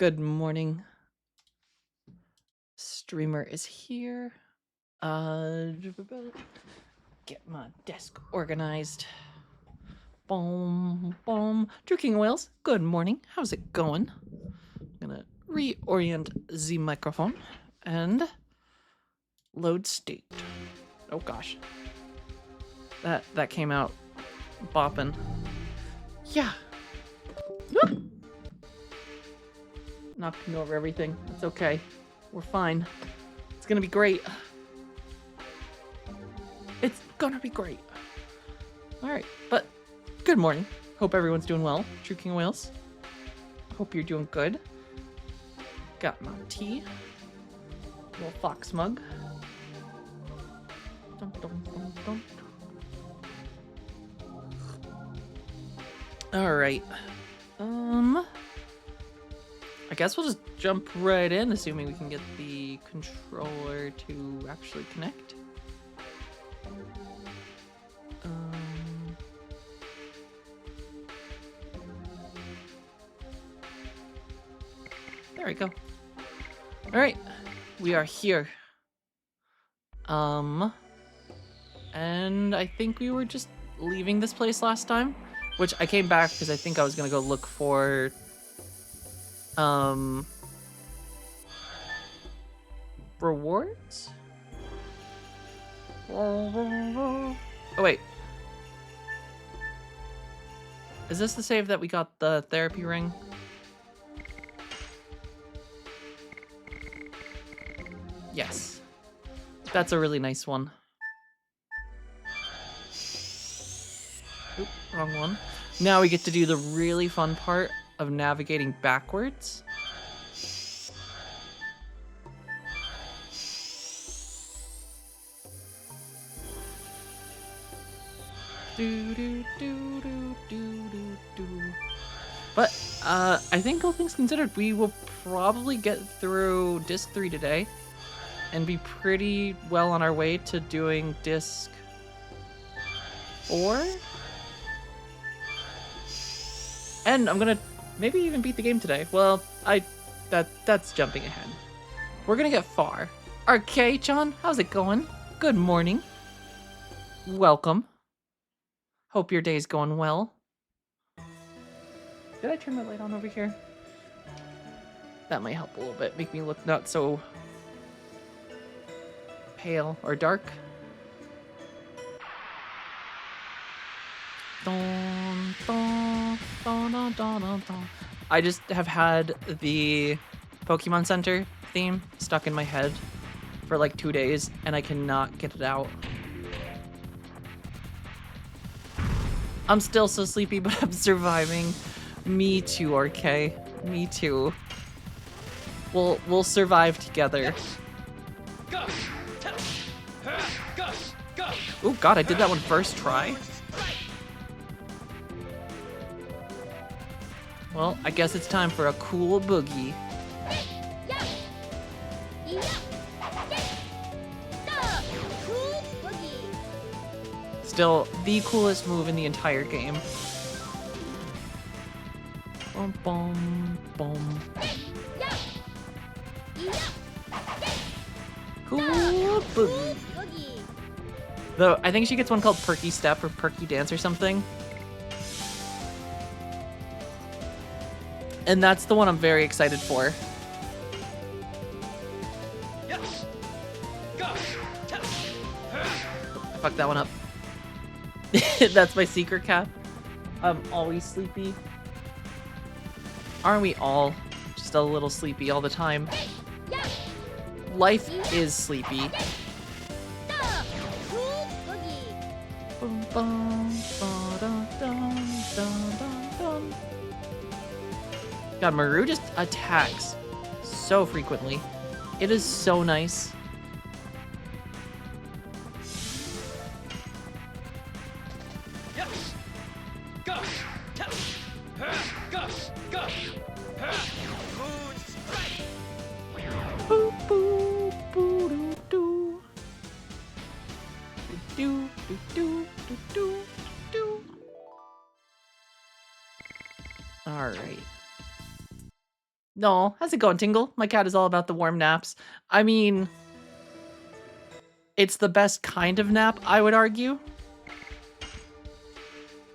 Good morning. Streamer is here. Get my desk organized. Boom, boom. Drew King Wales, good morning. How's it going? I'm gonna reorient the microphone and load state. Oh gosh. That came out bopping. Yeah. Woo! Knocking over everything. It's okay. We're fine. It's gonna be great. It's gonna be great. Alright, but good morning. Hope everyone's doing well. True King Wales. Hope you're doing good. Got my tea. Little fox mug. Dum, dum, dum, dum. Alright. I guess we'll just jump right in, assuming we can get the controller to actually connect. There we go. All right, we are here. And I think we were just leaving this place last time, which I came back because I think I was gonna go look for rewards? Oh wait. Is this the save that we got the therapy ring? Yes. That's a really nice one. Oop, wrong one. Now we get to do the really fun part of navigating backwards. But I think all things considered, we will probably get through disc 3 today and be pretty well on our way to doing disc 4. And I'm gonna maybe even beat the game today. Well, that's jumping ahead. We're gonna get far. Okay, John, how's it going? Good morning. Welcome. Hope your day's going well. Did I turn my light on over here? That might help a little bit, make me look not so pale or dark. Dun, dun, dun, dun, dun, dun, dun. I just have had the Pokemon Center theme stuck in my head for like 2 days, and I cannot get it out. I'm still so sleepy, but I'm surviving. Me too, RK. Me too. We'll survive together. Oh god, I did that one first try. Well, I guess it's time for a cool boogie. Still the coolest move in the entire game. Boom, boom, boom. Cool boogie. Though, I think she gets one called Perky Step or Perky Dance or something. And that's the one I'm very excited for. I fucked that one up. That's my secret cap. I'm always sleepy. Aren't we all just a little sleepy all the time? Life is sleepy. God, Maru just attacks so frequently. It is so nice. All right. No, how's it going, Tingle? My cat is all about the warm naps. I mean, it's the best kind of nap, I would argue.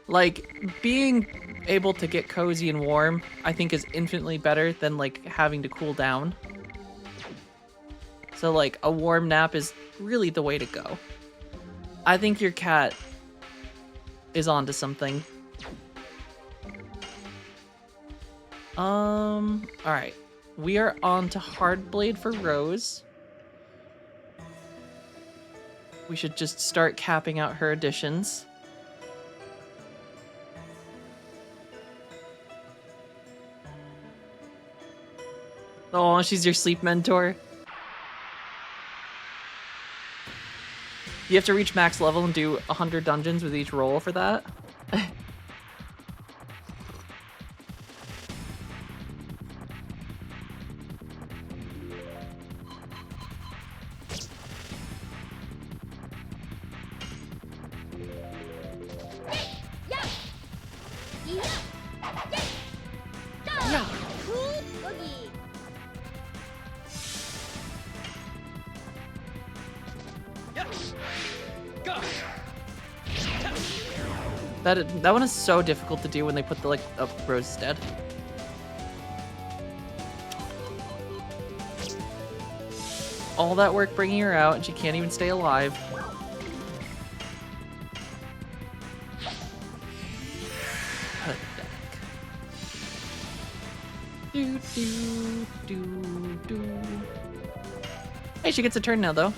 Like, being able to get cozy and warm, I think is infinitely better than, like, having to cool down. So, like, a warm nap is really the way to go. I think your cat is onto something. Alright. We are on to Hardblade for Rose. We should just start capping out her additions. Oh, she's your sleep mentor. You have to reach max level and do 100 dungeons with each roll for that. That one is so difficult to do when they put the, like, Rose dead. All that work bringing her out and she can't even stay alive. Do, do, do, do. Hey, she gets a turn now, though.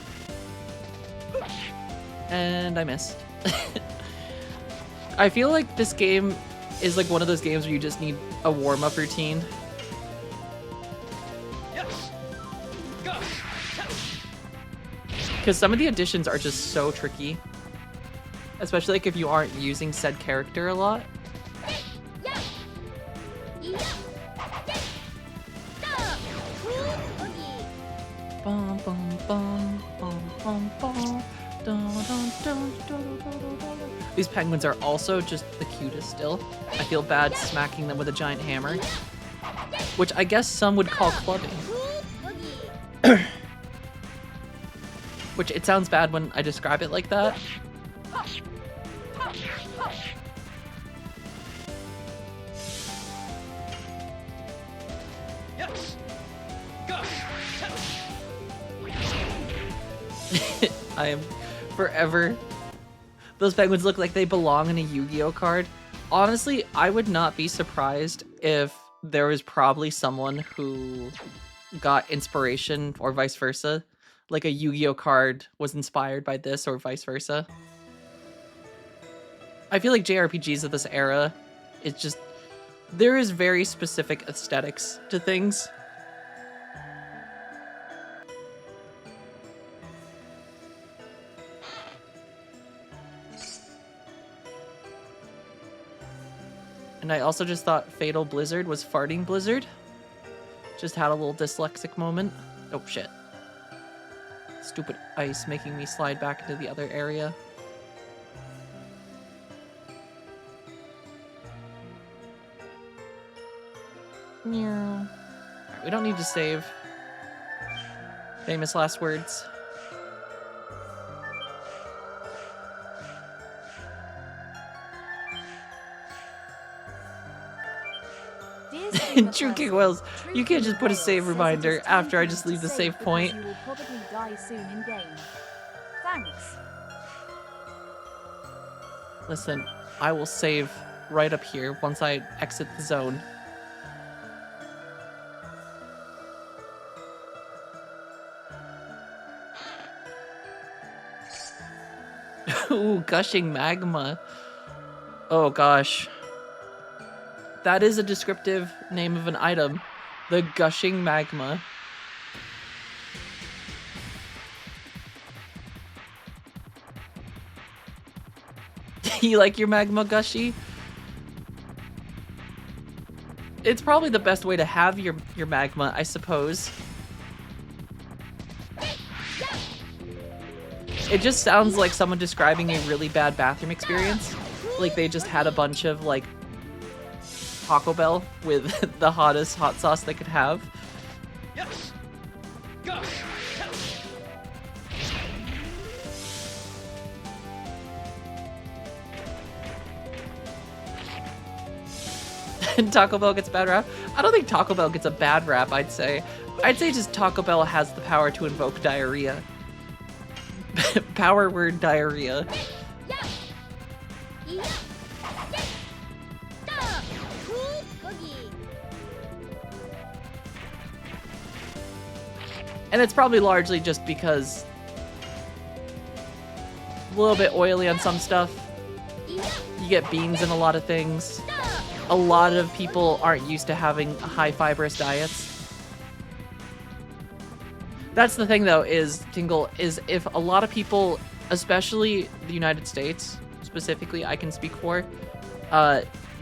And I missed. I feel like this game is like one of those games where you just need a warm-up routine. Because some of the additions are just so tricky. Especially like if you aren't using said character a lot. Bum, bum, bum, bum, bum, bum. These penguins are also just the cutest still. I feel bad smacking them with a giant hammer. Which I guess some would call clubbing. Which it sounds bad when I describe it like that. I am forever. Those penguins look like they belong in a Yu-Gi-Oh card. Honestly, I would not be surprised if there was probably someone who got inspiration or vice versa. Like a Yu-Gi-Oh card was inspired by this or vice versa. I feel like JRPGs of this era, it's just, there is very specific aesthetics to things. And I also just thought Fatal Blizzard was Farting Blizzard. Just had a little dyslexic moment. Oh shit. Stupid ice making me slide back into the other area. Meow. Alright, we don't need to save. Famous last words. True King Wells, you can't just put a save reminder after I just leave the save point. You will probably die soon in game. Thanks. Listen, I will save right up here once I exit the zone. Ooh, gushing magma. Oh gosh. That is a descriptive name of an item. The gushing magma. You like your magma gushy? It's probably the best way to have your magma, I suppose. It just sounds like someone describing a really bad bathroom experience. Like they just had a bunch of like Taco Bell with the hottest hot sauce they could have. Yes. Go. And Taco Bell gets a bad rap. I don't think Taco Bell gets a bad rap, I'd say. I'd say just Taco Bell has the power to invoke diarrhea. Power word diarrhea. And it's probably largely just because a little bit oily on some stuff. You get beans in a lot of things. A lot of people aren't used to having high fibrous diets. That's the thing though, is Tingle, is if a lot of people, especially the United States specifically, I can speak for,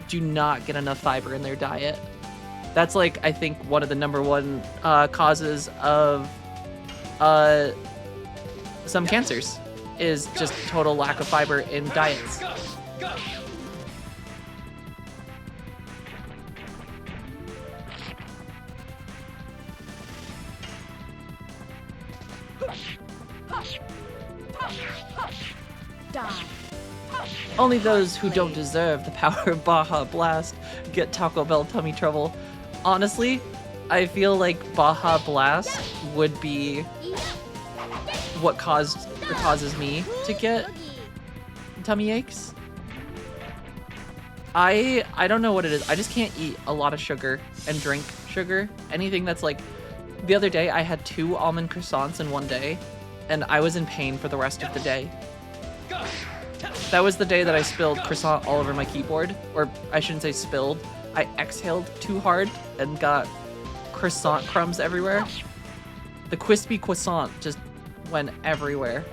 do not get enough fiber in their diet. That's like, I think, one of the #1 causes of some cancers, is just total lack of fiber in diets. Go. Die. Only those who don't deserve the power of Baja Blast get Taco Bell tummy trouble. Honestly, I feel like Baja Blast would be what causes me to get tummy aches. I don't know what it is. I just can't eat a lot of sugar and drink sugar. Anything that's like, the other day I had 2 almond croissants in one day, and I was in pain for the rest of the day. That was the day that I spilled croissant all over my keyboard. Or I shouldn't say spilled. I exhaled too hard and got croissant crumbs everywhere. The crispy croissant just went everywhere.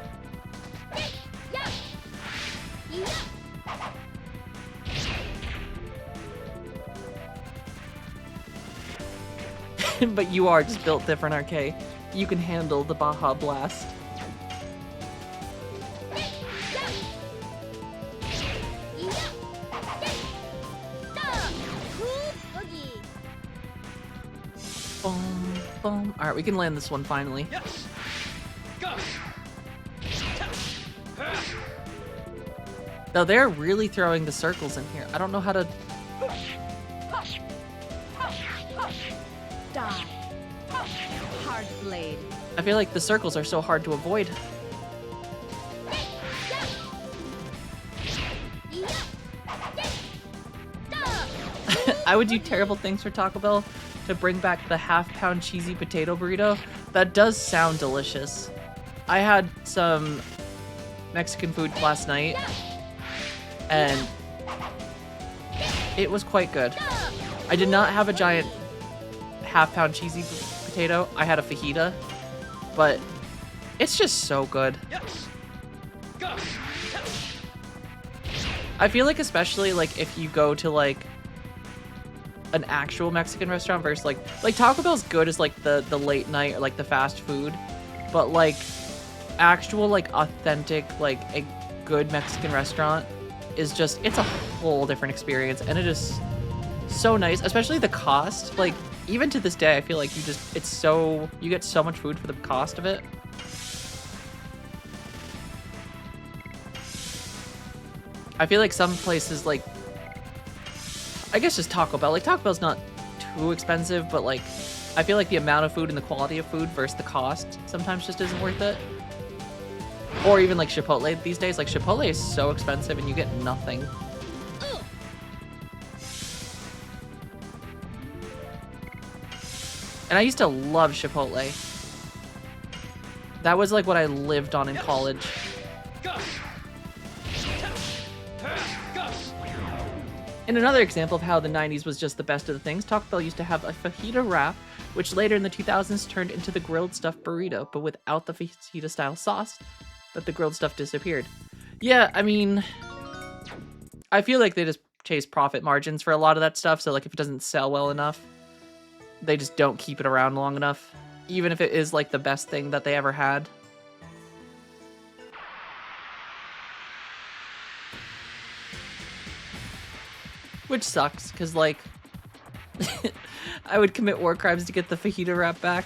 But you are just built different, RK. You can handle the Baja Blast. Boom, boom. All right, we can land this one finally. Yes. Go. Now they're really throwing the circles in here. I don't know how to. Die. Hard blade. I feel like the circles are so hard to avoid. I would do terrible things for Taco Bell to bring back the half-pound cheesy potato burrito. That does sound delicious. I had some Mexican food last night, and it was quite good. I did not have a giant half-pound cheesy potato. I had a fajita, but it's just so good. Yes. Go. I feel like especially like if you go to like an actual Mexican restaurant versus like Taco Bell's good as like the late night or like the fast food, but like actual like authentic like a good Mexican restaurant is just, it's a whole different experience, and it is so nice, especially the cost. Like even to this day I feel like you get so much food for the cost of it. I feel like some places, like, I guess just Taco Bell. Like, Taco Bell's not too expensive, but, like, I feel like the amount of food and the quality of food versus the cost sometimes just isn't worth it. Or even, like, Chipotle these days. Like, Chipotle is so expensive and you get nothing. And I used to love Chipotle. That was, like, what I lived on in college. In another example of how the 90s was just the best of the things, Taco Bell used to have a fajita wrap, which later in the 2000s turned into the grilled stuffed burrito, but without the fajita-style sauce, but the grilled stuff disappeared. Yeah, I mean, I feel like they just chase profit margins for a lot of that stuff, so like if it doesn't sell well enough, they just don't keep it around long enough, even if it is like the best thing that they ever had. Which sucks, because, like, I would commit war crimes to get the fajita wrap back.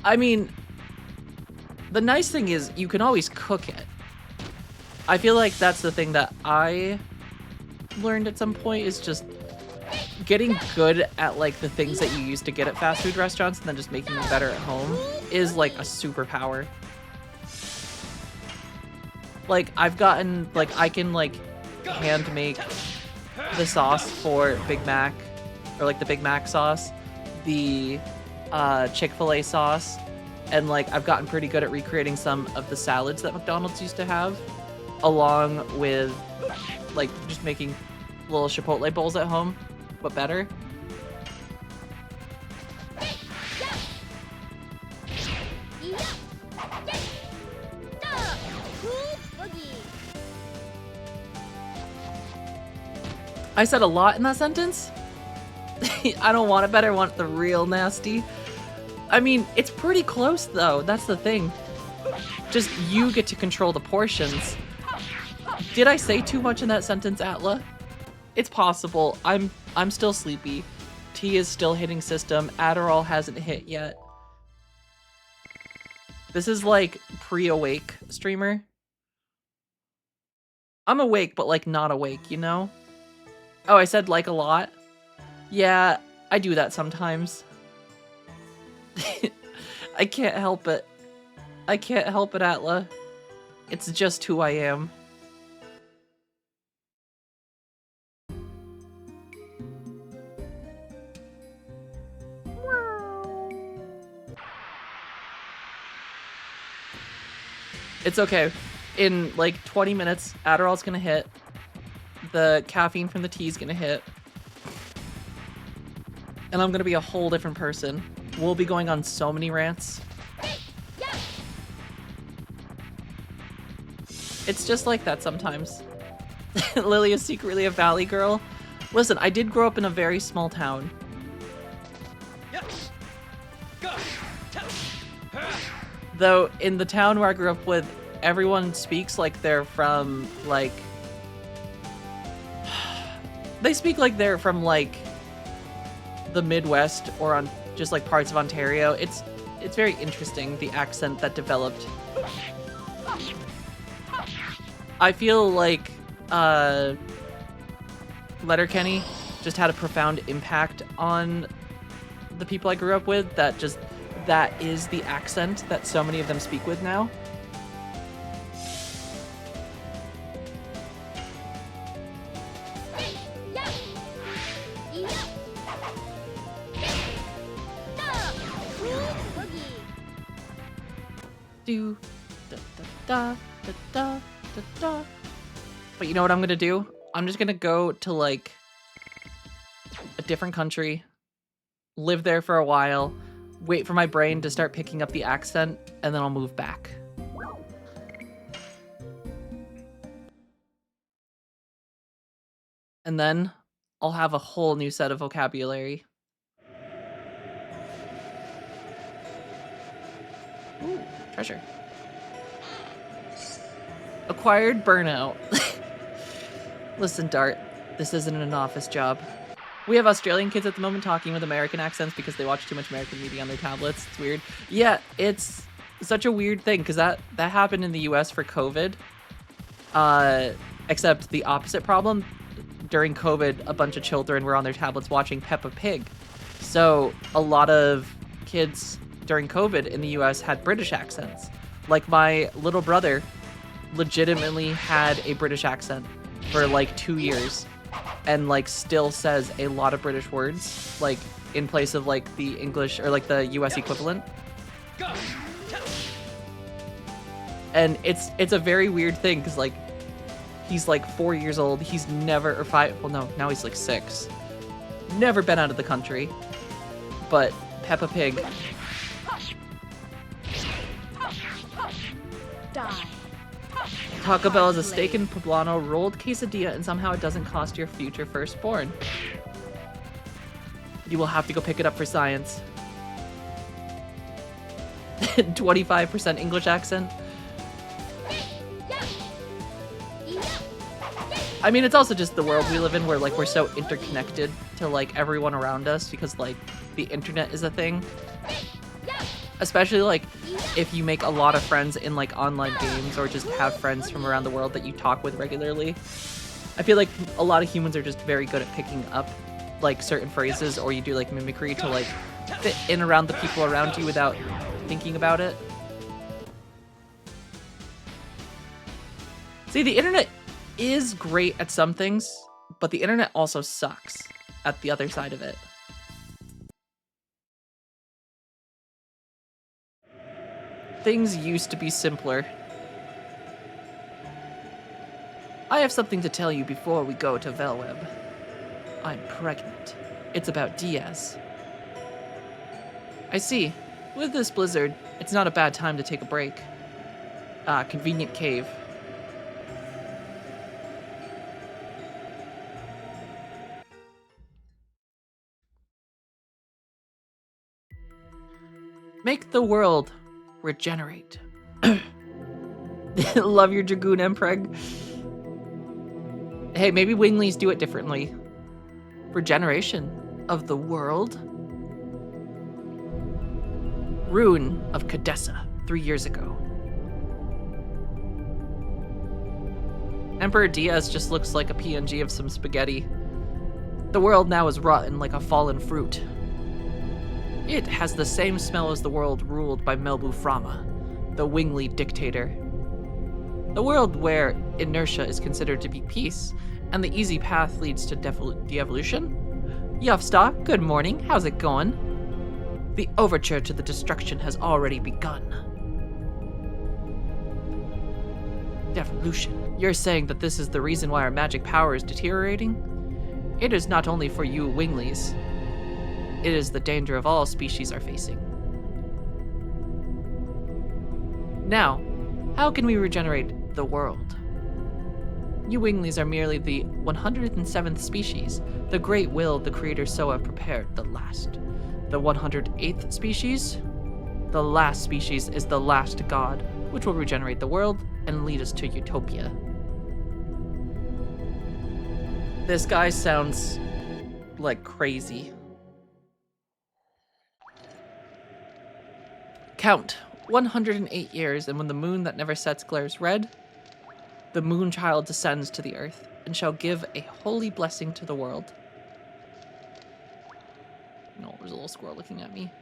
I mean, the nice thing is you can always cook it. I feel like that's the thing that I learned at some point is just getting good at like the things that you used to get at fast food restaurants and then just making them better at home is like a superpower. Like I've gotten like I can like hand make the sauce for Big Mac or like the Big Mac sauce, the Chick-fil-A sauce, and like I've gotten pretty good at recreating some of the salads that McDonald's used to have, along with like just making little Chipotle bowls at home, but better. I said a lot in that sentence. I don't want it better, I want the real nasty. I mean, it's pretty close though, that's the thing. Just you get to control the portions. Did I say too much in that sentence, Atla? It's possible. I'm still sleepy. Tea is still hitting system. Adderall hasn't hit yet. This is like pre-awake streamer. I'm awake, but like not awake, you know? Oh, I said like a lot? Yeah, I do that sometimes. I can't help it. I can't help it, Atla. It's just who I am. It's okay. In like 20 minutes, Adderall's gonna hit. The caffeine from the tea's gonna hit. And I'm gonna be a whole different person. We'll be going on so many rants. It's just like that sometimes. Lily is secretly a valley girl. Listen, I did grow up in a very small town. Yes. Go. Though in the town where I grew up with, everyone speaks like they're from like they speak like they're from like the Midwest or on just like parts of Ontario. It's very interesting, the accent that developed. I feel like Letterkenny just had a profound impact on the people I grew up with, that is the accent that so many of them speak with now. Do da da da da da da. But you know what I'm gonna do? I'm just gonna go to like a different country, live there for a while, wait for my brain to start picking up the accent, and then I'll move back. And then I'll have a whole new set of vocabulary. Ooh, treasure. Acquired burnout. Listen, Dart, this isn't an office job. We have Australian kids at the moment talking with American accents because they watch too much American media on their tablets. It's weird. Yeah, it's such a weird thing because that happened in the US for COVID. Except the opposite problem. During COVID, a bunch of children were on their tablets watching Peppa Pig. So a lot of kids during COVID in the US had British accents. Like my little brother legitimately had a British accent for like 2 years and like still says a lot of British words like in place of like the English or like the US equivalent. And it's a very weird thing because like he's like 4 years old. He's never, or 5, well no, now he's like 6. Never been out of the country. But Peppa Pig. Die. Taco Bell is a steak and poblano rolled quesadilla, and somehow it doesn't cost your future firstborn. You will have to go pick it up for science. 25% English accent. I mean, it's also just the world we live in where, like, we're so interconnected to, like, everyone around us because, like, the internet is a thing. Especially, like, if you make a lot of friends in, like, online games or just have friends from around the world that you talk with regularly. I feel like a lot of humans are just very good at picking up, like, certain phrases, or you do, like, mimicry to, like, fit in around the people around you without thinking about it. See, the internet is great at some things, but the internet also sucks at the other side of it. Things used to be simpler. I have something to tell you before we go to Velweb. I'm pregnant. It's about Diaz. I see. With this blizzard, it's not a bad time to take a break. Convenient cave. Make the world regenerate. Love your Dragoon Empreg. Hey, maybe Winglies do it differently. Regeneration of the world? Ruin of Cadessa 3 years ago. Emperor Diaz just looks like a PNG of some spaghetti. The world now is rotten like a fallen fruit. It has the same smell as the world ruled by Melbu Frama, the Wingly dictator. The world where inertia is considered to be peace, and the easy path leads to de-evolution? Yufstock, good morning, how's it going? The overture to the destruction has already begun. Devolution. You're saying that this is the reason why our magic power is deteriorating? It is not only for you Winglies. It is the danger of all species are facing. Now, how can we regenerate the world? You Winglies are merely the 107th species, the great will the Creator Soa prepared the last. The 108th species? The last species is the last god, which will regenerate the world and lead us to utopia. This guy sounds like crazy. Count 108 years, and when the moon that never sets glares red, the moon child descends to the earth and shall give a holy blessing to the world. No, there's a little squirrel looking at me.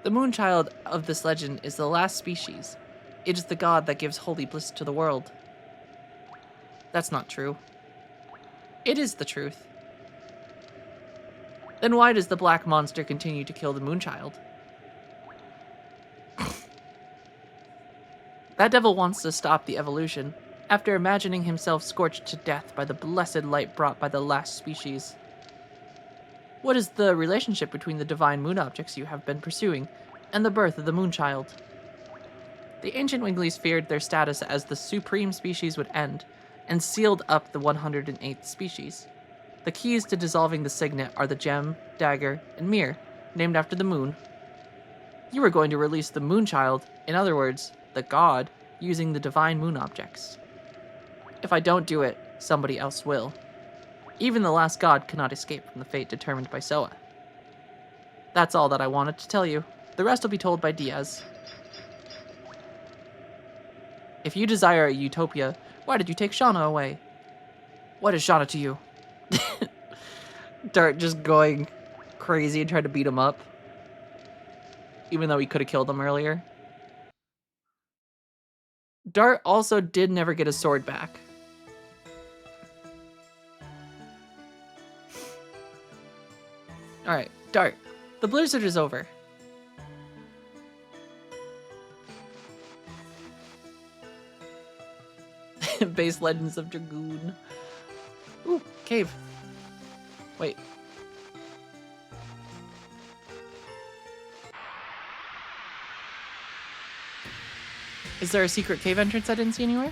The moon child of this legend is the last species. It is the god that gives holy bliss to the world. That's not true. It is the truth. Then why does the black monster continue to kill the moon child? That devil wants to stop the evolution, after imagining himself scorched to death by the blessed light brought by the last species. What is the relationship between the divine moon objects you have been pursuing and the birth of the moonchild? The ancient Winglies feared their status as the supreme species would end, and sealed up the 108th species. The keys to dissolving the signet are the gem, dagger, and mirror, named after the moon. You are going to release the moonchild, in other words, the god, using the divine moon objects. If I don't do it, somebody else will. Even the last god cannot escape from the fate determined by Soa. That's all that I wanted to tell you. The rest will be told by Diaz. If you desire a utopia, why did you take Shauna away? What is Shauna to you? Dart just going crazy and trying to beat him up. Even though he could have killed him earlier. Dart also did never get his sword back. Alright, Dart. The blizzard is over. Base Legends of Dragoon. Ooh, cave. Wait. Is there a secret cave entrance I didn't see anywhere?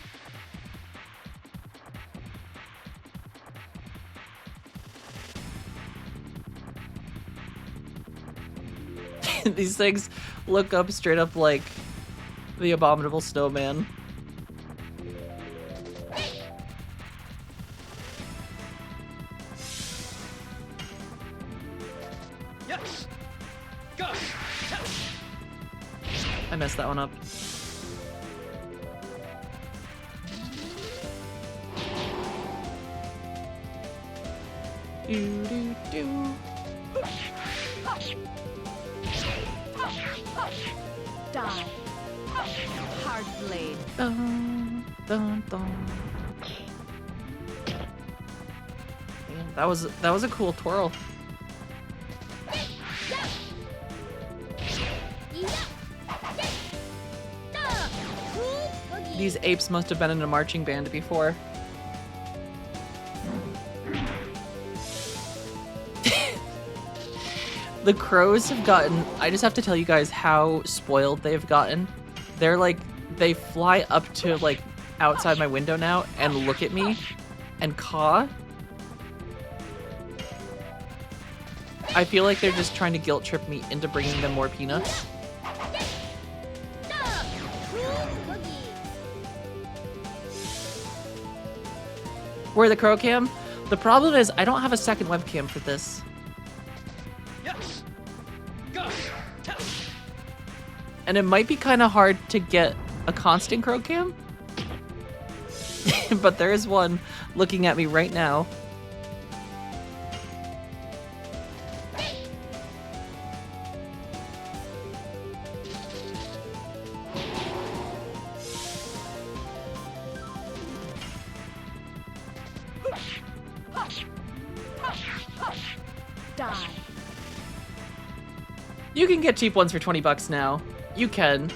These things look up straight up like the Abominable Snowman. Yes. Goth. I messed that one up. Do do do. Die. Hard blade. Dun, dun, dun. Man, that was a cool twirl. These apes must have been in a marching band before. The crows have gotten, I just have to tell you guys how spoiled they've gotten. They're like, they fly up to like outside my window now and look at me and caw. I feel like they're just trying to guilt trip me into bringing them more peanuts. Where the crow cam? The problem is I don't have a second webcam for this. Yes. Goth. And it might be kind of hard to get a constant crow cam. But there is one looking at me right now. Die. You can get cheap ones for 20 bucks now. You can.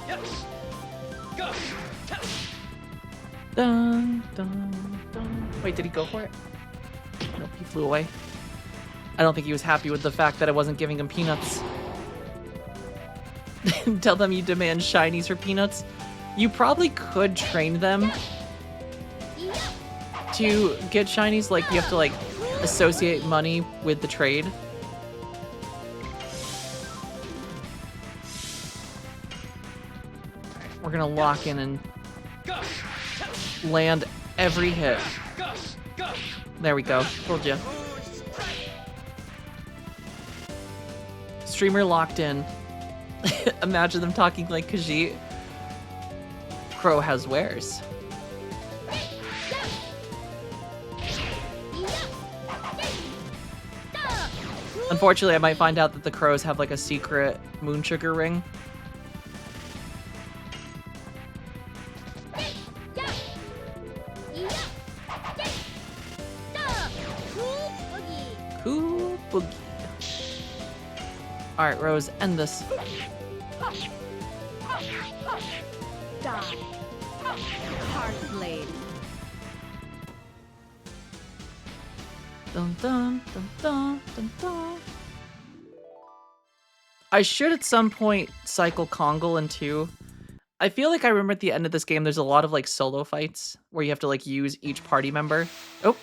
Yes. Goth. Dun, dun, dun. Wait, did he go for it? Nope, he flew away. I don't think he was happy with the fact that I wasn't giving him peanuts. Tell them you demand shinies for peanuts. You probably could train them to get shinies. Like, you have to, like, associate money with the trade. Alright, we're gonna lock in and land every hit. There we go. Told ya. Streamer locked in. Imagine them talking like Khajiit. Crow has wares. Unfortunately, I might find out that the crows have like a secret moon sugar ring. Cool boogie. Alright, Rose, end this. Die. Hard blade. Dun, dun, dun, dun, dun, dun. I should at some point cycle Kongal in 2. I feel like I remember at the end of this game there's a lot of like solo fights where you have to like use each party member. Oh.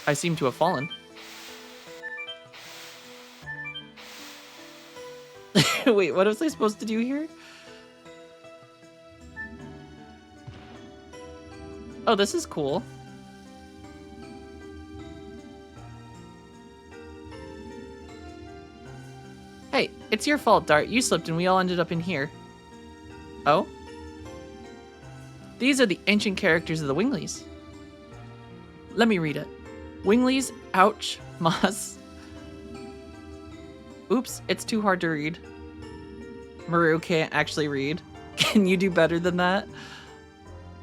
I seem to have fallen. Wait, what was I supposed to do here? Oh, this is cool. Hey, it's your fault, Dart. You slipped and we all ended up in here. Oh? These are the ancient characters of the Winglies. Let me read it. Winglies, ouch, moss. Oops, it's too hard to read. Maru can't actually read. Can you do better than that?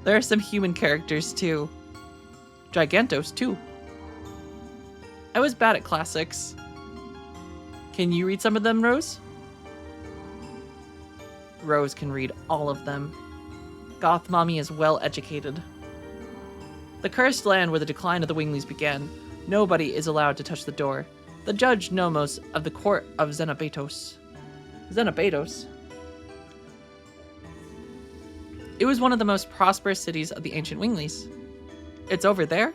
There are some human characters too. Gigantos too. I was bad at classics. Can you read some of them, Rose? Rose can read all of them. Goth Mommy is well educated. The cursed land where the decline of the Winglies began. Nobody is allowed to touch the door. The Judge Nomos of the court of Xenobatos. Xenobatos? It was one of the most prosperous cities of the ancient Winglies. It's over there?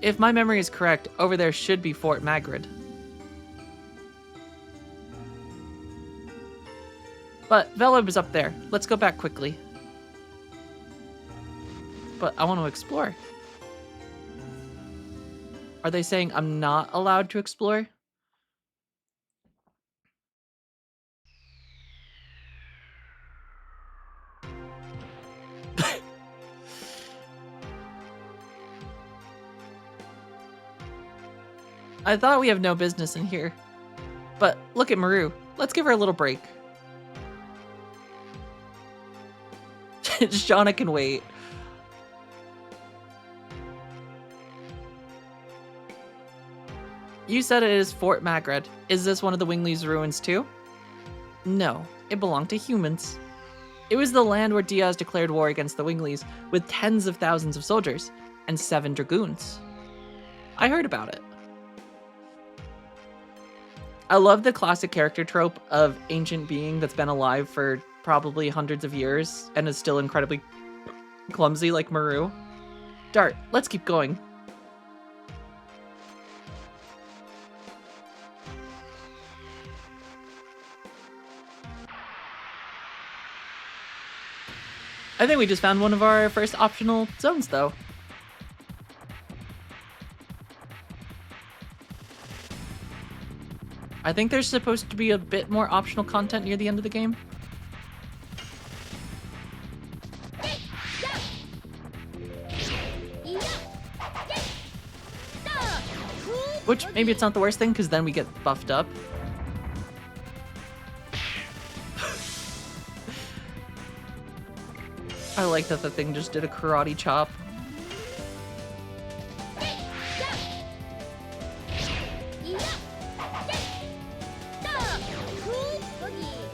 if my memory is correct, over there should be Fort Magrid. But Velob is up there. Let's go back quickly. But I want to explore. Are they saying I'm not allowed to explore? I thought we have no business in here. But look at Maru. Let's give her a little break. Shauna can wait. You said it is Fort Magred. Is this one of the Wingley's ruins too? No, it belonged to humans. It was the land where Diaz declared war against the Wingleys with tens of thousands of soldiers and 7 dragoons. I heard about it. I love the classic character trope of ancient being that's been alive for probably hundreds of years and is still incredibly clumsy like Maru. Dart, let's keep going. I think we just found one of our first optional zones, though. I think there's supposed to be a bit more optional content near the end of the game. Which, maybe it's not the worst thing, because then we get buffed up. I like that the thing just did a karate chop.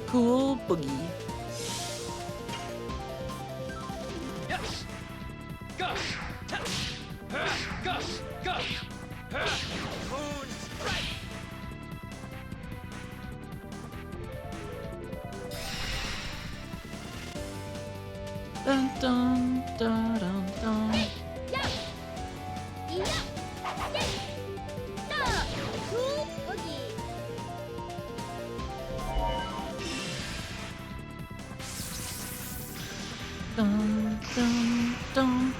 Cool boogie. Yes. Gus. Gus. Moon strike. Dun dun dun dun dun. Dun dun dun.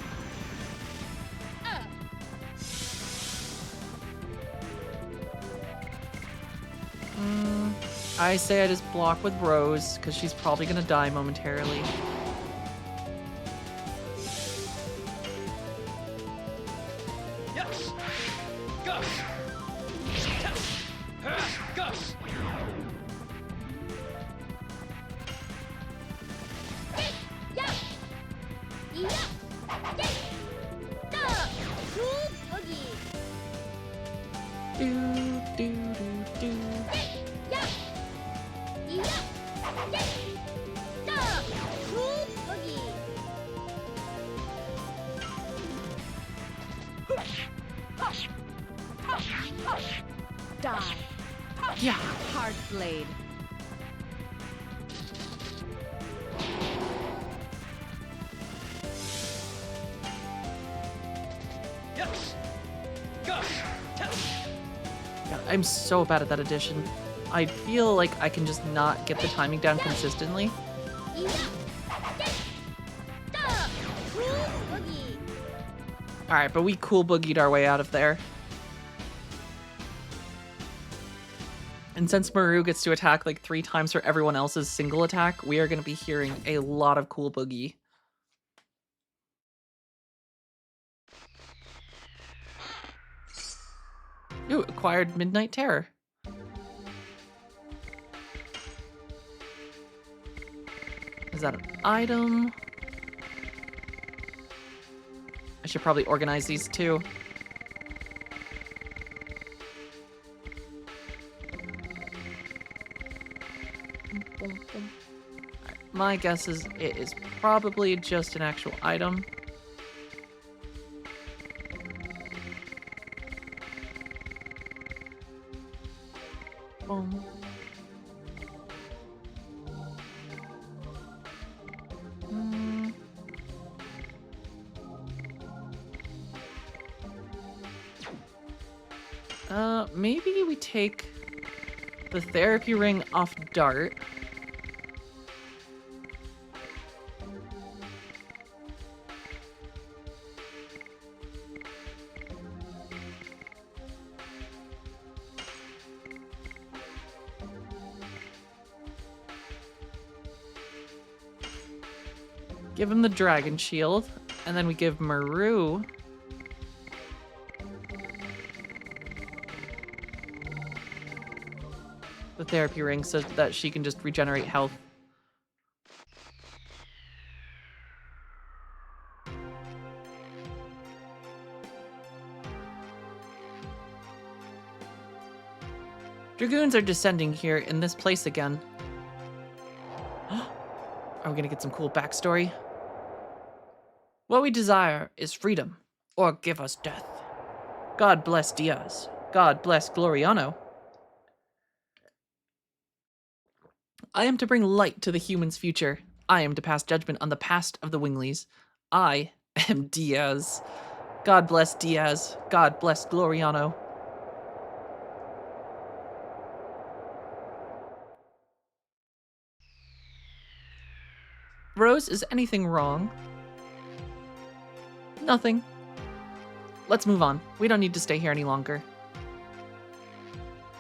I say I just block with Rose, because she's probably gonna die momentarily. Yes. Gus. Gus. Do do do do. Die. Yeah. Hard blade. Yes. Gus. God, I'm so bad at that addition. I feel like I can just not get the timing down consistently. Alright, but we cool boogied our way out of there. And since Maru gets to attack like 3 times for everyone else's single attack, we are going to be hearing a lot of cool boogie. Ooh, acquired Midnight Terror. Is that an item? I should probably organize these too. My guess is it is probably just an actual item. Boom. Maybe we take the therapy ring off Dart. Give him the dragon shield, and then we give Maru the therapy ring so that she can just regenerate health. Dragoons are descending here in this place again. Are we gonna get some cool backstory? What we desire is freedom, or give us death. God bless Diaz. God bless Gloriano. I am to bring light to the humans' future. I am to pass judgment on the past of the Winglies. I am Diaz. God bless Diaz. God bless Gloriano. Rose, is anything wrong? Nothing. Let's move on. We don't need to stay here any longer.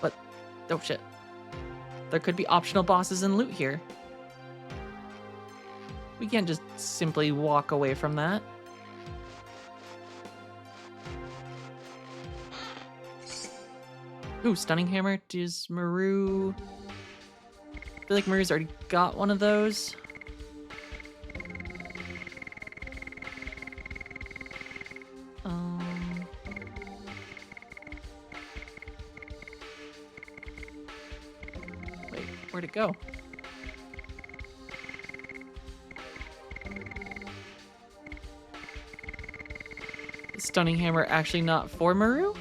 But, oh shit. There could be optional bosses and loot here. We can't just simply walk away from that. Ooh, Stunning Hammer. Does Maru... I feel like Maru's already got one of those. Wait, where'd it go? Is Stunning Hammer actually not for Maru?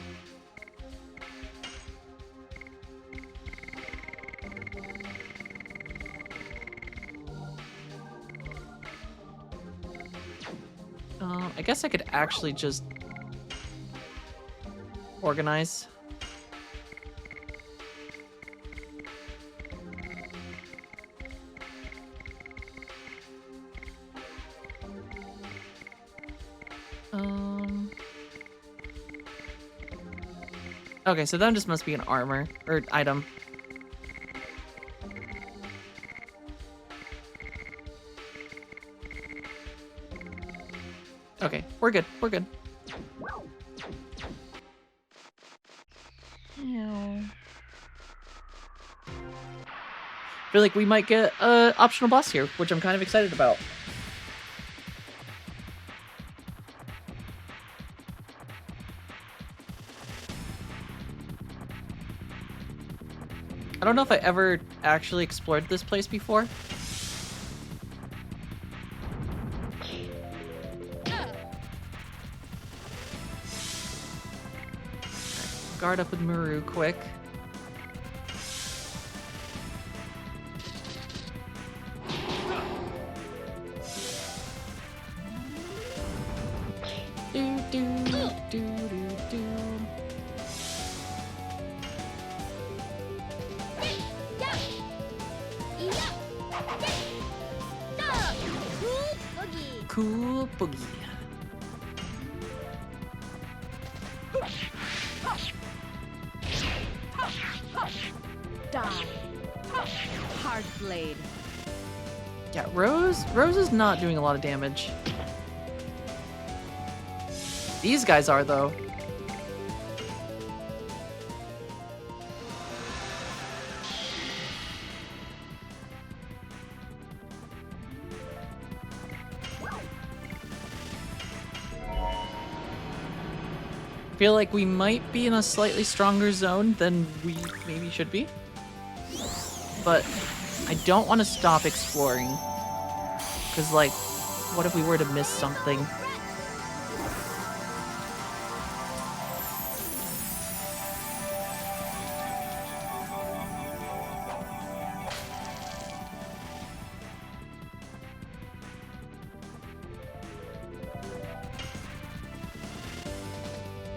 I guess I could actually just organize. Okay, so that just must be an armor or item. Okay, we're good. We're good. Meow. Feel like we might get an optional boss here, which I'm kind of excited about. I don't know if I ever actually explored this place before. Guard up with Maru quick. Do, do, do, do, do. Cool boogie. Die. Hard blade. Yeah, Rose is not doing a lot of damage. These guys are, though. Feel like we might be in a slightly stronger zone than we maybe should be. But I don't want to stop exploring. Because, like, what if we were to miss something?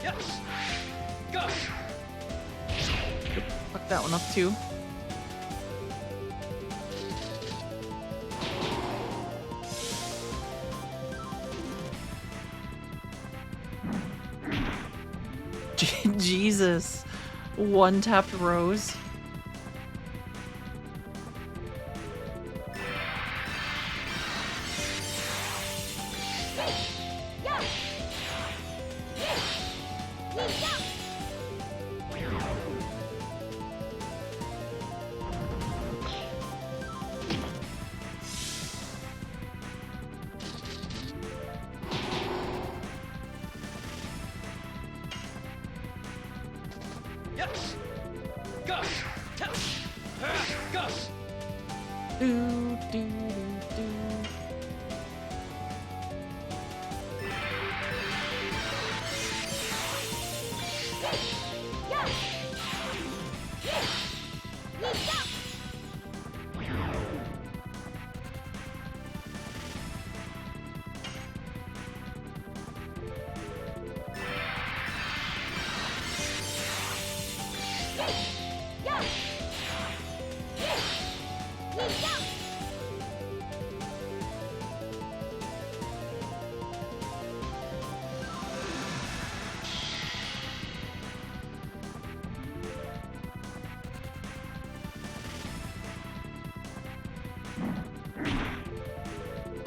Yes. Goth. Fuck that one up too. Jesus. One tapped Rose. Yes. Goth. Goth. Do, do, do.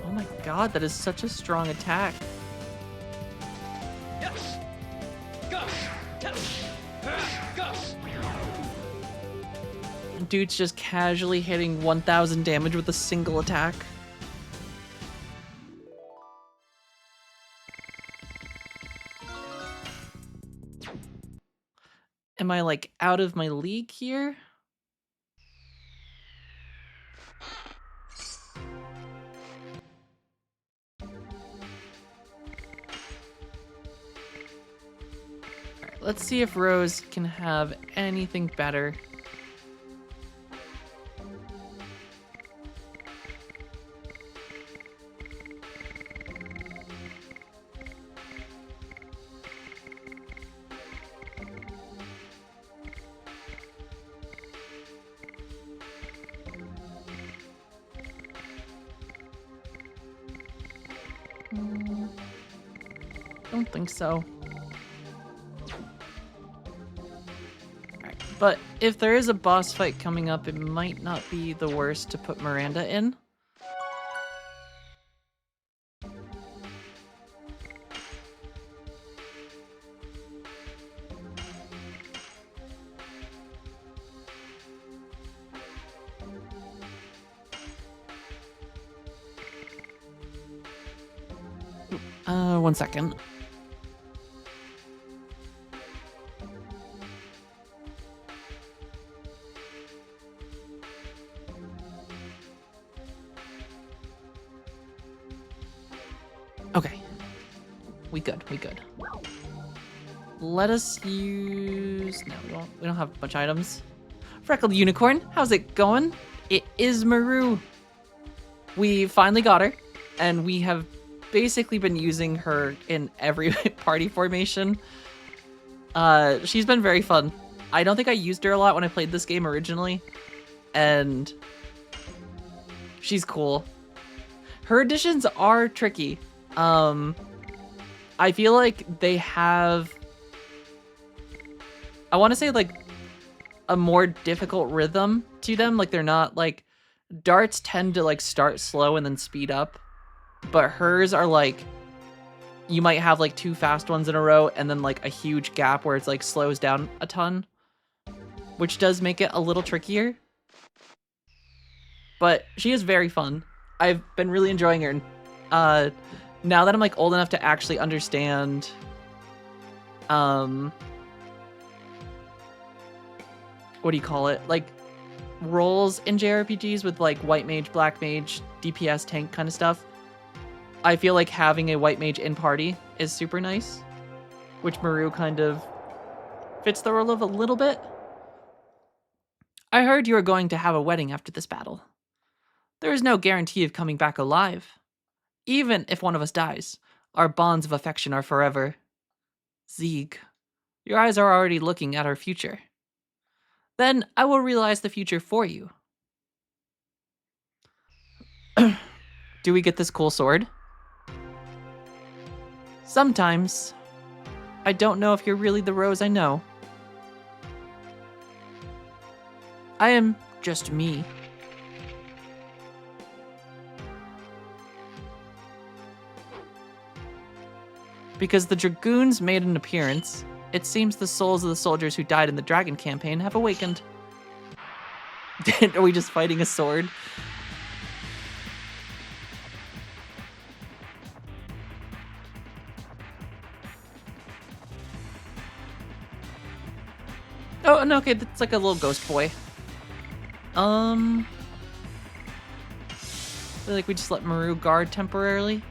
Oh my god, that is such a strong attack. Yes. Goth. Goth. Dude's just casually hitting 1000 damage with a single attack. Am I like out of my league here? Alright, let's see if Rose can have anything better. Don't think so. Alright, but if there is a boss fight coming up, it might not be the worst to put Miranda in. One second. Okay. We good. Let us use... No, we don't have a bunch of items. Freckled Unicorn, how's it going? It is Maru. We finally got her, and we have basically been using her in every party formation. She's been very fun. I don't think I used her a lot when I played this game originally, and she's cool. Her additions are tricky. I feel like they have, I want to say like a more difficult rhythm to them. Like they're not like, darts tend to like start slow and then speed up. But hers are like, you might have like 2 fast ones in a row and then like a huge gap where it's like slows down a ton, which does make it a little trickier. But she is very fun. I've been really enjoying her. Now that I'm like old enough to actually understand, what do you call it? Like roles in JRPGs with like white mage, black mage, DPS, tank kind of stuff. I feel like having a white mage in party is super nice, which Maru kind of fits the role of a little bit. I heard you are going to have a wedding after this battle. There is no guarantee of coming back alive. Even if one of us dies, our bonds of affection are forever. Zieg, your eyes are already looking at our future. Then I will realize the future for you. Do we get this cool sword? Sometimes. I don't know if you're really the Rose I know. I am just me. Because the Dragoons made an appearance, it seems the souls of the soldiers who died in the Dragon campaign have awakened. Are we just fighting a sword? Oh, no, okay, that's like a little ghost boy. I feel like we just let Maru guard temporarily.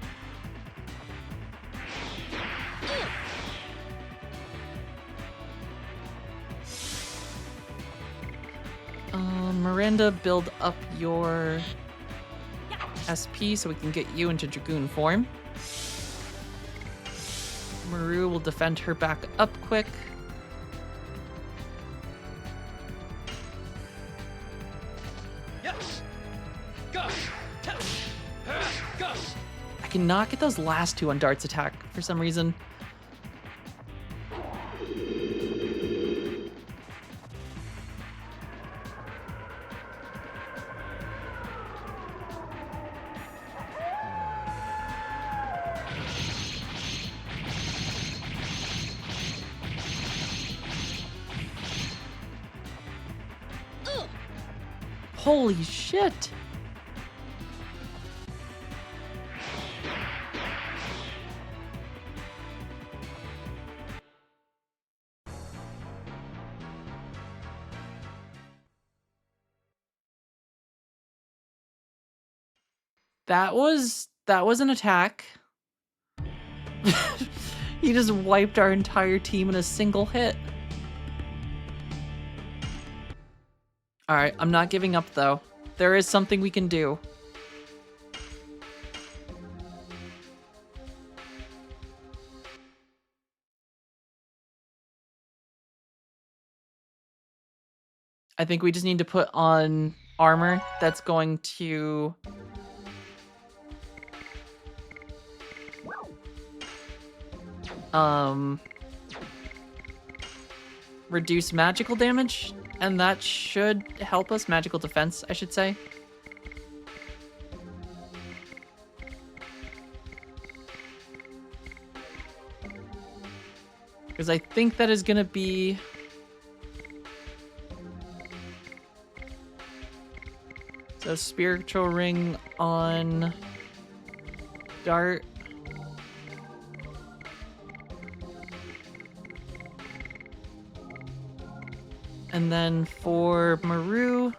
Miranda, build up your SP so we can get you into Dragoon form. Maru will defend her back up quick. I cannot get those last two on Dart's attack for some reason. Holy shit! That was an attack. He just wiped our entire team in a single hit. Alright, I'm not giving up though. There is something we can do. I think we just need to put on armor that's going to reduce magical damage, and that should help us. Magical defense, I should say. Because I think that is going to be... So spiritual ring on Dart. And then for Maru,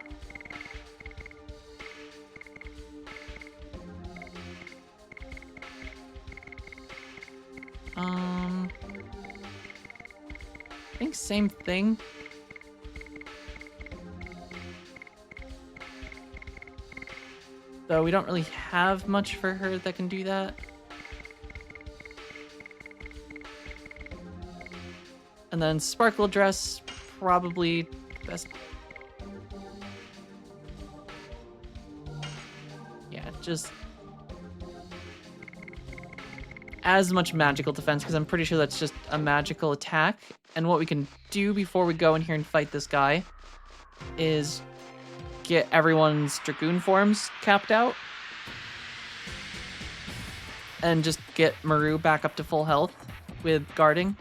I think same thing. Though we don't really have much for her that can do that. And then Sparkle Dress, probably best. Yeah, just as much magical defense, because I'm pretty sure that's just a magical attack. And what we can do before we go in here and fight this guy is get everyone's Dragoon forms capped out. And just get Maru back up to full health with guarding.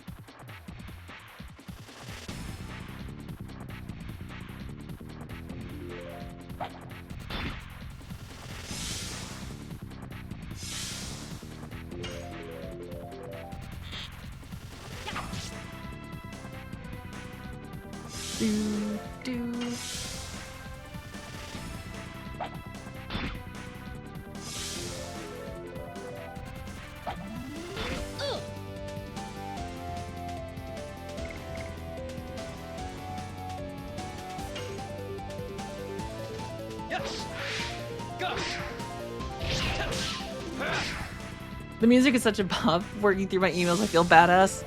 The music is such a bop. Working through my emails, I feel badass.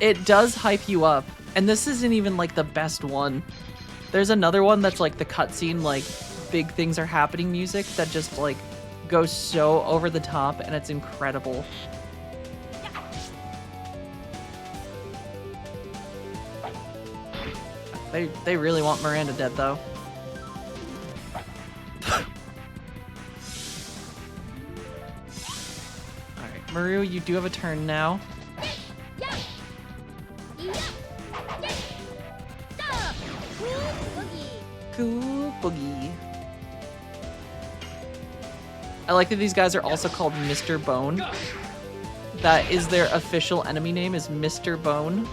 It does hype you up. And this isn't even like the best one. There's another one that's like the cutscene, like big things are happening music that just like goes so over the top and it's incredible. They really want Miranda dead though. Alright, Maru, you do have a turn now. Cool boogie. I like that these guys are also called Mr. Bone. That is their official enemy name, is Mr. Bone.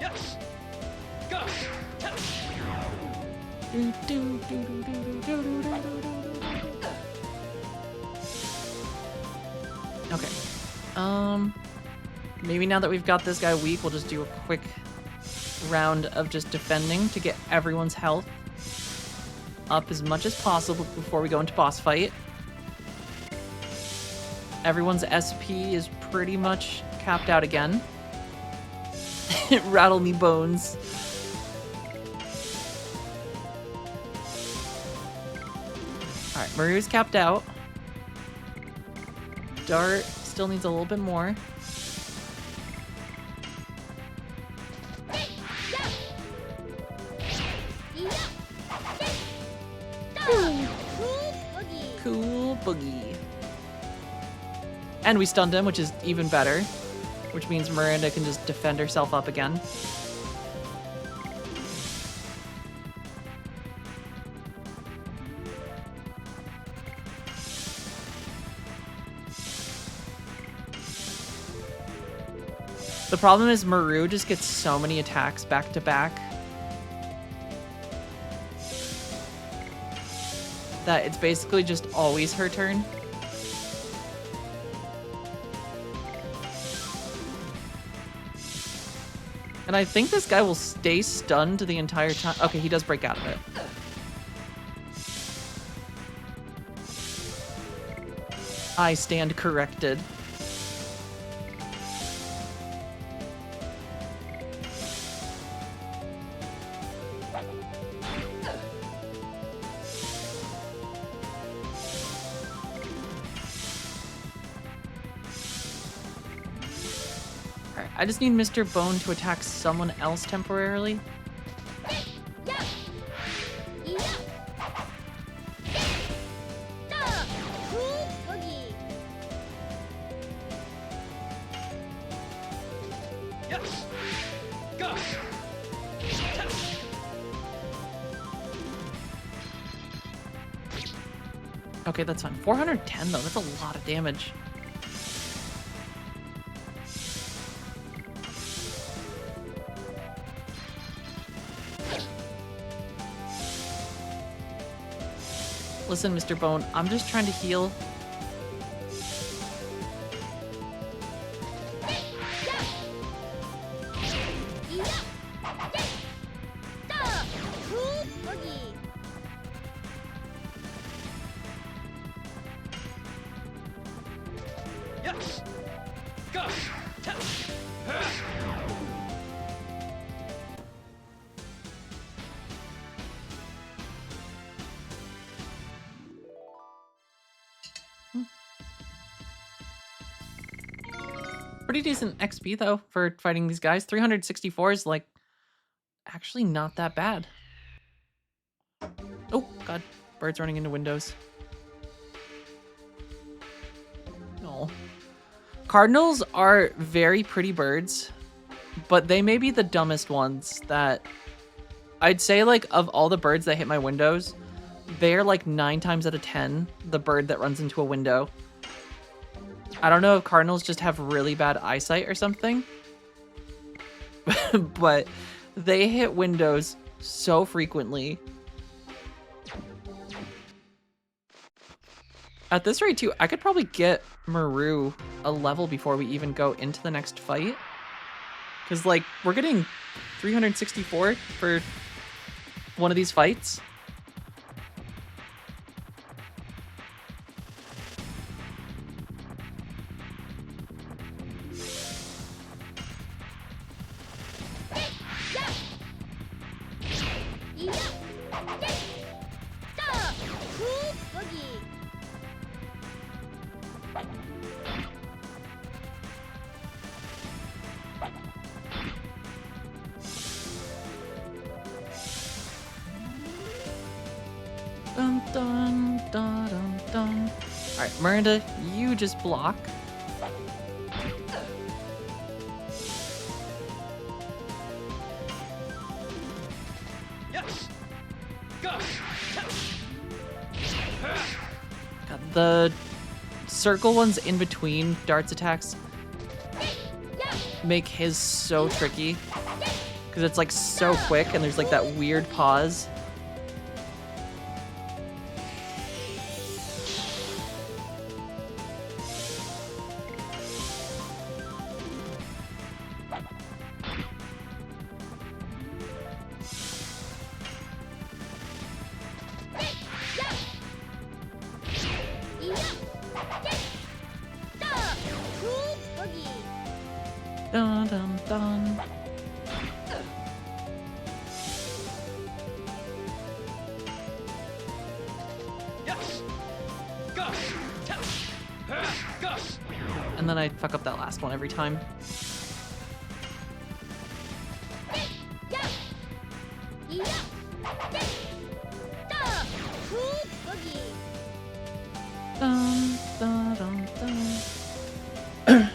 Yes. Go. Okay. Maybe now that we've got this guy weak, we'll just do a quick round of just defending to get everyone's health up as much as possible before we go into boss fight. Everyone's SP is pretty much capped out again. Rattle me bones. Alright, Maru's capped out. Dart still needs a little bit more. Cool boogie. And we stunned him, which is even better. Which means Miranda can just defend herself up again. The problem is Maru just gets so many attacks back to back that it's basically just always her turn. And I think this guy will stay stunned the entire time. Okay, he does break out of it. I stand corrected. I just need Mr. Bone to attack someone else temporarily. Yes. Go. Okay, that's fine. 410 though, that's a lot of damage. Listen, Mr. Bone, I'm just trying to heal. Yes. Go. Pretty decent XP though for fighting these guys. 364 is like actually not that bad. Oh god, birds running into windows. Oh. Cardinals are very pretty birds, but they may be the dumbest ones that I'd say, like, of all the birds that hit my windows, they're like 9 times out of 10 the bird that runs into a window. I don't know if cardinals just have really bad eyesight or something, but they hit windows so frequently. At this rate, too, I could probably get Maru a level before we even go into the next fight. Because, like, we're getting 364 for one of these fights. Dun, dun, dun, dun, dun. All right, Miranda, you just block. Yes. Go. God, the circle ones in between Dart's attacks make his so tricky. Because it's like so quick and there's like that weird pause. Dun, dun, dun. Yes. Go. Go. And then I fuck up that last one every time. Dun, dun, dun, dun.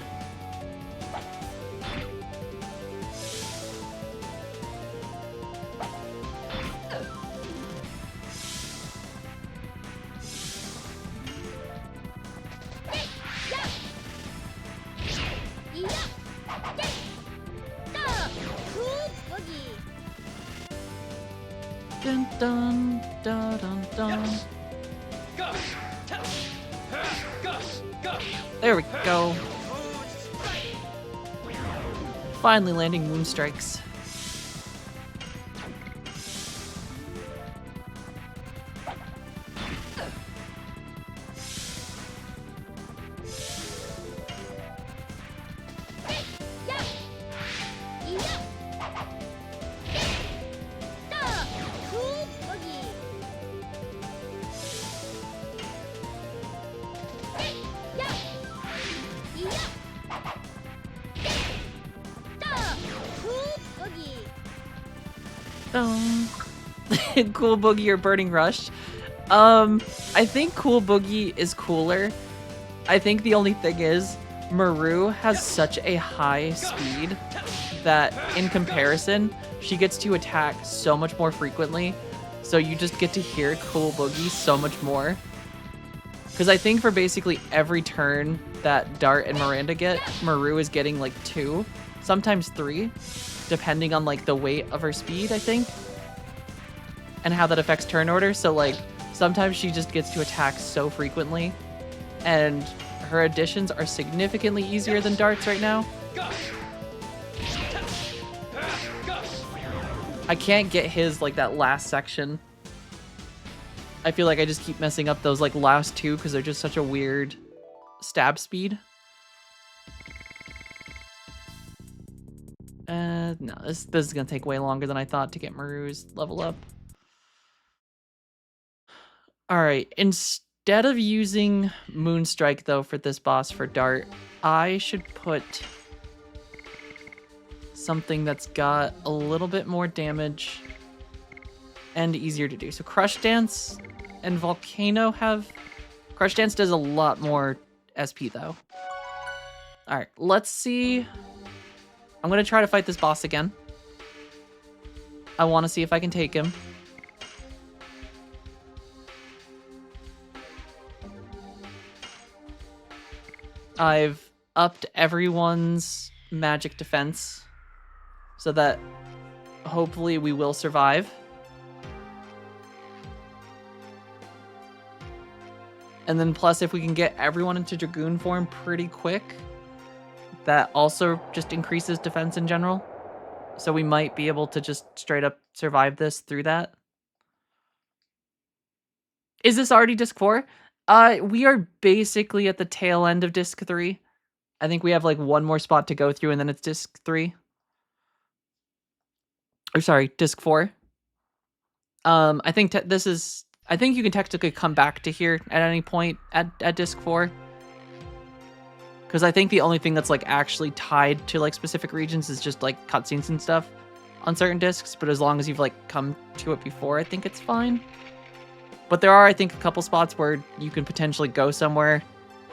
Dun, dun, dun, dun, dun. Go. Go. Go. There we go. Finally landing moon strikes. Cool Boogie or Burning Rush. I think Cool Boogie is cooler. I think the only thing is Maru has such a high speed that in comparison, she gets to attack so much more frequently. So you just get to hear Cool Boogie so much more. Because I think for basically every turn that Dart and Miranda get, Maru is getting like 2, sometimes 3, depending on like the weight of her speed, I think. And how that affects turn order. So like sometimes she just gets to attack so frequently and her additions are significantly easier than Dart's right now. I can't get his like that last section. I feel like I just keep messing up those like last 2 because they're just such a weird stab speed. No, this is gonna take way longer than I thought to get Maru's level up. Alright, instead of using Moonstrike, though, for this boss for Dart, I should put something that's got a little bit more damage and easier to do. So Crush Dance and Volcano have... Crush Dance does a lot more SP, though. Alright, let's see... I'm gonna try to fight this boss again. I want to see if I can take him. I've upped everyone's magic defense so that hopefully we will survive. And then plus, if we can get everyone into Dragoon form pretty quick, that also just increases defense in general. So we might be able to just straight up survive this through that. Is this already Disc 4? We are basically at the tail end of Disc 3. I think we have like one more spot to go through and then it's Disc 3. Or sorry, Disc 4. I think this is... I think you can technically come back to here at any point at Disc 4. Because I think the only thing that's like actually tied to like specific regions is just like cutscenes and stuff on certain discs. But as long as you've like come to it before, I think it's fine. But there are, I think, a couple spots where you can potentially go somewhere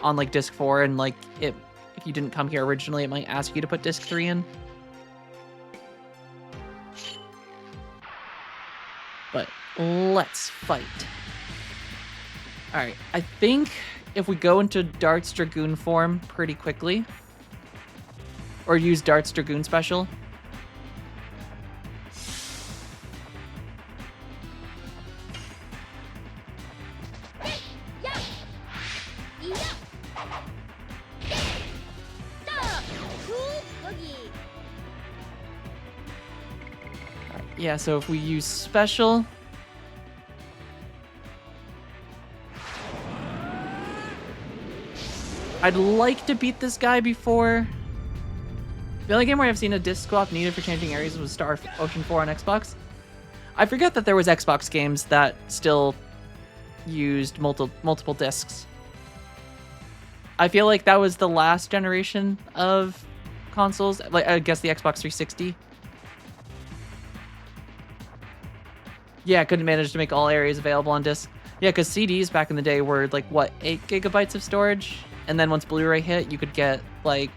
on like Disc 4 and like if you didn't come here originally, it might ask you to put Disc 3 in. But let's fight. Alright, I think if we go into Dart's Dragoon form pretty quickly, or use Dart's Dragoon special, yeah, so if we use special, I'd like to beat this guy before. The only game where I've seen a disc swap needed for changing areas was Star Ocean 4 on Xbox. I forget that there was Xbox games that still used multiple discs. I feel like that was the last generation of consoles, like I guess the Xbox 360. Yeah, couldn't manage to make all areas available on disc. Yeah, because CDs back in the day were like, what, 8 gigabytes of storage? And then once Blu-ray hit, you could get like...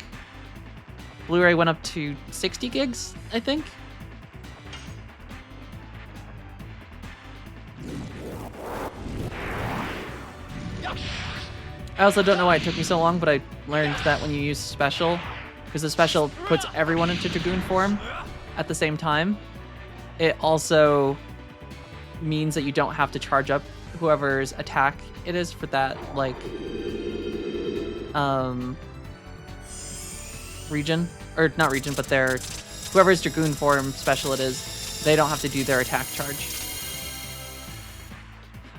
Blu-ray went up to 60 gigs, I think? I also don't know why it took me so long, but I learned that when you use special, because the special puts everyone into Dragoon form at the same time, it also means that you don't have to charge up whoever's attack it is for that, like, region. Or not region, but their... Whoever's Dragoon form special it is, they don't have to do their attack charge.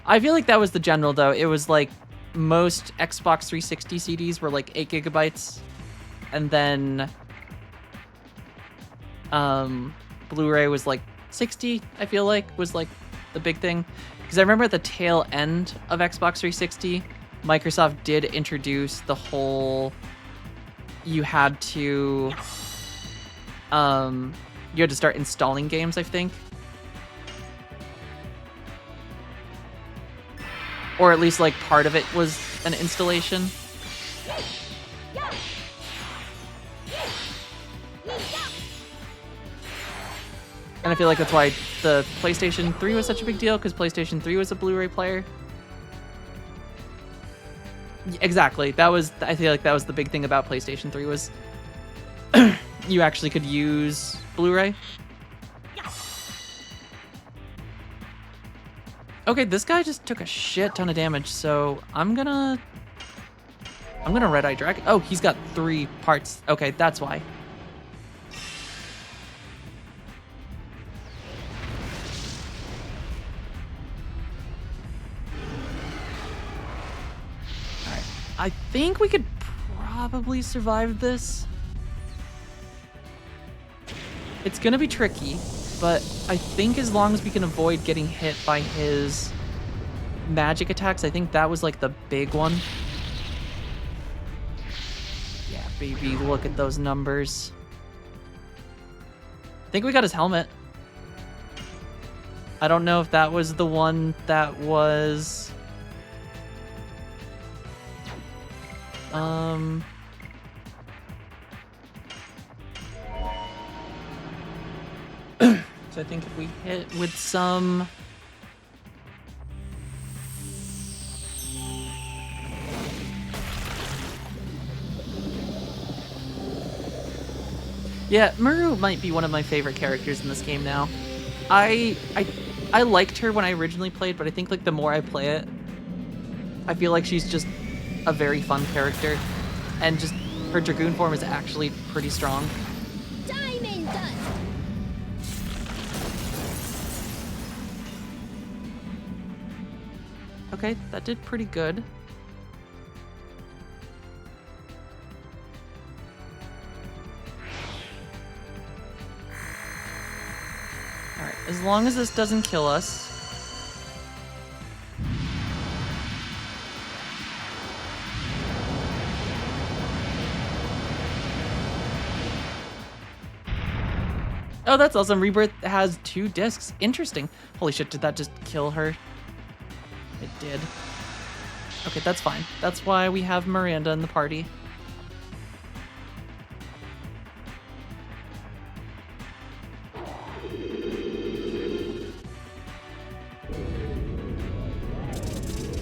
I feel like that was the general, though. It was, like, most Xbox 360 CDs were, like, 8 gigabytes. And then... Blu-ray was, like, 60, I feel like, was, like, the big thing. Because I remember at the tail end of Xbox 360, Microsoft did introduce the whole... You had to start installing games, I think. Or at least, like, part of it was an installation. And I feel like that's why the PlayStation 3 was such a big deal, because PlayStation 3 was a Blu-ray player. Exactly. That was, I feel like that was the big thing about PlayStation 3 was you actually could use Blu-ray. Okay, this guy just took a shit ton of damage, so I'm gonna Red Eye Dragon. Oh, he's got 3 parts. Okay, that's why. I think we could probably survive this. It's gonna be tricky, but I think as long as we can avoid getting hit by his magic attacks, I think that was like the big one. Yeah, baby, look at those numbers. I think we got his helmet. I don't know if that was the one that was... So I think if we hit with some... Yeah, Maru might be one of my favorite characters in this game now. I liked her when I originally played, but I think like the more I play it, I feel like she's just a very fun character, and just her Dragoon form is actually pretty strong. Diamond dust. Okay, that did pretty good. Alright, as long as this doesn't kill us. Oh, that's awesome. Rebirth has 2 discs. Interesting. Holy shit, did that just kill her? It did. Okay, that's fine. That's why we have Miranda in the party.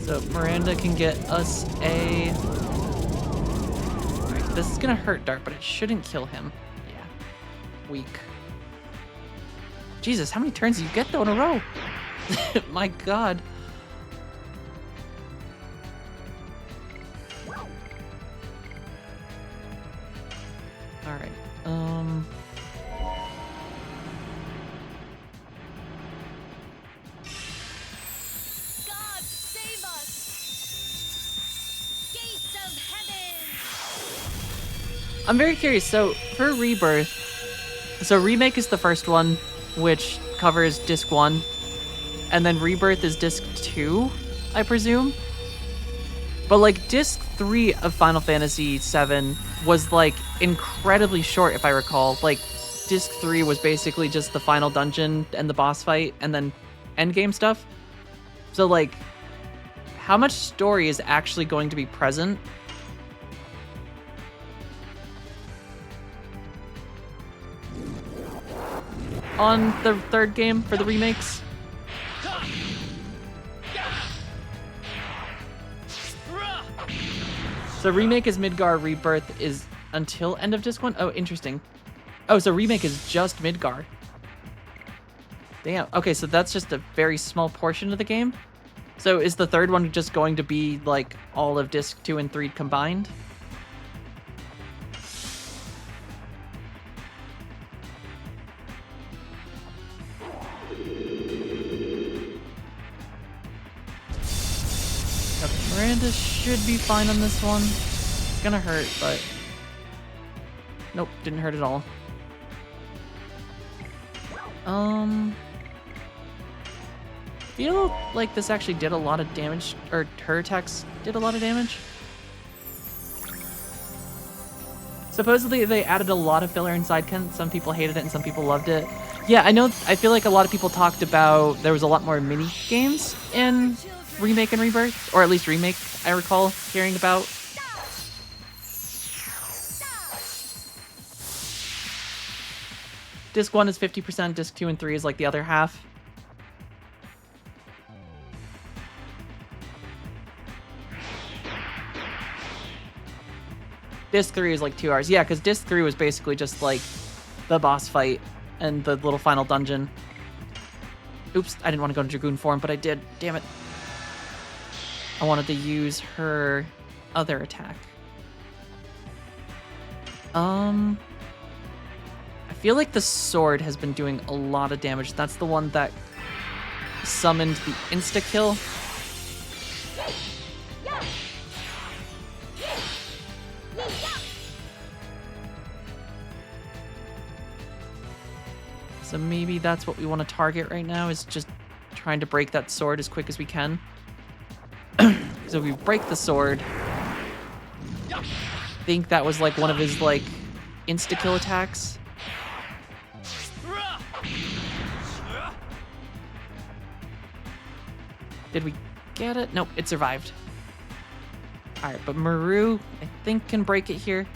So Miranda can get us a... Alright, this is gonna hurt Dart, but it shouldn't kill him. Yeah. Weak. Jesus, how many turns do you get though in a row? My god. Alright, God save us. Gates of heaven. I'm very curious, so for Rebirth, so Remake is the first one, which covers disc 1, and then Rebirth is disc 2, I presume? But like disc 3 of Final Fantasy VII was like incredibly short, if I recall. Like disc 3 was basically just the final dungeon and the boss fight and then endgame stuff. So like, how much story is actually going to be present? On the third game for the remakes? So Remake is Midgar, Rebirth is until end of disc 1? Oh, interesting. Oh, so Remake is just Midgar. Damn. Okay, so that's just a very small portion of the game? So is the third one just going to be like all of disc 2 and 3 combined? Miranda should be fine on this one. It's gonna hurt, but... Nope, didn't hurt at all. Feel like this actually did a lot of damage, or her attacks did a lot of damage. Supposedly they added a lot of filler in Sidekick. Some people hated it and some people loved it. Yeah, I know, I feel like a lot of people talked about there was a lot more mini games in Remake and Rebirth, or at least Remake, I recall hearing about. Disc 1 is 50%, Disc 2 and 3 is like the other half. Disc 3 is like 2 hours. Yeah, because Disc 3 was basically just like the boss fight and the little final dungeon. Oops, I didn't want to go to Dragoon form, but I did. Damn it. I wanted to use her other attack. I feel like the sword has been doing a lot of damage. That's the one that summoned the insta-kill. So maybe that's what we want to target right now, is just trying to break that sword as quick as we can. So if we break the sword, I think that was like one of his like insta-kill attacks. Did we get it? Nope, it survived. Alright, but Maru, I think, can break it here.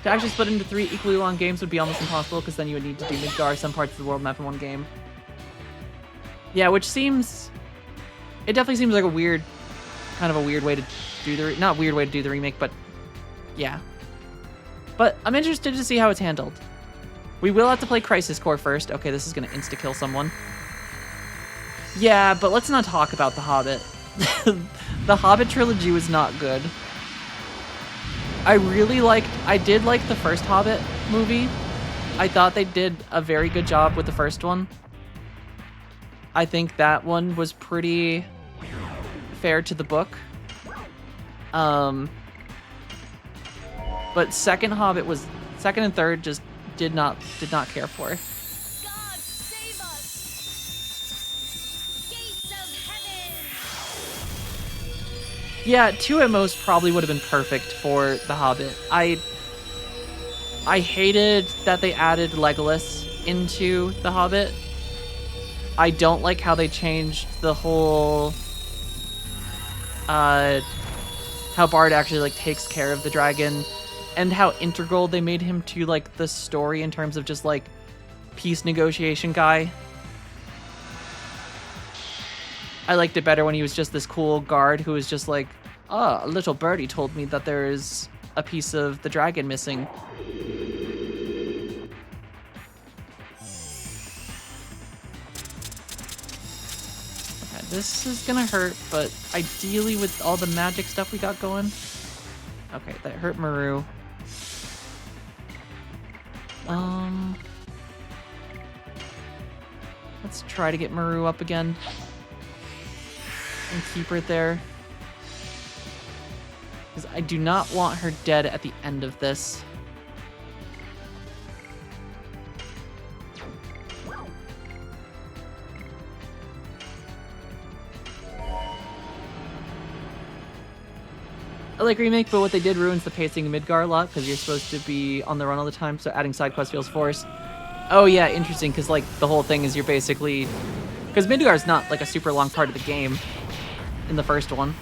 To actually split into 3 equally long games would be almost impossible, because then you would need to do Midgar, some parts of the world map in one game. Yeah, which seems... It definitely seems like a weird... kind of a weird way to do the not weird way to do the remake, but yeah. But I'm interested to see how it's handled. We will have to play Crisis Core first. Okay, this is gonna insta-kill someone. Yeah, but let's not talk about The Hobbit. The Hobbit trilogy was not good. I did like the first Hobbit movie. I thought they did a very good job with the first one. I think that one was pretty fair to the book. But second and third just did not care for. God save us! Gates of heaven! Yeah, 2 at most probably would have been perfect for The Hobbit. I hated that they added Legolas into The Hobbit. I don't like how they changed the whole how Bard actually like takes care of the dragon, and how integral they made him to like the story in terms of just like peace negotiation guy. I liked it better when he was just this cool guard who was just like, "Ah, a little birdie told me that there is a piece of the dragon missing." Okay, this is gonna hurt, but ideally with all the magic stuff we got going. Okay, that hurt Maru. Let's try to get Maru up again. And keep her there. Because I do not want her dead at the end of this. I like Remake, but what they did ruins the pacing of Midgar a lot, because you're supposed to be on the run all the time, so adding side quests feels forced. Oh yeah, interesting, because like the whole thing is you're basically... Because Midgar's not like a super long part of the game in the first one.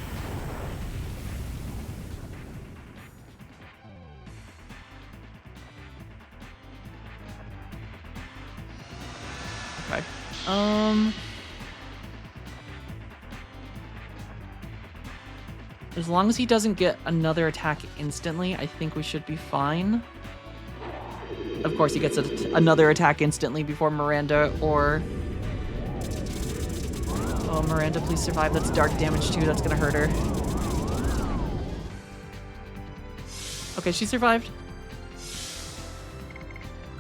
Okay. As long as he doesn't get another attack instantly, I think we should be fine. Of course, he gets another attack instantly before Miranda or... Oh, Miranda, please survive. That's dark damage too. That's gonna hurt her. Okay, she survived.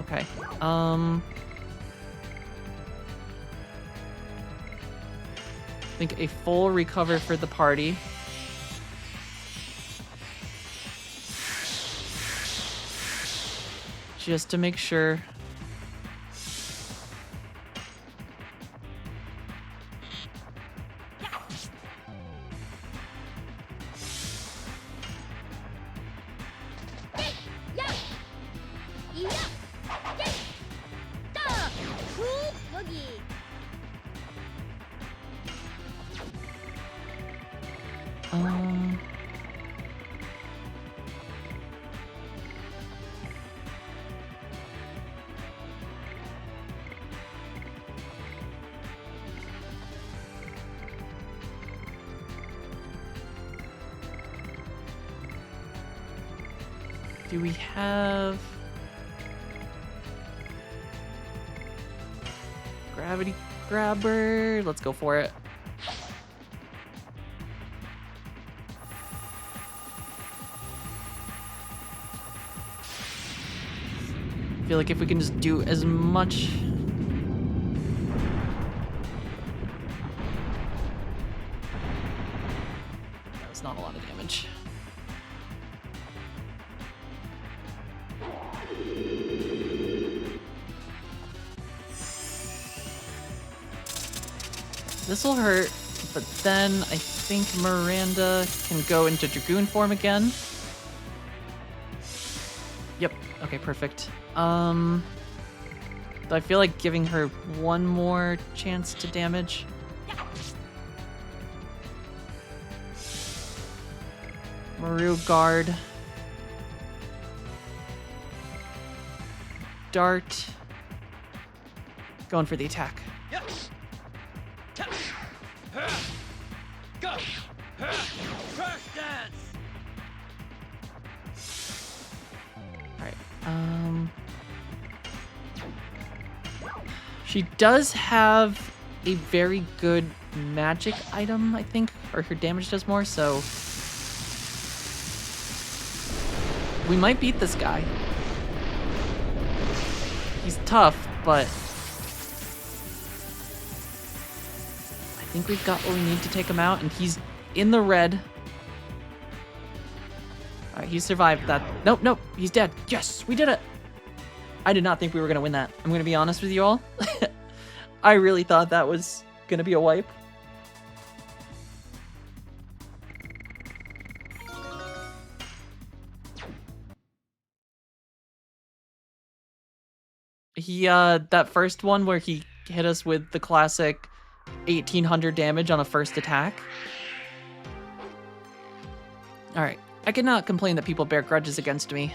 Okay. I think a full recover for the party. Just to make sure. Do we have gravity grabber? Let's go for it. I feel like if we can just do as much... That was not a lot of damage. This will hurt, but then I think Miranda can go into Dragoon form again. Yep, okay, perfect. I feel like giving her one more chance to damage. Maru guard. Dart. Going for the attack. Yes. Go. Crash dance. Alright, she does have a very good magic item, I think, or her damage does more, so we might beat this guy. He's tough, but I think we've got what we need to take him out, and he's in the red. Alright, he survived that. Nope, nope, he's dead. Yes, we did it! I did not think we were going to win that. I'm going to be honest with you all. I really thought that was going to be a wipe. He, that first one where he hit us with the classic 1800 damage on a first attack. Alright, I cannot complain that people bear grudges against me.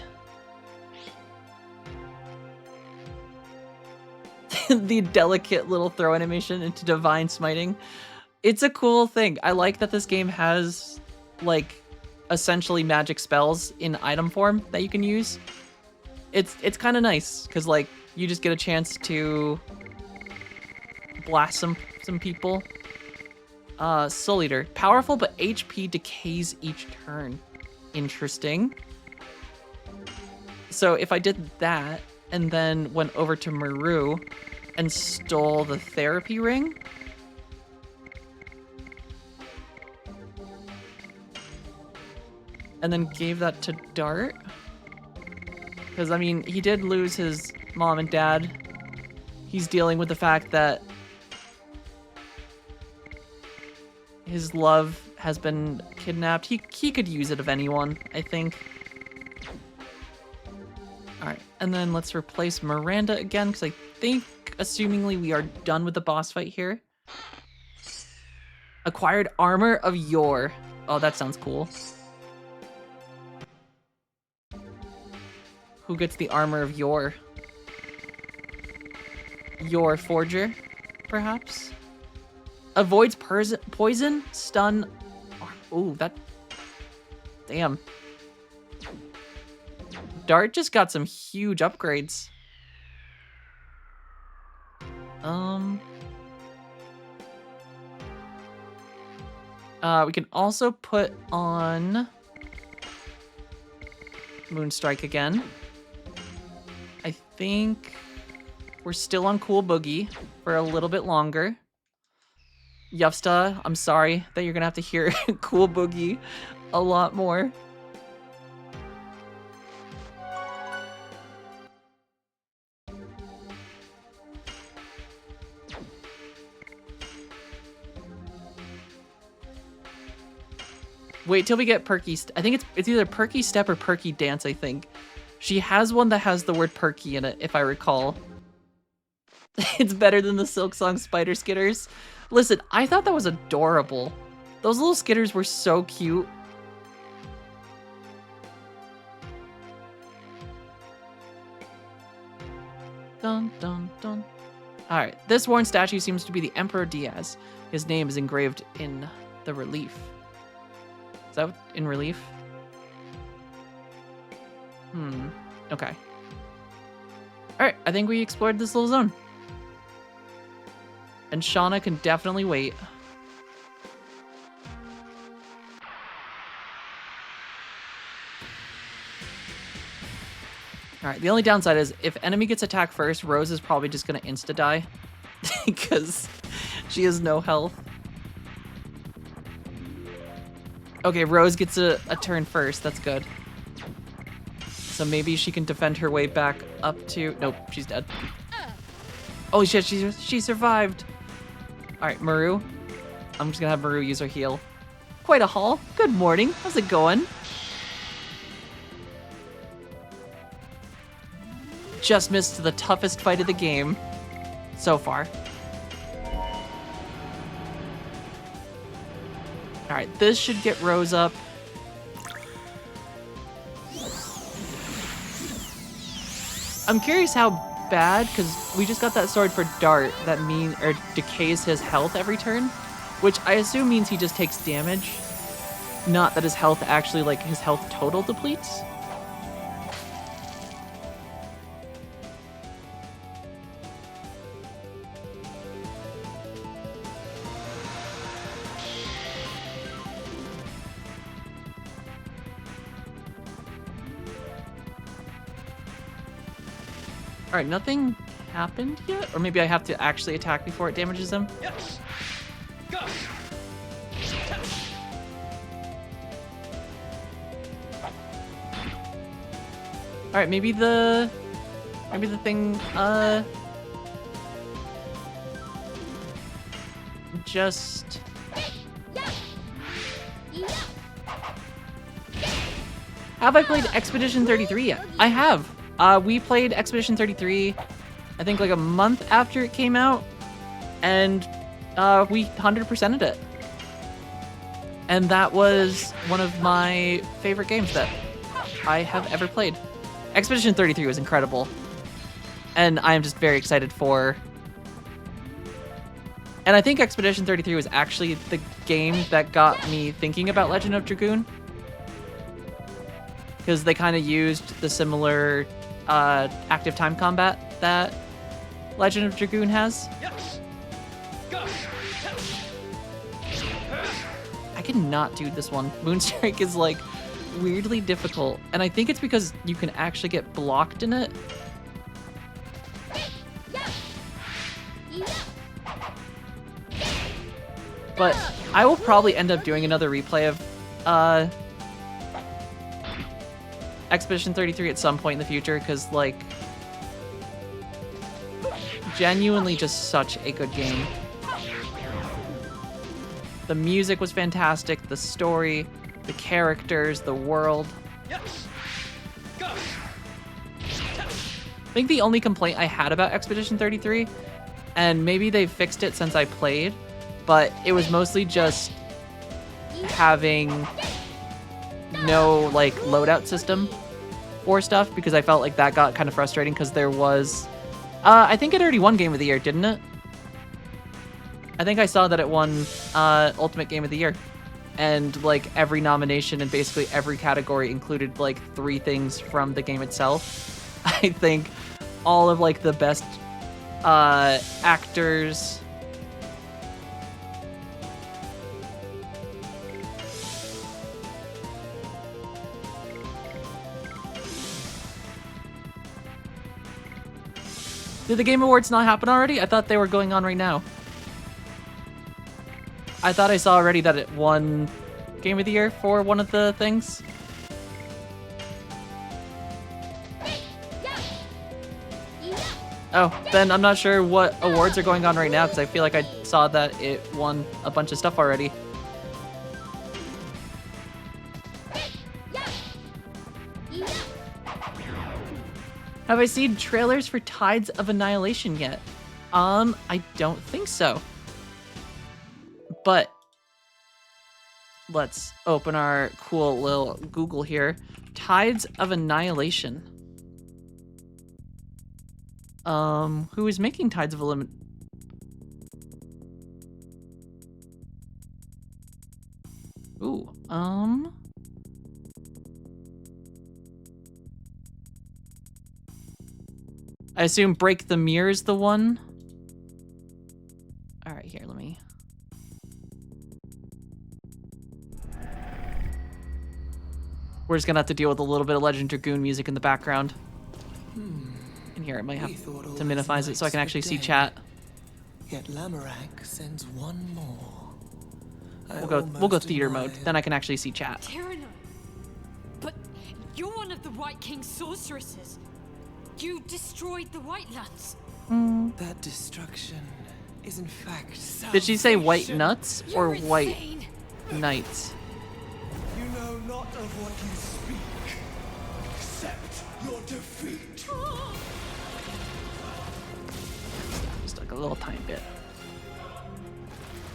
The delicate little throw animation into divine smiting. It's a cool thing. I like that this game has, like, essentially magic spells in item form that you can use. It's kind of nice, because, like, you just get a chance to blast some people. Soul Eater. Powerful, but HP decays each turn. Interesting. So if I did that, and then went over to Maru and stole the therapy ring, and then gave that to Dart, because, I mean, he did lose his mom and dad. He's dealing with the fact that his love has been kidnapped. He could use it of anyone, I think. Alright, and then let's replace Miranda again, because I think, assumingly, we are done with the boss fight here. Acquired armor of Yore. Oh, that sounds cool. Who gets the armor of Yore? Yore Forger, perhaps? Avoids poison, stun. Oh, that. Damn. Dart just got some huge upgrades. We can also put on Moonstrike again. I think we're still on Cool Boogie for a little bit longer. Yufsta, I'm sorry that you're gonna have to hear Cool Boogie a lot more. Wait till we get Perky. I think it's either Perky Step or Perky Dance, I think. She has one that has the word Perky in it, if I recall. It's better than the Silk Song Spider Skitters. Listen, I thought that was adorable. Those little skitters were so cute. Dun, dun, dun. Alright, this worn statue seems to be the Emperor Diaz. His name is engraved in the relief. Is that in relief? Okay. Alright, I think we explored this little zone. And Shauna can definitely wait. Alright, the only downside is if enemy gets attacked first, Rose is probably just gonna insta-die. Because she has no health. Okay, Rose gets a turn first. That's good. So maybe she can defend her way back up to... Nope, she's dead. Oh shit, she survived. Alright, Maru. I'm just gonna have Maru use her heal. Quite a haul. Good morning. How's it going? Just missed the toughest fight of the game so far. Alright, this should get Rose up. I'm curious how bad, because we just got that sword for Dart that decays his health every turn, which I assume means he just takes damage. Not that his health actually, like, his health total depletes. Alright, nothing happened yet? Or maybe I have to actually attack before it damages him? Yes. Go. Alright, maybe the thing, just... Have I played Expedition 33 yet? I have. We played Expedition 33, I think like a month after it came out, and we 100%ed it. And that was one of my favorite games that I have ever played. Expedition 33 was incredible, and I am just very excited for... And I think Expedition 33 was actually the game that got me thinking about Legend of Dragoon, because they kind of used the similar active time combat that Legend of Dragoon has. Yes. Go. I cannot do this one. Moonstrike is like weirdly difficult, and I think it's because you can actually get blocked in it. But I will probably end up doing another replay of Expedition 33 at some point in the future, because, like, genuinely just such a good game. The music was fantastic, the story, the characters, the world. Yes. Go. I think the only complaint I had about Expedition 33, and maybe they fixed it since I played, but it was mostly just having no, like, loadout system for stuff, because I felt like that got kind of frustrating, because there was... I think it already won Game of the Year, didn't it? I think I saw that it won Ultimate Game of the Year. And, like, every nomination in basically every category included, like, 3 things from the game itself. I think all of, like, the best actors... Did the Game Awards not happen already? I thought they were going on right now. I thought I saw already that it won Game of the Year for one of the things. Oh, then I'm not sure what awards are going on right now, because I feel like I saw that it won a bunch of stuff already. Have I seen trailers for Tides of Annihilation yet? I don't think so. But let's open our cool little Google here. Tides of Annihilation. Who is making Tides of Elimination? Ooh, I assume Break the Mirror is the one. All right, here, let me... We're just gonna have to deal with a little bit of Legend Dragoon music in the background. And here, I might have to minimize it so I can actually see chat. Yet Lamorak sends one more. We'll go theater mode, then I can actually see chat. Tyranno, but you're one of the White King's sorceresses. You destroyed the Whitelands. That destruction is in fact Did she say white nuts or You're white insane. knights? You know not of what you speak, except your defeat. Just like a little tiny bit.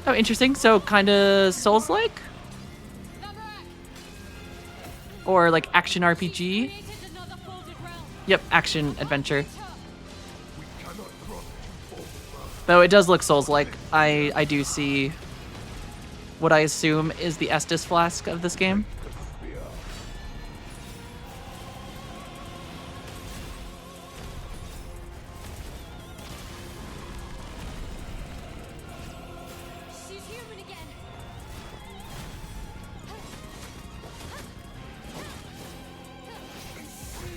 Oh, interesting. So kind of Souls-like? Or like action RPG? Created another folded realm. Yep, action adventure. Though it does look Souls-like. I do see what I assume is the Estus flask of this game. She's human again.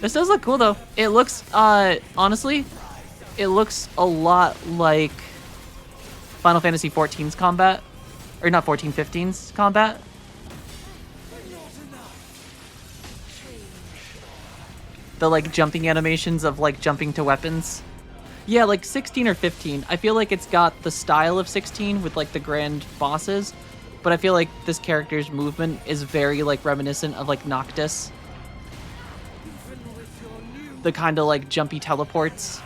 This does look cool though. It looks, honestly, it looks a lot like Final Fantasy XIV's combat. Or not 14, 15's combat. The like jumping animations of like jumping to weapons. Yeah, like 16 or 15. I feel like it's got the style of 16 with like the grand bosses, but I feel like this character's movement is very like reminiscent of like Noctis. The kind of like jumpy teleports.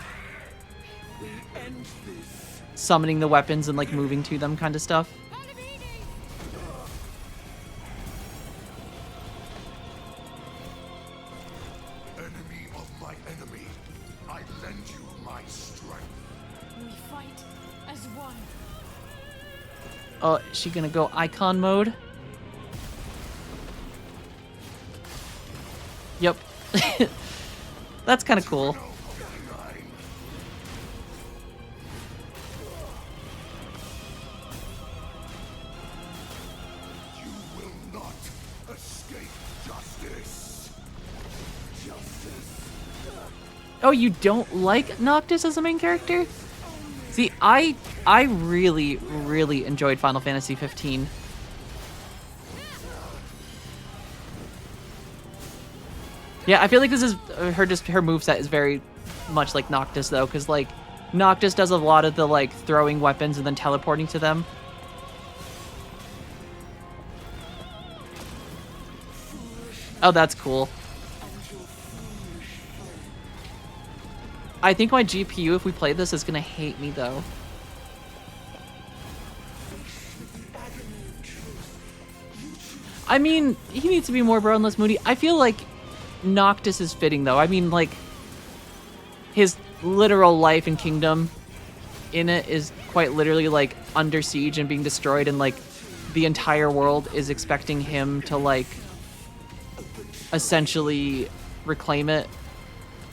Summoning the weapons and like moving to them kind of stuff. Enemy of my enemy, I lend you my strength. We fight as one. Oh, is she gonna go icon mode? Yep. That's kind of cool. You will not escape justice. Justice. Oh, you don't like Noctis as a main character? See, I really, really enjoyed Final Fantasy 15. Yeah, I feel like this is her moveset is very much like Noctis though, because like Noctis does a lot of the like throwing weapons and then teleporting to them. Oh, that's cool. I think my GPU, if we play this, is gonna hate me though. I mean, he needs to be more brown, less moody. I feel like Noctis is fitting though. I mean, like, his literal life and kingdom in it is quite literally like under siege and being destroyed, and like the entire world is expecting him to like essentially reclaim it.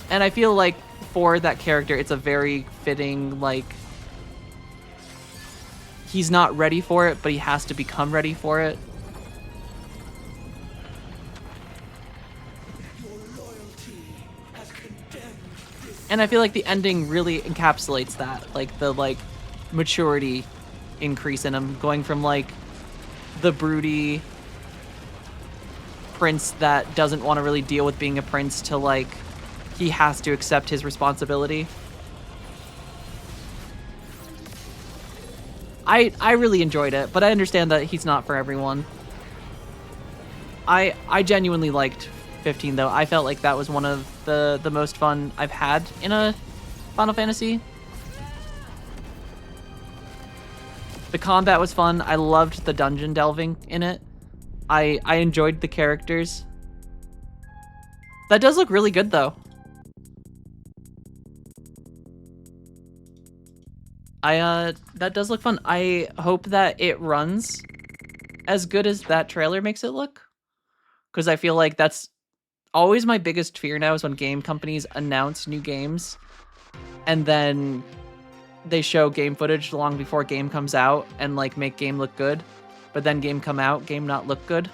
And I feel like for that character, it's a very fitting, like, he's not ready for it, but he has to become ready for it. And I feel like the ending really encapsulates that, like the like maturity increase in him, going from like the broody prince that doesn't want to really deal with being a prince to like he has to accept his responsibility. I really enjoyed it, but I understand that he's not for everyone. I genuinely liked 15 though. I felt like that was one of the most fun I've had in a Final Fantasy. The combat was fun. I loved the dungeon delving in it. I enjoyed the characters. That does look really good though. That does look fun. I hope that it runs as good as that trailer makes it look. Because I feel like that's always my biggest fear now, is when game companies announce new games and then they show game footage long before game comes out and like make game look good, but then game come out, game not look good.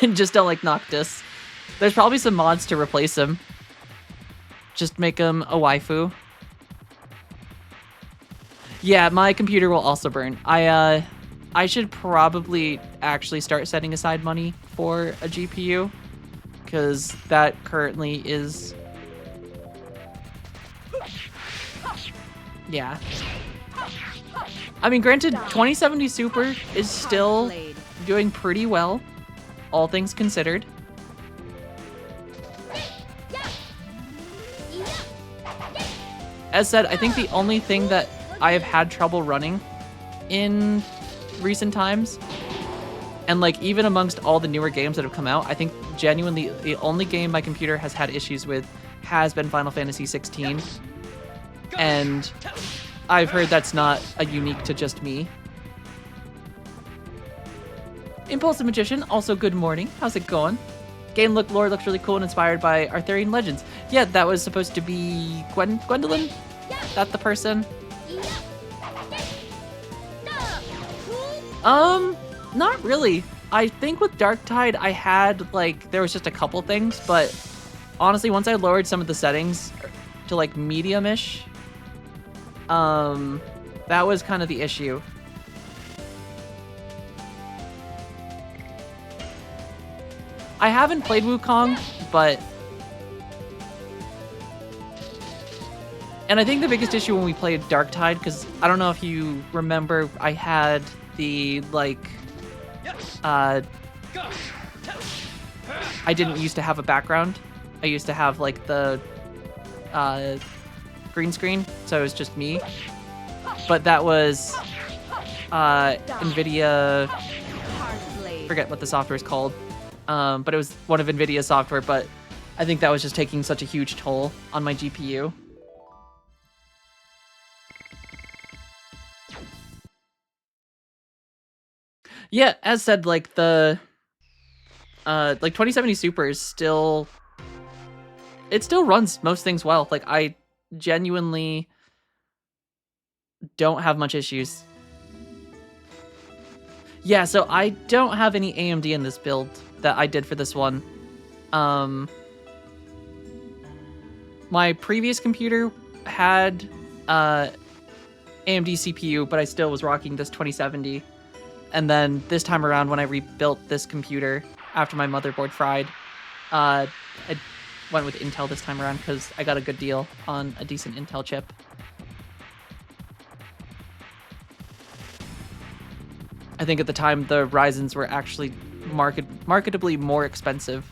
And just don't like Noctis. There's probably some mods to replace him. Just make him a waifu. Yeah, my computer will also burn. I should probably actually start setting aside money for a GPU, because that currently is... Yeah. I mean, granted, 2070 Super is still doing pretty well, all things considered. As said, I think the only thing that I have had trouble running in recent times, and like even amongst all the newer games that have come out, I think genuinely the only game my computer has had issues with has been Final Fantasy 16. And I've heard that's not a unique to just me. Impulsive Magician, also good morning. How's it going? Game lore looks really cool and inspired by Arthurian legends. Yeah, that was supposed to be Gwendolyn? That the person? Not really. I think with Darktide, I had, like, there was just a couple things, but honestly, once I lowered some of the settings to, like, medium-ish, that was kind of the issue. I haven't played Wukong, but... And I think the biggest issue when we played Darktide, because I don't know if you remember, I had the, like... I didn't used to have a background. I used to have, like, the green screen, so it was just me. But that was NVIDIA... forget what the software is called. But it was one of NVIDIA's software, but I think that was just taking such a huge toll on my GPU. Yeah, as said, like, the... like, 2070 Super is still... It still runs most things well. Like, I genuinely don't have much issues. Yeah, so I don't have any AMD in this build that I did for this one. My previous computer had AMD CPU, but I still was rocking this 2070. And then this time around, when I rebuilt this computer after my motherboard fried, I went with Intel this time around because I got a good deal on a decent Intel chip. I think at the time the Ryzens were actually marketably more expensive.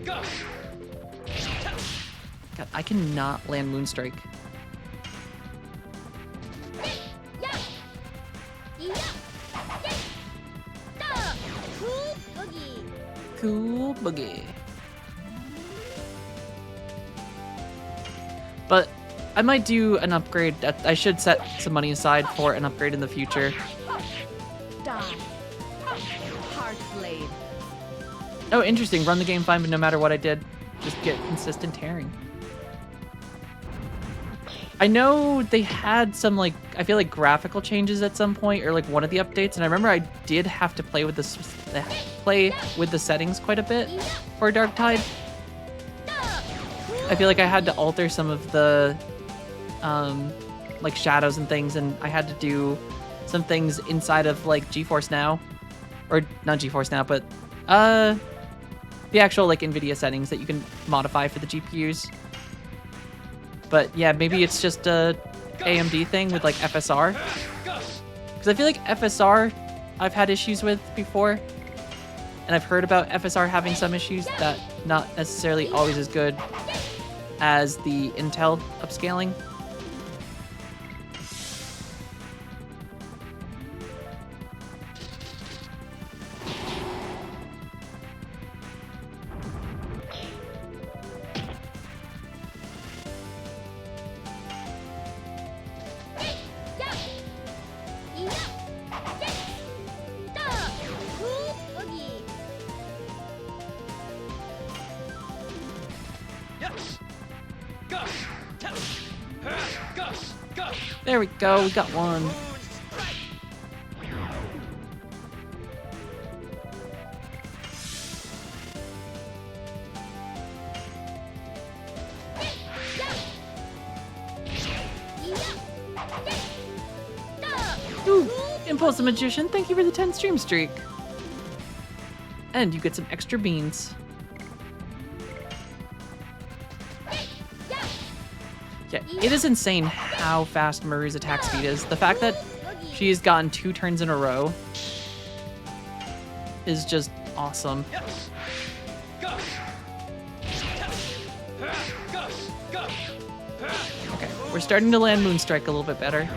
God, I cannot land Moonstrike. Cool boogie. But I might do an upgrade. I should set some money aside for an upgrade in the future. Oh, interesting. Run the game fine, but no matter what I did, just get consistent tearing. I know they had some, like, I feel like graphical changes at some point, or like one of the updates, and I remember I did have to play with the settings quite a bit for Darktide. I feel like I had to alter some of the like shadows and things, and I had to do some things inside of like GeForce Now, or not GeForce Now, but the actual like NVIDIA settings that you can modify for the GPUs. But yeah, maybe it's just a AMD thing with like FSR, because I feel like FSR I've had issues with before, and I've heard about FSR having some issues that not necessarily always as good as the Intel upscaling. There we go, we got one. Ooh, Impulsive Magician, thank you for the 10 stream streak. And you get some extra beans. Yeah, it is insane how fast Maru's attack speed is. The fact that she's gotten 2 turns in a row is just awesome. Okay, we're starting to land Moonstrike a little bit better.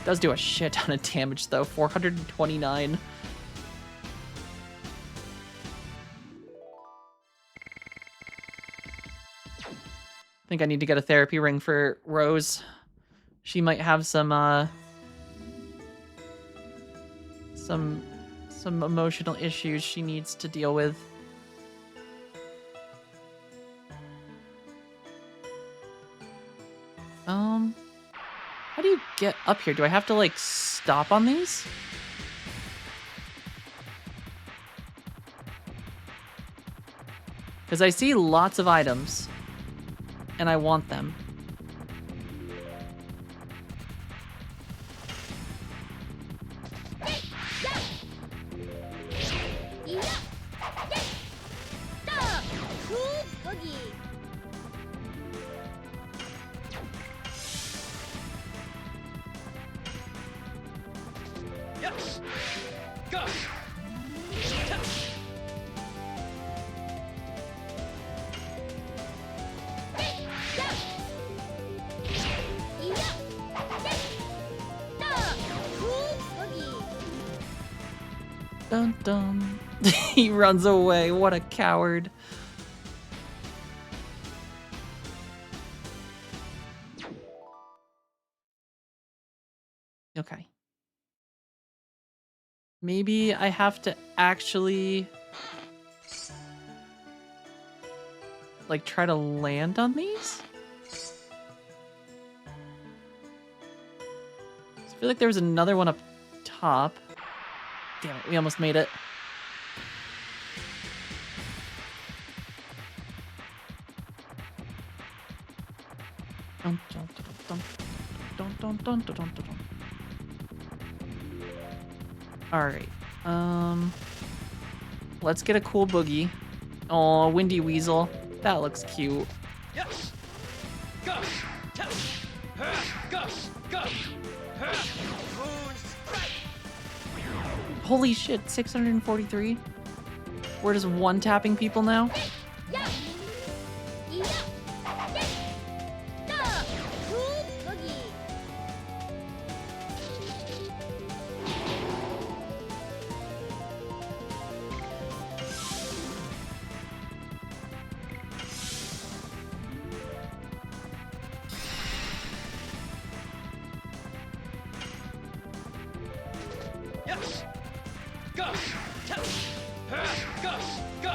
Does do a shit ton of damage though, 429. think I need to get a therapy ring for Rose. She might have some emotional issues she needs to deal with. How do you get up here? Do I have to like stop on these? Because I see lots of items and I want them. Yes. Go. Dun dun. He runs away. What a coward. Okay. Maybe I have to actually like try to land on these? I feel like there was another one up top. Damn it, we almost made it. Dun, dun, dun, dun, dun, dun, dun, dun, dun, dun. All right. Let's get a cool boogie. Oh, Windy Weasel. That looks cute. Yes. Go. Go. Go. Holy shit, 643? We're just one-tapping people now? Yes. Go. Go. Go.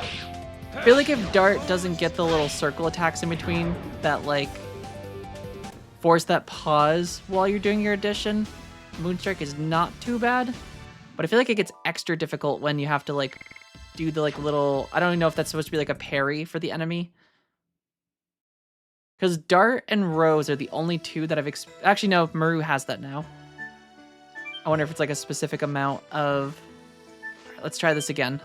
I feel like if Dart doesn't get the little circle attacks in between that, like, force that pause while you're doing your addition, Moonstrike is not too bad. But I feel like it gets extra difficult when you have to, like, do the, like, little... I don't even know if that's supposed to be, like, a parry for the enemy. Because Dart and Rose are the only two that I've... Actually, no, Maru has that now. I wonder if it's, like, a specific amount of... Right, let's try this again.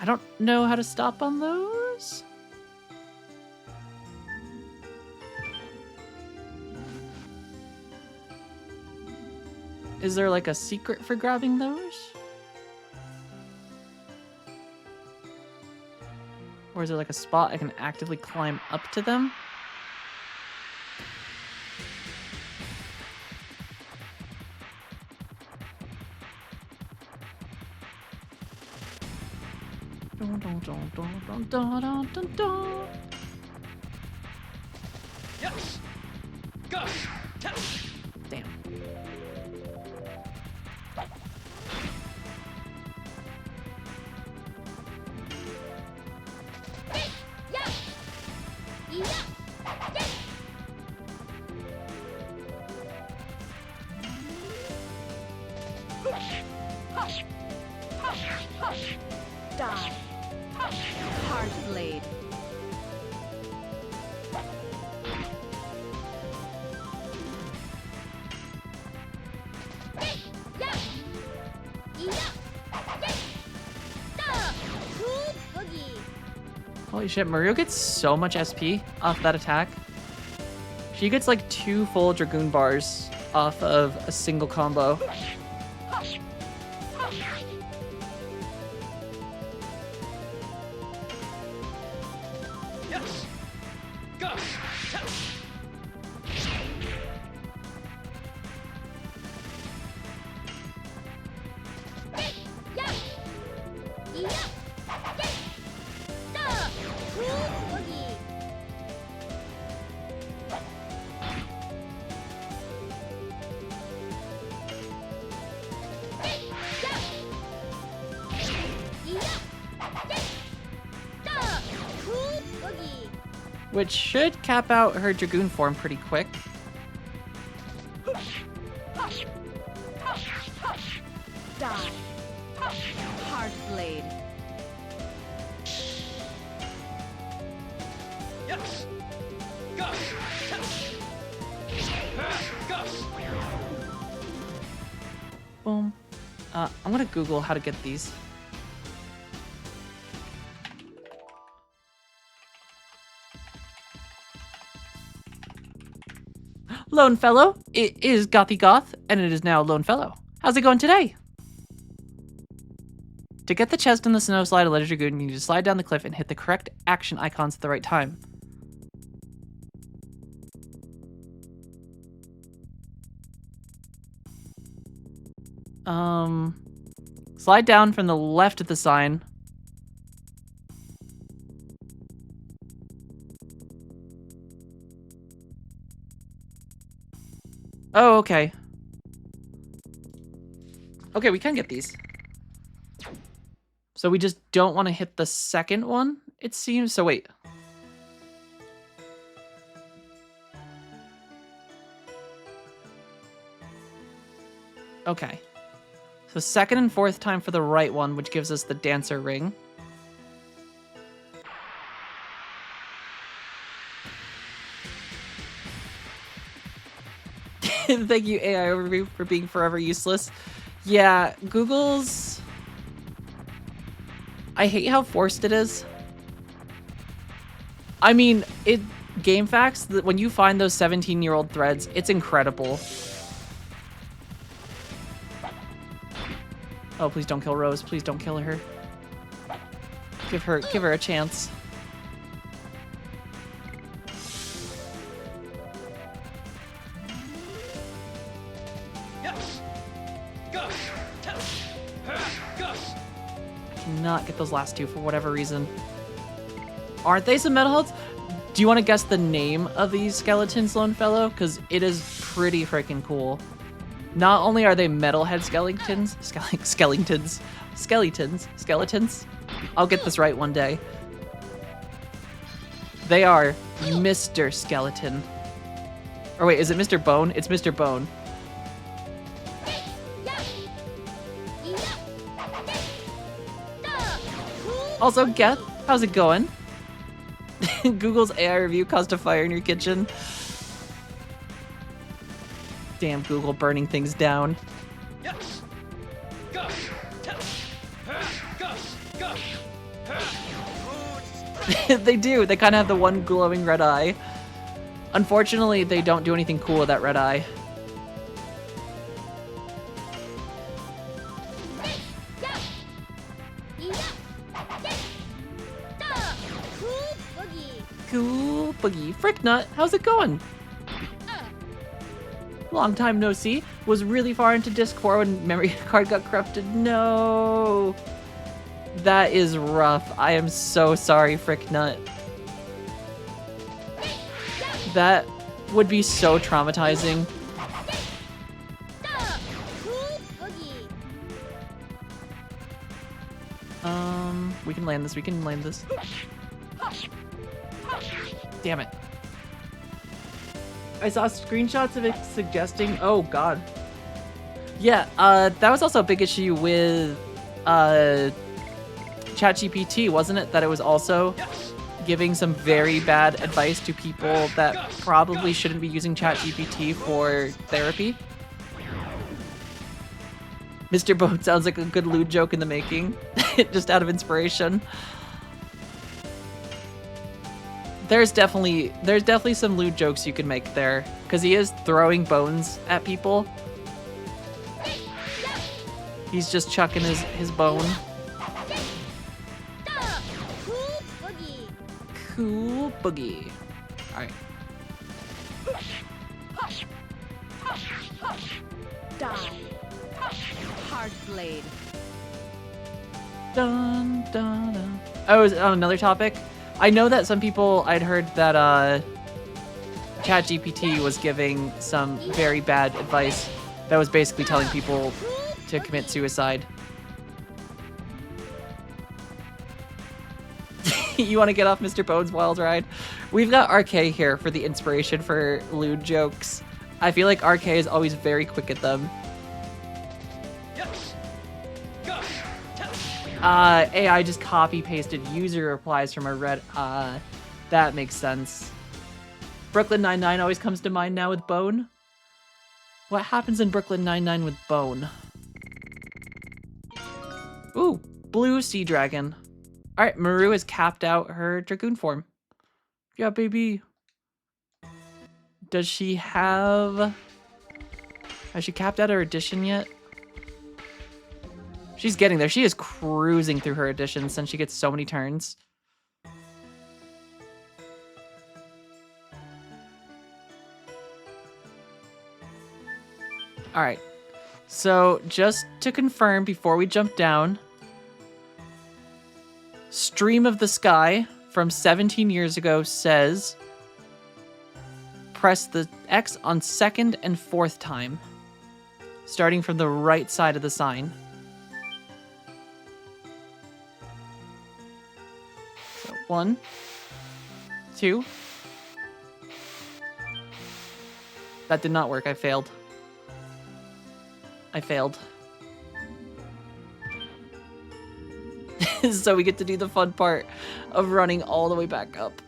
I don't know how to stop on those. Is there like a secret for grabbing those? Or is there like a spot I can actively climb up to them? Dun, dun, dun, dun, dun, dun, dun, dun, dun. Yes. Go. Damn. Die. Hard blade. Holy shit, Mario gets so much SP off that attack. She gets like 2 full Dragoon bars off of a single combo. Yes. Go. which should cap out her Dragoon form pretty quick. Die. Hard blade. Yes. Goth. Goth. Boom. I'm gonna Google how to get these. Lone Fellow, it is Gothy Goth, and it is now Lone Fellow. How's it going today? To get the chest in the snow slide of Legend Dragoon, you need to slide down the cliff and hit the correct action icons at the right time. Slide down from the left of the sign. Oh, okay. Okay, we can get these. So we just don't want to hit the second one, it seems. So wait. Okay. So second and fourth time for the right one, which gives us the dancer ring. Thank you, AI Overview, for being forever useless. Yeah, Google's... I hate how forced it is. I mean, game facts, when you find those 17-year-old threads, it's incredible. Oh, please don't kill Rose. Please don't kill her. Give her a chance. Yes. Goth. Goth. Cannot get those last two for whatever reason. Aren't they some metalheads? Do you want to guess the name of these skeletons, Lone Fellow? Because it is pretty freaking cool. Not only are they metalhead skeletons, skeletons. I'll get this right one day. They are Mr. Skeleton. Or wait, is it Mr. Bone? It's Mr. Bone. Also, Geth, how's it going? Google's AI review caused a fire in your kitchen. Damn, Google burning things down. Yes. Goth. Goth. They do. They kind of have the one glowing red eye. Unfortunately, they don't do anything cool with that red eye. Cool Boogie. Fricknut, how's it going? Long time no see. Was really far into Discord when memory card got corrupted. No. That is rough. I am so sorry, Fricknut. That would be so traumatizing. We can land this. We can land this. Damn it. I saw screenshots of it suggesting... Oh, God. Yeah, that was also a big issue with ChatGPT, wasn't it? That it was also giving some very bad advice to people that probably shouldn't be using ChatGPT for therapy. Mr. Boat sounds like a good lewd joke in the making, just out of inspiration. There's definitely some lewd jokes you can make there, because he is throwing bones at people. He's just chucking his bone. Cool Boogie. Alright. Die. Hard blade. Dun, dun, dun. Oh, on another topic. I know that some people, I'd heard that ChatGPT was giving some very bad advice that was basically telling people to commit suicide. You want to get off Mr. Bones' wild ride? We've got RK here for the inspiration for lewd jokes. I feel like RK is always very quick at them. Yes. Gosh. AI just copy pasted user replies from a Reddit. That makes sense. Brooklyn Nine-Nine always comes to mind now with Bone. What happens in Brooklyn Nine-Nine with Bone? Ooh, blue sea dragon. All right, Maru has capped out her Dragoon form. Yeah, baby. Does she have... Has she capped out her edition yet? She's getting there. She is cruising through her editions since she gets so many turns. All right. So just to confirm before we jump down, Stream of the Sky from 17 years ago says press the X on second and fourth time, starting from the right side of the sign. So 1, 2. That did not work. I failed. I failed. So we get to do the fun part of running all the way back up.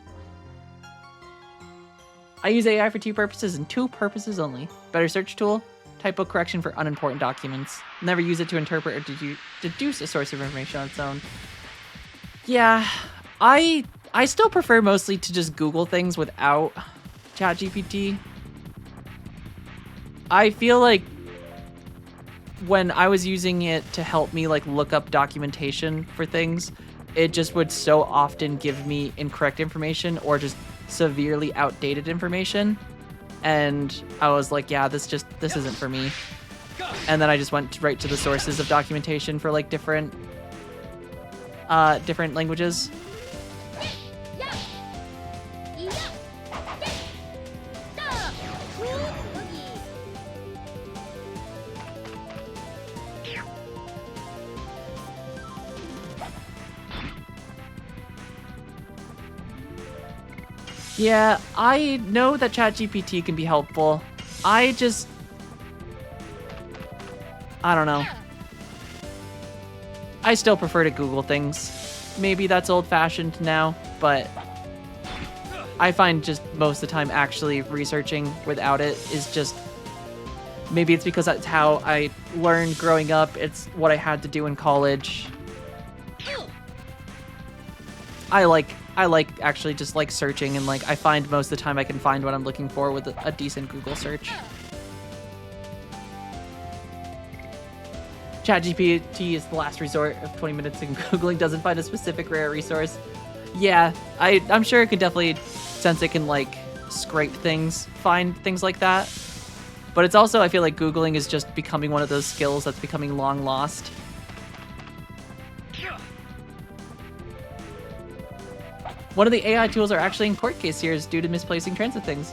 I use AI for 2 purposes and 2 purposes only. Better search tool, typo correction for unimportant documents. Never use it to interpret or deduce a source of information on its own. Yeah, I still prefer mostly to just Google things without ChatGPT. I feel like when I was using it to help me like look up documentation for things, it just would so often give me incorrect information or just severely outdated information. And I was like, yeah, this isn't for me. And then I just went right to the sources of documentation for like different languages. Yeah, I know that ChatGPT can be helpful. I don't know. I still prefer to Google things. Maybe that's old-fashioned now, but I find just most of the time actually researching without it is just... Maybe it's because that's how I learned growing up. It's what I had to do in college. I like actually just like searching, and like I find most of the time I can find what I'm looking for with a decent Google search. ChatGPT is the last resort of 20 minutes and Googling doesn't find a specific rare resource. Yeah, I'm sure it can definitely, since it can like scrape things, find things like that. But it's also, I feel like Googling is just becoming one of those skills that's becoming long lost. One of the AI tools are actually in court case here due to misplacing transit things.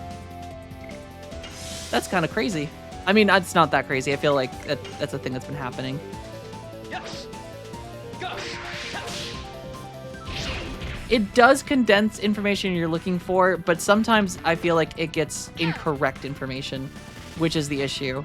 That's kind of crazy. I mean, it's not that crazy. I feel like that's a thing that's been happening. Yes. It does condense information you're looking for, but sometimes I feel like it gets incorrect information, which is the issue.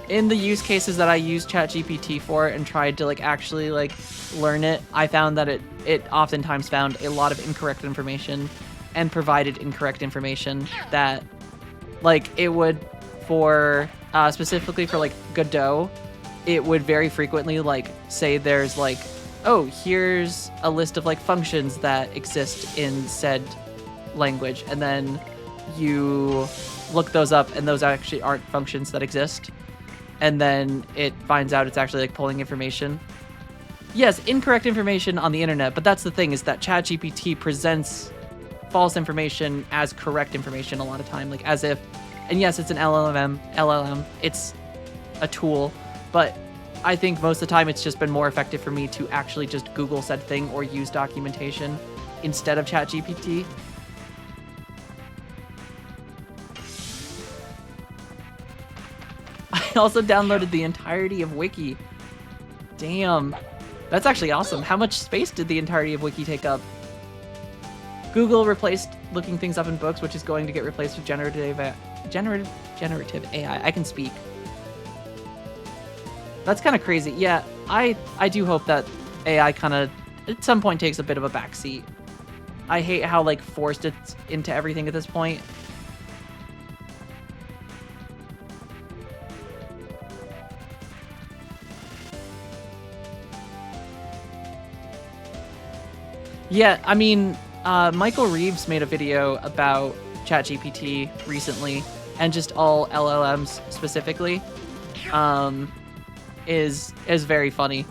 In the use cases that I used ChatGPT for and tried to like actually like learn it, I found that it oftentimes found a lot of incorrect information and provided incorrect information that like it would for specifically for like Godot, it would very frequently like say there's like, oh, here's a list of like functions that exist in said language, and then you look those up and those actually aren't functions that exist. And then it finds out it's actually like pulling information. Yes, incorrect information on the internet, but that's the thing, is that ChatGPT presents false information as correct information a lot of time, like as if, and yes, it's an LLM, it's a tool, but I think most of the time it's just been more effective for me to actually just Google said thing or use documentation instead of ChatGPT. also downloaded the entirety of Wiki. Damn. That's actually awesome. How much space did the entirety of Wiki take up? Google replaced looking things up in books, which is going to get replaced with generative AI. I can speak. That's kind of crazy. Yeah, I do hope that AI kind of at some point takes a bit of a backseat. I hate how like forced it's into everything at this point. Yeah, I mean, Michael Reeves made a video about ChatGPT recently, and just all LLMs specifically, is very funny,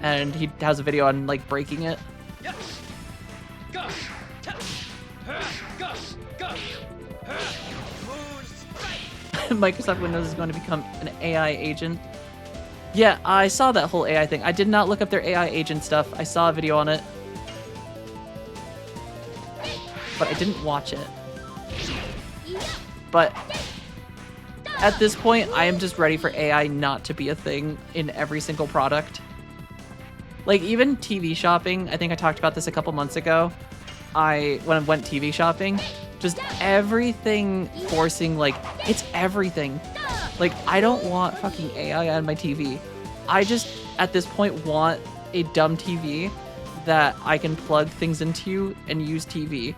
and he has a video on like breaking it. Yes. Go. Go. Microsoft Windows is going to become an AI agent. Yeah, I saw that whole AI thing. I did not look up their AI agent stuff. I saw a video on it, but I didn't watch it. But at this point, I am just ready for AI not to be a thing in every single product. Like, even TV shopping, I think I talked about this a couple months ago. When I went TV shopping, just everything forcing, like, it's everything. Like, I don't want fucking AI on my TV. I just, at this point, want a dumb TV that I can plug things into and use TV.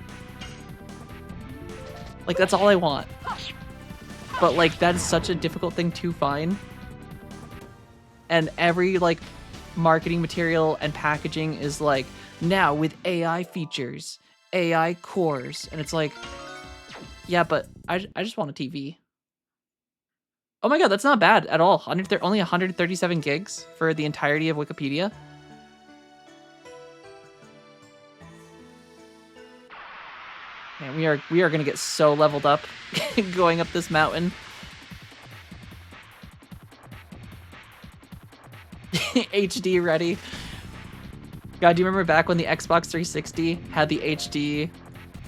Like, that's all I want. But, like, that is such a difficult thing to find. And every, like, marketing material and packaging is like, now with AI features, AI cores. And it's like, yeah, but I just want a TV. Oh my god, that's not bad at all. Only 137 gigs for the entirety of Wikipedia. Man, we are gonna get so leveled up going up this mountain. HD ready. God, do you remember back when the Xbox 360 had the HD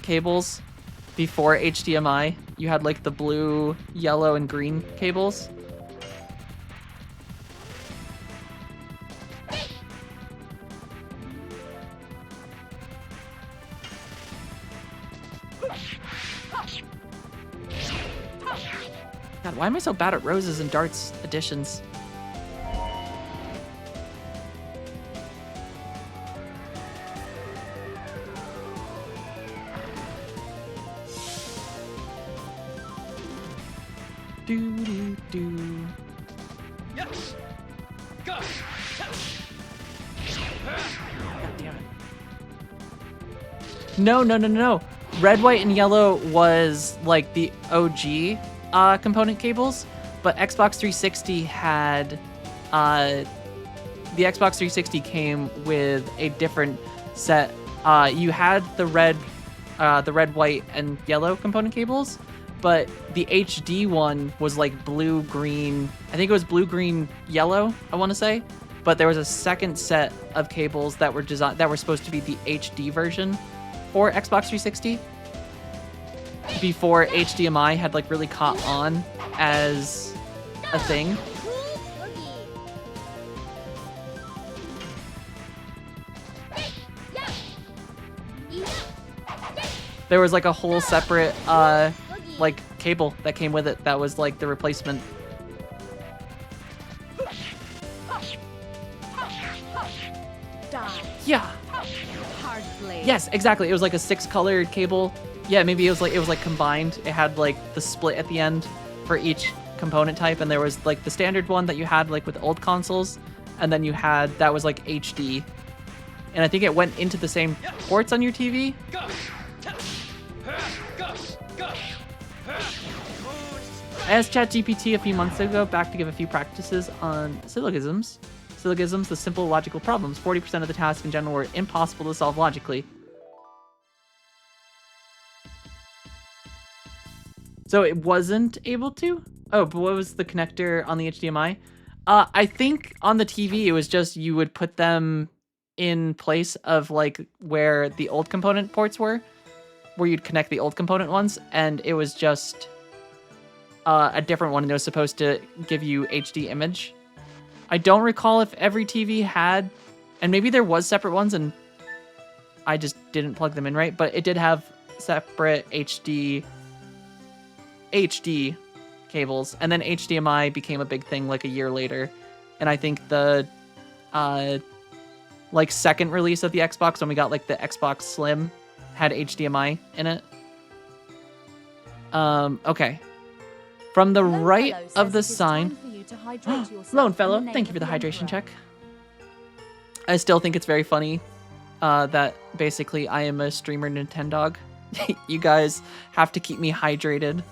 cables before HDMI? You had like the blue, yellow, and green cables. God, why am I so bad at roses and darts additions? Do. Yes. Go. God damn it. No. Red, white, and yellow was like the OG component cables, but Xbox 360 had the Xbox 360 came with a different set. You had the red, white, and yellow component cables, but the HD one was like blue, green. I think it was blue, green, yellow, I want to say. But there was a second set of cables that were supposed to be the HD version for Xbox 360 before HDMI had like really caught on as a thing. There was like a whole separate like cable that came with it that was like the replacement. Yeah. Hard blade. Yes, exactly. It was like a 6-colored cable. Yeah, maybe it was like combined. It had like the split at the end for each component type, and there was like the standard one that you had like with old consoles, and then you had that was like HD. And I think it went into the same ports on your TV. I asked ChatGPT a few months ago back to give a few practices on syllogisms. Syllogisms, the simple logical problems. 40% of the tasks in general were impossible to solve logically. So it wasn't able to? Oh, but what was the connector on the HDMI? I think on the TV it was just you would put them in place of like where the old component ports were, where you'd connect the old component ones, and it was just a different one, and it was supposed to give you HD image. I don't recall if every TV had, and maybe there was separate ones, and I just didn't plug them in right, but it did have separate HD cables, and then HDMI became a big thing like a year later, and I think the like second release of the Xbox, when we got like the Xbox Slim, had HDMI in it. Okay. From the right of the sign. Lone Fellow, thank you for the hydration check. I still think it's very funny that basically I am a streamer Nintendog. You guys have to keep me hydrated.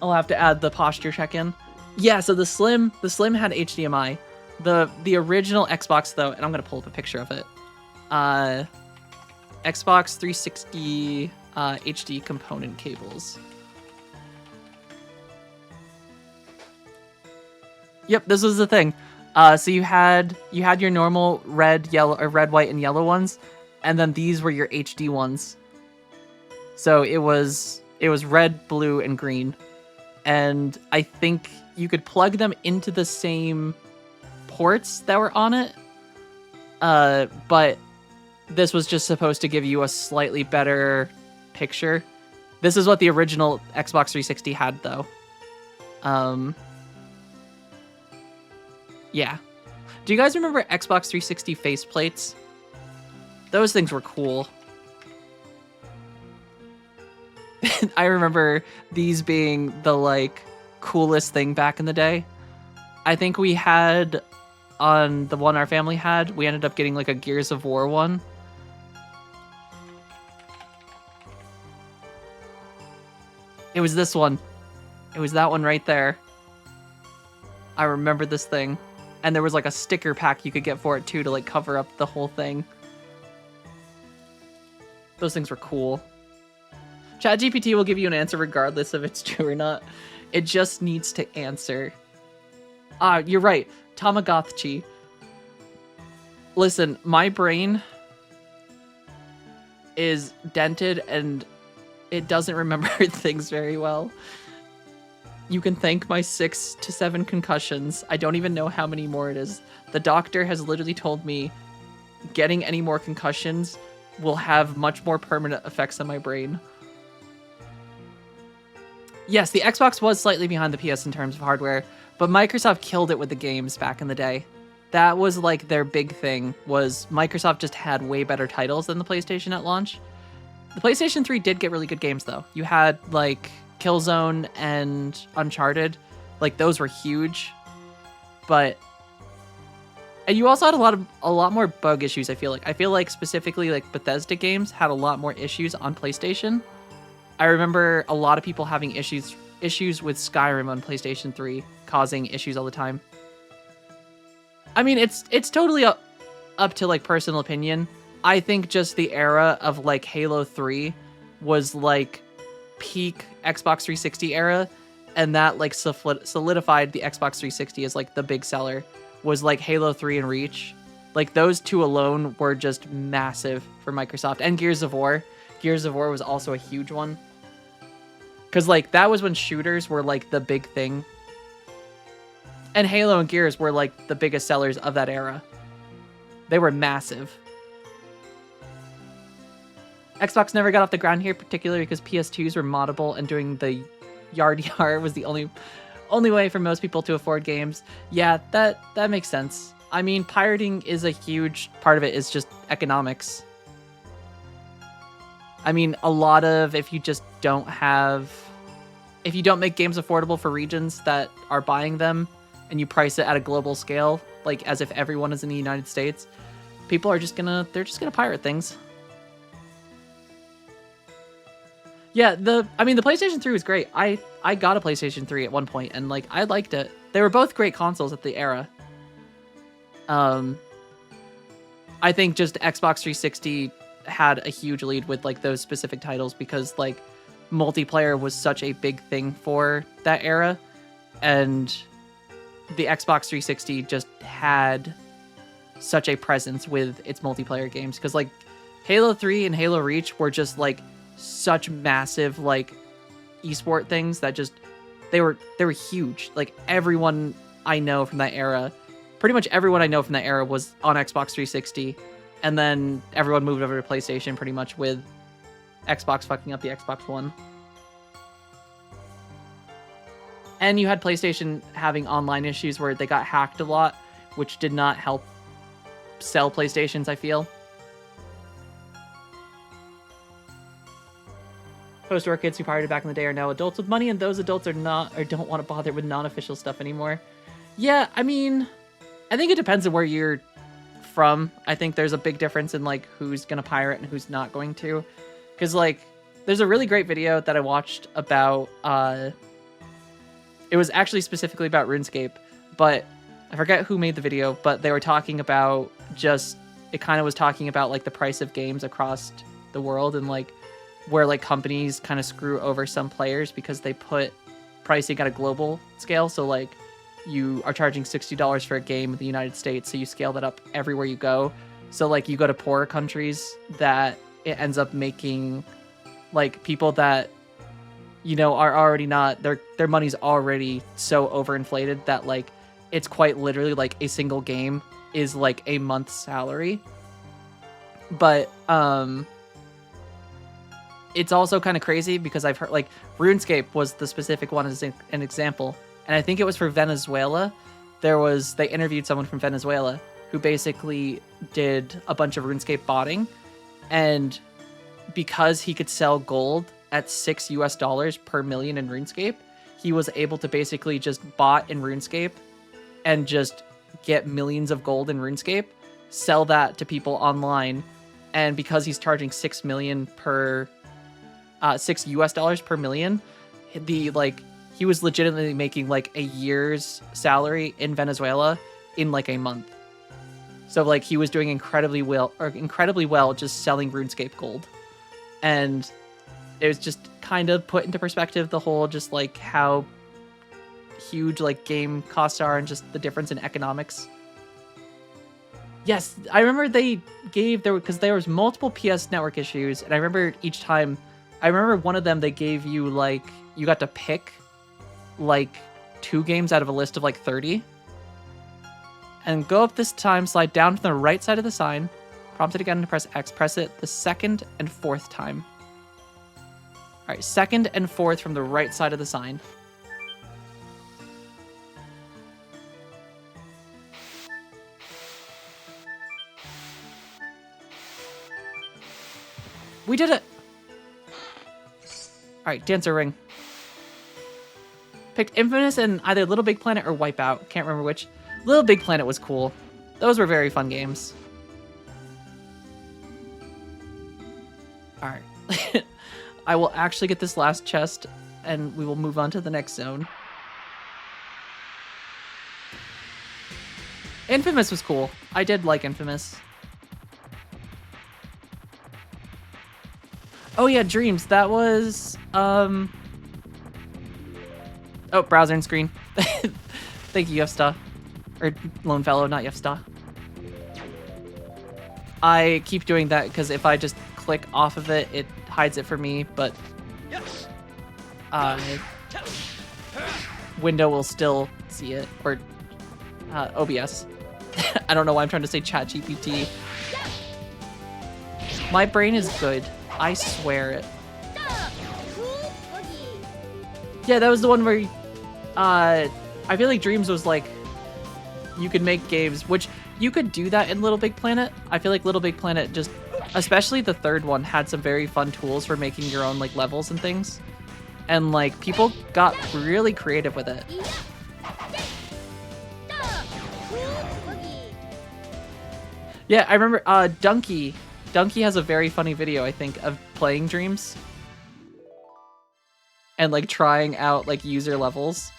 I'll have to add the posture check in. Yeah, so the Slim had HDMI. The original Xbox though, and I'm gonna pull up a picture of it. Xbox 360 HD component cables. Yep, this was the thing. So you had your normal red, yellow, or red, white, and yellow ones, and then these were your HD ones. So it was red, blue, and green, and I think you could plug them into the same ports that were on it. But this was just supposed to give you a slightly better picture. This is what the original Xbox 360 had, though. Yeah. Do you guys remember Xbox 360 faceplates? Those things were cool. I remember these being the, like, coolest thing back in the day. I think we had, on the one our family had, we ended up getting, like, a Gears of War one. It was this one. It was that one right there. I remember this thing. And there was like a sticker pack you could get for it too to like cover up the whole thing. Those things were cool. ChatGPT will give you an answer regardless if it's true or not. It just needs to answer. You're right. Tamagotchi. Listen, my brain is dented and it doesn't remember things very well. You can thank my 6 to 7 concussions. I don't even know how many more it is. The doctor has literally told me getting any more concussions will have much more permanent effects on my brain. Yes, the Xbox was slightly behind the PS in terms of hardware, but Microsoft killed it with the games back in the day. That was like their big thing, was Microsoft just had way better titles than the PlayStation at launch. The PlayStation 3 did get really good games though. You had like Killzone and Uncharted, like those were huge, and you also had a lot more bug issues. I feel like specifically like Bethesda games had a lot more issues on PlayStation. I remember a lot of people having issues with Skyrim on PlayStation 3, causing issues all the time. I mean, it's totally up to like personal opinion. I think just the era of like Halo 3 was like peak Xbox 360 era, and that like solidified the Xbox 360 as like the big seller, was like Halo 3 and Reach. Like those two alone were just massive for Microsoft. And Gears of War. Gears of War was also a huge one, because like that was when shooters were like the big thing, and Halo and Gears were like the biggest sellers of that era. They were massive. Xbox never got off the ground here, particularly because PS2s were moddable, and doing the yard was the only way for most people to afford games. Yeah, that makes sense. I mean, pirating is a huge part of it, is just economics. I mean, a lot of, if you don't make games affordable for regions that are buying them, and you price it at a global scale, like as if everyone is in the United States, people are just gonna pirate things. Yeah, the PlayStation 3 was great. I got a PlayStation 3 at one point, and like I liked it. They were both great consoles at the era. I think just Xbox 360 had a huge lead with like those specific titles, because like multiplayer was such a big thing for that era, and the Xbox 360 just had such a presence with its multiplayer games, because like Halo 3 and Halo Reach were just like such massive like esport things that just they were huge. Like everyone I know from that era, pretty much everyone I know from that era was on Xbox 360, and then everyone moved over to PlayStation pretty much with Xbox fucking up the Xbox One. And you had PlayStation having online issues where they got hacked a lot, which did not help sell PlayStations, I feel. Post-war kids who pirated back in the day are now adults with money, and those adults are not, or don't want to bother with non-official stuff anymore. Yeah, I mean, I think it depends on where you're from. I think there's a big difference in like who's gonna pirate and who's not going to. Because like, there's a really great video that I watched about, it was actually specifically about RuneScape, but I forget who made the video, but they were talking about just, it kind of was talking about like the price of games across the world and like where like companies kind of screw over some players because they put pricing at a global scale. So like you are charging $60 for a game in the United States, so you scale that up everywhere you go. So like you go to poorer countries that it ends up making like people that, you know, are already not, their money's already so overinflated that like it's quite literally like a single game is like a month's salary. But it's also kind of crazy because I've heard like RuneScape was the specific one as an example, and I think it was for Venezuela. They interviewed someone from Venezuela who basically did a bunch of RuneScape botting, and because he could sell gold at $6 per million in RuneScape, he was able to basically just bot in RuneScape and just get millions of gold in RuneScape, sell that to people online, and because he's charging $6 US per million, he was legitimately making like a year's salary in Venezuela in like a month. So like he was doing incredibly well just selling RuneScape gold. And it was just kind of put into perspective the whole just like how huge like game costs are and just the difference in economics. Yes, I remember because there was multiple PS Network issues, and I remember one of them they gave you like, you got to pick like 2 games out of a list of like 30. And go up this time, slide down to the right side of the sign, prompt it again to press X, press it the 2nd and 4th time. Alright, 2nd and 4th from the right side of the sign. We did it! Alright, Dancer Ring. Picked Infamous and either Little Big Planet or Wipeout. Can't remember which. Little Big Planet was cool. Those were very fun games. Alright. I will actually get this last chest, and we will move on to the next zone. Infamous was cool. I did like Infamous. Oh yeah, Dreams. That was, oh, browser and screen. Thank you, Yefsta. Or Lone Fellow, not Yefsta. I keep doing that because if I just click off of it, it hides it for me, but Window will still see it, or OBS. I don't know why I'm trying to say ChatGPT. My brain is good. I swear it. Yeah, that was the one where I feel like Dreams was like you could make games, which you could do that in Little Big Planet. I feel like Little Big Planet just, especially the third one, had some very fun tools for making your own like levels and things. And like people got really creative with it. Yeah, I remember Donkey has a very funny video, I think, of playing Dreams and like trying out like user levels.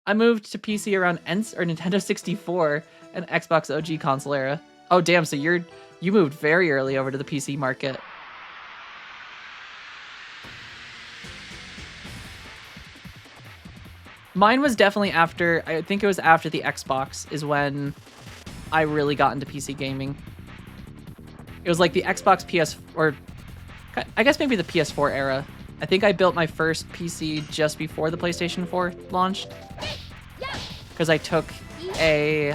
I moved to PC around Nintendo 64 and Xbox OG console era. Oh damn, so you moved very early over to the PC market. Mine was definitely after, I think it was after the Xbox is when I really got into PC gaming. It was like the Xbox I guess maybe the PS4 era. I think I built my first PC just before the PlayStation 4 launched. Because I took a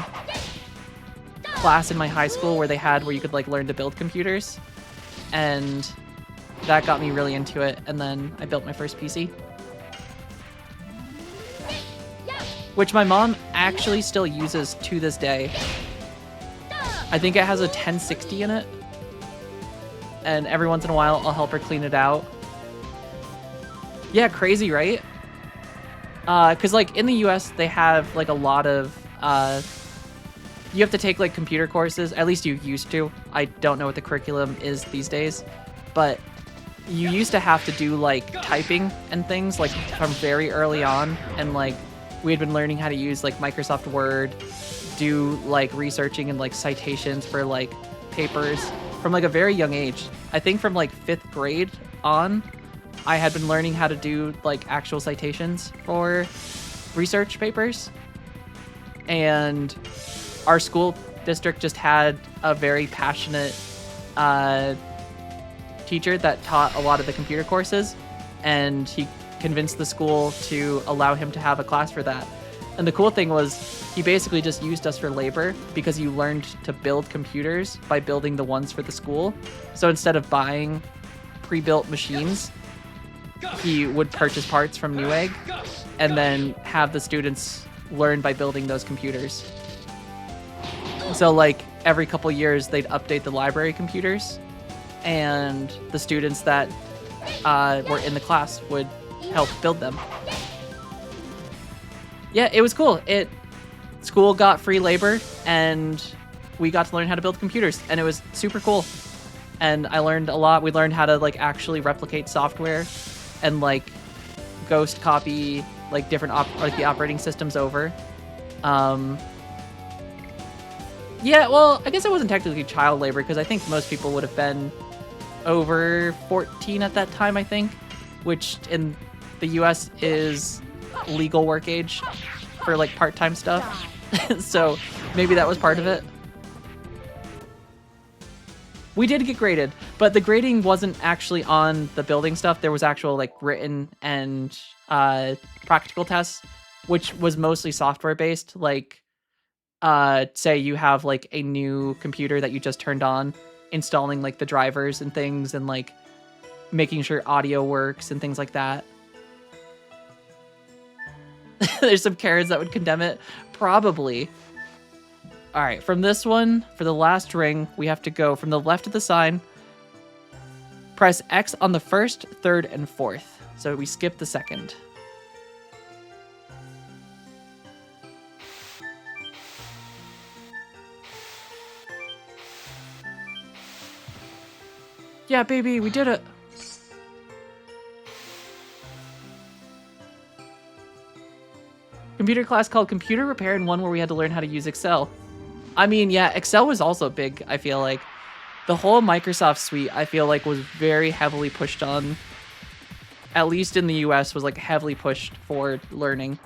class in my high school where they had where you could like learn to build computers. And that got me really into it. And then I built my first PC. Which my mom actually still uses to this day. I think it has a 1060 in it. And every once in a while, I'll help her clean it out. Yeah, crazy, right? Because, like, in the US, they have, like, a lot of... you have to take, like, computer courses. At least you used to. I don't know what the curriculum is these days. But you used to have to do, like, typing and things, like, from very early on. And, like, we had been learning how to use, like, Microsoft Word, do, like, researching and, like, citations for, like, papers from, like, a very young age. I think from, like, 5th grade on, I had been learning how to do, like, actual citations for research papers. And our school district just had a very passionate teacher that taught a lot of the computer courses. And he convinced the school to allow him to have a class for that. And the cool thing was he basically just used us for labor because you learned to build computers by building the ones for the school. So instead of buying pre-built machines, he would purchase parts from Newegg and then have the students learn by building those computers. So like every couple years they'd update the library computers and the students that were in the class would help build them. Yeah, it was cool. School got free labor and we got to learn how to build computers and it was super cool. And I learned a lot. We learned how to like actually replicate software and like ghost copy like different the operating systems over. Yeah, well, I guess it wasn't technically child labor because I think most people would have been over 14 at that time, I think, which in the US is legal work age for like part-time stuff. So maybe that was part of it. We did get graded, but the grading wasn't actually on the building stuff. There was actual like written and practical tests, which was mostly software based. Like, say you have like a new computer that you just turned on, installing like the drivers and things and like making sure audio works and things like that. There's some Karens that would condemn it. Probably. All right, from this one, for the last ring, we have to go from the left of the sign, press X on the first, third, and fourth. So we skip the second. Yeah, baby, we did it. Computer class called Computer Repair and one where we had to learn how to use Excel. I mean, yeah, Excel was also big, I feel like. The whole Microsoft suite, I feel like, was very heavily pushed on. At least in the US, was like heavily pushed for learning.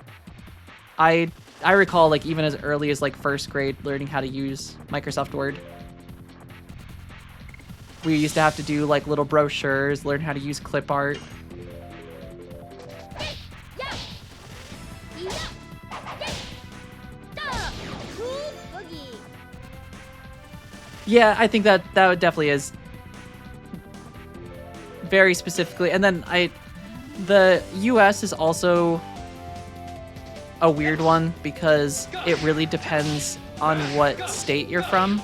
I recall like even as early as like 1st grade learning how to use Microsoft Word. We used to have to do like little brochures, learn how to use clip art. Yeah, I think that definitely is very specifically. And then the US is also a weird one because it really depends on what state you're from,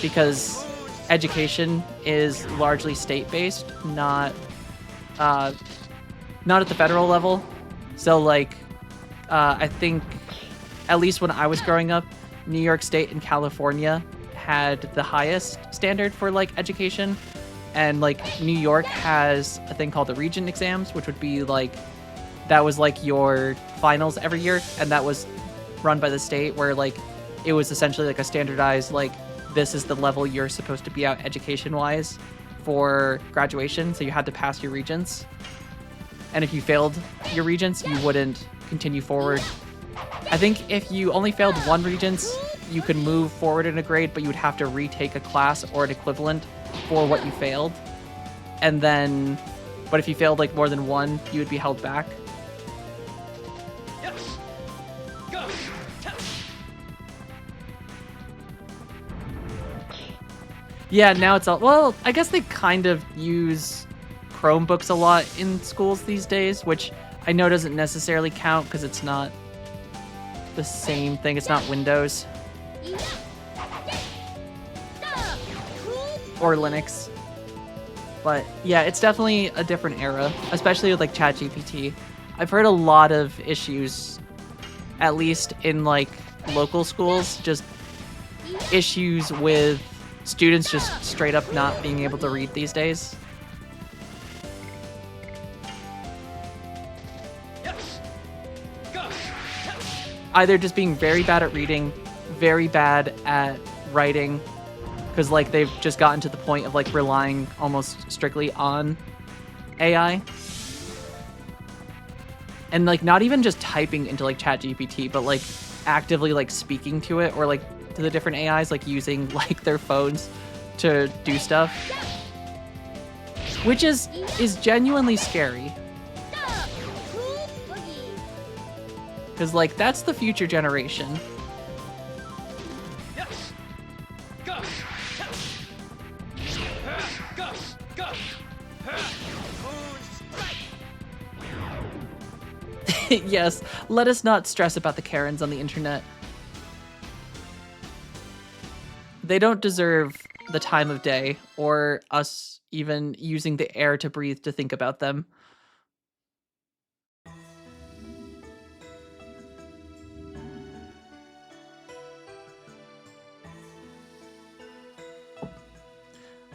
because education is largely state-based, not at the federal level. So like, I think at least when I was growing up, New York State and California had the highest standard for like education, and like New York has a thing called the Regent exams, which would be like that was like your finals every year, and that was run by the state, where like it was essentially like a standardized like this is the level you're supposed to be at education wise for graduation, so you had to pass your regents, and if you failed your regents you wouldn't continue forward. I think if you only failed one regents you could move forward in a grade, but you would have to retake a class or an equivalent for what you failed. and then, but if you failed like more than one, you would be held back. Yes. Go. Yeah, now it's all, well, I guess they kind of use Chromebooks a lot in schools these days, which I know doesn't necessarily count because it's not the same thing. It's not Windows or Linux. But yeah, it's definitely a different era, especially with like ChatGPT. I've heard a lot of issues, at least in like local schools, just issues with students just straight up not being able to read these days. Yes. Go. Either just being very bad at reading, very bad at writing, because like they've just gotten to the point of like relying almost strictly on AI. And like not even just typing into like ChatGPT, but like actively like speaking to it or like to the different AIs, like using like their phones to do stuff, which is genuinely scary. Because like that's the future generation. Yes. Go. Go. Go. Yes, let us not stress about the Karens on the internet. They don't deserve the time of day or us even using the air to breathe to think about them.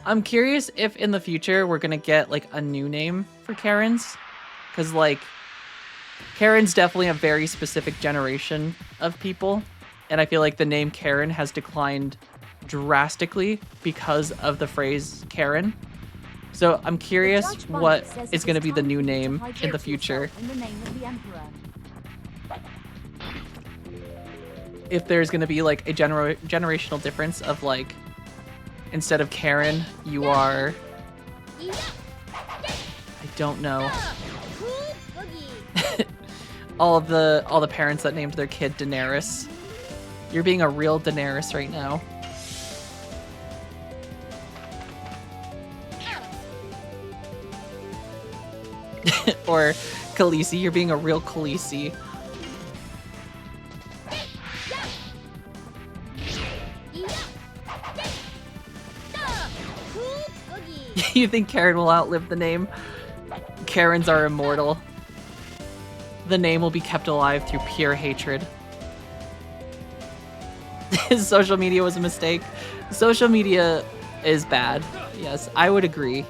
I'm curious if in the future we're gonna get like a new name for Karens, because like Karen's definitely a very specific generation of people, and I feel like the name Karen has declined drastically because of the phrase Karen. So I'm curious what is going to be the new name in the future. In the name of the Emperor. If there's going to be like a generational difference of like, instead of Karen, you are, I don't know. all the parents that named their kid Daenerys. You're being a real Daenerys right now. Or Khaleesi, you're being a real Khaleesi. You think Karen will outlive the name? Karens are immortal. The name will be kept alive through pure hatred. Social media was a mistake. Social media is bad. Yes, I would agree.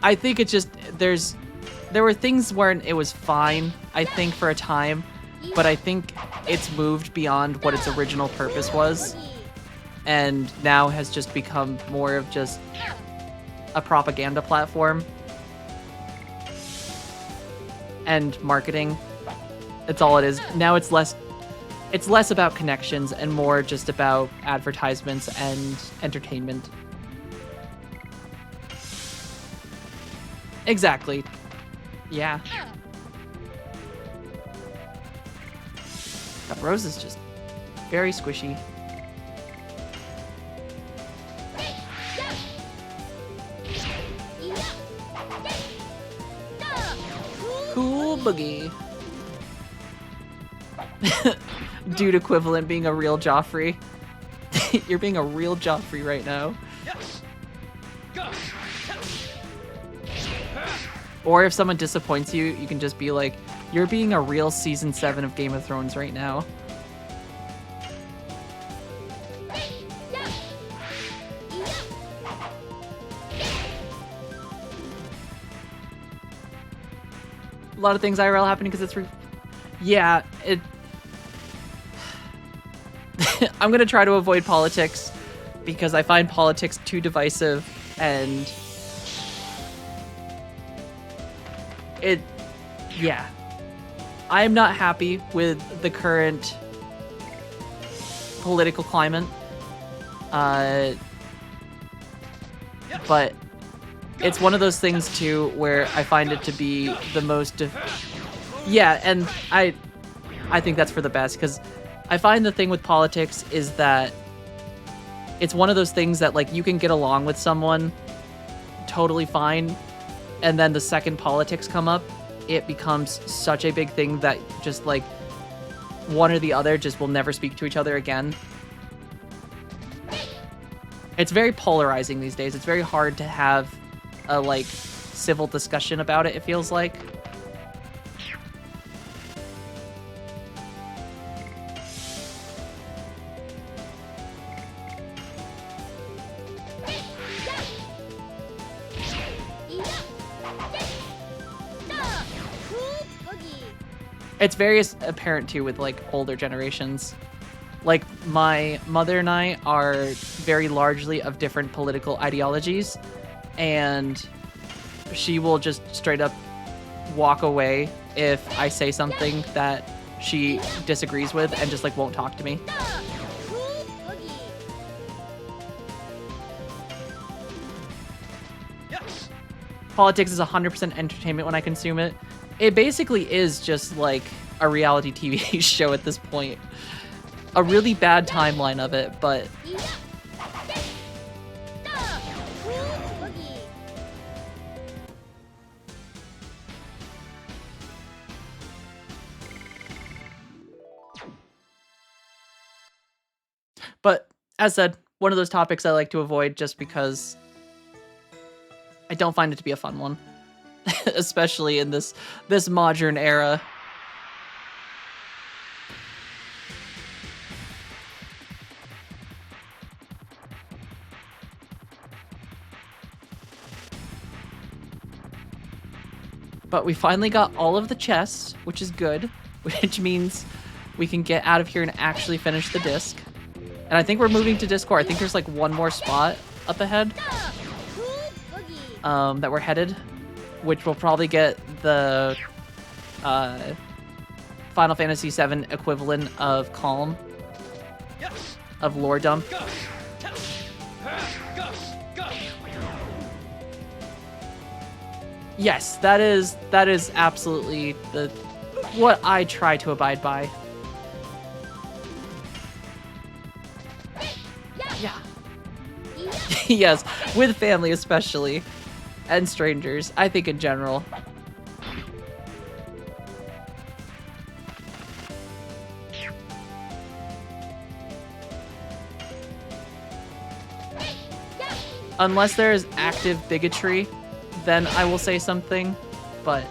I think it's just, there were things where it was fine, I think, for a time, but I think it's moved beyond what its original purpose was, and now has just become more of just a propaganda platform and marketing. It's all it is. Now it's less about connections and more just about advertisements and entertainment. Exactly. Yeah. That rose is just very squishy. Cool boogie. Dude equivalent being a real Joffrey. You're being a real Joffrey right now. Yes. Go. Or if someone disappoints you, you can just be like, you're being a real season 7 of Game of Thrones right now. A lot of things IRL happening because it's yeah, it I'm gonna try to avoid politics because I find politics too divisive, and yeah. I am not happy with the current political climate. but it's one of those things too where I find it to be the most yeah, and I think that's for the best, because I find the thing with politics is that it's one of those things that, like, you can get along with someone totally fine, and then the second politics come up, it becomes such a big thing that just, like, one or the other just will never speak to each other again. It's very polarizing these days. It's very hard to have a, like, civil discussion about it, it feels like. It's very apparent too with like older generations. Like my mother and I are very largely of different political ideologies, and she will just straight up walk away if I say something that she disagrees with and just like won't talk to me. Politics is 100% entertainment when I consume it. It basically is just like a reality TV show at this point. A really bad timeline of it, but as said, one of those topics I like to avoid just because I don't find it to be a fun one. Especially in this modern era. But we finally got all of the chests, which is good, which means we can get out of here and actually finish the disc. And I think we're moving to disc core. I think there's like one more spot up ahead that we're headed, which will probably get the Final Fantasy VII equivalent of Calm, of lore dump. Yes, that is absolutely what I try to abide by. Yeah. Yes, with family especially. And strangers, I think in general. Unless there is active bigotry, then I will say something, but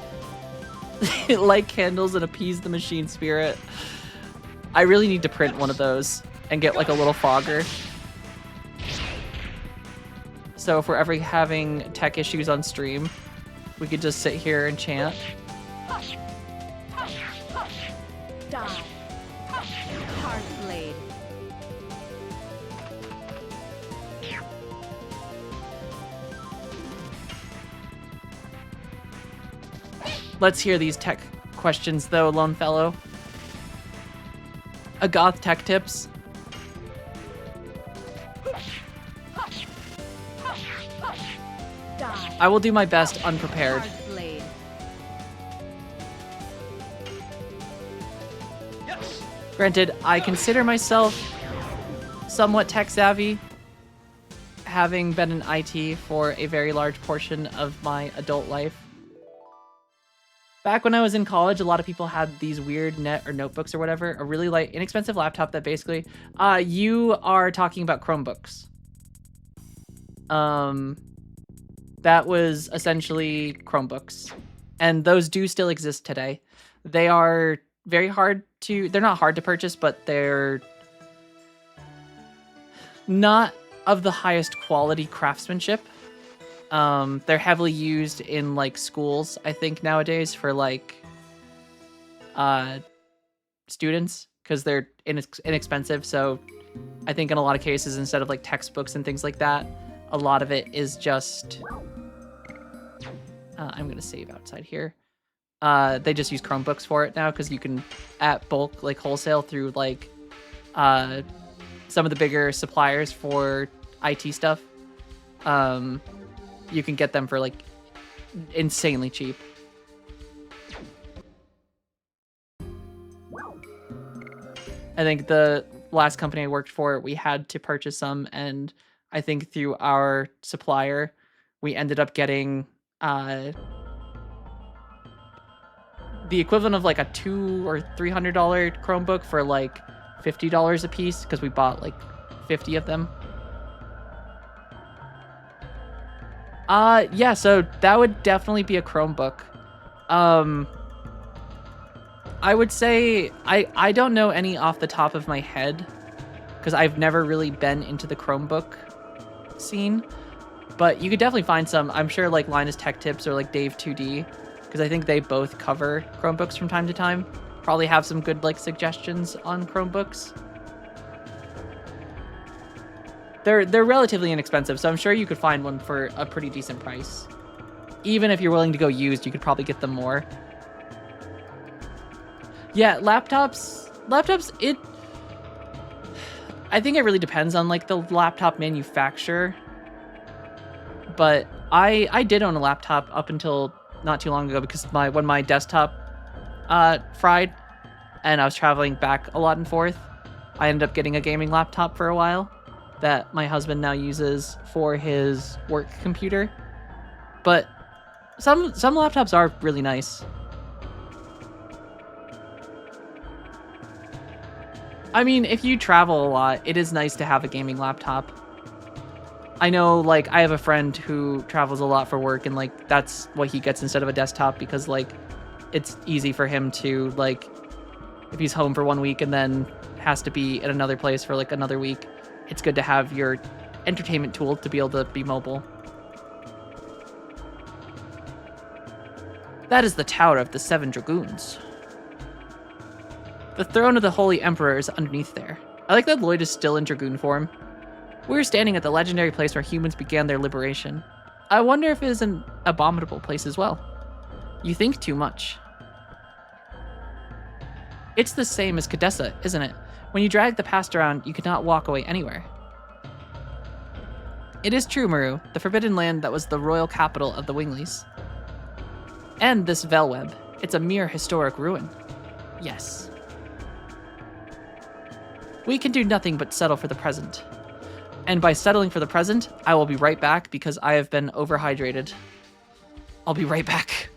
light candles and appease the machine spirit. I really need to print one of those and get like a little fogger. So if we're ever having tech issues on stream, we could just sit here and chant. Die. Hard blade. Let's hear these tech questions though, Lone Fellow. A Goth tech tips. I will do my best unprepared. Granted, I consider myself somewhat tech savvy, having been in IT for a very large portion of my adult life. Back when I was in college, a lot of people had these weird net or notebooks or whatever, a really light, inexpensive laptop that basically, you are talking about Chromebooks. That was essentially Chromebooks, and those do still exist today. They are very hard to, they're not hard to purchase, but they're not of the highest quality craftsmanship. They're heavily used in like schools, I think nowadays for like students, because they're inexpensive. So I think in a lot of cases, instead of like textbooks and things like that, a lot of it is just I'm gonna save outside here. They just use Chromebooks for it now because you can at bulk, like wholesale, through like some of the bigger suppliers for IT stuff. you can get them for like insanely cheap. I think the last company I worked for, we had to purchase some, and I think through our supplier, we ended up getting the equivalent of like a $200 or $300 Chromebook for like $50 a piece because we bought like 50 of them. Yeah, so that would definitely be a Chromebook. I would say I don't know any off the top of my head because I've never really been into the Chromebook scene, but you could definitely find some. I'm sure like Linus Tech Tips or like Dave 2D, because I think they both cover Chromebooks from time to time. Probably have some good like suggestions on Chromebooks. They're relatively inexpensive, so I'm sure you could find one for a pretty decent price. Even if you're willing to go used, you could probably get them more. Yeah, laptops, I think it really depends on like the laptop manufacturer. But I did own a laptop up until not too long ago because when my desktop fried and I was traveling back a lot and forth, I ended up getting a gaming laptop for a while that my husband now uses for his work computer. But some laptops are really nice. I mean, if you travel a lot, it is nice to have a gaming laptop. I know, like, I have a friend who travels a lot for work, and, like, that's what he gets instead of a desktop because, like, it's easy for him to, like, if he's home for 1 week and then has to be at another place for, like, another week, it's good to have your entertainment tool to be able to be mobile. That is the Tower of the Seven Dragoons. The throne of the Holy Emperor is underneath there. I like that Lloyd is still in Dragoon form. We're standing at the legendary place where humans began their liberation. I wonder if it is an abominable place as well. You think too much. It's the same as Cadessa, isn't it? When you drag the past around, you cannot walk away anywhere. It is true, Maru, the forbidden land that was the royal capital of the Wingleys. And this Velweb, it's a mere historic ruin. Yes. We can do nothing but settle for the present. And by settling for the present, I will be right back because I have been overhydrated. I'll be right back.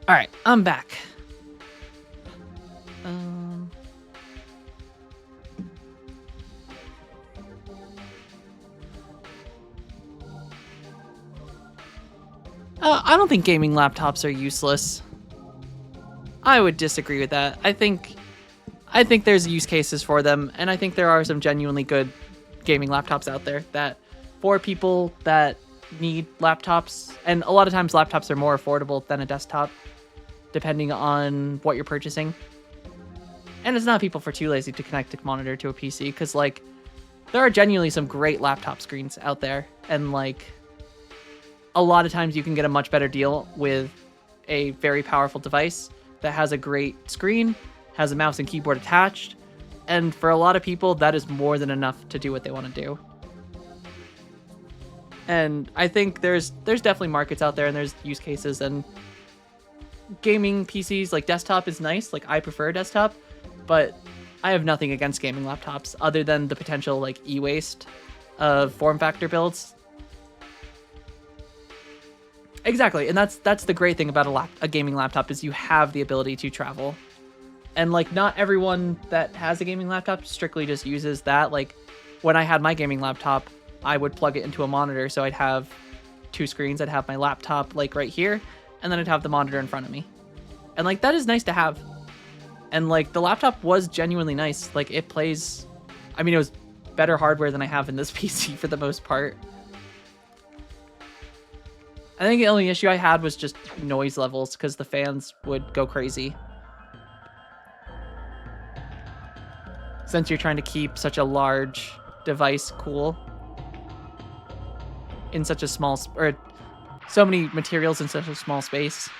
All right, I'm back. I don't think gaming laptops are useless. I would disagree with that. I think there's use cases for them, and I think there are some genuinely good gaming laptops out there that for people that need laptops, and a lot of times laptops are more affordable than a desktop, depending on what you're purchasing. And it's not people for too lazy to connect a monitor to a PC, because like there are genuinely some great laptop screens out there, and like a lot of times you can get a much better deal with a very powerful device that has a great screen, has a mouse and keyboard attached, and for a lot of people that is more than enough to do what they want to do. And I think there's definitely markets out there, and there's use cases, and gaming PCs, like desktop is nice, like I prefer a desktop, but I have nothing against gaming laptops other than the potential like e-waste of form factor builds. Exactly, and that's the great thing about a gaming laptop is you have the ability to travel. And like not everyone that has a gaming laptop strictly just uses that. Like when I had my gaming laptop, I would plug it into a monitor, so I'd have two screens. I'd have my laptop like right here, and then I'd have the monitor in front of me. And like that is nice to have. And like the laptop was genuinely nice. Like it plays, I mean, it was better hardware than I have in this PC for the most part. I think the only issue I had was just noise levels, because the fans would go crazy. Since you're trying to keep such a large device cool in such a small, or so many materials in such a small space.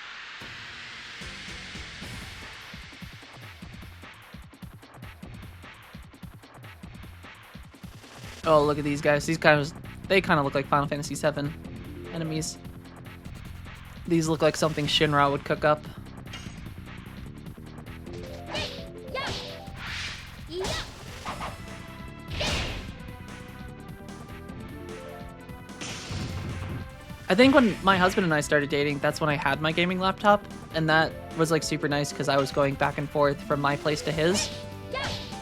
Oh, look at these guys. These guys, they kind of look like Final Fantasy VII enemies. These look like something Shinra would cook up. I think when my husband and I started dating, that's when I had my gaming laptop, and that was like super nice because I was going back and forth from my place to his,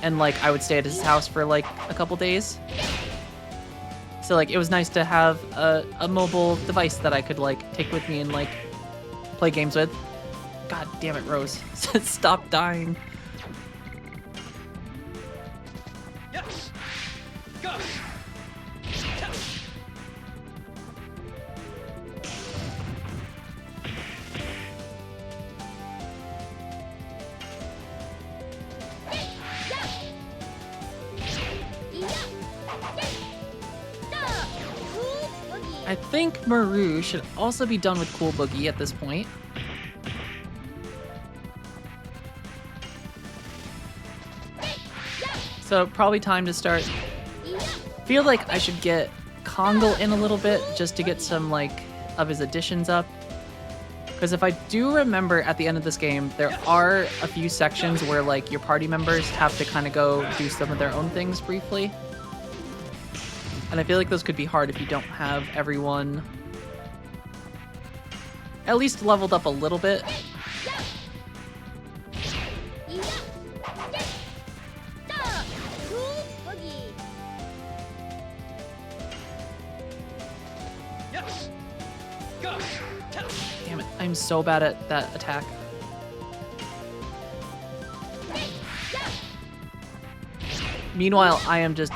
and like I would stay at his house for like a couple days. So like it was nice to have a mobile device that I could like take with me and like play games with. God damn it, Rose. Stop dying. Yes. Go. I think Maru should also be done with Cool Boogie at this point. So probably time to start. Feel like I should get Kongal in a little bit just to get some like of his additions up. Because if I do remember at the end of this game, there are a few sections where like your party members have to kind of go do some of their own things briefly. And I feel like those could be hard if you don't have everyone at least leveled up a little bit. Damn it, I'm so bad at that attack. Meanwhile, I am just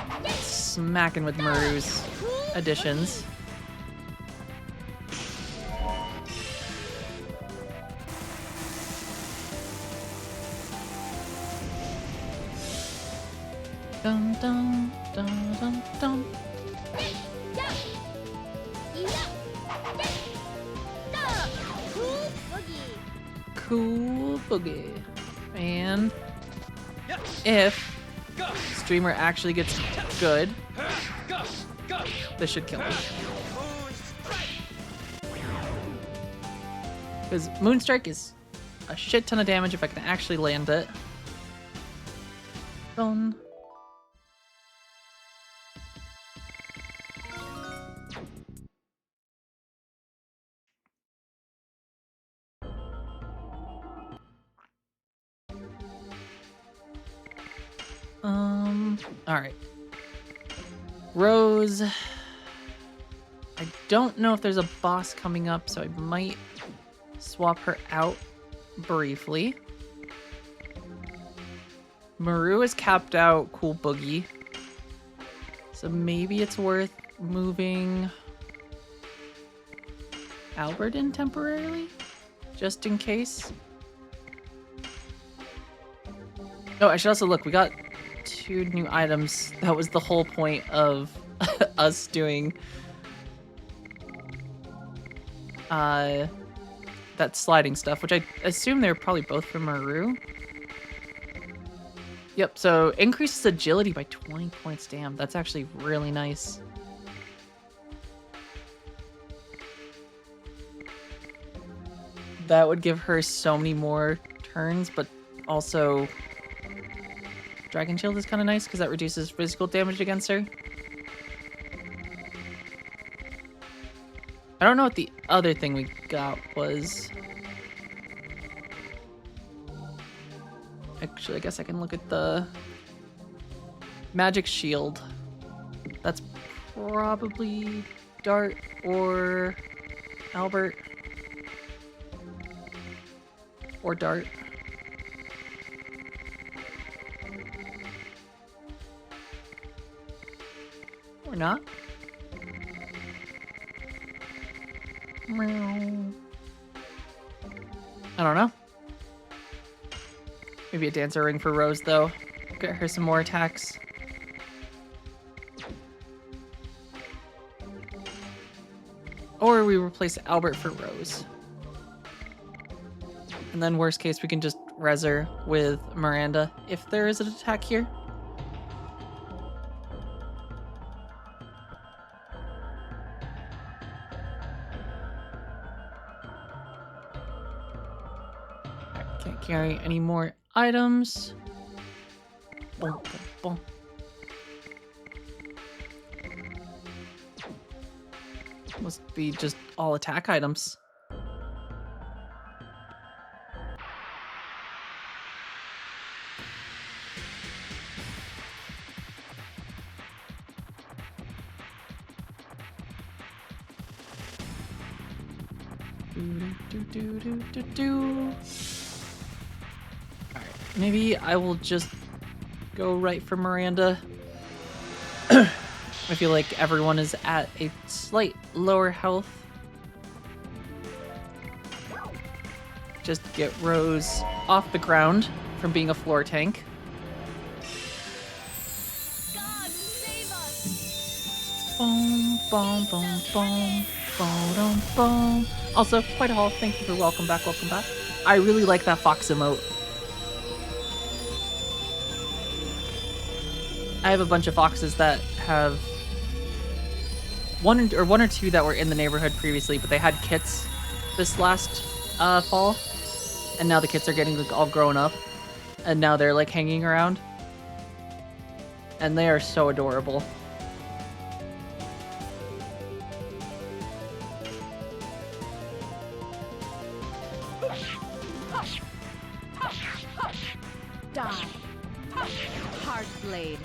smacking with Maru's additions. Dum dum dum dum dum. Cool Boogie. And if streamer actually gets good, this should kill me. Because Moonstrike is a shit ton of damage if I can actually land it. Done. Alright. Rose. I don't know if there's a boss coming up, so I might swap her out briefly. Maru is capped out. Cool Boogie. So maybe it's worth moving Albert in temporarily, just in case. Oh, I should also look. We got 2 new items. That was the whole point of us doing that sliding stuff, which I assume they're probably both from Maru. Yep, so increases agility by 20 points. Damn, that's actually really nice. That would give her so many more turns, but also Dragon Shield is kind of nice because that reduces physical damage against her. I don't know what the other thing we got was. Actually, I guess I can look at the magic shield. That's probably Dart or Albert. Or Dart. Or not. I don't know. Maybe a dancer ring for Rose, though. Get her some more attacks. Or we replace Albert for Rose. And then worst case, we can just res her with Miranda if there is an attack here. Can't carry any more items. Boom, boom, boom. Must be just all attack items. Alright, maybe I will just go right for Miranda. I feel like everyone is at a slight lower health. Just get Rose off the ground from being a floor tank. God, save us! Boom, boom, boom, boom, boom, boom. Also, quite a haul. Thank you for welcome back, welcome back. I really like that fox emote. I have a bunch of foxes that have one or two that were in the neighborhood previously, but they had kits this last fall, and now the kits are getting like, all grown up, and now they're like hanging around, and they are so adorable. Die. Hard blade.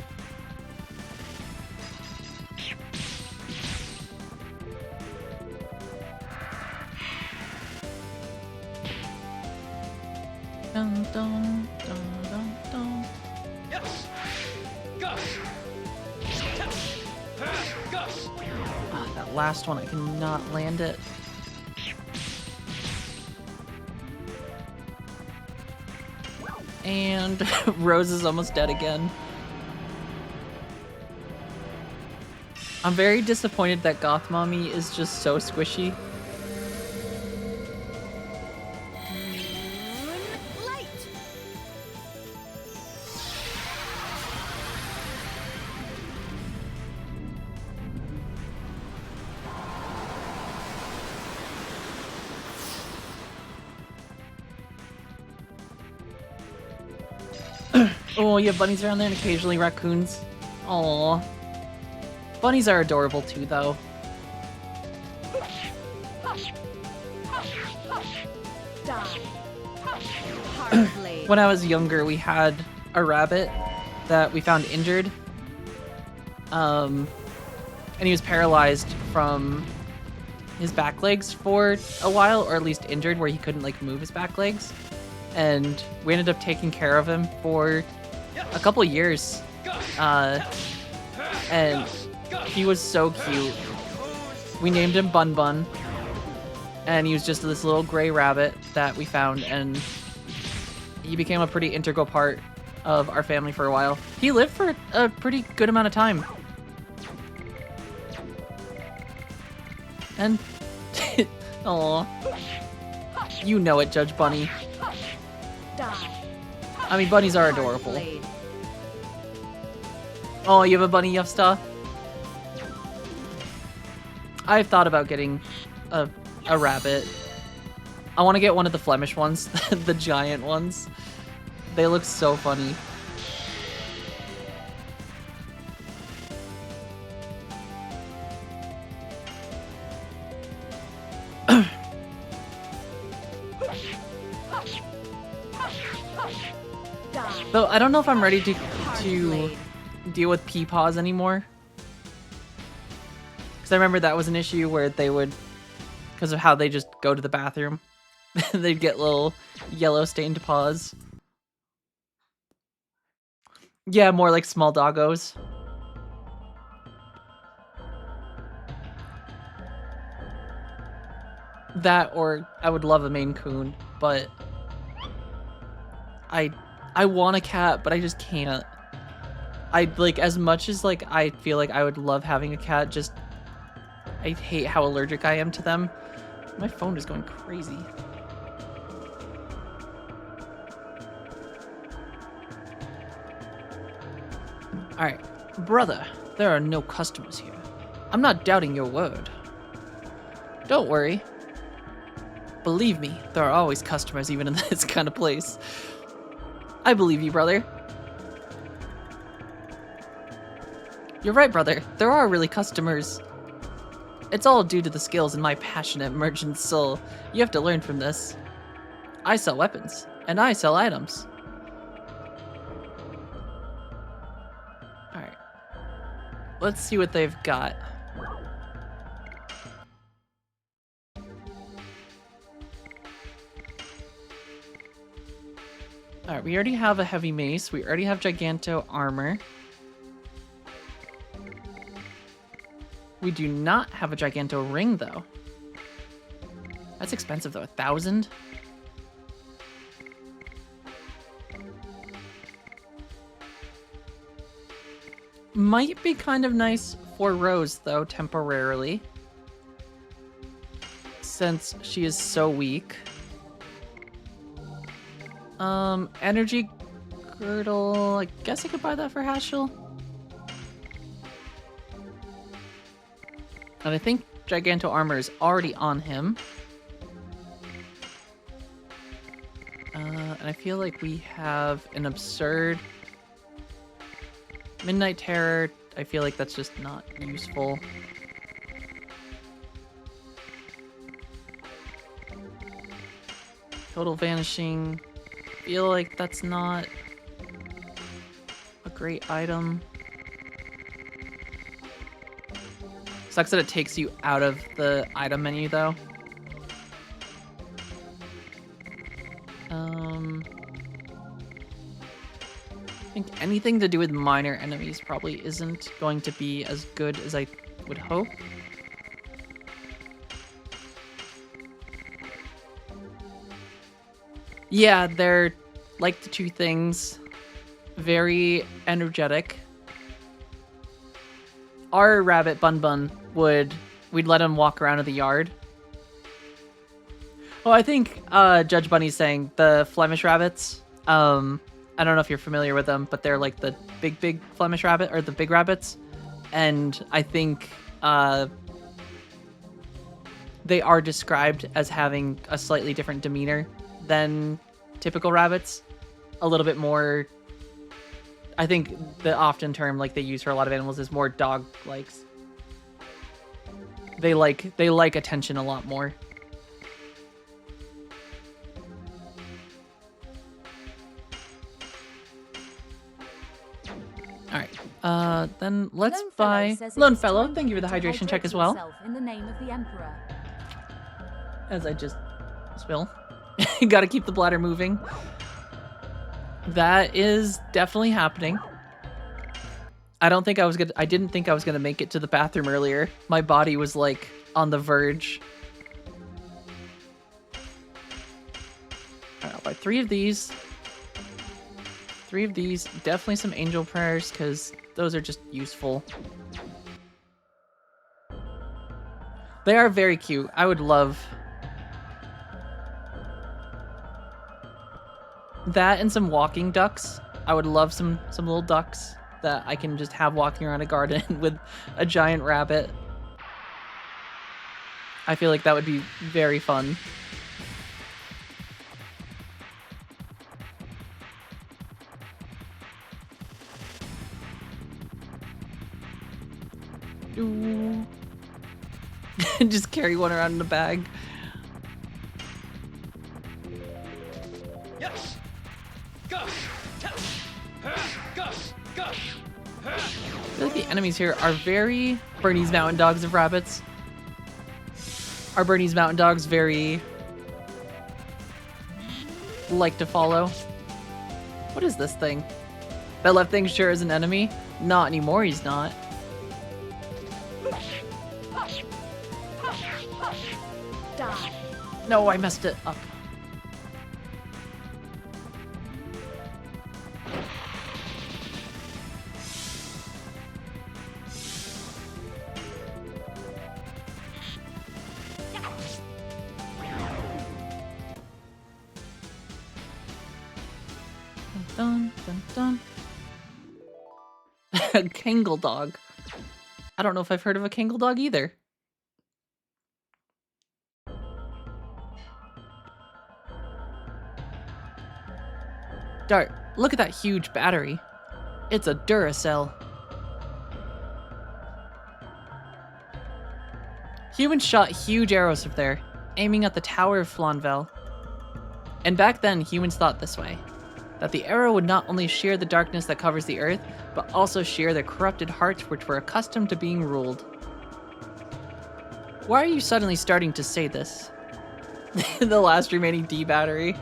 Dun, dun, dun, dun, dun. Yes! Goth! Goth! Ah, that last one, I cannot land it. And Rose is almost dead again. I'm very disappointed that Goth Mommy is just so squishy. Light! Oh, you have bunnies around there and occasionally raccoons. Aww. Bunnies are adorable too, though. Die. Hard blade. When I was younger, we had a rabbit, that we found injured. And he was paralyzed from his back legs for a while, or at least injured where he couldn't like move his back legs. And we ended up taking care of him for a couple years. And he was so cute. We named him Bun Bun. And he was just this little gray rabbit that we found, and he became a pretty integral part of our family for a while. He lived for a pretty good amount of time. And, aw, you know it, Judge Bunny. Die. I mean, bunnies are adorable. Blade. Oh, you have a bunny, Yufsta? I've thought about getting a rabbit. I want to get one of the Flemish ones, the giant ones. They look so funny. Though I don't know if I'm ready to deal with pea paws anymore. Because I remember that was an issue where they would, because of how they just go to the bathroom, they'd get little yellow stained paws. Yeah, more like small doggos. That, or I would love a Maine Coon, but I want a cat, but I just can't. I like, as much as like I feel like I would love having a cat, just I hate how allergic I am to them. My phone is going crazy. Alright, brother, there are no customers here. I'm not doubting your word. Don't worry. Believe me, there are always customers even in this kind of place. I believe you, brother. You're right, brother. There are really customers. It's all due to the skills in my passionate merchant soul. You have to learn from this. I sell weapons, and I sell items. Alright. Let's see what they've got. Alright, we already have a heavy mace. We already have Giganto armor. We do not have a Giganto ring, though. That's expensive, though. 1,000? Might be kind of nice for Rose, though, temporarily. Since she is so weak. Energy girdle. I guess I could buy that for Haschel. And I think Giganto armor is already on him. And I feel like we have an absurd Midnight Terror. I feel like that's just not useful. Total Vanishing. Feel like that's not a great item. Sucks that it takes you out of the item menu, though. I think anything to do with minor enemies probably isn't going to be as good as I would hope. Yeah, they're like the two things. Very energetic. Our rabbit Bun Bun we'd let him walk around in the yard. Oh, I think Judge Bunny's saying the Flemish rabbits. I don't know if you're familiar with them, but they're like the big Flemish rabbit, or the big rabbits. And I think they are described as having a slightly different demeanor than typical rabbits. A little bit more, I think the often term like they use for a lot of animals is more dog likes. They like attention a lot more. then let's Lone Fellow buy... says it Lone is Fellow, time thank you for the to hydration hydrate check as well. yourself in the name of the Emperor. As I just spill. Gotta keep the bladder moving. That is definitely happening. I didn't think I was gonna make it to the bathroom earlier. My body was like on the verge. Alright, I'll buy 3 of these. 3 of these. Definitely some angel prayers, because those are just useful. They are very cute. I would love that and some walking ducks. I would love some little ducks that I can just have walking around a garden with a giant rabbit. I feel like that would be very fun. Ooh. Just carry one around in a bag. Yes. Gus. Gus. Gus. I feel like the enemies here are very Bernese Mountain Dogs of rabbits. Are Bernese Mountain Dogs very like to follow? What is this thing? That left thing sure is an enemy? Not anymore, he's not. Die. No, I messed it up. Dun, dun, dun. A Kangle dog. I don't know if I've heard of a Kangle dog either. Dart, look at that huge battery. It's a Duracell. Humans shot huge arrows from there, aiming at the Tower of Flanvel. And back then, humans thought this way. That the arrow would not only shear the darkness that covers the earth, but also shear their corrupted hearts which were accustomed to being ruled. Why are you suddenly starting to say this? The last remaining D battery.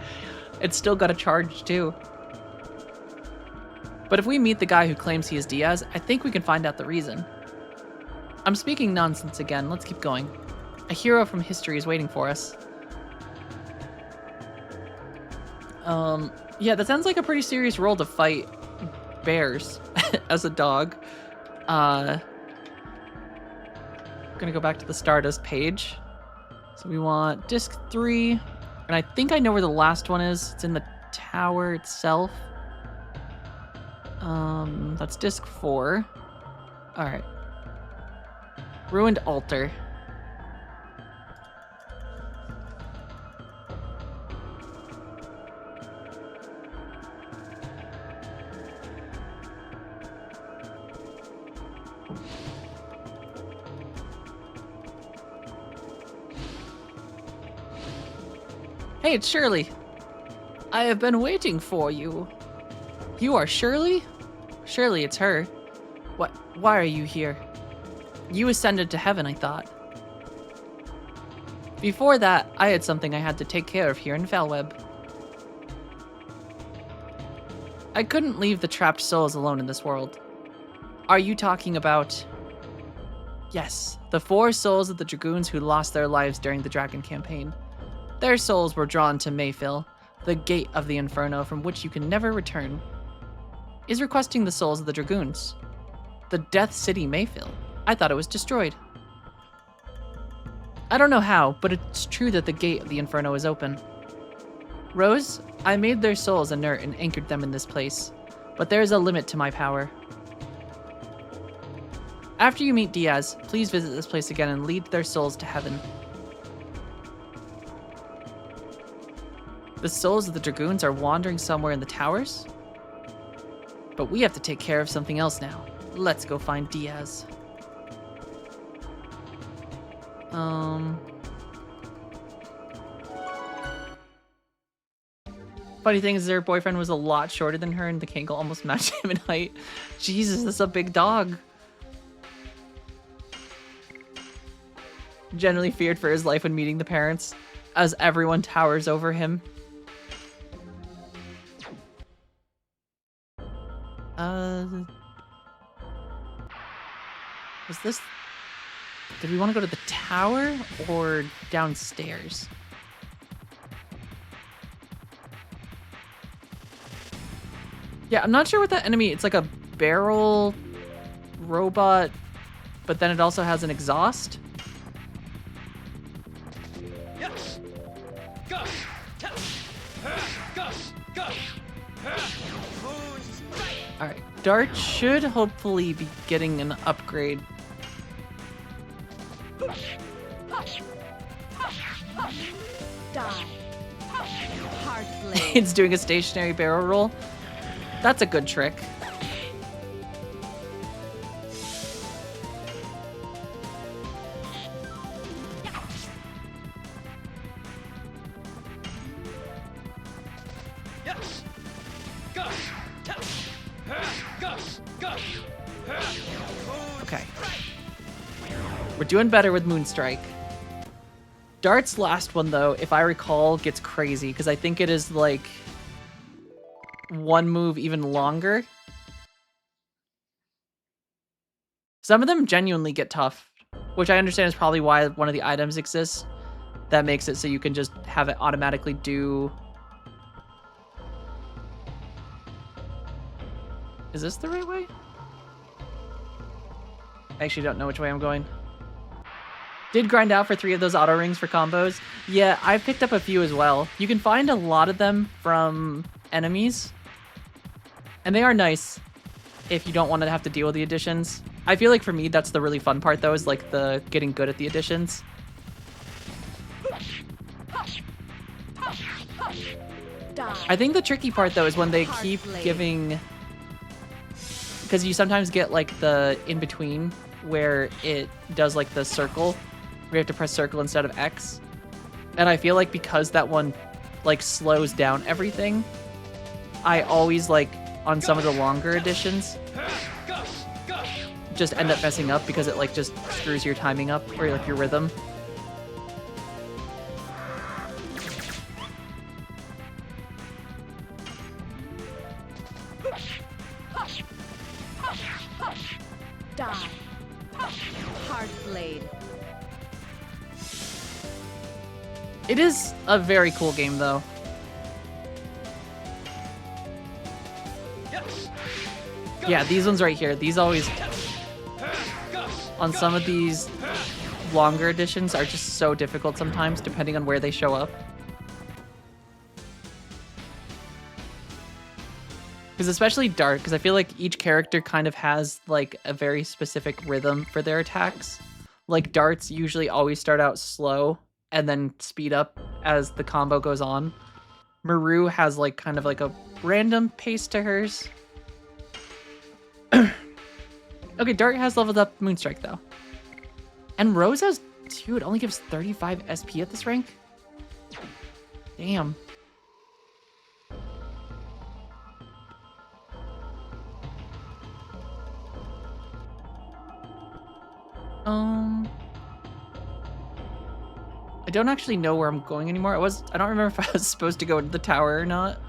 It's still got a charge too. But if we meet the guy who claims he is Diaz, I think we can find out the reason. I'm speaking nonsense again, let's keep going. A hero from history is waiting for us. Yeah, that sounds like a pretty serious role to fight bears as a dog. Gonna go back to the Stardust page. So we want disc 3, and I think I know where the last one is. It's in the tower itself. That's disc 4. All right. Ruined altar. Hey, it's Shirley. I have been waiting for you. You are Shirley? Shirley, it's her. What? Why are you here? You ascended to heaven, I thought. Before that, I had something I had to take care of here in Felweb. I couldn't leave the trapped souls alone in this world. Are you talking about... Yes, the 4 souls of the Dragoons who lost their lives during the Dragon campaign. Their souls were drawn to Mayfill, the gate of the Inferno from which you can never return. Is requesting the souls of the Dragoons. The Death City Mayfill. I thought it was destroyed. I don't know how, but it's true that the gate of the Inferno is open. Rose, I made their souls inert and anchored them in this place, but there is a limit to my power. After you meet Diaz, please visit this place again and lead their souls to heaven. The souls of the Dragoons are wandering somewhere in the towers? But we have to take care of something else now. Let's go find Diaz. Funny thing is their boyfriend was a lot shorter than her and the Kangle almost matched him in height. Jesus, that's a big dog. Generally feared for his life when meeting the parents, as everyone towers over him. Was this... Did we want to go to the tower or downstairs? Yeah, I'm not sure what that enemy... It's like a barrel robot, but then it also has an exhaust. Yes. Go. Go. Alright, Dart should hopefully be getting an upgrade. Die. Hard blade. It's doing a stationary barrel roll. That's a good trick. Yes. Go. Okay. We're doing better with Moonstrike. Dart's last one, though, if I recall, gets crazy, because I think it is, like, one move even longer. Some of them genuinely get tough, which I understand is probably why one of the items exists. That makes it so you can just have it automatically do... Is this the right way? I actually don't know which way I'm going. Did grind out for 3 of those auto rings for combos. Yeah, I've picked up a few as well. You can find a lot of them from enemies. And they are nice if you don't want to have to deal with the additions. I feel like for me, that's the really fun part, though, is like the getting good at the additions. I think the tricky part, though, is when they keep giving... Because you sometimes get, like, the in-between where it does, like, the circle. Where you have to press circle instead of X. And I feel like because that one, like, slows down everything, I always, like, on some of the longer editions, just end up messing up because it, like, just screws your timing up, or, like, your rhythm. Die. Hard blade. It is a very cool game, though. Yeah, these ones right here. These always... On some of these longer editions are just so difficult sometimes, depending on where they show up. Because especially Dart, because I feel like each character kind of has, like, a very specific rhythm for their attacks. Like, Darts usually always start out slow, and then speed up as the combo goes on. Maru has, like, kind of like a random pace to hers. Okay, Dart has leveled up Moonstrike, though. And Rose has... Dude, only gives 35 SP at this rank? Damn. I don't actually know where I'm going anymore. I don't remember if I was supposed to go into the tower or not.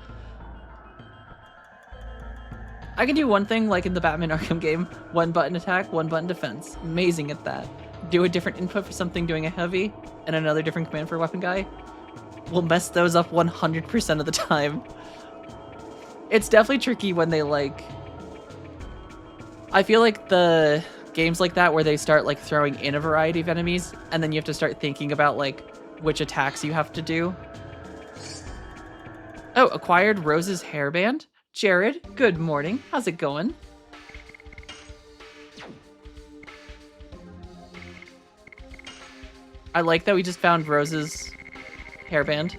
I can do one thing like in the Batman Arkham game. 1 button attack, 1 button defense. Amazing at that. Do a different input for something doing a heavy, and another different command for a weapon guy. We'll mess those up 100% of the time. It's definitely tricky when they, like... I feel like the games like that where they start, like, throwing in a variety of enemies, and then you have to start thinking about, like, which attacks you have to do. Oh, acquired Rose's hairband? Jared, good morning. How's it going? I like that we just found Rose's hairband.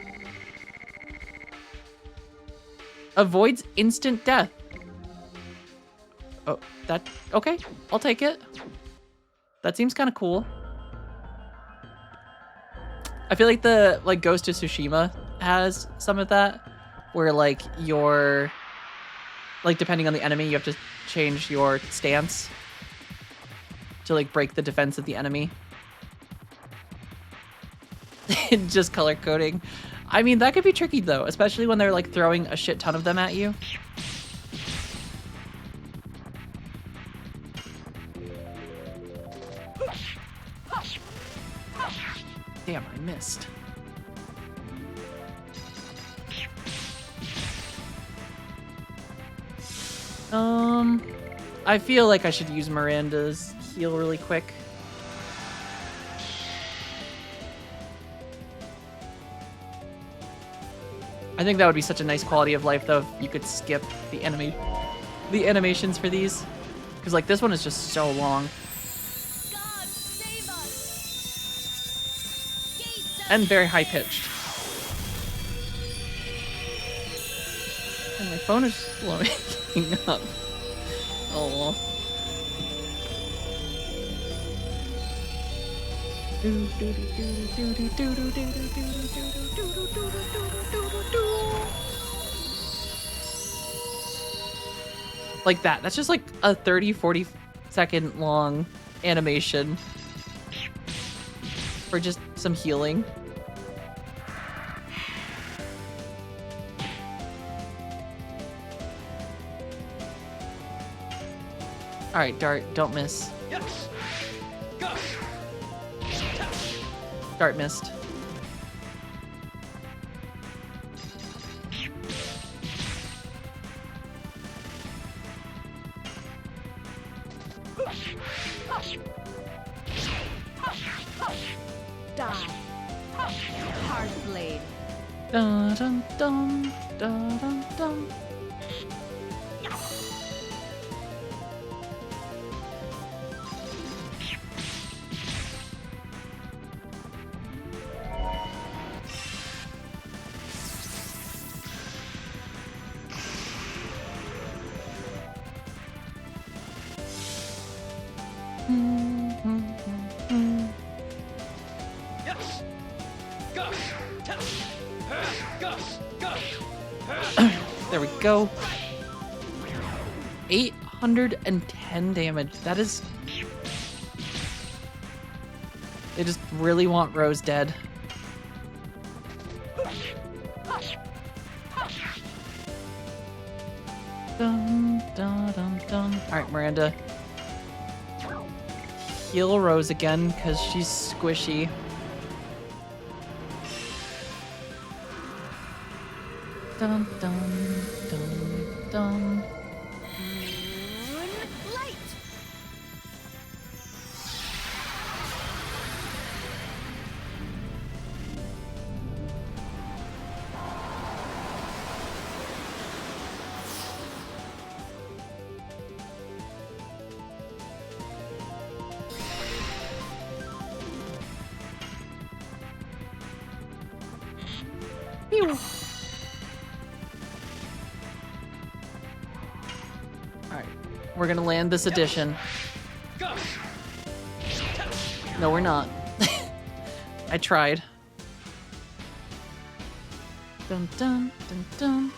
Avoids instant death. Oh, that... Okay, I'll take it. That seems kind of cool. I feel like the, like, Ghost of Tsushima has some of that, where, like, your... Like, depending on the enemy, you have to change your stance to, like, break the defense of the enemy. Just color coding. I mean, that could be tricky though, especially when they're like throwing a shit ton of them at you. Damn, I missed. I feel like I should use Miranda's heal really quick. I think that would be such a nice quality of life though if you could skip the animations for these. Because like this one is just so long. God, save us! Gates And very high pitched. And my phone is blowing up. Oh. Like that. That's just like a 30-40 second long animation for just some healing. All right, Dart, don't miss. Yes. Go. Dart missed. Die. Hard blade. Dun dun dun dun dun dun. Yes. Go. Go. Go. There we go. 810 damage. That is... They just really want Rose dead. Dun, dun, dun, dun. Alright, Miranda. Heal Rose again, because she's squishy. Dun, dun, dun, dun. light! Pew. Alright, we're gonna land this edition. Go. No, we're not. I tried. Dun dun dun dun.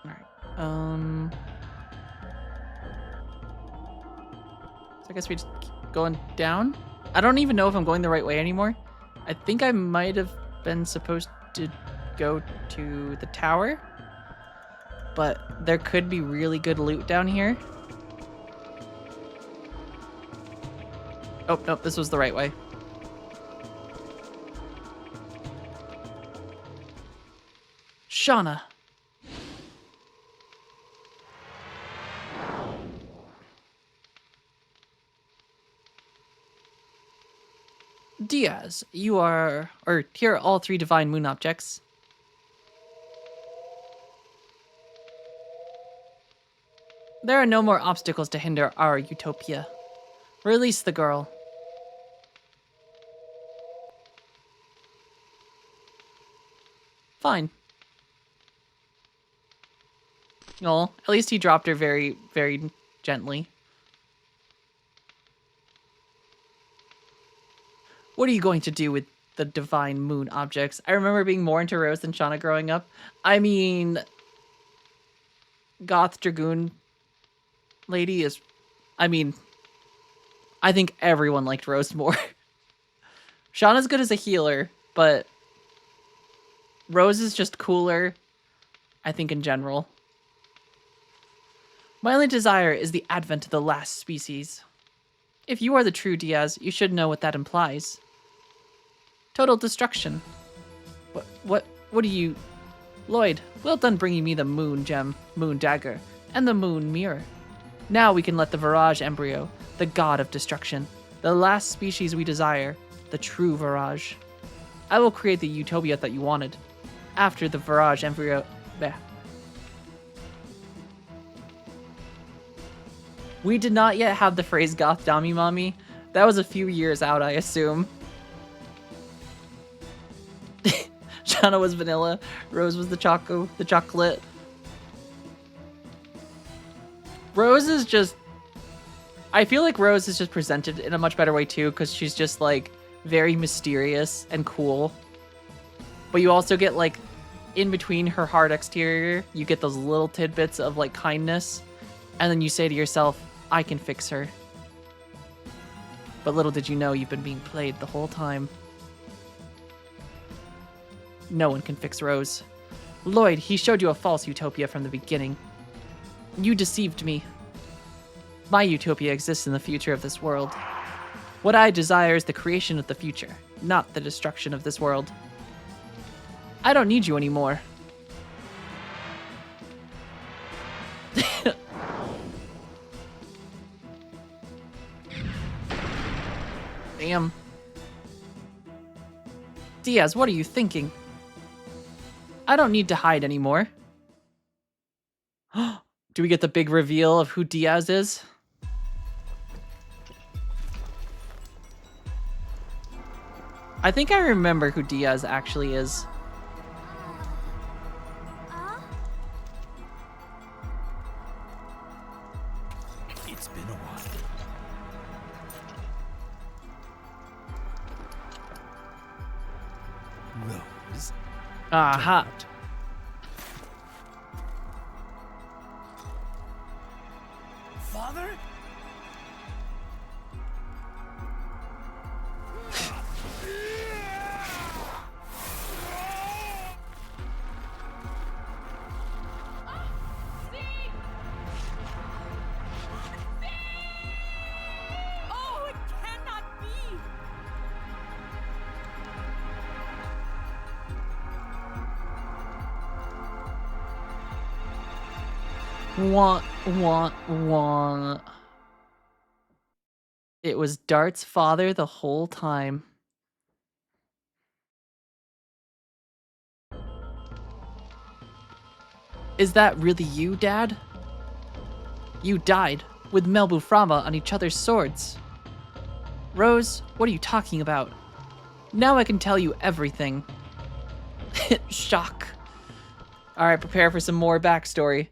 Alright. So I guess we just keep going down. I don't even know if I'm going the right way anymore. I think I might have been supposed to go to the tower, but there could be really good loot down here. Oh, nope, this was the right way. Shauna. Diaz, you are, or here are all 3 divine moon objects. There are no more obstacles to hinder our utopia. Release the girl. Fine. No, at least he dropped her very, very gently. What are you going to do with the divine moon objects? I remember being more into Rose than Shauna growing up. I mean, Goth Dragoon lady is, I mean, I think everyone liked Rose more. Shauna's good as a healer, but Rose is just cooler, I think, in general. My only desire is the advent of the last species. If you are the true Diaz, you should know what that implies. Total destruction. What do you... Lloyd, well done bringing me the moon gem, moon dagger, and the moon mirror. Now we can let the Virage embryo, the god of destruction, the last species we desire, the true Virage. I will create the utopia that you wanted. After the Virage embryo... Bleh. We did not yet have the phrase Goth Dami Mommy. That was a few years out, I assume. Shauna was vanilla. Rose was the chocolate. Rose is just... I feel like Rose is just presented in a much better way too, because she's just like very mysterious and cool. But you also get like, in between her hard exterior, you get those little tidbits of like kindness. And then you say to yourself, I can fix her. But little did you know you've been being played the whole time. No one can fix Rose. Lloyd, he showed you a false utopia from the beginning. You deceived me. My utopia exists in the future of this world. What I desire is the creation of the future, not the destruction of this world. I don't need you anymore. Damn. Diaz, what are you thinking? I don't need to hide anymore. Do we get the big reveal of who Diaz is? I think I remember who Diaz actually is. It's been a while. Rose. Aha. Father? Oh, it cannot be! Want. It was Dart's father the whole time. Is that really you, Dad? You died, with Melbuframa on each other's swords. Rose, what are you talking about? Now I can tell you everything. Shock. Alright, prepare for some more backstory.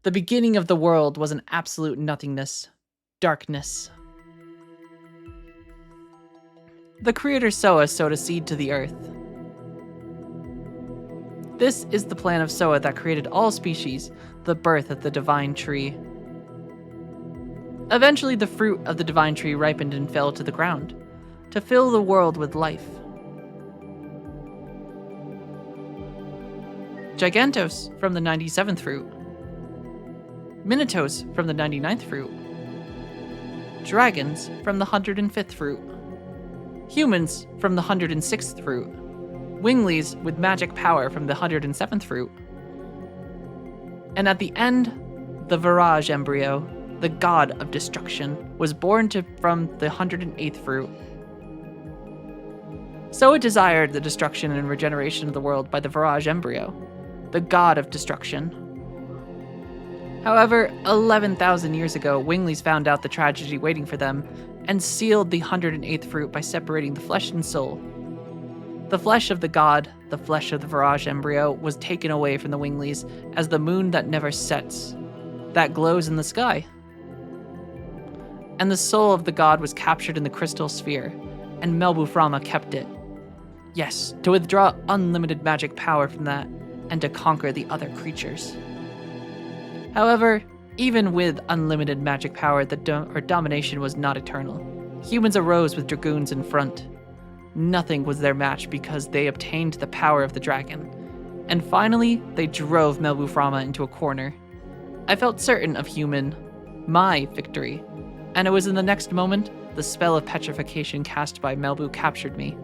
The beginning of the world was an absolute nothingness. Darkness. The creator Soa sowed a seed to the earth. This is the plan of Soa that created all species, the birth of the divine tree. Eventually, the fruit of the divine tree ripened and fell to the ground, to fill the world with life. Gigantos from the 97th fruit. Minotaurs from the 99th fruit. Dragons from the 105th fruit. Humans from the 106th fruit. Winglies with magic power from the 107th fruit. And at the end, the Virage embryo, the god of destruction, was born from the 108th fruit. So it desired the destruction and regeneration of the world by the Virage embryo, the god of destruction. However, 11,000 years ago, Winglies found out the tragedy waiting for them and sealed the 108th fruit by separating the flesh and soul. The flesh of the god, the flesh of the Virage embryo, was taken away from the Winglies as the moon that never sets, that glows in the sky. And the soul of the god was captured in the crystal sphere, and Melbuframa kept it. Yes, to withdraw unlimited magic power from that, and to conquer the other creatures. However, even with unlimited magic power, domination was not eternal. Humans arose with dragoons in front. Nothing was their match because they obtained the power of the dragon. And finally, they drove Melbu into a corner. I felt certain of my victory. And it was in the next moment, the spell of petrification cast by Melbu captured me.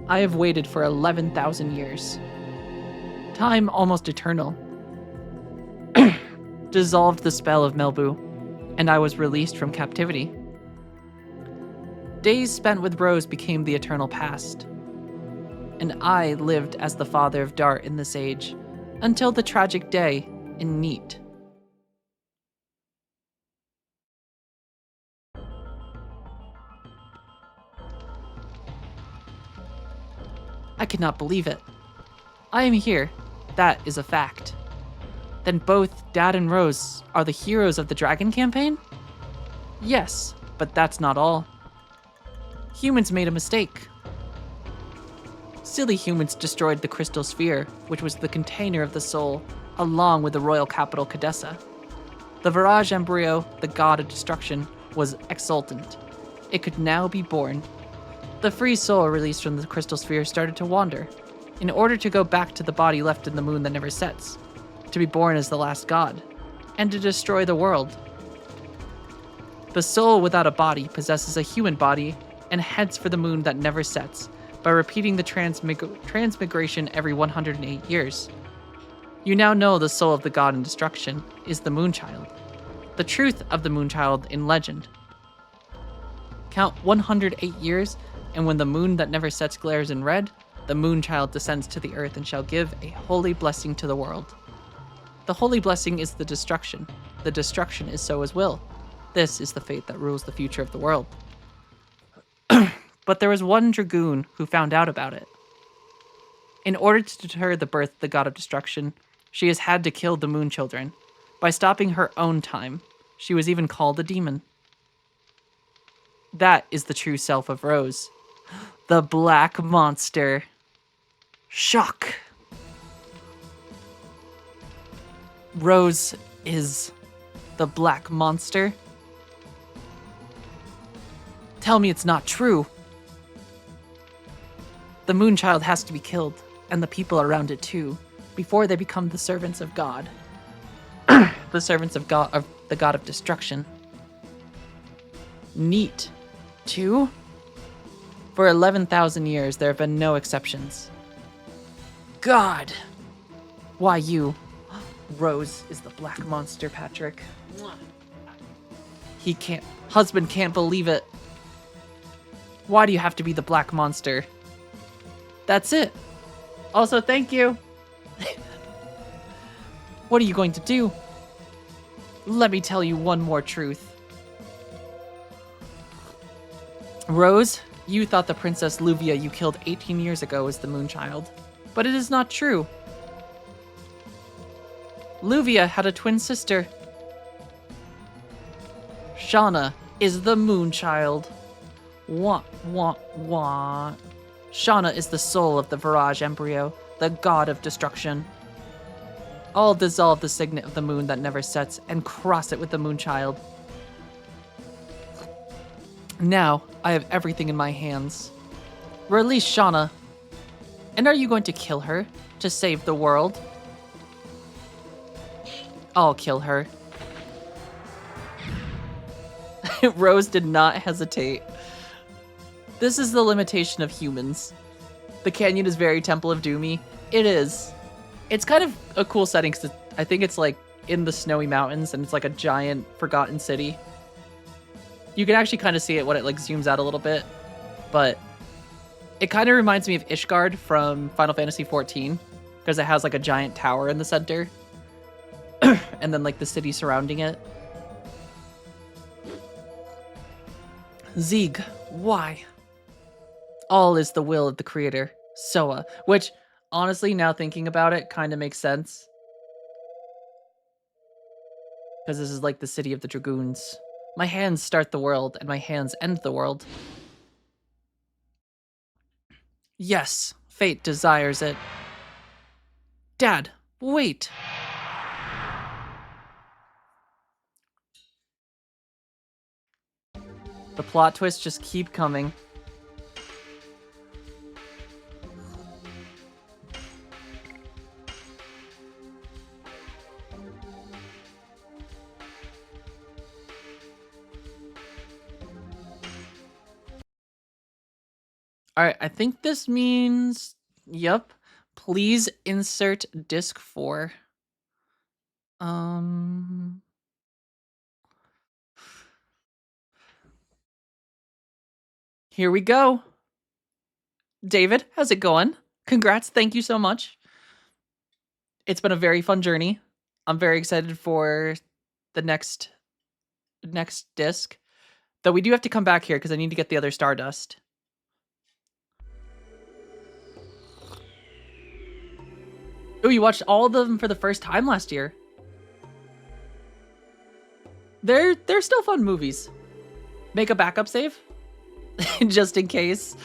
I have waited for 11,000 years. Time almost eternal. Dissolved the spell of Melbu, and I was released from captivity. Days spent with Rose became the eternal past, and I lived as the father of Dart in this age, until the tragic day in Neat. I cannot believe it. I am here. That is a fact. Then both Dad and Rose are the heroes of the Dragon campaign? Yes, but that's not all. Humans made a mistake. Silly humans destroyed the crystal sphere, which was the container of the soul, along with the royal capital Cadessa. The Virage embryo, the god of destruction, was exultant. It could now be born. The free soul released from the crystal sphere started to wander, in order to go back to the body left in the moon that never sets, to be born as the last god, and to destroy the world. The soul without a body possesses a human body and heads for the moon that never sets by repeating the transmigration every 108 years. You now know the soul of the god in destruction is the Moonchild, the truth of the Moonchild in legend. Count 108 years, and when the moon that never sets glares in red, the Moonchild descends to the earth and shall give a holy blessing to the world. The holy blessing is the destruction. The destruction is so as will. This is the fate that rules the future of the world. But there was one Dragoon who found out about it. In order to deter the birth of the god of destruction, she has had to kill the moon children. By stopping her own time, she was even called a demon. That is the true self of Rose. The Black Monster. Shock. Rose is the Black Monster? Tell me it's not true. The Moonchild has to be killed, and the people around it too, before they become the servants of God. The servants of God, of the god of destruction. Neat. Too? For 11,000 years, there have been no exceptions. God! Why you? Rose is the Black Monster, Patrick. Husband can't believe it. Why do you have to be the Black Monster? That's it. Also, thank you. What are you going to do? Let me tell you one more truth. Rose, you thought the Princess Luvia you killed 18 years ago was the Moonchild, but it is not true. Luvia had a twin sister. Shauna is the Moonchild. Wah, wah, wah. Shauna is the soul of the Virage embryo, the god of destruction. I'll dissolve the signet of the moon that never sets and cross it with the Moonchild. Now, I have everything in my hands. Release Shauna. And are you going to kill her to save the world? I'll kill her. Rose did not hesitate. This is the limitation of humans. The canyon is very Temple of Doomy. It is. It's kind of a cool setting because I think it's like in the snowy mountains and it's like a giant forgotten city. You can actually kind of see it when it like zooms out a little bit, but it kind of reminds me of Ishgard from Final Fantasy XIV because it has like a giant tower in the center and then like the city surrounding it. Zeeg, why? All is the will of the creator, Soa, which honestly, now thinking about it, kind of makes sense. Because this is like the city of the Dragoons. My hands start the world, and my hands end the world. Yes, fate desires it. Dad, wait. The plot twists just keep coming. All right, I think this means, yep. Please insert disc 4. Here we go. David, how's it going? Congrats, thank you so much. It's been a very fun journey. I'm very excited for the next disc. Though we do have to come back here because I need to get the other Stardust. Oh, you watched all of them for the first time last year. They're still fun movies. Make a backup save, just in case.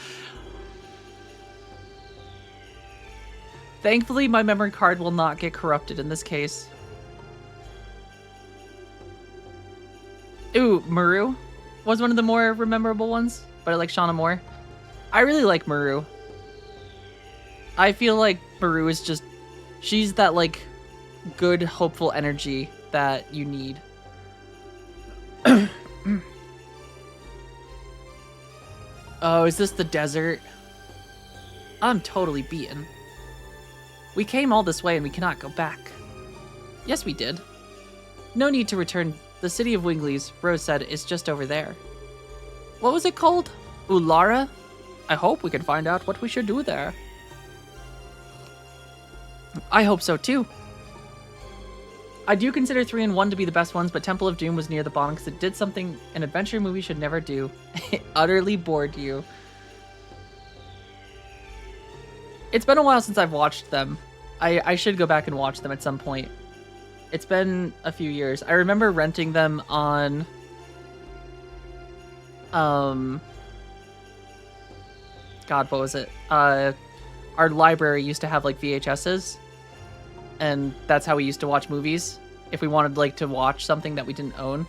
Thankfully, my memory card will not get corrupted in this case. Ooh, Maru was one of the more memorable ones, but I like Shauna more. I really like Maru. I feel like Maru is just... she's that, like, good, hopeful energy that you need. Oh, is this the desert? I'm totally beaten. We came all this way and we cannot go back. Yes, we did. No need to return. The city of Wingley's, Rose said, is just over there. What was it called? Ulara? I hope we can find out what we should do there. I hope so too. I do consider 3 and 1 to be the best ones, but Temple of Doom was near the bottom because it did something an adventure movie should never do. It utterly bored you. It's been a while since I've watched them. I should go back and watch them at some point. It's been a few years. I remember renting them on... God, what was it? Our library used to have, like, VHSs. And that's how we used to watch movies. If we wanted, like, to watch something that we didn't own.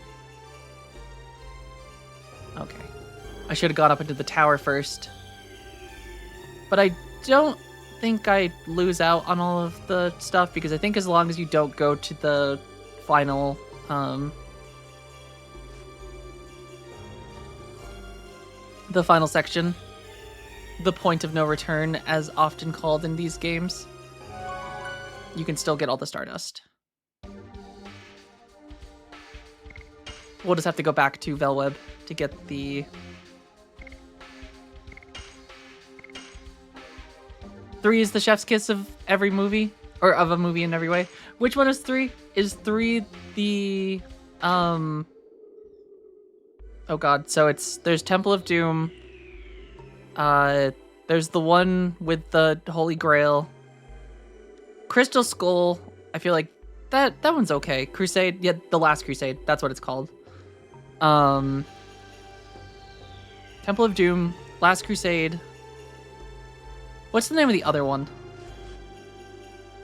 Okay. I should have gone up into the tower first. But I don't think I lose out on all of the stuff, because I think as long as you don't go to the final, section, the point of no return, as often called in these games, you can still get all the Stardust. We'll just have to go back to Velweb to get the... 3 is the chef's kiss of every movie, or of a movie in every way. Which one is 3? Is 3 the, oh god, so there's Temple of Doom, there's the one with the Holy Grail, Crystal Skull, I feel like that one's okay. Crusade, yeah, The Last Crusade, that's what it's called. Temple of Doom, Last Crusade. What's the name of the other one?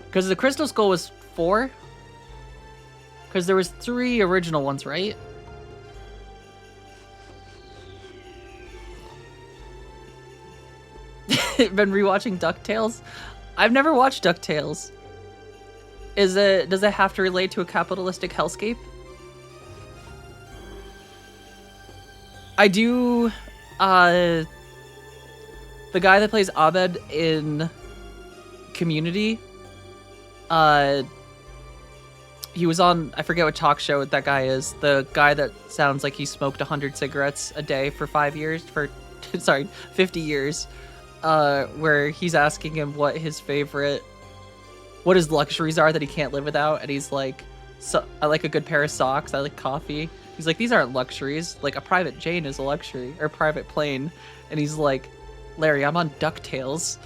Because the Crystal Skull was 4? Because there was 3 original ones, right? Been rewatching DuckTales? I've never watched DuckTales. Does it have to relate to a capitalistic hellscape? I do, the guy that plays Abed in Community, he was on, I forget what talk show that guy is, the guy that sounds like he smoked 100 cigarettes a day for 50 years, where he's asking him what his luxuries are that he can't live without, and he's like, so, I like a good pair of socks, I like coffee. He's like, these aren't luxuries, like a private jet is a luxury, or a private plane, and he's like, Larry, I'm on DuckTales.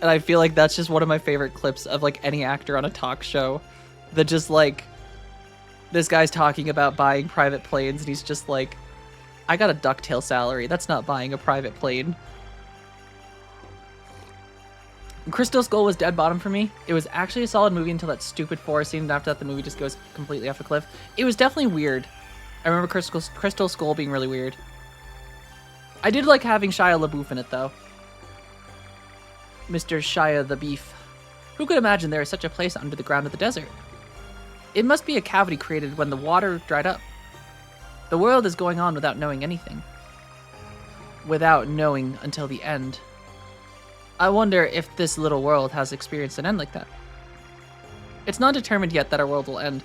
And I feel like that's just one of my favorite clips of, like, any actor on a talk show. That just, like, this guy's talking about buying private planes, and he's just like, I got a DuckTale salary. That's not buying a private plane. Crystal Skull was dead bottom for me. It was actually a solid movie until that stupid forest scene, and after that the movie just goes completely off a cliff. It was definitely weird. I remember Crystal Skull being really weird. I did like having Shia LaBeouf in it, though. Mr. Shia the Beef. Who could imagine there is such a place under the ground of the desert? It must be a cavity created when the water dried up. The world is going on without knowing anything. Without knowing until the end. I wonder if this little world has experienced an end like that. It's not determined yet that our world will end.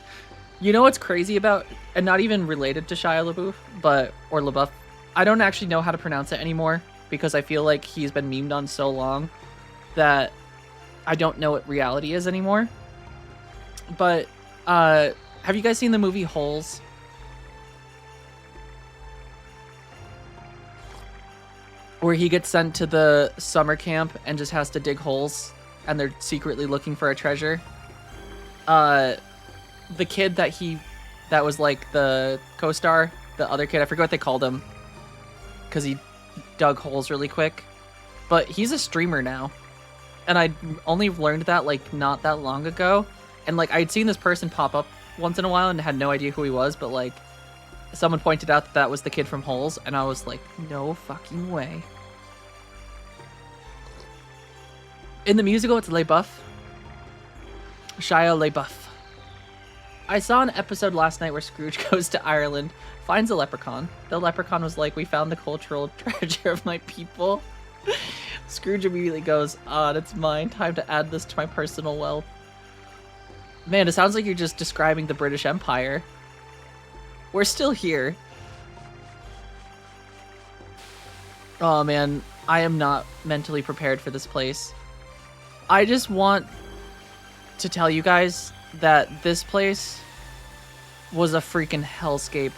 You know what's crazy about, and not even related to Shia LaBeouf, or LaBeouf, I don't actually know how to pronounce it anymore because I feel like he's been memed on so long that I don't know what reality is anymore. But, have you guys seen the movie Holes? Where he gets sent to the summer camp and just has to dig holes and they're secretly looking for a treasure. The kid that was like the co-star, the other kid, I forget what they called him because he dug holes really quick, but he's a streamer now. And I only learned that like not that long ago. And like I'd seen this person pop up once in a while and had no idea who he was, but like someone pointed out that was the kid from Holes and I was like, no fucking way. In the musical, it's LaBeouf. Shia LaBeouf. I saw an episode last night where Scrooge goes to Ireland, finds a leprechaun. The leprechaun was like, we found the cultural treasure of my people. Scrooge immediately goes, it's mine. Time to add this to my personal wealth. Man, it sounds like you're just describing the British Empire. We're still here. Oh man, I am not mentally prepared for this place. I just want to tell you guys that this place was a freaking hellscape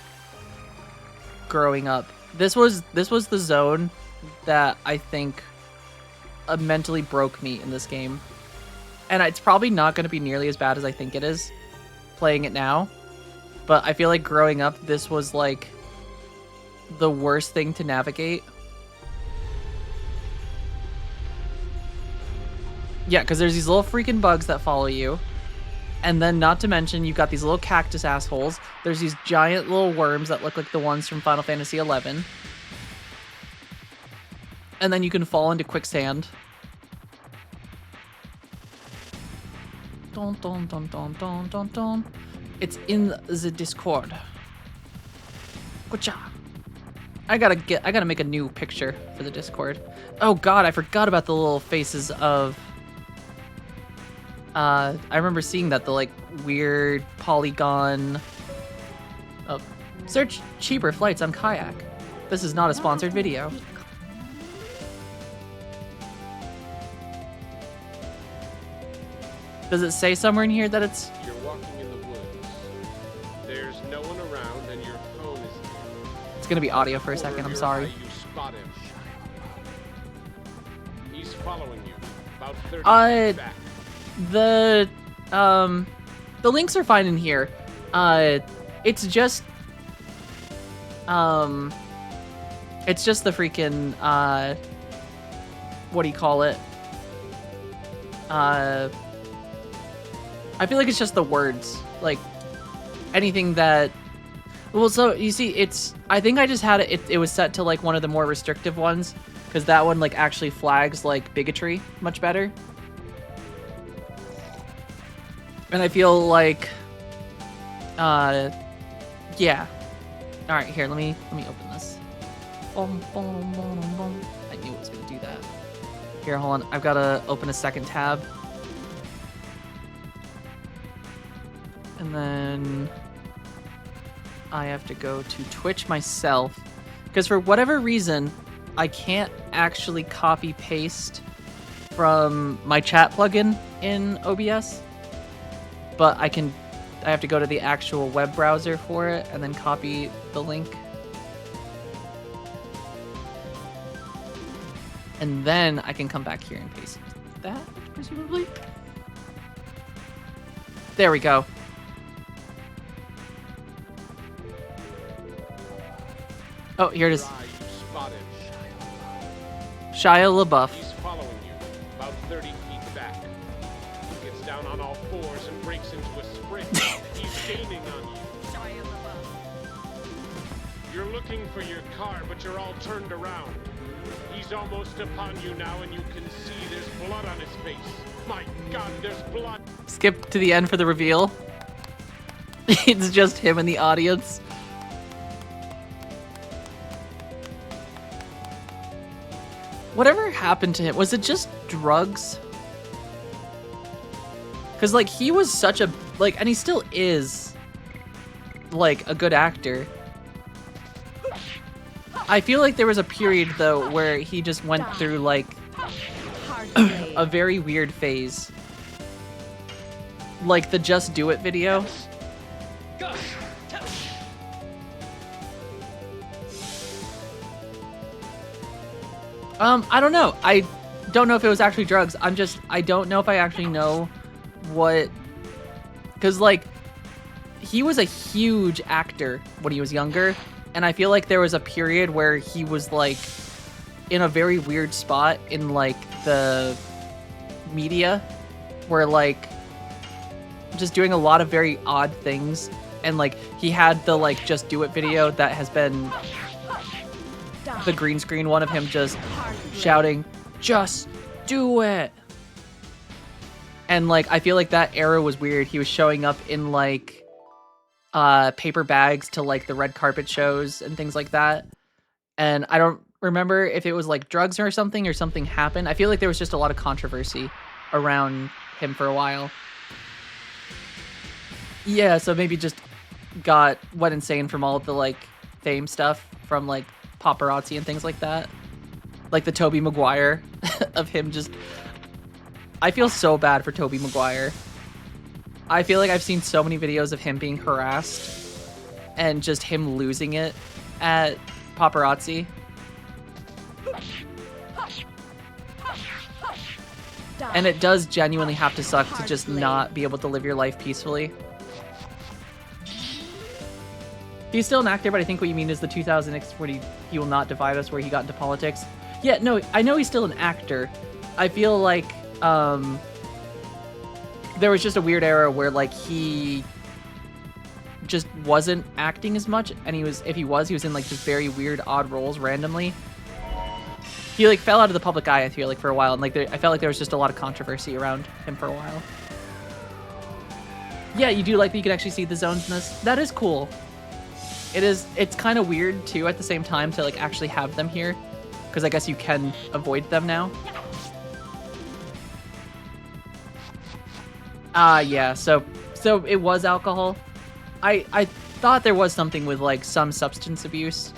growing up. This was the zone that I think mentally broke me in this game. And it's probably not going to be nearly as bad as I think it is playing it now. But I feel like growing up, this was like the worst thing to navigate. Yeah, because there's these little freaking bugs that follow you. And then, not to mention, you've got these little cactus assholes. There's these giant little worms that look like the ones from Final Fantasy XI. And then you can fall into quicksand. Dun, dun, dun, dun, dun, dun, dun. It's in the Discord. Gotcha. I gotta make a new picture for the Discord. Oh god, I forgot about the little faces of... I remember seeing that, the like weird polygon... Oh, search cheaper flights on Kayak. This is not a sponsored video. Does it say somewhere in here that it's... You're walking in the woods. There's no one around and your phone is... It's gonna be audio for a second, I'm sorry. You spot him. He's following you. About 30 feet back. The links are fine in here. It's just the freaking, what do you call it? I feel like it's just the words, like anything that, well, so you see, I think I just had it was set to like one of the more restrictive ones, because that one like actually flags like bigotry much better. And I feel like, yeah. All right, here, let me open this. I knew it was gonna do that. Here, hold on. I've got to open a second tab. And then I have to go to Twitch myself, because for whatever reason, I can't actually copy paste from my chat plugin in OBS. But I have to go to the actual web browser for it and then copy the link. And then I can come back here and paste that, presumably. There we go. Oh, here it is. Shia LaBeouf. He's following you. About 30 feet back. He gets down on all fours and breaks into a sprint. He's gaining on you. You're looking for your car, but you're all turned around. He's almost upon you now, and you can see there's blood on his face. My God, there's blood. Skip to the end for the reveal. It's just him in the audience. Whatever happened to him? Was it just drugs? Because, like, he was such a, like, and he still is, like, a good actor. I feel like there was a period, though, where he just went through, like, a very weird phase. Like the Just Do It video. I don't know. I don't know if it was actually drugs. I don't know if I actually know what, because like he was a huge actor when he was younger, and I feel like there was a period where he was like in a very weird spot in like the media, where like just doing a lot of very odd things, and like he had the like Just Do It video that has been the green screen one of him just shouting, "Just do it!" And like I feel like that era was weird. He was showing up in like paper bags to like the red carpet shows and things like that. And I don't remember if it was like drugs or something happened. I feel like there was just a lot of controversy around him for a while. Yeah, so maybe just went insane from all of the like fame stuff from like paparazzi and things like that. Like the Tobey Maguire of him just... I feel so bad for Tobey Maguire. I feel like I've seen so many videos of him being harassed and just him losing it at paparazzi. And it does genuinely have to suck to just not be able to live your life peacefully. He's still an actor, but I think what you mean is the 2000X where he will not divide us, where he got into politics. Yeah, no, I know he's still an actor. I feel like there was just a weird era where like he just wasn't acting as much, and if he was in like just very weird, odd roles randomly. He like fell out of the public eye, I feel like, for a while, and like I felt like there was just a lot of controversy around him for a while. Yeah, you do like that you can actually see the zones in this? That is cool. It's kind of weird too at the same time to like actually have them here, because I guess you can avoid them now. Yeah, so it was alcohol. I thought there was something with like some substance abuse.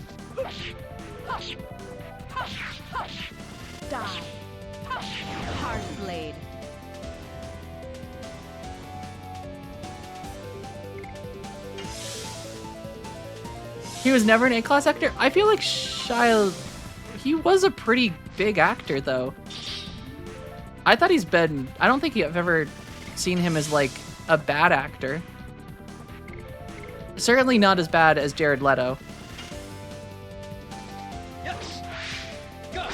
Die. Hard blade. He was never an A-class actor? I feel like Shia... He was a pretty big actor, though. I thought he's been... I don't think I've ever seen him as, like, a bad actor. Certainly not as bad as Jared Leto. Yes. Go.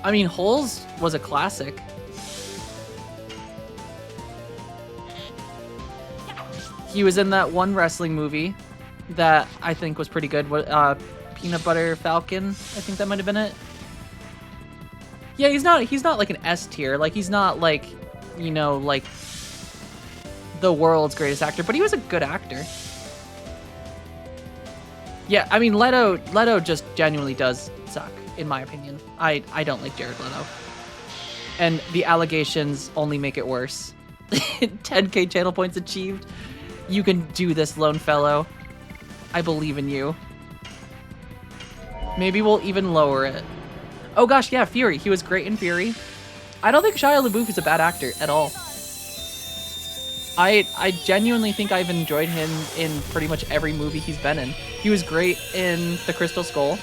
I mean, Holes was a classic. He was in that one wrestling movie that I think was pretty good. Peanut Butter Falcon, I think that might have been it. Yeah, he's not like an S tier. Like, he's not like, you know, like the world's greatest actor, but he was a good actor. Yeah, I mean, Leto just genuinely does suck, in my opinion. I don't like Jared Leto. And the allegations only make it worse. 10k channel points achieved. You can do this, lone fellow. I believe in you. Maybe we'll even lower it. Oh gosh, yeah, Fury. He was great in Fury. I don't think Shia LaBeouf is a bad actor at all. I genuinely think I've enjoyed him in pretty much every movie he's been in. He was great in The Crystal Skull.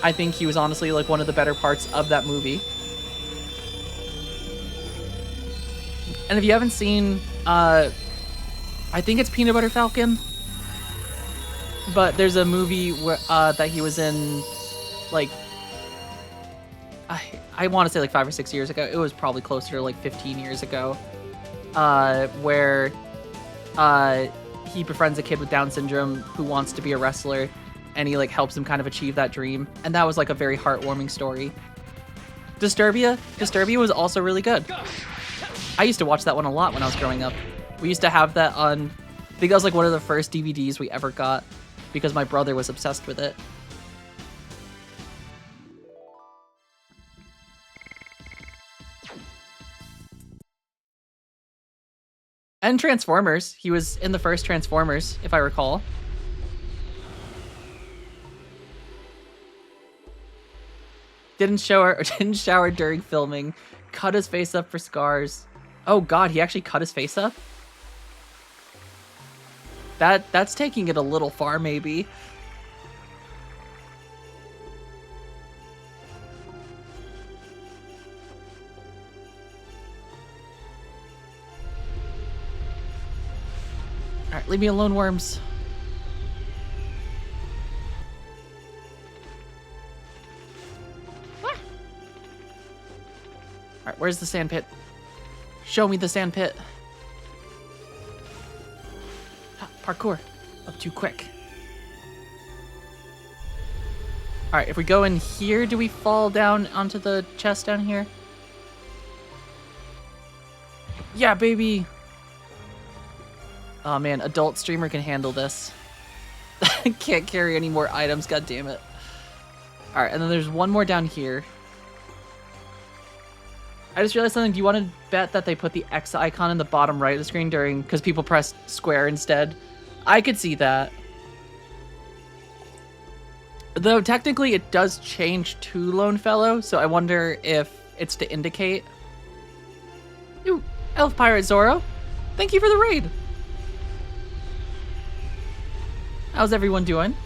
I think he was honestly like one of the better parts of that movie. And if you haven't seen, I think it's Peanut Butter Falcon, but there's a movie where that he was in, like, I want to say like 5 or 6 years ago. It was probably closer to like 15 years ago, where he befriends a kid with Down syndrome who wants to be a wrestler, and he like helps him kind of achieve that dream. And that was like a very heartwarming story. Disturbia was also really good. I used to watch that one a lot when I was growing up. We used to have that on, I think that was like one of the first DVDs we ever got because my brother was obsessed with it. And Transformers. He was in the first Transformers, if I recall. Didn't shower during filming. Cut his face up for scars. Oh god, he actually cut his face up? That's taking it a little far, maybe. Alright, leave me alone, worms. Alright, where's the sand pit? Show me the sand pit. Ah, parkour. Up too quick. Alright, if we go in here, do we fall down onto the chest down here? Yeah, baby! Oh man, adult streamer can handle this. Can't carry any more items, god damn it. Alright, and then there's one more down here. I just realized something. Do you want to bet that they put the X icon in the bottom right of the screen during, because people pressed square instead? I could see that. Though technically it does change to Lone Fellow, so I wonder if it's to indicate. Ooh, Elf Pirate Zoro. Thank you for the raid. How's everyone doing?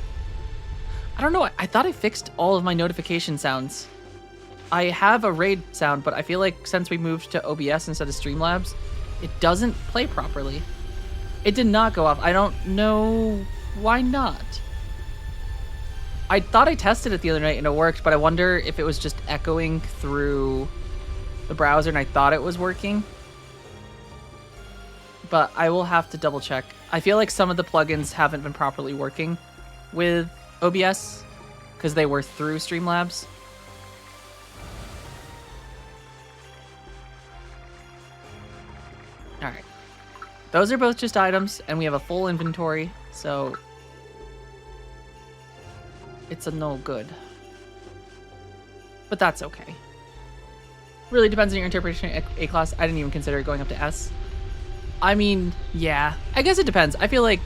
I don't know, I thought I fixed all of my notification sounds. I have a raid sound, but I feel like since we moved to OBS instead of Streamlabs, it doesn't play properly. It did not go off. I don't know why not. I thought I tested it the other night and it worked, but I wonder if it was just echoing through the browser and I thought it was working. But I will have to double check. I feel like some of the plugins haven't been properly working with OBS because they were through Streamlabs. Alright. Those are both just items, and we have a full inventory, so it's a no good. But that's okay. Really depends on your interpretation of A-class. I didn't even consider going up to S. I mean, yeah. I guess it depends. I feel like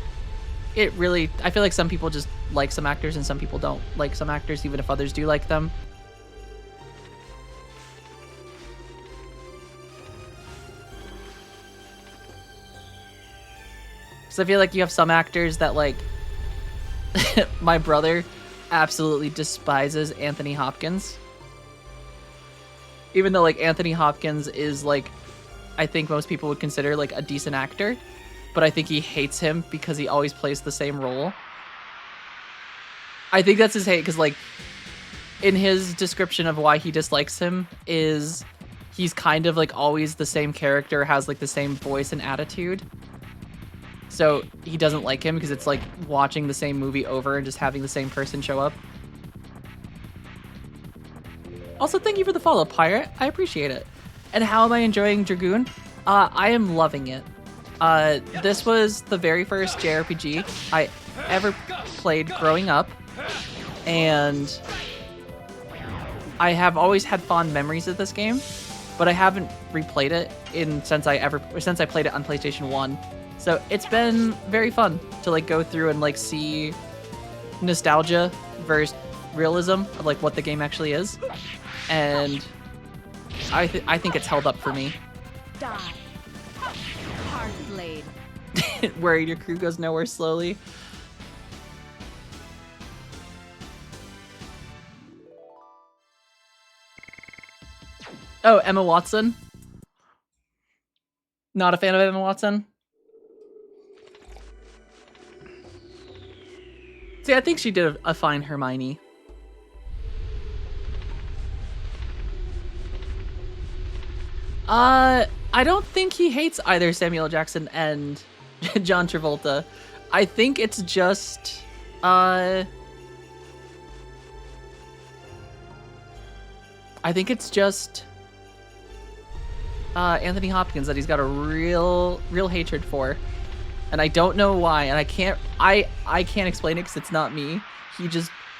some people just like some actors and some people don't like some actors, even if others do like them. So I feel like you have some actors that like my brother absolutely despises Anthony Hopkins. Even though like Anthony Hopkins is like, I think most people would consider like a decent actor, but I think he hates him because he always plays the same role. I think that's his hate because like in his description of why he dislikes him is he's kind of like always the same character, has like the same voice and attitude. So he doesn't like him because it's like watching the same movie over and just having the same person show up. Also, thank you for the follow, Pirate. I appreciate it. And how am I enjoying Dragoon? I am loving it. This was the very first JRPG I ever played growing up. And I have always had fond memories of this game, but I haven't replayed it since I played it on PlayStation 1. So it's been very fun to like go through and like see nostalgia versus realism of like what the game actually is, and I think it's held up for me. Die. Hard blade. Worried your crew goes nowhere slowly. Oh, Emma Watson. Not a fan of Emma Watson. See, I think she did a fine Hermione. I don't think he hates either Samuel L. Jackson and John Travolta. I think it's just Anthony Hopkins that he's got a real hatred for, and I don't know why, and I can't explain it because it's not me.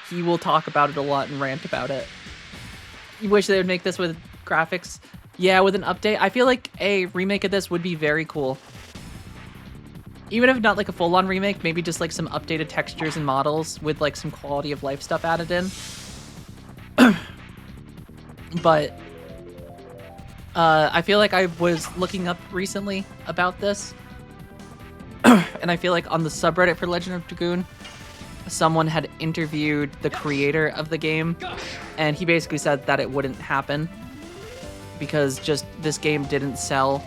He will talk about it a lot and rant about it. You wish they would make this with graphics. Yeah, with an update. I feel like a remake of this would be very cool. Even if not like a full-on remake, maybe just like some updated textures and models with like some quality of life stuff added in. But I feel like I was looking up recently about this, and I feel like on the subreddit for Legend of Dragoon, someone had interviewed the creator of the game, and he basically said that it wouldn't happen because just this game didn't sell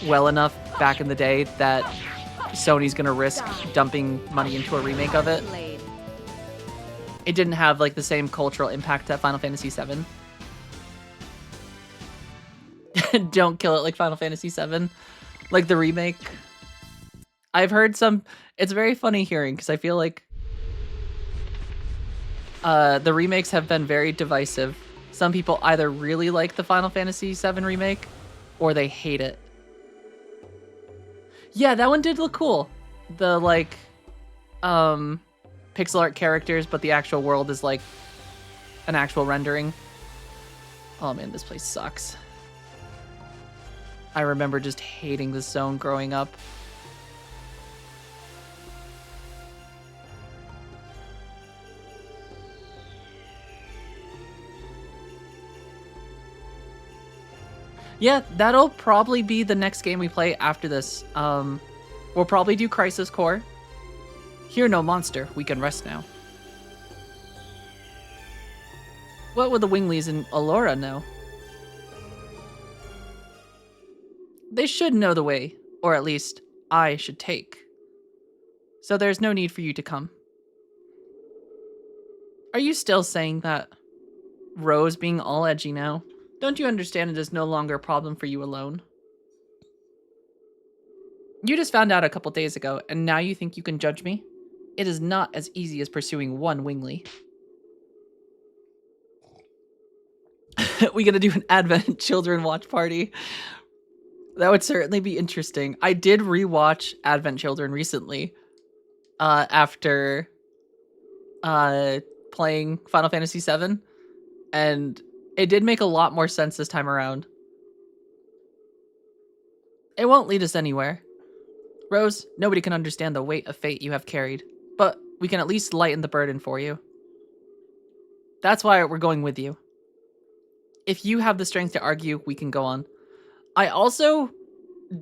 well enough back in the day that Sony's gonna risk dumping money into a remake of it. It didn't have like the same cultural impact that Final Fantasy VII. Don't kill it like Final Fantasy VII, like the remake. I've heard some. It's very funny hearing because I feel like the remakes have been very divisive. Some people either really like the Final Fantasy VII remake or they hate it. Yeah, that one did look cool. The like pixel art characters, but the actual world is like an actual rendering. Oh man, this place sucks. I remember just hating this zone growing up. Yeah, that'll probably be the next game we play after this. We'll probably do Crisis Core. Hear no monster, we can rest now. What would the Winglies in Allura know? They should know the way, or at least I should take. So there's no need for you to come. Are you still saying that? Rose being all edgy now? Don't you understand it is no longer a problem for you alone? You just found out a couple days ago, and now you think you can judge me? It is not as easy as pursuing one Wingly. We gonna do an Advent Children watch party? That would certainly be interesting. I did rewatch Advent Children recently, after playing Final Fantasy VII, and it did make a lot more sense this time around. It won't lead us anywhere. Rose, nobody can understand the weight of fate you have carried, but we can at least lighten the burden for you. That's why we're going with you. If you have the strength to argue, we can go on. I also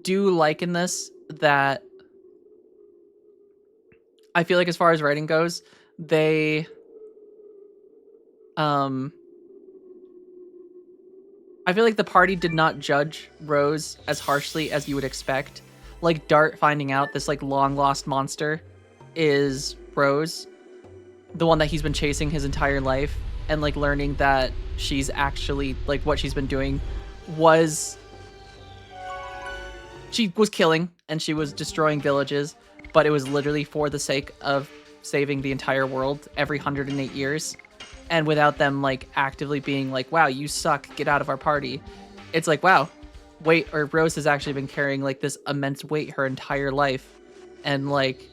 do like in this that I feel like as far as writing goes, they I feel like the party did not judge Rose as harshly as you would expect. Like Dart finding out this like long lost monster is Rose, the one that he's been chasing his entire life, and like learning that she's actually like what she's been doing was she was killing and she was destroying villages, but it was literally for the sake of saving the entire world every 108 years. And without them like actively being like, wow, you suck, get out of our party. It's like, wow, wait, or Rose has actually been carrying like this immense weight her entire life. And like,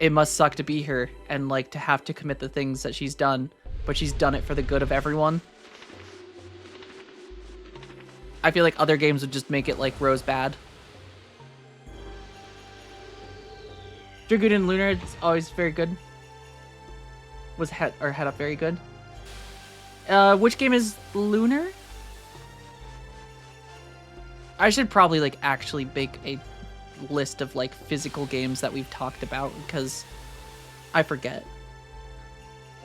it must suck to be her and like to have to commit the things that she's done, but she's done it for the good of everyone. I feel like other games would just make it like Rose bad. Dragoon and Lunar is always very good. Was head up very good. Which game is Lunar? I should probably like actually make a list of like physical games that we've talked about because I forget.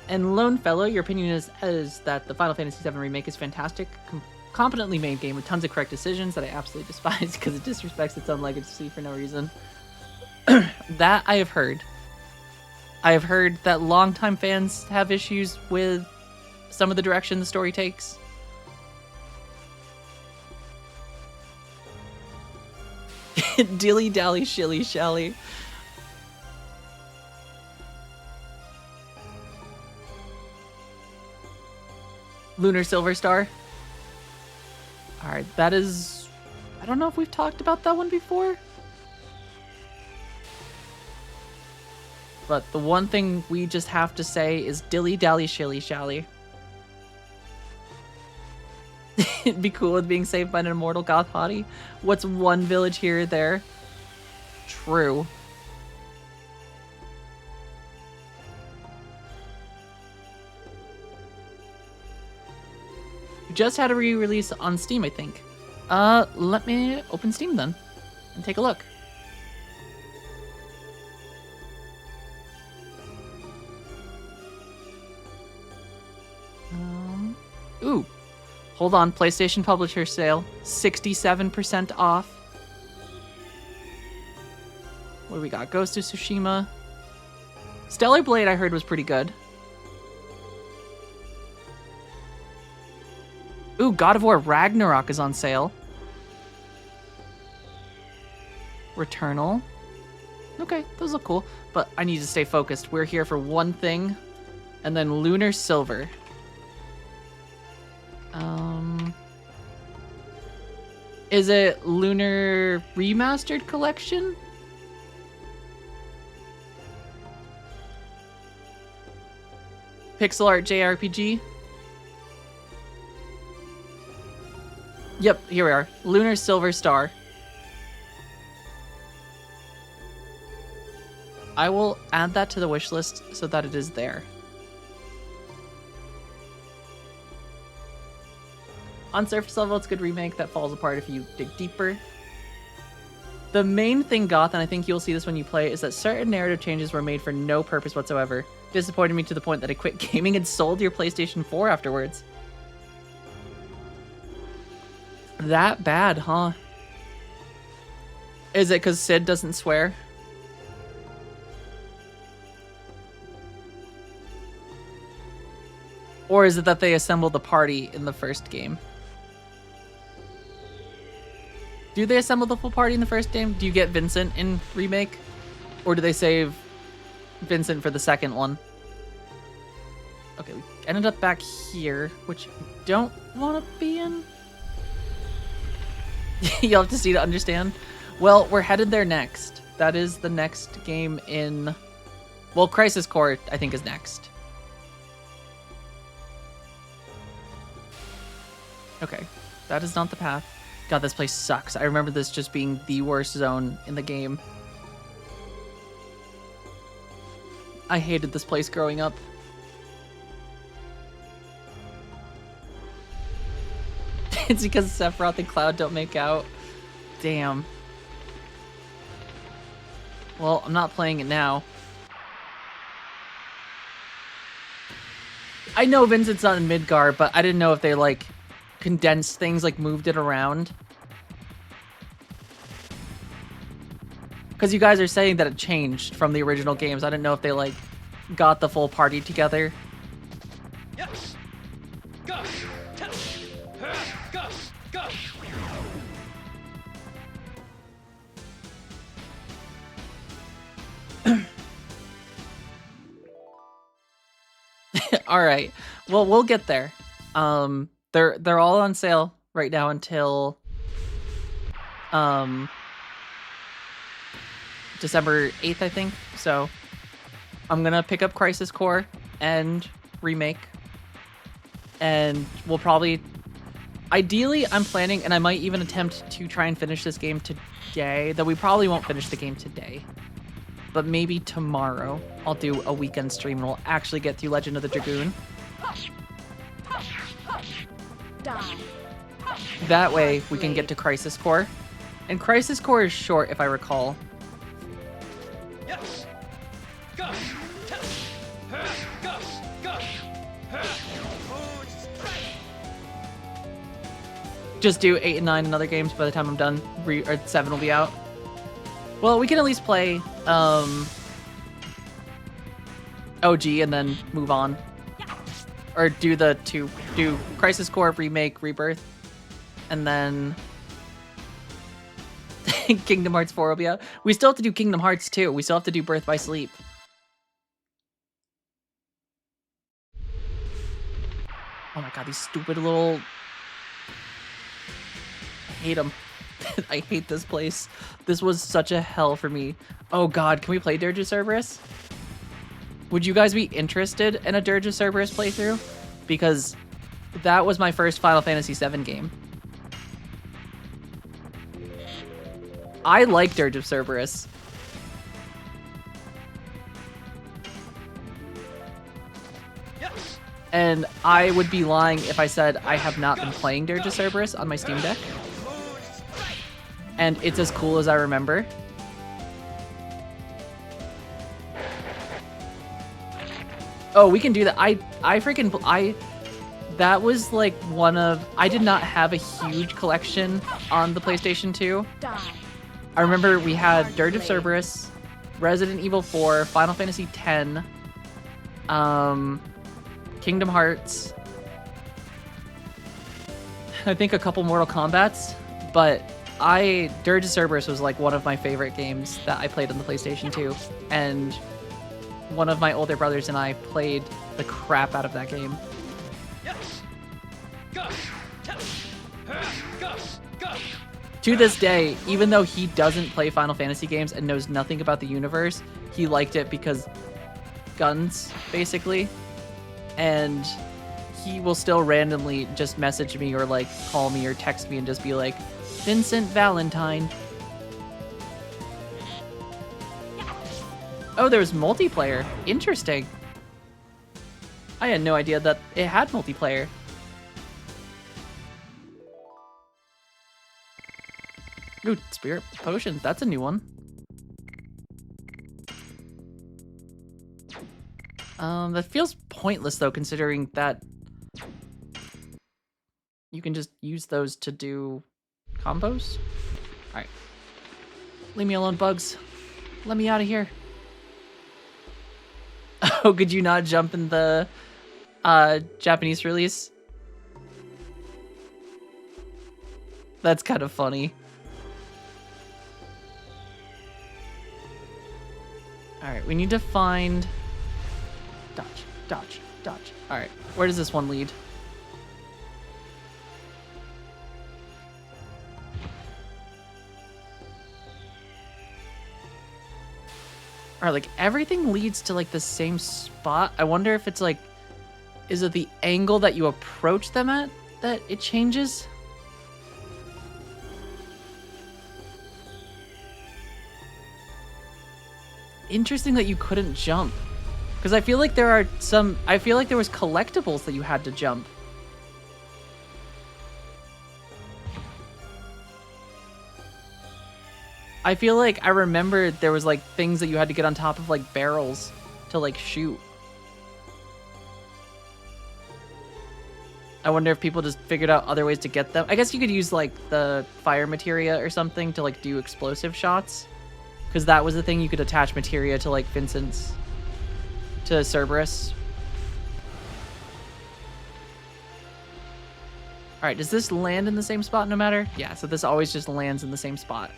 And Lone Fellow, your opinion is that the Final Fantasy VII Remake is fantastic, competently made game with tons of correct decisions that I absolutely despise because it disrespects its own legacy for no reason. That I have heard. I have heard that longtime fans have issues with some of the direction the story takes. Dilly dally shilly shally. Lunar Silver Star. Alright, that is... I don't know if we've talked about that one before. But the one thing we just have to say is dilly dally shilly shally. It'd be cool with being saved by an immortal goth hottie. What's one village here or there? True. Just had a re-release on Steam, I think. Let me open Steam then and take a look. Ooh. Hold on, PlayStation Publisher sale, 67% off. What do we got? Ghost of Tsushima. Stellar Blade I heard was pretty good. Ooh, God of War Ragnarok is on sale. Returnal. Okay, those look cool, but I need to stay focused. We're here for one thing, and then Lunar Silver. Is it Lunar Remastered Collection? Pixel Art JRPG? Yep, here we are. Lunar Silver Star. I will add that to the wish list so that it is there. On surface level, it's a good remake that falls apart if you dig deeper. The main thing, Goth, and I think you'll see this when you play, is that certain narrative changes were made for no purpose whatsoever. Disappointed me to the point that I quit gaming and sold your PlayStation 4 afterwards. That bad, huh? Is it because Sid doesn't swear? Or is it that they assembled the party in the first game? Do they assemble the full party in the first game? Do you get Vincent in Remake? Or do they save Vincent for the second one? Okay, we ended up back here, which I don't want to be in. You'll have to see to understand. Well, we're headed there next. That is the next game in... Well, Crisis Core, I think, is next. Okay, that is not the path. God, this place sucks. I remember this just being the worst zone in the game. I hated this place growing up. It's because Sephiroth and Cloud don't make out. Damn. Well, I'm not playing it now. I know Vincent's not in Midgar, but I didn't know if they, like, condensed things, like, moved it around. Because you guys are saying that it changed from the original games. I didn't know if they, like, got the full party together. Yes. Go. Go. Go. All right. Well, we'll get there. They're all on sale right now until December 8th, I think. So I'm gonna pick up Crisis Core and Remake, and we'll probably, ideally, I'm planning, and I might even attempt to try and finish this game today. Though we probably won't finish the game today, but maybe tomorrow I'll do a weekend stream and we'll actually get through Legend of the Dragoon. Die. That way we can get to Crisis Core. And Crisis Core is short, if I recall. Yes. Go. Go. Go. Just do 8 and 9 in other games. By the time I'm done, or 7 will be out. Well, we can at least play OG and then move on. Or do do Crisis Core, Remake, Rebirth, and then Kingdom Hearts 4 will be out. We still have to do Kingdom Hearts 2. We still have to do Birth by Sleep. Oh my god, these stupid little... I hate them. I hate this place. This was such a hell for me. Oh god, can we play Dirge of Cerberus? Would you guys be interested in a Dirge of Cerberus playthrough? Because that was my first Final Fantasy VII game. I like Dirge of Cerberus. Yes. And I would be lying if I said I have not been playing Dirge of Cerberus on my Steam Deck. And it's as cool as I remember. Oh, we can do that. That was like one of... I did not have a huge collection on the PlayStation 2. Die. I remember we had Dirge of Cerberus, Resident Evil 4, Final Fantasy X, Kingdom Hearts, I think a couple Mortal Kombats, but Dirge of Cerberus was like one of my favorite games that I played on the PlayStation 2, and one of my older brothers and I played the crap out of that game. Yes. Gus. Gus. Gus. To this day, even though he doesn't play Final Fantasy games and knows nothing about the universe, he liked it because guns, basically. And he will still randomly just message me or like call me or text me and just be like, Vincent Valentine. Oh, there's multiplayer. Interesting. I had no idea that it had multiplayer. Ooh, Spirit Potion. That's a new one. That feels pointless, though, considering that you can just use those to do combos. Alright. Leave me alone, bugs. Let me out of here. Oh, could you not jump in the Japanese release? That's kind of funny. Alright, we need to find... Dodge, dodge, dodge. Alright, where does this one lead? Alright, like, everything leads to, like, the same spot. I wonder if it's, like... Is it the angle that you approach them at that it changes? Interesting that you couldn't jump. Because I feel like there are some... I feel like there was collectibles that you had to jump. I feel like I remember there was, like, things that you had to get on top of, like, barrels to, like, shoot. I wonder if people just figured out other ways to get them. I guess you could use, like, the fire materia or something to, like, do explosive shots. Because that was the thing, you could attach materia to, like, Vincent's... to Cerberus. Alright, does this land in the same spot no matter? Yeah, so this always just lands in the same spot.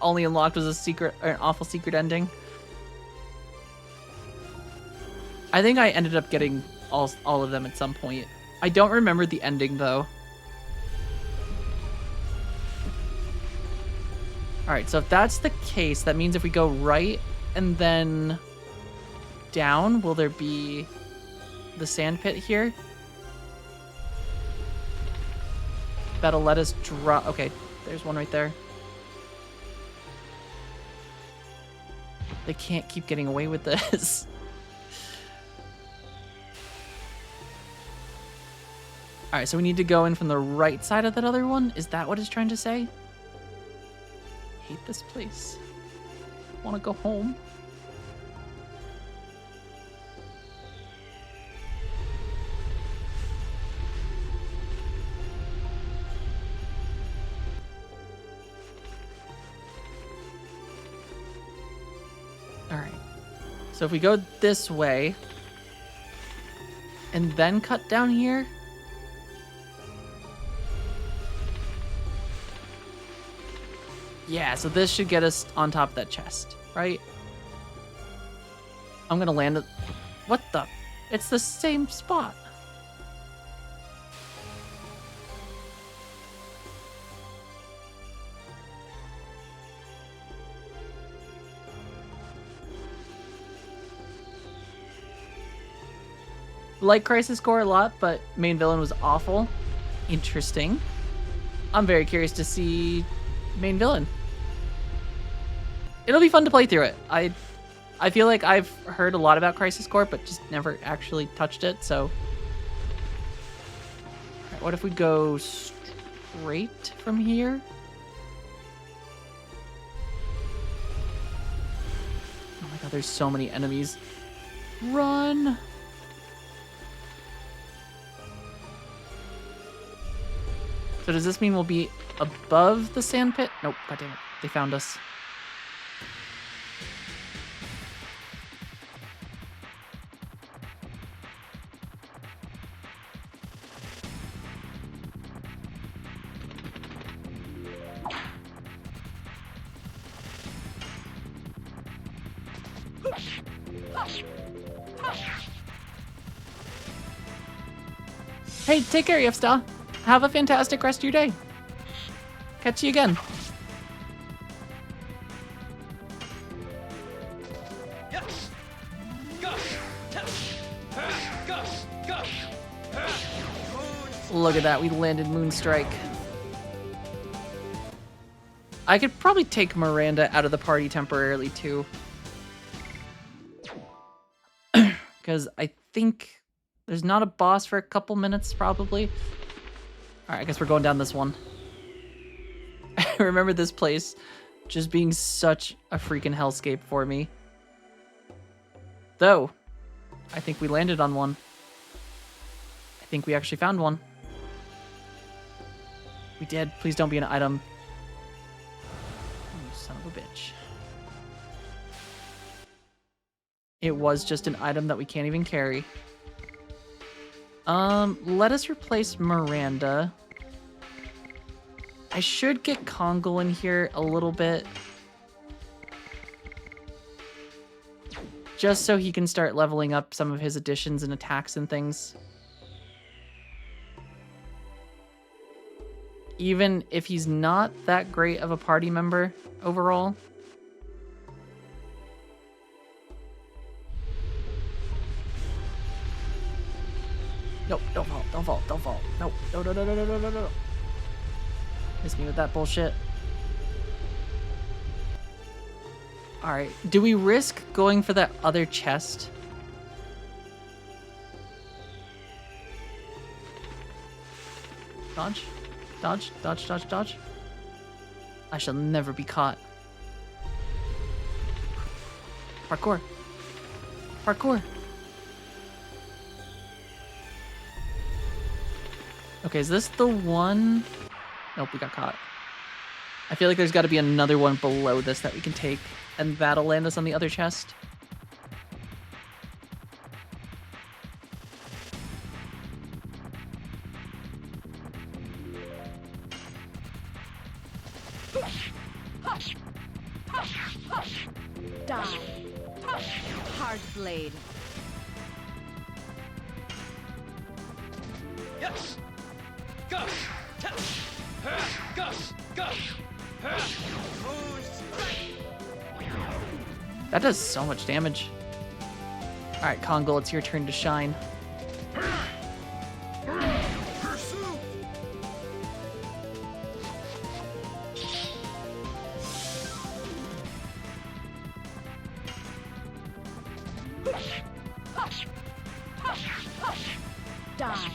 Only unlocked was a secret, or an awful secret ending. I think I ended up getting all of them at some point. I don't remember the ending, though. Alright, so if that's the case, that means if we go right and then down, will there be the sand pit here? That'll let us drop... Okay, there's one right there. They can't keep getting away with this. Alright, so we need to go in from the right side of that other one? Is that what it's trying to say? Hate this place. Want to go home. Alright. So if we go this way and then cut down here, Yeah, so this should get us on top of that chest, right? I'm gonna land it. What the? It's the same spot. Like Crisis Core a lot, but main villain was awful. Interesting. I'm very curious to see main villain. It'll be fun to play through it. I feel like I've heard a lot about Crisis Core, but just never actually touched it, so... Alright, what if we go straight from here? Oh my god, there's so many enemies. Run! So does this mean we'll be above the sand pit? Nope, goddammit. They found us. Hey, take care, Yefstar. Have a fantastic rest of your day. Catch you again. Yes. Goth. Goth. Goth. Look at that, we landed Moonstrike. I could probably take Miranda out of the party temporarily too. Because I think there's not a boss for a couple minutes probably. Alright, I guess we're going down this one. I remember this place just being such a freaking hellscape for me. Though, I think we landed on one. I think we actually found one. We did. Please don't be an item. Oh, son of a bitch. It was just an item that we can't even carry. Let us replace Miranda. I should get Kongol in here a little bit. Just so he can start leveling up some of his additions and attacks and things. Even if he's not that great of a party member overall. Nope, don't fall, don't fall, don't fall. Nope, no, no, no, no, no, no, no, no. Miss me with that bullshit. Alright, do we risk going for that other chest? Dodge, dodge, dodge, dodge, dodge. I shall never be caught. Parkour. Parkour. Okay, is this the one? Nope, we got caught. I feel like there's got to be another one below this that we can take, and that'll land us on the other chest. Die. Hard blade. Yes. Goth. Goth. Goth. That does so much damage. Alright, Kongol, it's your turn to shine. Pursue! Die.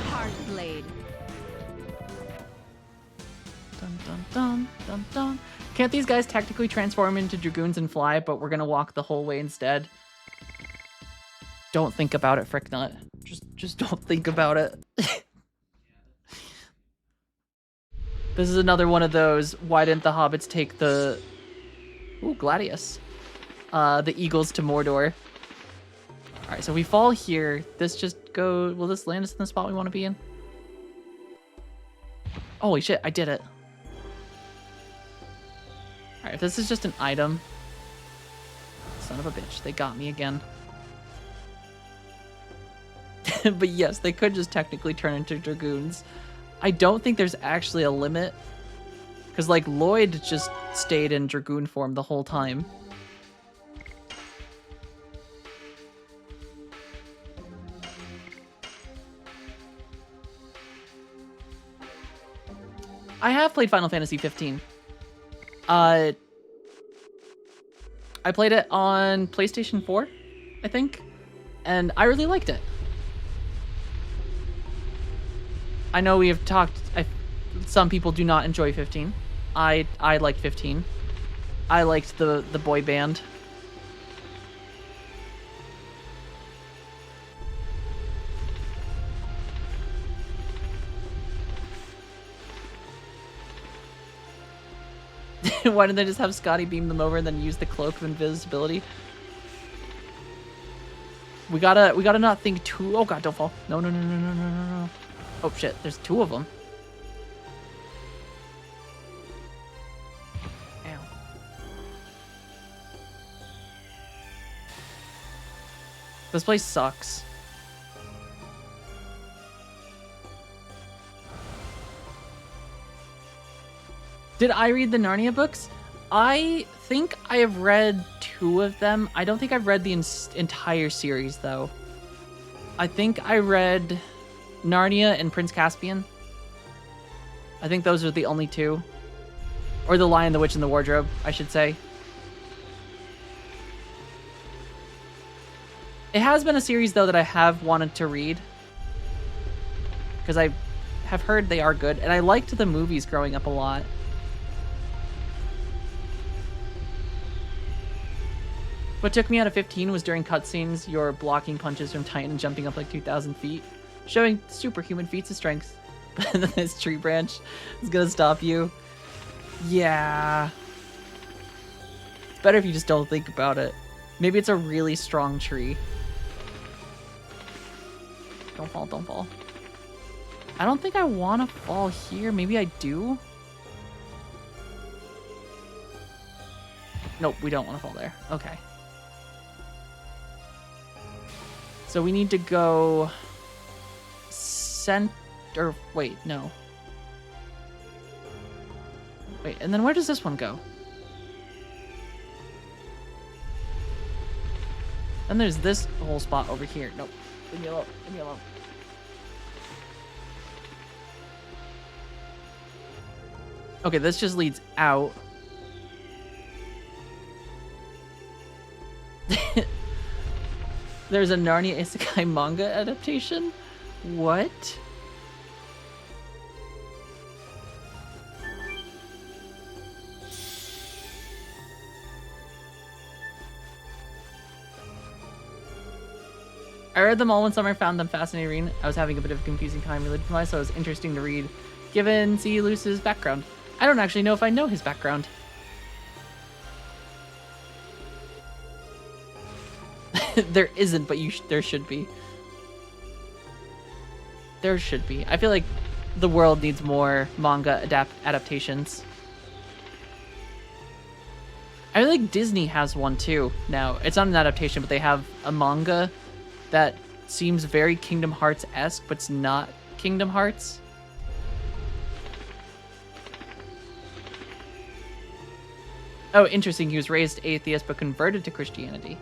Hard blade. Dun dun dun dun dun. Can't these guys technically transform into Dragoons and fly, but we're gonna walk the whole way instead? Don't think about it, Fricknut. Just don't think about it. This is another one of those, why didn't the hobbits take the... Ooh, Gladius. The eagles to Mordor. Alright, so we fall here. This just go... Will this land us in the spot we want to be in? Holy shit, I did it. Alright, if this is just an item... Son of a bitch, they got me again. But yes, they could just technically turn into Dragoons. I don't think there's actually a limit. Because, like, Lloyd just stayed in Dragoon form the whole time. I have played Final Fantasy 15. I played it on PlayStation 4, I think, and I really liked it. I know we have talked, some people do not enjoy 15. I liked 15. I liked the boy band. Why didn't they just have Scotty beam them over and then use the cloak of invisibility? We gotta not think too. Oh god, don't fall. No. Oh shit, there's two of them. Ow. This place sucks. Did I read the Narnia books? I think I have read 2 of them. I don't think I've read the entire series, though. I think I read Narnia and Prince Caspian. I think those are the only 2. Or The Lion, the Witch, and the Wardrobe, I should say. It has been a series, though, that I have wanted to read. Because I have heard they are good. And I liked the movies growing up a lot. What took me out of 15 was during cutscenes, you're blocking punches from Titan and jumping up like 2,000 feet, showing superhuman feats of strength. And then this tree branch is gonna stop you. Yeah. It's better if you just don't think about it. Maybe it's a really strong tree. Don't fall, don't fall. I don't think I want to fall here. Maybe I do. Nope, we don't want to fall there. Okay. So we need to go center. Wait, no. Wait, and then where does this one go? And there's this whole spot over here. Nope. Leave me alone. Leave me alone. Okay, this just leads out. There's a Narnia Isekai manga adaptation? What? I read them all one summer, found them fascinating. I was having a bit of a confusing time related to mine, so it was interesting to read, given C. Luce's background. I don't actually know if I know his background. There isn't, but there should be. There should be. I feel like the world needs more manga adaptations. I feel like Disney has one too now. It's not an adaptation, but they have a manga that seems very Kingdom Hearts-esque, but it's not Kingdom Hearts. Oh, interesting. He was raised atheist, but converted to Christianity.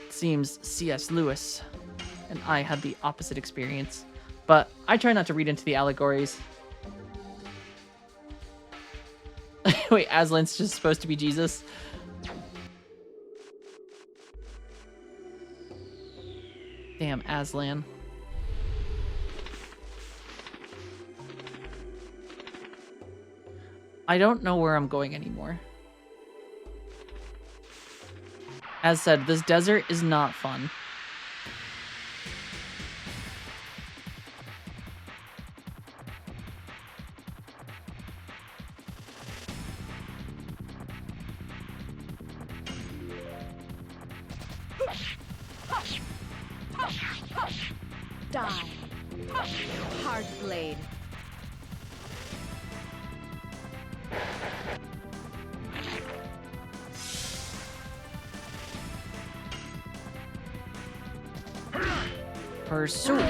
Seems C.S. Lewis and I had the opposite experience, but I try not to read into the allegories. Wait, Aslan's just supposed to be Jesus? Damn, Aslan. I don't know where I'm going anymore. As said, this desert is not fun. Die. Hard blade. Pursuit.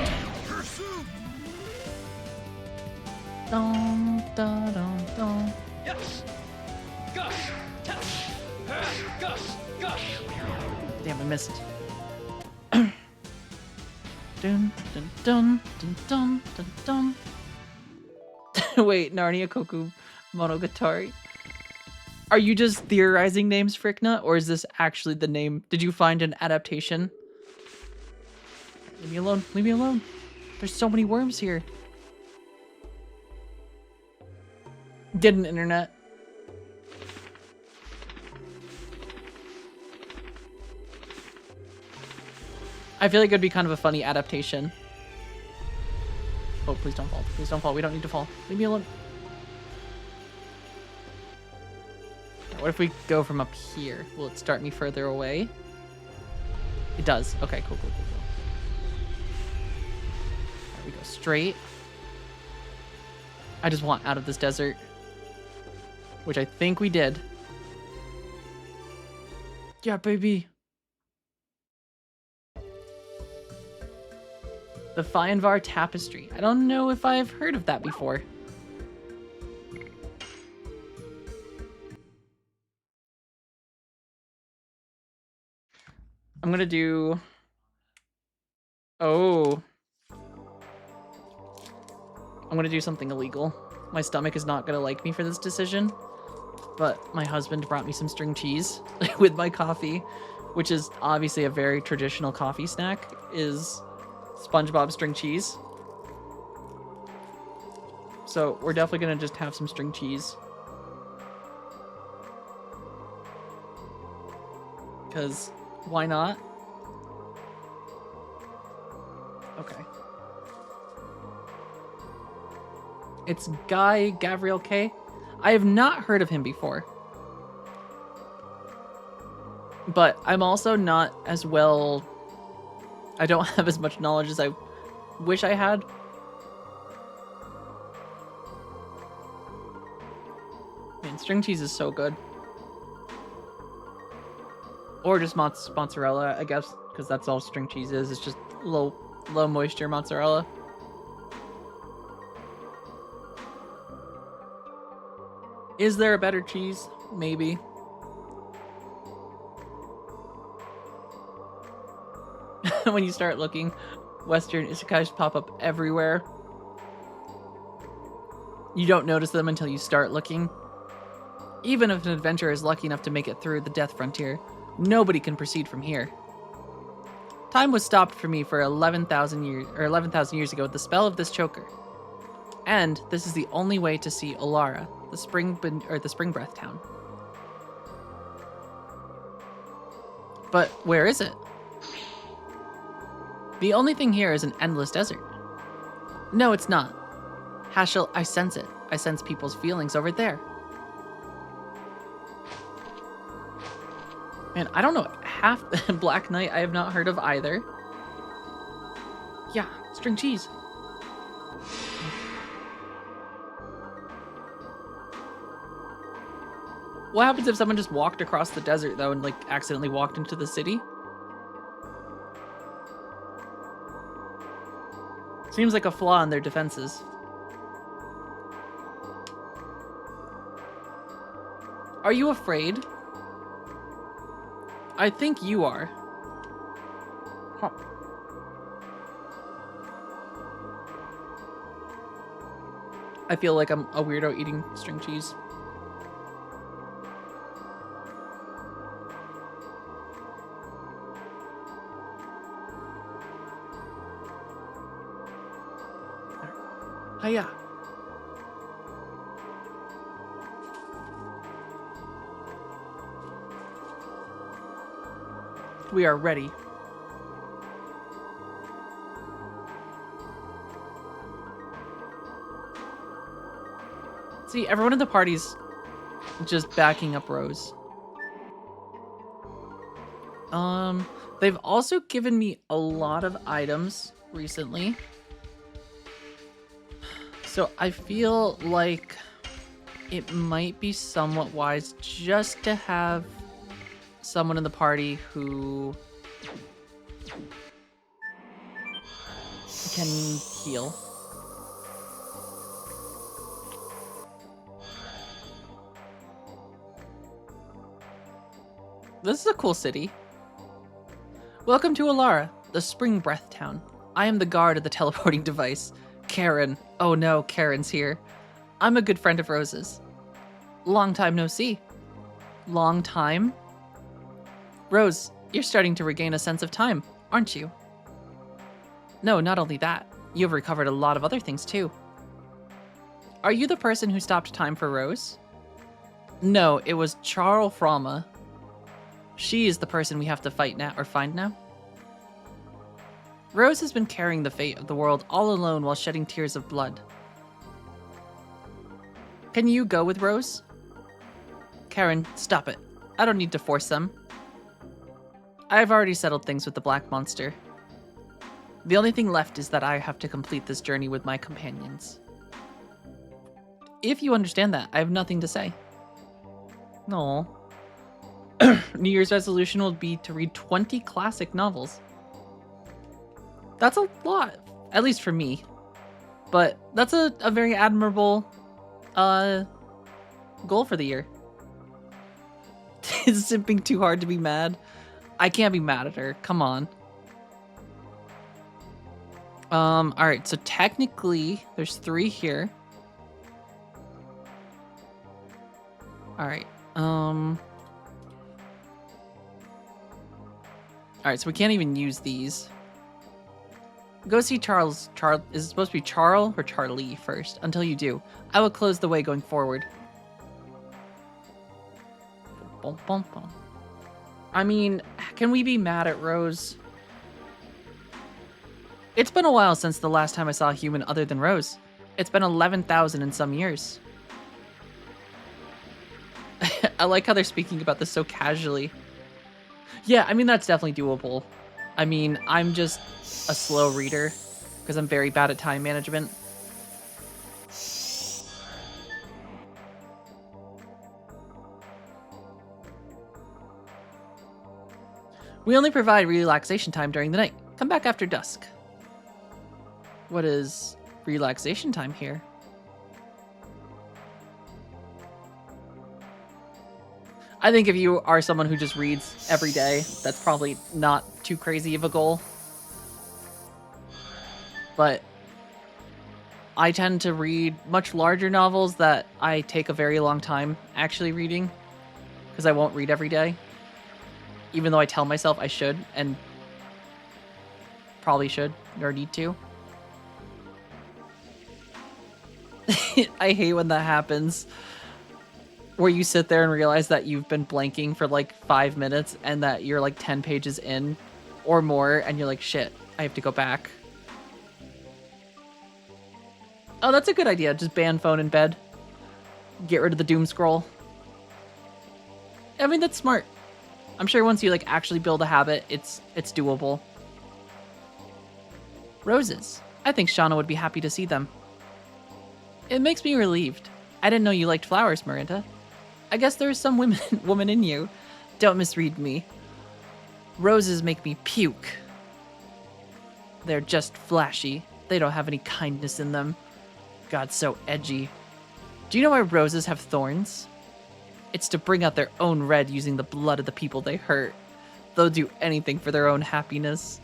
Dum, da, dum, dum. Yes. Go. Ta. Go. Go. Damn, I missed. Dun, dun, dun, dun, dun, dun, dun. Wait, Narnia Koku Monogatari. Are you just theorizing names, Frickna, or is this actually the name? Did you find an adaptation? Leave me alone. Leave me alone. There's so many worms here. Didn't internet. I feel like it'd be kind of a funny adaptation. Oh, please don't fall. Please don't fall. We don't need to fall. Leave me alone. What if we go from up here? Will it start me further away? It does. Okay, cool, cool, cool, cool. There we go. Straight. I just want out of this desert. Which I think we did. Yeah, baby. The Fyanvar Tapestry. I don't know if I've heard of that before. I'm gonna do... Oh. I'm gonna do something illegal. My stomach is not gonna like me for this decision. But my husband brought me some string cheese with my coffee, which is obviously a very traditional coffee snack, is SpongeBob string cheese. So we're definitely gonna just have some string cheese. Because why not? Okay. It's Guy Gavriel K. I have not heard of him before. But I'm also not as well... I don't have as much knowledge as I wish I had. Man, string cheese is so good. Or just mozzarella, I guess, because that's all string cheese is. It's just low moisture mozzarella. Is there a better cheese? Maybe. When you start looking, Western isekais pop up everywhere. You don't notice them until you start looking. Even if an adventurer is lucky enough to make it through the Death Frontier, nobody can proceed from here. Time was stopped for me for 11,000 years ago with the spell of this choker. And this is the only way to see Olara, the spring breath town. But where is it? The only thing here is an endless desert. No, it's not. Haschel, I sense it. I sense people's feelings over there. Man, I don't know. Half Black Knight I have not heard of either. Yeah, string cheese. What happens if someone just walked across the desert, though, and, like, accidentally walked into the city? Seems like a flaw in their defenses. Are you afraid? I think you are. Huh. I feel like I'm a weirdo eating string cheese. Hiya. We are ready. See, everyone in the party's just backing up Rose. They've also given me a lot of items recently. So I feel like it might be somewhat wise just to have someone in the party who can heal. This is a cool city. Welcome to Alara, the Spring Breath Town. I am the guard of the teleporting device. Karen. Oh no, Karen's here. I'm a good friend of Rose's. Long time no see. Long time? Rose, you're starting to regain a sense of time, aren't you? No, not only that. You've recovered a lot of other things too. Are you the person who stopped time for Rose? No, it was Charl Frama. She is the person we have to fight now, or find now. Rose has been carrying the fate of the world all alone while shedding tears of blood. Can you go with Rose? Karen, stop it. I don't need to force them. I've already settled things with the Black Monster. The only thing left is that I have to complete this journey with my companions. If you understand that, I have nothing to say. No. New Year's resolution will be to read 20 classic novels. That's a lot, at least for me. But that's a very admirable goal for the year. Is simping too hard to be mad? I can't be mad at her. Come on. Alright, so technically there's 3 here. Alright, Alright, so we can't even use these. Go see Charles. Is it supposed to be Charl or Charlie first? Until you do, I will close the way going forward. Bum, bum, bum. I mean, can we be mad at Rose? It's been a while since the last time I saw a human other than Rose. It's been 11,000 and some years. I like how they're speaking about this so casually. Yeah, I mean, that's definitely doable. I mean, I'm just a slow reader because I'm very bad at time management. We only provide relaxation time during the night. Come back after dusk. What is relaxation time here? I think if you are someone who just reads every day, that's probably not too crazy of a goal. But I tend to read much larger novels that I take a very long time actually reading, because I won't read every day. Even though I tell myself I should, and probably should, or need to. I hate when that happens. Where you sit there and realize that you've been blanking for like 5 minutes and that you're like 10 pages in or more, and you're like, shit, I have to go back. Oh, that's a good idea. Just ban phone in bed. Get rid of the doom scroll. I mean, that's smart. I'm sure once you like actually build a habit, it's doable. Roses. I think Shauna would be happy to see them. It makes me relieved. I didn't know you liked flowers, Miranda. I guess there is some woman in you. Don't misread me. Roses make me puke. They're just flashy. They don't have any kindness in them. God, so edgy. Do you know why roses have thorns? It's to bring out their own red using the blood of the people they hurt. They'll do anything for their own happiness.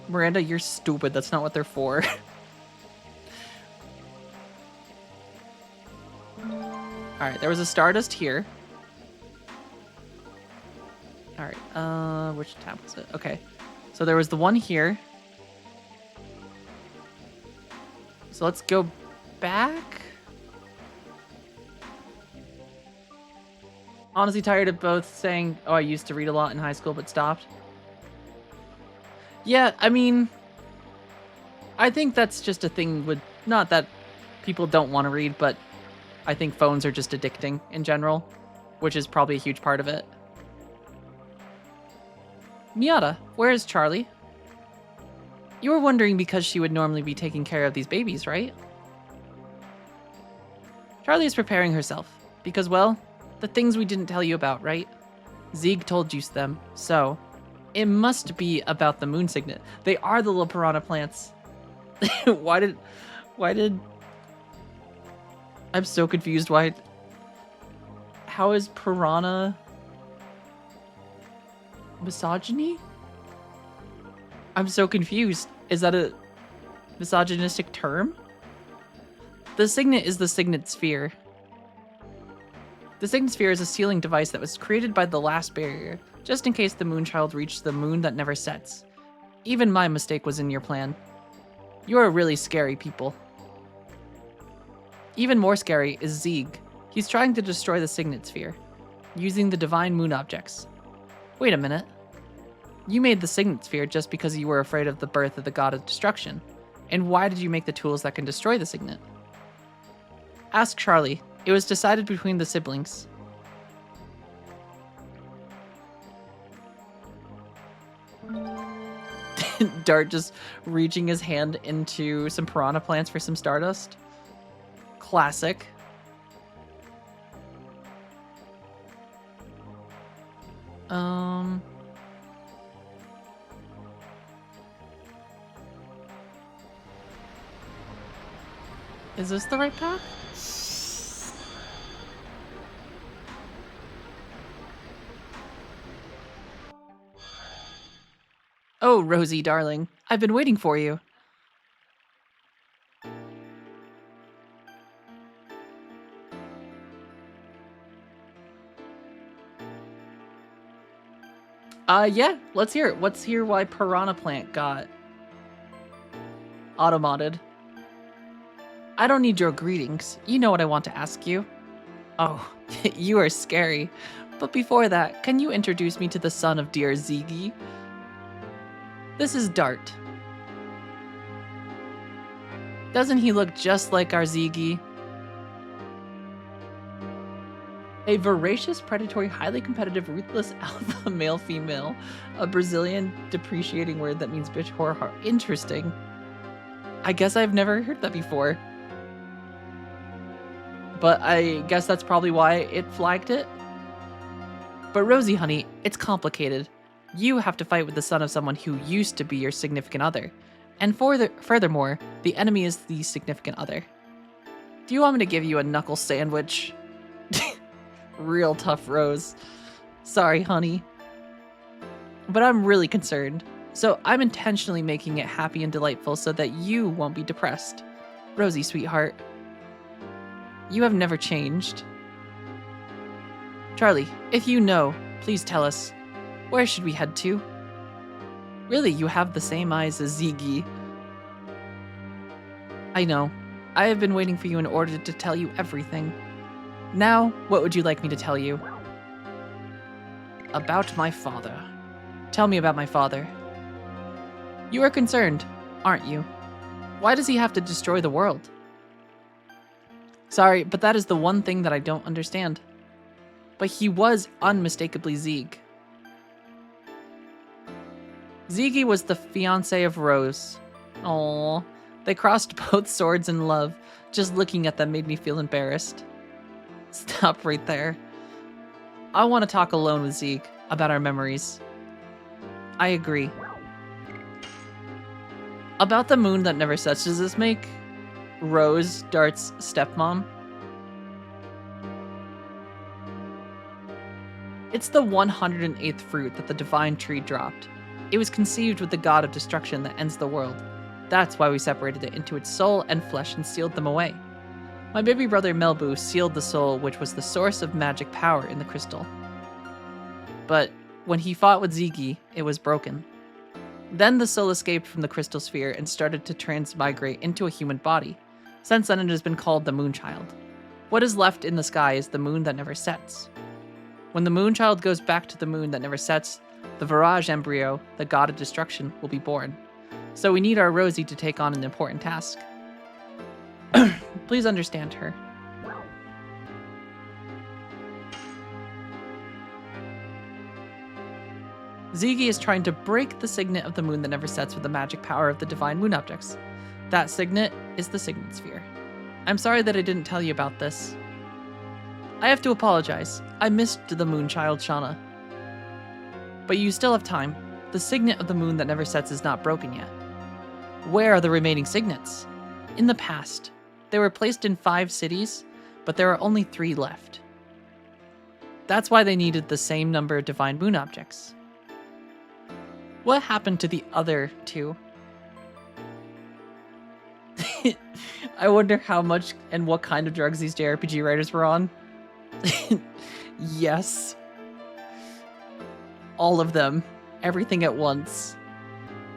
Miranda, you're stupid. That's not what they're for. Alright, there was a Stardust here. Alright, which tab was it? Okay. So there was the one here. So let's go back. Honestly tired of both saying, oh, I used to read a lot in high school but stopped. Yeah, I mean, I think that's just a thing with, not that people don't want to read, but I think phones are just addicting in general, which is probably a huge part of it. Miata, where is Charlie? You were wondering because she would normally be taking care of these babies, right? Charlie is preparing herself. Because, well, the things we didn't tell you about, right? Zeeg told you them, so it must be about the moon signet. They are the little piranha plants. Why did... I'm so confused. Why... How is piranha... misogyny? I'm so confused. Is that a misogynistic term? The signet is the signet sphere. The signet sphere is a sealing device that was created by the last barrier, just in case the Moonchild reached the moon that never sets. Even my mistake was in your plan. You are really scary people. Even more scary is Zeeg. He's trying to destroy the signet sphere, using the divine moon objects. Wait a minute. You made the signet sphere just because you were afraid of the birth of the god of destruction. And why did you make the tools that can destroy the signet? Ask Charlie. It was decided between the siblings. Dart just reaching his hand into some piranha plants for some stardust. Classic. Is this the right path? Oh, Rosie, darling. I've been waiting for you. Yeah, let's hear it. Let's hear why Piranha Plant got automated. I don't need your greetings. You know what I want to ask you. Oh, you are scary. But before that, can you introduce me to the son of dear Zeegi? This is Dart. Doesn't he look just like our Zeegi? A voracious, predatory, highly competitive, ruthless alpha male-female. A Brazilian depreciating word that means bitch, whore, heart. Interesting. I guess I've never heard that before. But I guess that's probably why it flagged it. But Rosie, honey, it's complicated. You have to fight with the son of someone who used to be your significant other. And furthermore, the enemy is the significant other. Do you want me to give you a knuckle sandwich? Real tough, Rose. Sorry, honey. But I'm really concerned. So I'm intentionally making it happy and delightful so that you won't be depressed. Rosie, sweetheart. You have never changed. Charlie, if you know, please tell us. Where should we head to? Really, you have the same eyes as Zeegi. I know. I have been waiting for you in order to tell you everything. Now, what would you like me to tell you? About my father. Tell me about my father. You are concerned, aren't you? Why does he have to destroy the world? Sorry, but that is the one thing that I don't understand. But he was unmistakably Zeeg. Zeegi was the fiancé of Rose. Aww. They crossed both swords in love. Just looking at them made me feel embarrassed. Stop right there. I want to talk alone with Zeeg about our memories. I agree. About the moon that never sets, does this make Rose Dart's stepmom? It's the 108th fruit that the divine tree dropped. It was conceived with the god of destruction that ends the world. That's why we separated it into its soul and flesh and sealed them away. My baby brother Melbu sealed the soul, which was the source of magic power in the crystal. But when he fought with Zeegi, it was broken. Then the soul escaped from the crystal sphere and started to transmigrate into a human body. Since then, it has been called the Moonchild. What is left in the sky is the moon that never sets. When the Moonchild goes back to the moon that never sets, the Virage embryo, the god of destruction, will be born. So we need our Rosie to take on an important task. Please understand her. Ziggy is trying to break the signet of the moon that never sets with the magic power of the divine moon objects. That signet is the signet sphere. I'm sorry that I didn't tell you about this. I have to apologize. I missed the moon child, Shauna. But you still have time. The signet of the moon that never sets is not broken yet. Where are the remaining signets? In the past, they were placed in 5 cities, but there are only 3 left. That's why they needed the same number of divine moon objects. What happened to the other 2? I wonder how much and what kind of drugs these JRPG writers were on. Yes. All of them. Everything at once.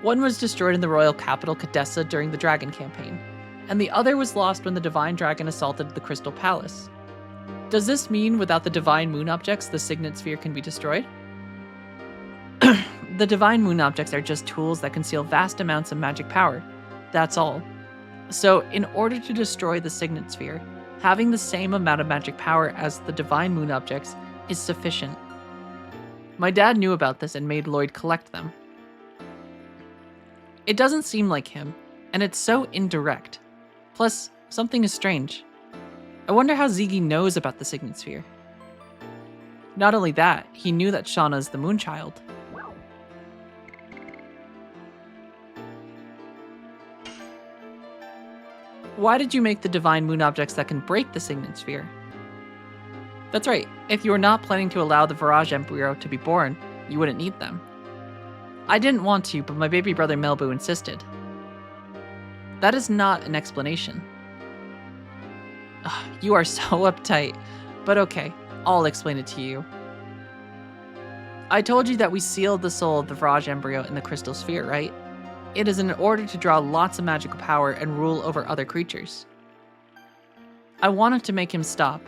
One was destroyed in the royal capital, Cadessa, during the Dragon campaign, and the other was lost when the Divine Dragon assaulted the Crystal Palace. Does this mean without the Divine Moon objects, the Signet Sphere can be destroyed? The Divine Moon objects are just tools that conceal vast amounts of magic power. That's all. So, in order to destroy the Signet Sphere, having the same amount of magic power as the Divine Moon objects is sufficient. My dad knew about this and made Lloyd collect them. It doesn't seem like him, and it's so indirect. Plus, something is strange. I wonder how Ziggy knows about the Signet Sphere. Not only that, he knew that Shauna is the Moonchild. Why did you make the Divine Moon objects that can break the Signet Sphere? That's right, if you were not planning to allow the Virage Embryo to be born, you wouldn't need them. I didn't want to, but my baby brother Melbu insisted. That is not an explanation. Ugh, you are so uptight, but okay, I'll explain it to you. I told you that we sealed the soul of the Virage Embryo in the Crystal Sphere, right? It is in order to draw lots of magical power and rule over other creatures. I wanted to make him stop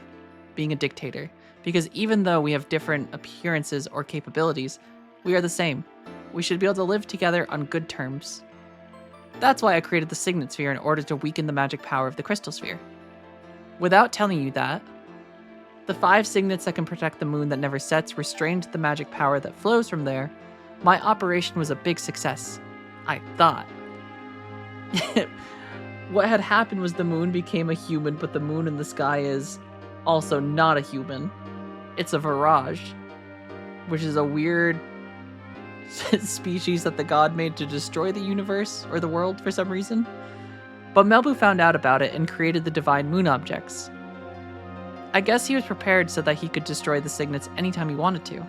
being a dictator, because even though we have different appearances or capabilities, we are the same. We should be able to live together on good terms. That's why I created the Signet Sphere in order to weaken the magic power of the Crystal Sphere. Without telling you that, the 5 signets that can protect the moon that never sets restrained the magic power that flows from there. My operation was a big success. I thought. What had happened was the moon became a human, but the moon in the sky is also not a human. It's a Virage, which is a weird species that the god made to destroy the universe or the world for some reason. But Melbu found out about it and created the Divine Moon objects. I guess he was prepared so that he could destroy the signets anytime he wanted to.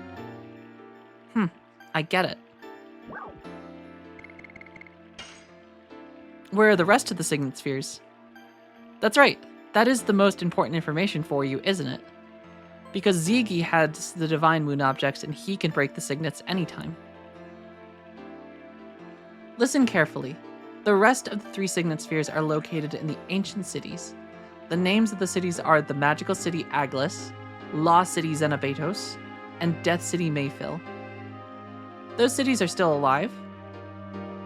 I get it. Where are the rest of the Signet Spheres? That's right, that is the most important information for you, isn't it? Because Ziggy has the Divine Moon objects and he can break the signets anytime. Listen carefully. The rest of the 3 Signet Spheres are located in the ancient cities. The names of the cities are the Magical City Aglis, Law City Xenobatos, and Death City Mayfill. Those cities are still alive.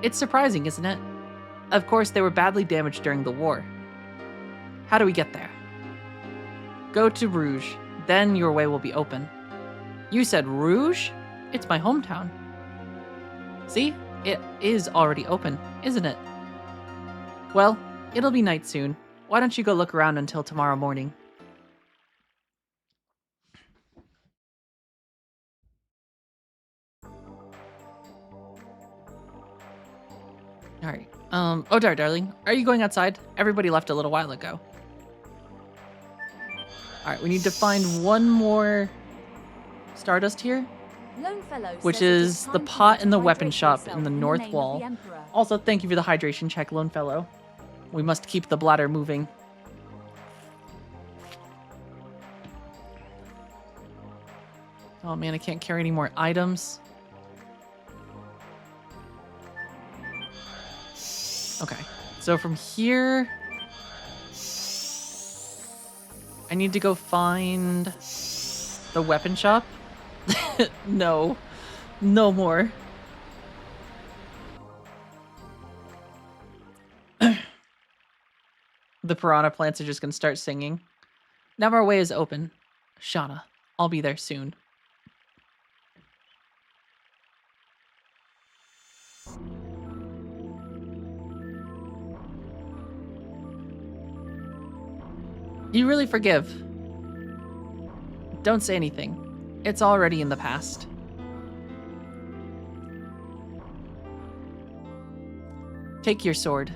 It's surprising, isn't it? Of course, they were badly damaged during the war. How do we get there? Go to Rouge, then your way will be open. You said Rouge? It's my hometown. See? It is already open, isn't it? Well, it'll be night soon. Why don't you go look around until tomorrow morning? Alright. Odar, darling, are you going outside? Everybody left a little while ago. Alright, we need to find one more Stardust here, Longfellow which says it is the time for pot you in the to weapon hydrate shop yourself in the in north name of wall. the Emperor. Also, thank you for the hydration check, Lone Fellow. We must keep the bladder moving. Oh man, I can't carry any more items. Okay, so from here, I need to go find the weapon shop. No, no more. The piranha plants are just gonna start singing. Now our way is open. Shauna, I'll be there soon. You really forgive. Don't say anything. It's already in the past. Take your sword.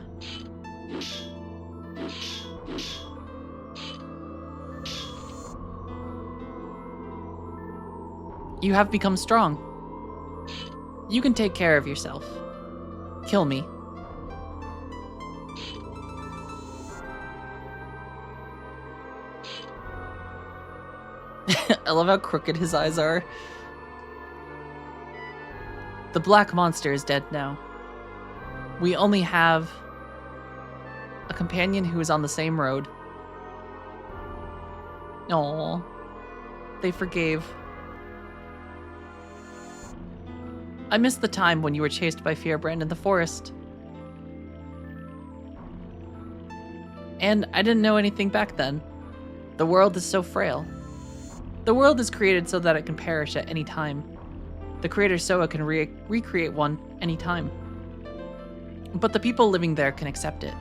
You have become strong. You can take care of yourself. Kill me. I love how crooked his eyes are. The black monster is dead now. We only have a companion who is on the same road. Aww. They forgave. I missed the time when you were chased by Fierbrand in the forest. And I didn't know anything back then. The world is so frail. The world is created so that it can perish at any time. The creator Soa can recreate one any time. But the people living there can accept it,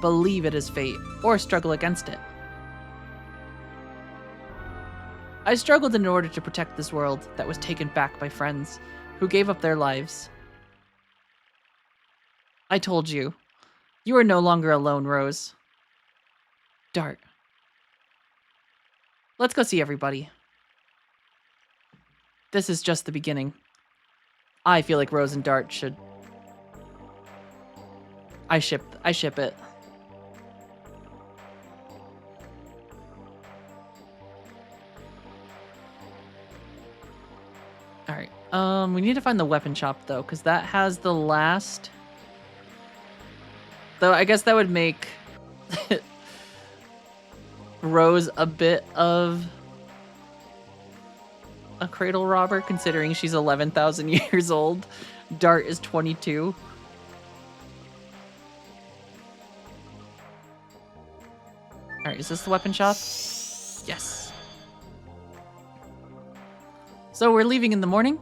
believe it is fate, or struggle against it. I struggled in order to protect this world that was taken back by friends who gave up their lives. I told you, you are no longer alone, Rose. Dart. Let's go see everybody. This is just the beginning. I feel like Rose and Dart should... I ship it. Alright, we need to find the weapon shop though, because that has the last... Though I guess that would make Rose a bit of a cradle robber, considering she's 11,000 years old. Dart is 22. Alright, is this the weapon shop? Yes. So we're leaving in the morning?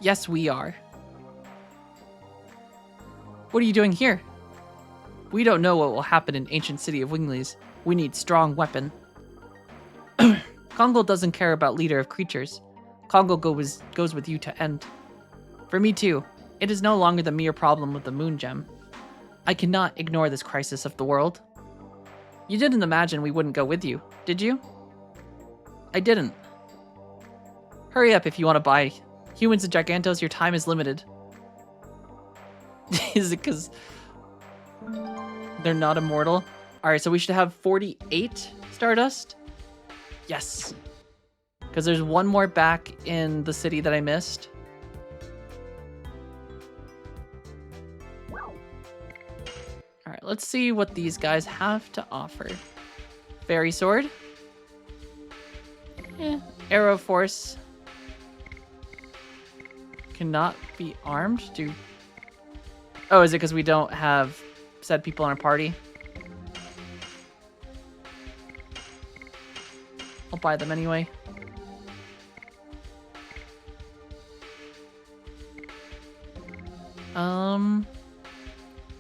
Yes, we are. What are you doing here? We don't know what will happen in ancient city of Winglies. We need strong weapon. Kongol doesn't care about leader of creatures. Kongol goes with you to end. For me too. It is no longer the mere problem of the moon gem. I cannot ignore this crisis of the world. You didn't imagine we wouldn't go with you, did you? I didn't. Hurry up if you want to buy. Humans and Gigantos, your time is limited. Is it because they're not immortal? Alright, so we should have 48 Stardust? Yes. Because there's one more back in the city that I missed. Alright, let's see what these guys have to offer. Fairy Sword. Arrow Force. Cannot be armed? Oh, is it because we don't have said people in our party? I'll buy them anyway.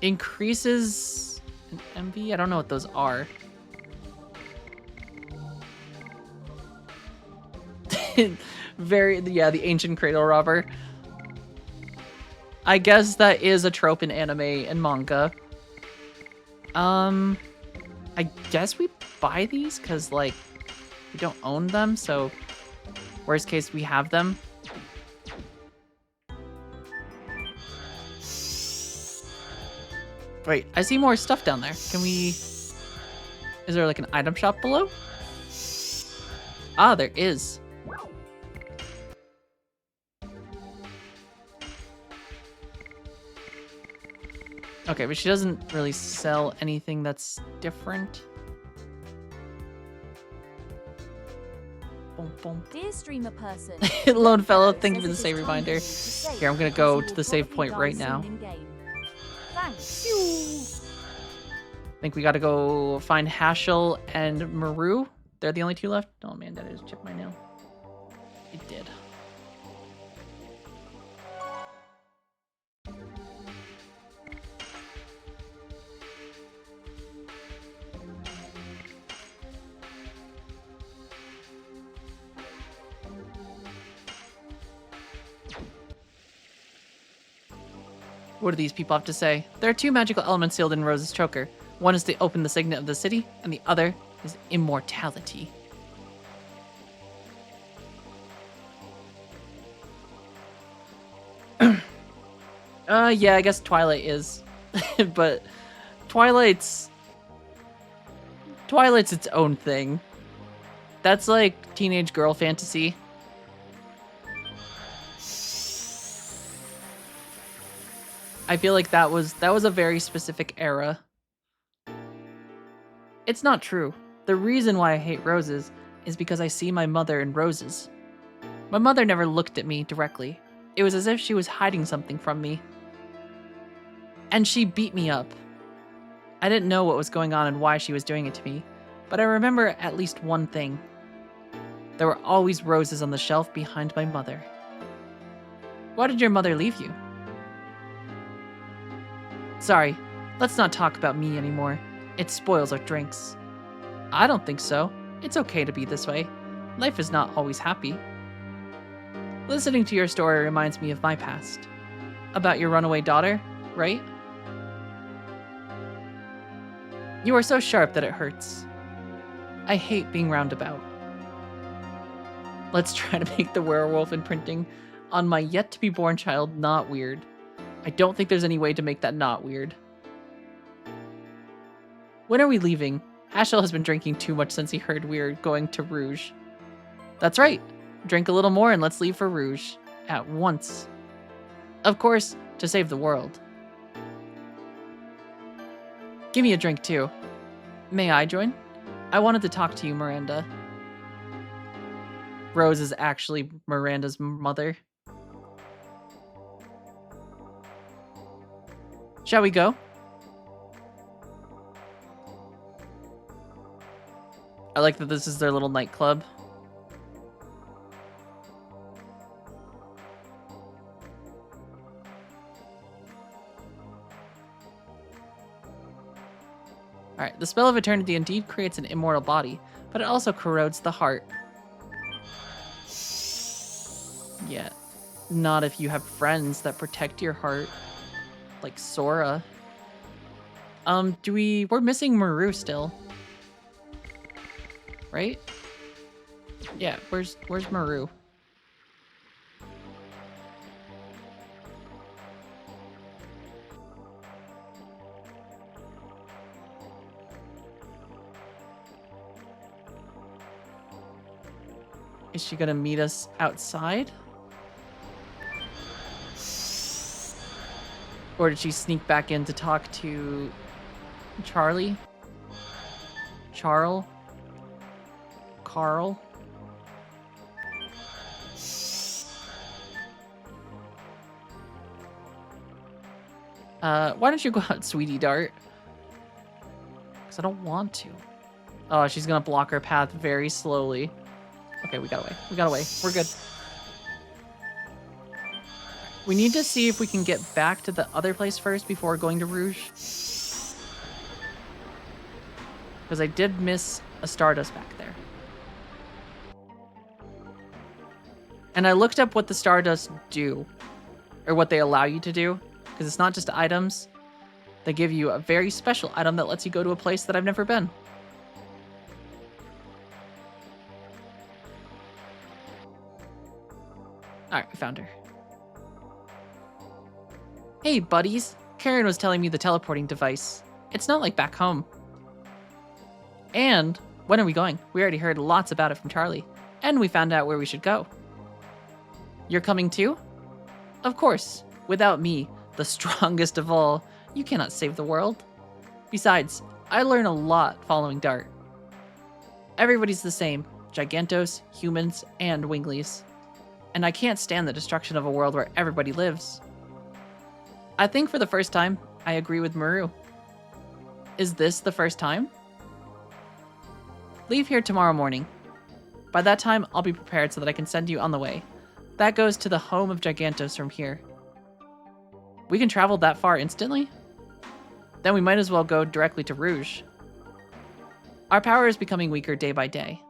Increases an MV? I don't know what those are. The ancient cradle robber. I guess that is a trope in anime and manga. I guess we buy these because, like, we don't own them, so worst case, we have them. Wait, I see more stuff down there. Can we... Is there, like, an item shop below? Ah, there is. Okay, but she doesn't really sell anything that's different. Boom, boom. Dear streamer person, Lone fellow, thank you for the save reminder. Here, I'm gonna go to the save point right now. Thanks. I think we gotta go find Hashel and Maru. They're the only two left. Oh man, that just chipped my nail. It did. What do these people have to say? There are two magical elements sealed in Rose's choker. One is to open the signet of the city, and the other is immortality. Yeah, I guess Twilight is. But Twilight's its own thing. That's like teenage girl fantasy. I feel like that was a very specific era. It's not true. The reason why I hate roses is because I see my mother in roses. My mother never looked at me directly. It was as if she was hiding something from me. And she beat me up. I didn't know what was going on and why she was doing it to me, but I remember at least one thing. There were always roses on the shelf behind my mother. Why did your mother leave you? Sorry, let's not talk about me anymore. It spoils our drinks. I don't think so. It's okay to be this way. Life is not always happy. Listening to your story reminds me of my past. About your runaway daughter, right? You are so sharp that it hurts. I hate being roundabout. Let's try to make the werewolf imprinting on my yet-to-be-born child not weird. I don't think there's any way to make that not weird. When are we leaving? Ashel has been drinking too much since he heard we were going to Rouge. That's right. Drink a little more and let's leave for Rouge. At once. Of course, to save the world. Give me a drink too. May I join? I wanted to talk to you, Miranda. Rose is actually Miranda's mother. Shall we go? I like that this is their little nightclub. Alright, the spell of eternity indeed creates an immortal body, but it also corrodes the heart. Yeah, not if you have friends that protect your heart. Like Sora. We're missing Maru still. Right? Yeah, where's Maru? Is she gonna meet us outside? Or did she sneak back in to talk to Charlie? Carl? Why don't you go out, Sweetie Dart? Because I don't want to. Oh, she's gonna block her path very slowly. Okay, we got away. We're good. We need to see if we can get back to the other place first before going to Rouge. Because I did miss a Stardust back there. And I looked up what the Stardust do. Or what they allow you to do. Because it's not just items. They give you a very special item that lets you go to a place that I've never been. Alright, we found her. Hey, buddies. Karen was telling me the teleporting device. It's not like back home. And when are we going? We already heard lots about it from Charlie. And we found out where we should go. You're coming too? Of course. Without me, the strongest of all, you cannot save the world. Besides, I learn a lot following Dart. Everybody's the same. Gigantos, humans, and Winglies. And I can't stand the destruction of a world where everybody lives. I think for the first time, I agree with Maru. Is this the first time? Leave here tomorrow morning. By that time, I'll be prepared so that I can send you on the way. That goes to the home of Gigantos from here. We can travel that far instantly? Then we might as well go directly to Rouge. Our power is becoming weaker day by day.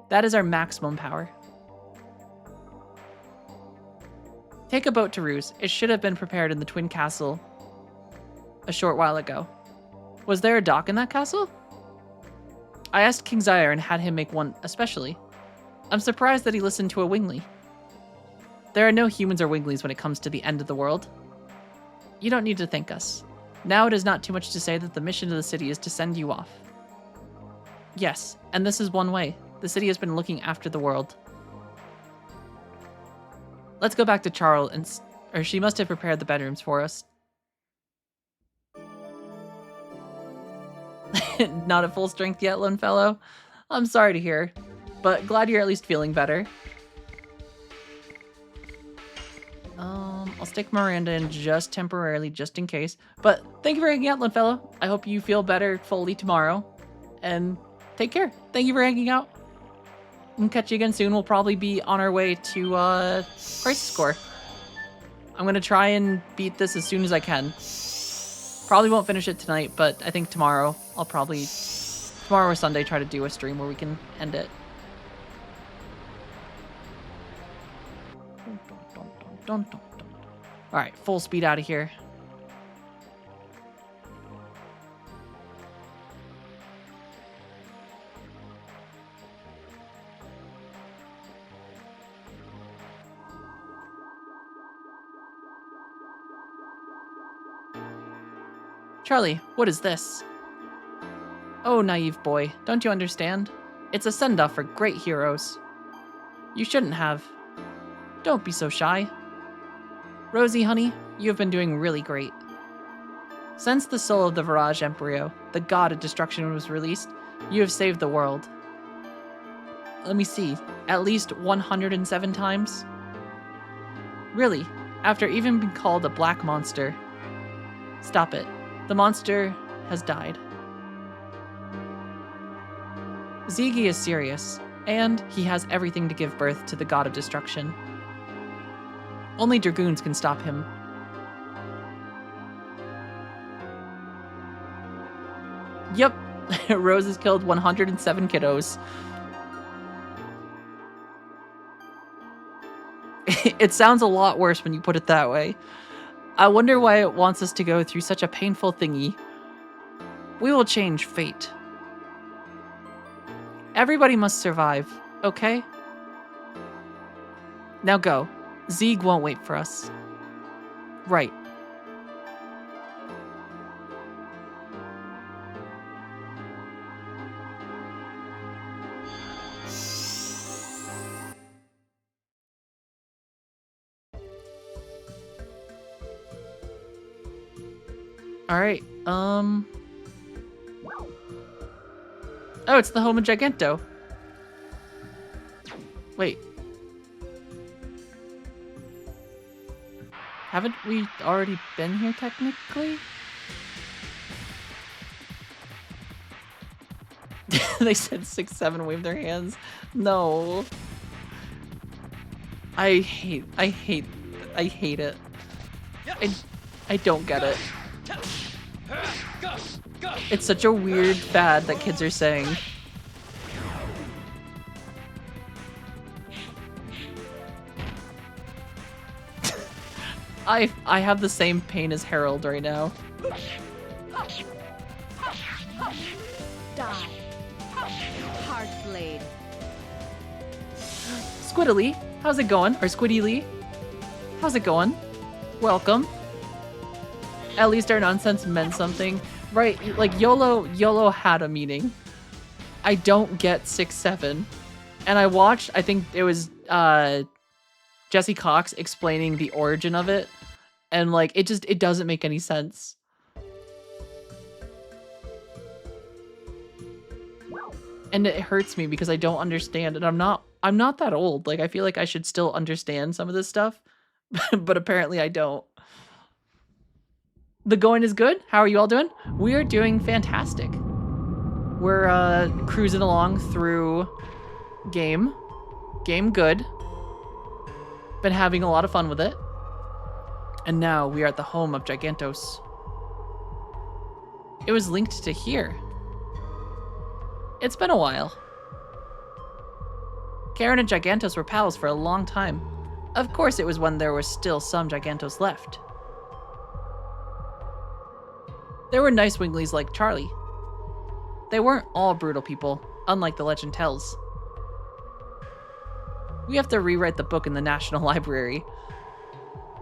That is our maximum power. Take a boat to Ruse. It should have been prepared in the Twin Castle a short while ago. Was there a dock in that castle? I asked King Zaire and had him make one especially. I'm surprised that he listened to a wingly. There are no humans or winglies when it comes to the end of the world. You don't need to thank us. Now it is not too much to say that the mission of the city is to send you off. Yes, and this is one way. The city has been looking after the world. Let's go back to Charles or she must have prepared the bedrooms for us. Not at full strength yet, Lone Fellow. I'm sorry to hear, but glad you're at least feeling better. I'll stick Miranda in just temporarily, just in case. But thank you for hanging out, Lone Fellow. I hope you feel better fully tomorrow. And take care. Thank you for hanging out. We'll catch you again soon. We'll probably be on our way to Crisis Core. I'm going to try and beat this as soon as I can. Probably won't finish it tonight, but I think tomorrow I'll probably, tomorrow or Sunday, try to do a stream where we can end it. Alright, full speed out of here. Charlie, what is this? Oh, naive boy, don't you understand? It's a send-off for great heroes. You shouldn't have. Don't be so shy. Rosie, honey, you have been doing really great. Since the soul of the Virage Embryo, the god of destruction, was released, you have saved the world. Let me see, at least 107 times? Really, after even being called a black monster. Stop it. The monster has died. Ziggy is serious, and he has everything to give birth to the god of destruction. Only Dragoons can stop him. Yep, Rose has killed 107 kiddos. It sounds a lot worse when you put it that way. I wonder why it wants us to go through such a painful thingy. We will change fate. Everybody must survive, okay? Now go. Zeeg won't wait for us. Right. Alright, oh, it's the home of Giganto. Wait. Haven't we already been here, technically? They said 6-7 wave their hands. No. I hate it. I don't get it. It's such a weird fad that kids are saying. I have the same pain as Harold right now. Die. Hard blade. Squiddly, how's it going? Or Squiddy Lee? How's it going? Welcome. At least our nonsense meant something. Right, like YOLO had a meaning. I don't get 6-7. And I watched, I think it was Jesse Cox explaining the origin of it. And like, it doesn't make any sense. And it hurts me because I don't understand, and I'm not that old. Like, I feel like I should still understand some of this stuff, but apparently I don't. The going is good. How are you all doing? We are doing fantastic. We're cruising along through game good. Been having a lot of fun with it. And now we are at the home of Gigantos. It was linked to here. It's been a while. Karen and Gigantos were pals for a long time. Of course it was when there were still some Gigantos left. There were nice winglies like Charlie. They weren't all brutal people, unlike the legend tells. We have to rewrite the book in the National Library.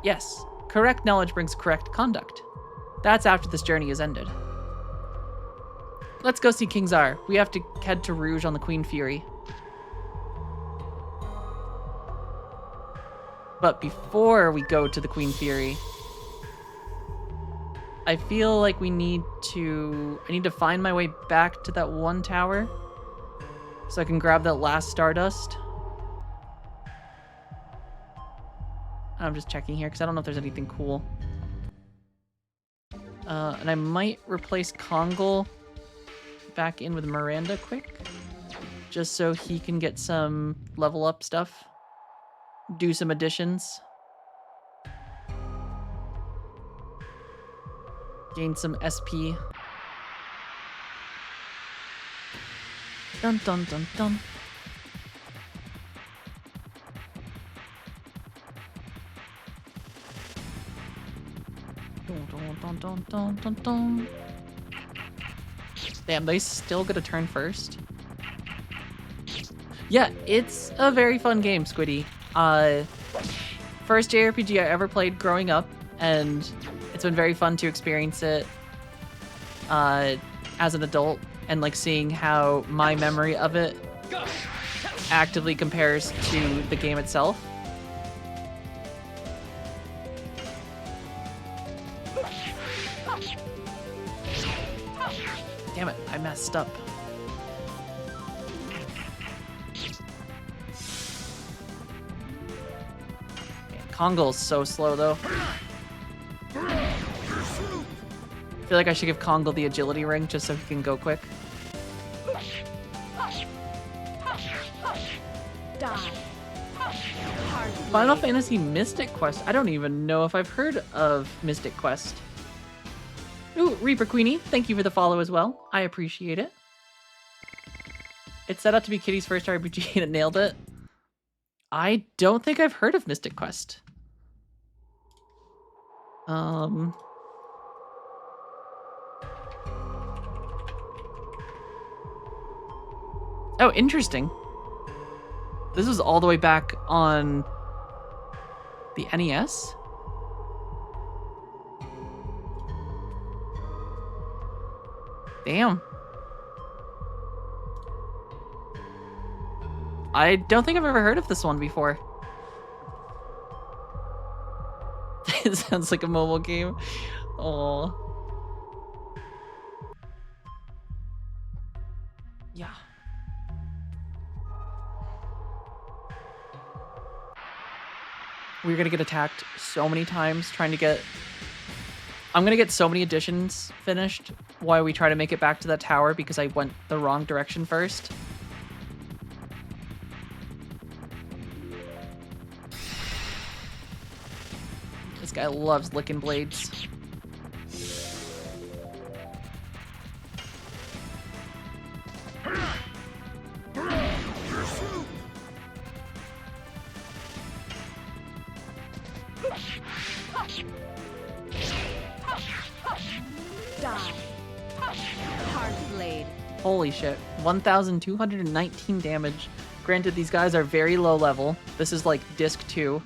Yes, correct knowledge brings correct conduct. That's after this journey is ended. Let's go see King Czar. We have to head to Rouge on the Queen Fury. But before we go to the Queen Fury, I feel like I need to find my way back to that one tower so I can grab that last Stardust. I'm just checking here because I don't know if there's anything cool. And I might replace Kongol back in with Miranda quick, just so he can get some level up stuff, do some additions, gain some SP. Dun dun dun dun. Dun, dun, dun, dun, dun, dun. Damn, they still get a turn first. Yeah, it's a very fun game, Squiddy. First JRPG I ever played growing up, and it's been very fun to experience it as an adult, and like seeing how my memory of it actively compares to the game itself. Damn it, I messed up. Kongol's so slow though. I feel like I should give Kongol the agility ring just so he can go quick. Final Fantasy Mystic Quest. I don't even know if I've heard of Mystic Quest. Ooh, Reaper Queenie, thank you for the follow as well. I appreciate it. It's set out to be Kitty's first RPG and it nailed it. I don't think I've heard of Mystic Quest. Oh, interesting. This was all the way back on the NES? Damn. I don't think I've ever heard of this one before. It sounds like a mobile game. Oh. Yeah. We're gonna get attacked so many times trying to get... I'm gonna get so many additions finished while we try to make it back to that tower because I went the wrong direction first. This guy loves licking blades. Holy shit. 1,219 damage. Granted, these guys are very low level. This is like disc 2.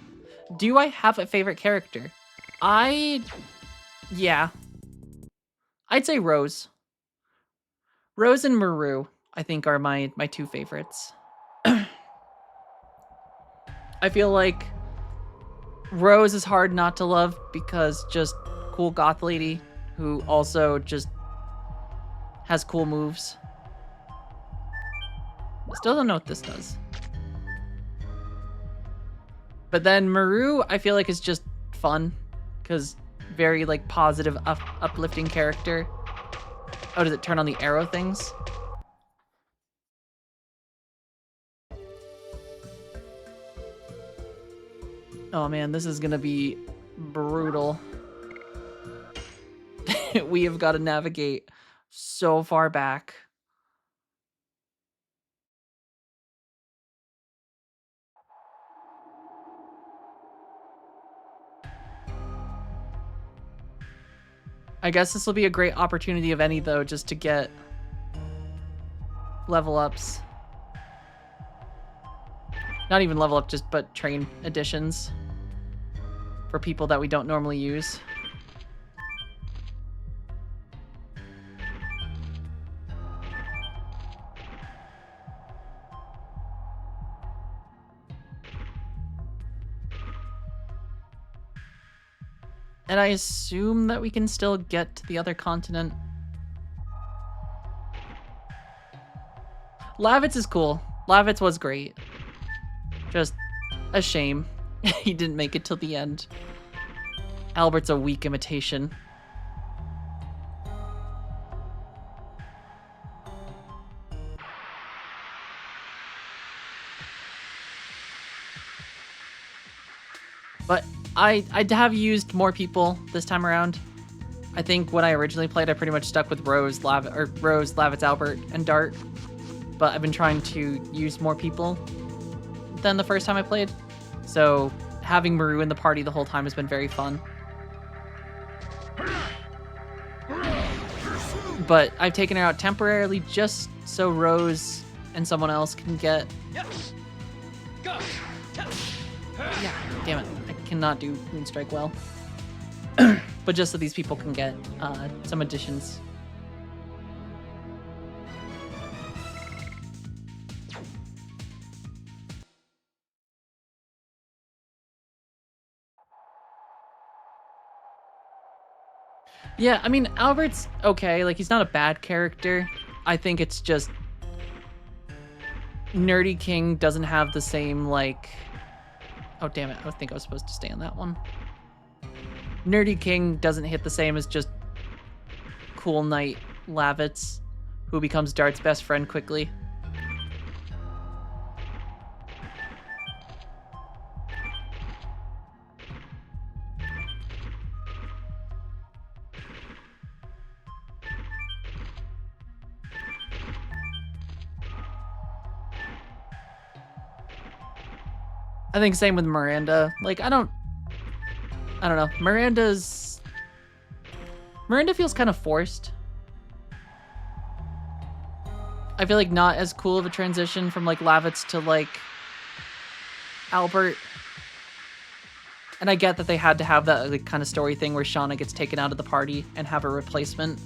Do I have a favorite character? Yeah. I'd say Rose. Rose and Maru, I think, are my two favorites. I feel like Rose is hard not to love because just cool goth lady who also just has cool moves. Still don't know what this does. But then Maru, I feel like is just fun because very like positive, uplifting character. Oh, does it turn on the arrow things? Oh man, this is gonna be brutal. We have got to navigate so far back. I guess this will be a great opportunity of any, though, just to get level ups. Not even level up, but train additions for people that we don't normally use. And I assume that we can still get to the other continent. Lavitz is cool. Lavitz was great. Just a shame he didn't make it till the end. Albert's a weak imitation. But I have used more people this time around. I think when I originally played, I pretty much stuck with Rose, Lavitz, Albert, and Dart. But I've been trying to use more people than the first time I played. So having Maru in the party the whole time has been very fun. But I've taken her out temporarily just so Rose and someone else can get... Yeah, damn it. I cannot do Moonstrike well. But just so these people can get some additions. Yeah, I mean, Albert's okay. Like, he's not a bad character. I think it's just... Nerdy King doesn't have the same, like... Oh, damn it. I think I was supposed to stay on that one. Nerdy King doesn't hit the same as just Cool Knight Lavitz, who becomes Dart's best friend quickly. I think same with Miranda. Like, I don't know. Miranda feels kind of forced. I feel like not as cool of a transition from like Lavitz to like Albert. And I get that they had to have that like kind of story thing where Shauna gets taken out of the party and have a replacement.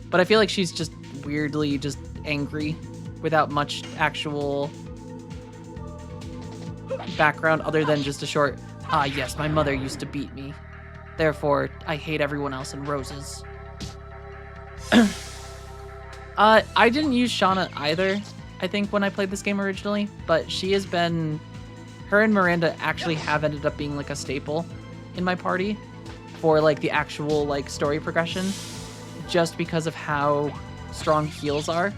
But I feel like she's just weirdly just angry without much actual background other than just a short, yes, my mother used to beat me. Therefore, I hate everyone else in Roses. I didn't use Shauna either, I think, when I played this game originally, but she has been... Her and Miranda actually have ended up being, like, a staple in my party for, like, the actual, like, story progression, just because of how strong heals are.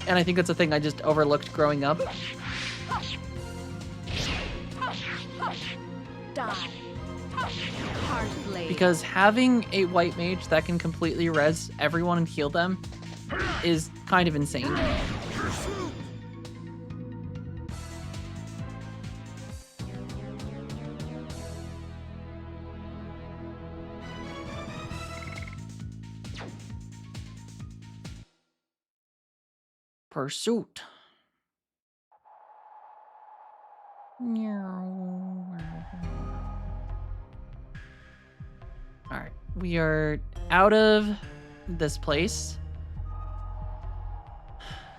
And I think that's a thing I just overlooked growing up. Die. Hard blade. Because having a white mage that can completely res everyone and heal them is kind of insane. Pursuit. Alright, we are out of this place.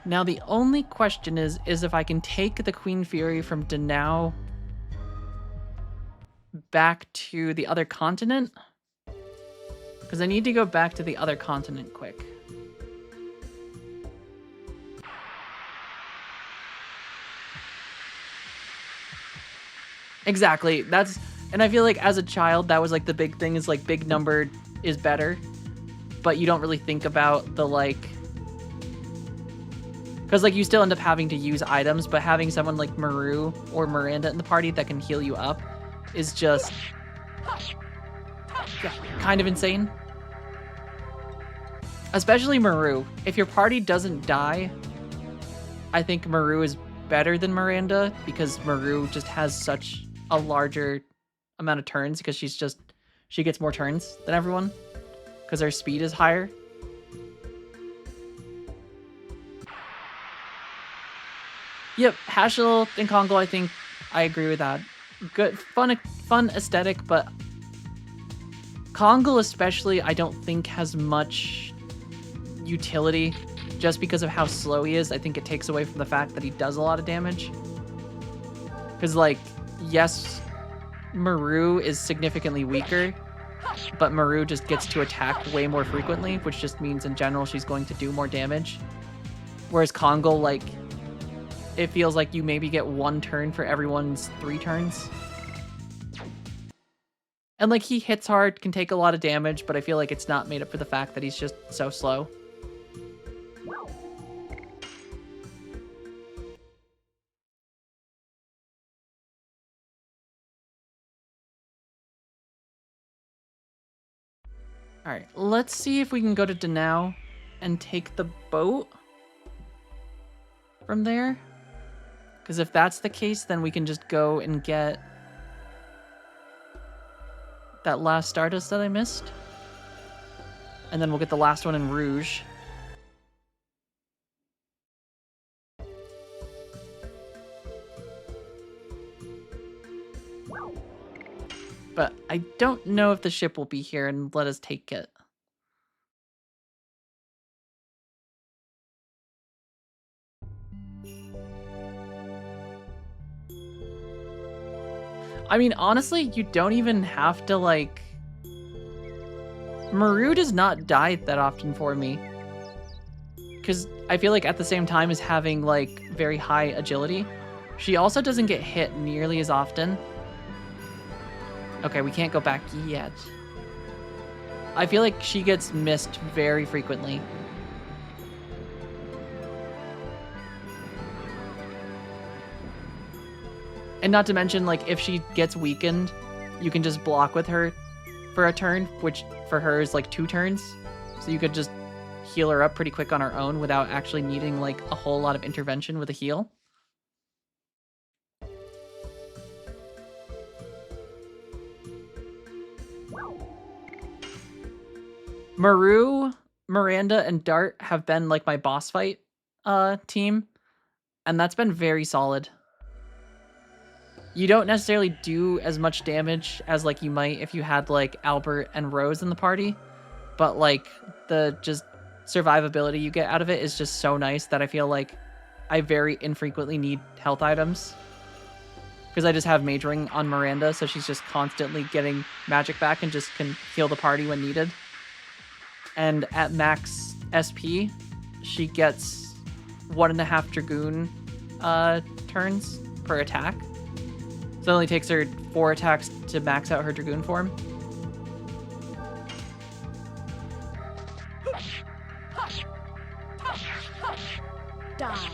Now the only question is if I can take the Queen Fury from Danao back to the other continent. Because I need to go back to the other continent quick. Exactly. And I feel like as a child, that was like the big thing is like big number is better, but you don't really think about the like, because like you still end up having to use items, but having someone like Maru or Miranda in the party that can heal you up is just kind of insane. Especially Maru. If your party doesn't die, I think Maru is better than Miranda because Maru just has such a larger amount of turns because she's just she gets more turns than everyone because her speed is higher. Yep, Hashel and Kongo, I think I agree with that. Good, fun aesthetic, but Kongo especially, I don't think has much utility just because of how slow he is. I think it takes away from the fact that he does a lot of damage. Because, like, yes, Maru is significantly weaker, but Maru just gets to attack way more frequently, which just means in general she's going to do more damage. Whereas Kongo, like, it feels like you maybe get 1 turn for everyone's 3 turns. And, like, he hits hard, can take a lot of damage, but I feel like it's not made up for the fact that he's just so slow. Alright, let's see if we can go to Danao and take the boat from there. Because if that's the case, then we can just go and get that last Stardust that I missed. And then we'll get the last one in Rouge. But I don't know if the ship will be here and let us take it. I mean, honestly, you don't even have to, like... Maru does not die that often for me. Because I feel like at the same time as having, like, very high agility, she also doesn't get hit nearly as often. Okay, we can't go back yet. I feel like she gets missed very frequently. And not to mention, like, if she gets weakened, you can just block with her for a turn, which for her is like 2 turns. So you could just heal her up pretty quick on her own without actually needing, like, a whole lot of intervention with a heal. Maru, Miranda, and Dart have been, like, my boss fight team, and that's been very solid. You don't necessarily do as much damage as, like, you might if you had, like, Albert and Rose in the party, but, like, the just survivability you get out of it is just so nice that I feel like I very infrequently need health items. Because I just have majoring on Miranda, so she's just constantly getting magic back and just can heal the party when needed. And at max SP, she gets 1.5 Dragoon turns per attack. So it only takes her 4 attacks to max out her Dragoon form. Die.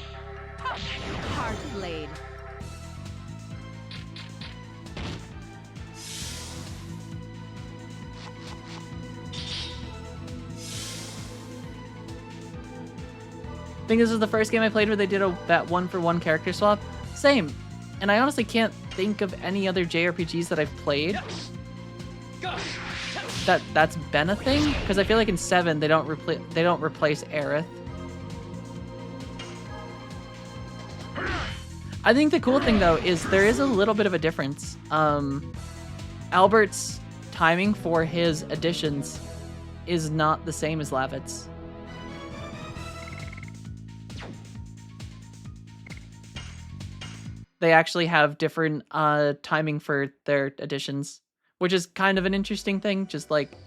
Hard blade. I think this is the first game I played where they did that 1-for-1 character swap. Same. And I honestly can't think of any other JRPGs that I've played that's been a thing. Because I feel like in 7 they don't replace Aerith. I think the cool thing though is there is a little bit of a difference. Albert's timing for his additions is not the same as Lavit's. They actually have different timing for their additions, which is kind of an interesting thing. Just like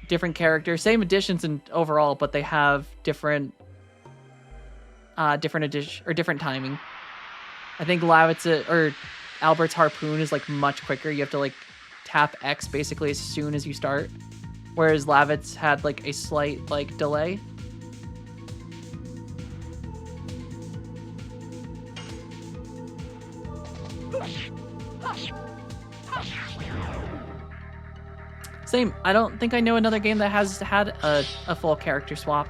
different characters, same additions and overall, but they have different different timing. I think Lavit's or Albert's harpoon is like much quicker. You have to like tap X basically as soon as you start, whereas Lavit's had like a slight like delay. Same. I don't think I know another game that has had a full character swap.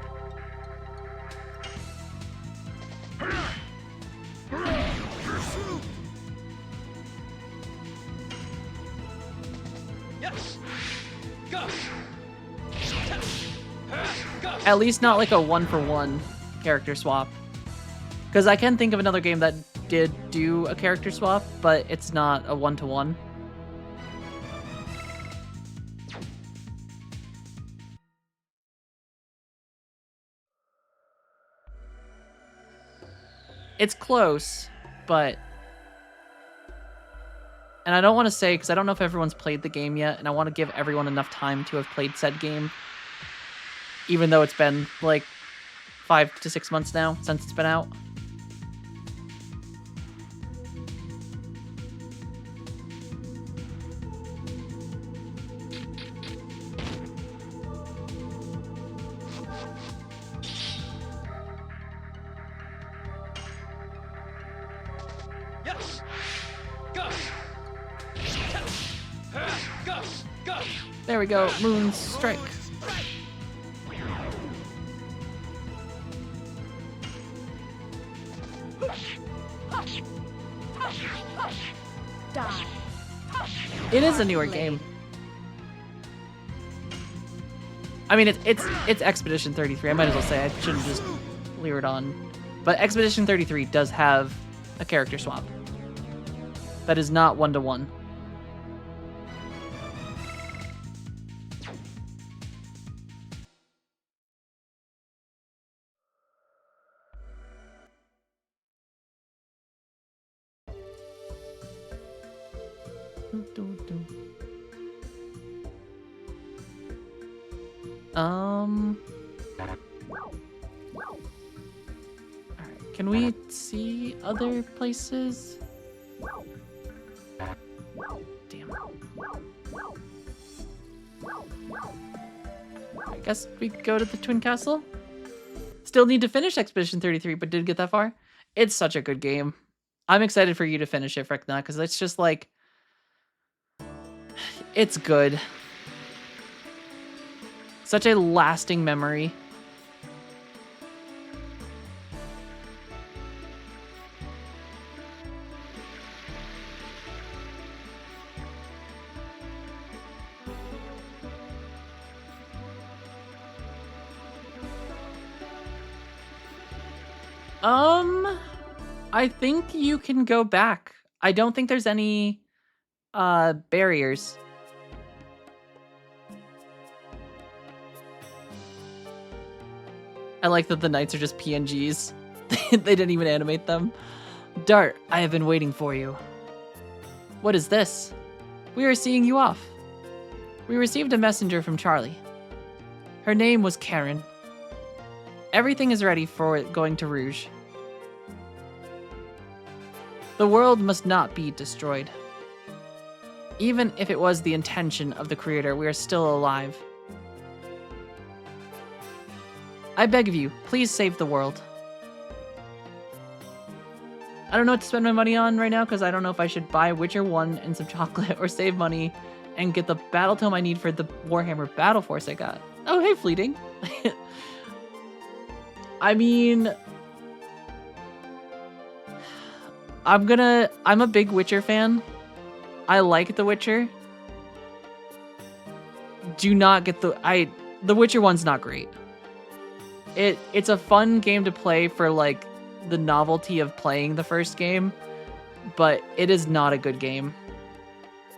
Yes. At least not like a one-for-one character swap. Because I can think of another game that did do a character swap, but it's not a one-to-one. It's close, but... And I don't want to say, because I don't know if everyone's played the game yet, and I want to give everyone enough time to have played said game. Even though it's been, like, 5 to 6 months now since it's been out. Yes. Go. Go. Go. There we go, Moon Strike. Die. It is a newer game. I mean, it's Expedition 33. I might as well say I shouldn't just leer it on. But Expedition 33 does have a character swap. That is not one-to-one. Alright, can we see other places? Damn. I guess we go to the Twin Castle. Still need to finish Expedition 33, but did get that far. It's such a good game. I'm excited for you to finish it, Frickna, because it's just like... It's good. Such a lasting memory. I think you can go back. I don't think there's any barriers. I like that the knights are just PNGs. They didn't even animate them. Dart, I have been waiting for you. What is this? We are seeing you off. We received a messenger from Charlie. Her name was Karen. Everything is ready for going to Rouge. The world must not be destroyed. Even if it was the intention of the creator, we are still alive. I beg of you, please save the world. I don't know what to spend my money on right now because I don't know if I should buy Witcher 1 and some chocolate or save money and get the battle tome I need for the Warhammer Battle Force I got. Oh, hey, Fleeting. I mean... I'm a big Witcher fan. I like The Witcher. Do not get the Witcher 1's not great. It's a fun game to play for like the novelty of playing the first game, but it is not a good game.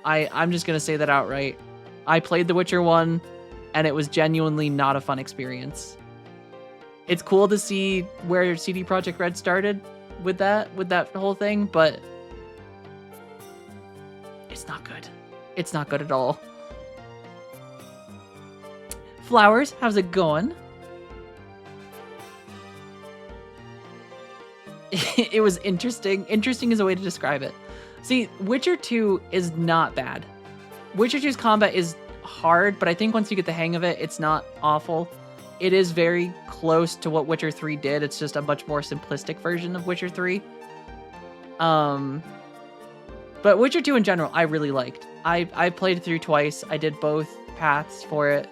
I'm just gonna say that outright. I played The Witcher 1 and it was genuinely not a fun experience. It's cool to see where CD Projekt Red started with that whole thing, but it's not good. It's not good at all. Flowers, how's it going? It was interesting. Interesting is a way to describe it. See, Witcher 2 is not bad. Witcher 2's combat is hard, but I think once you get the hang of it, it's not awful. It is very close to what Witcher 3 did. It's just a much more simplistic version of Witcher 3. But Witcher 2 in general, I really liked. I played it through twice. I did both paths for it.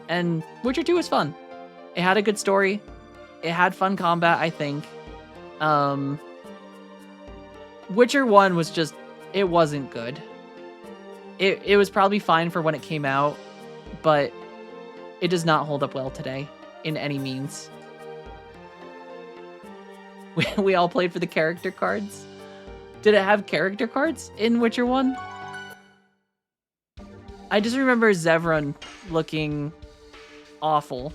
And Witcher 2 was fun. It had a good story. It had fun combat, I think. Witcher 1 was just, it wasn't good. It was probably fine for when it came out, but it does not hold up well today. in any means. We all played for the character cards. Did it have character cards in Witcher 1? I just remember Zevran looking awful.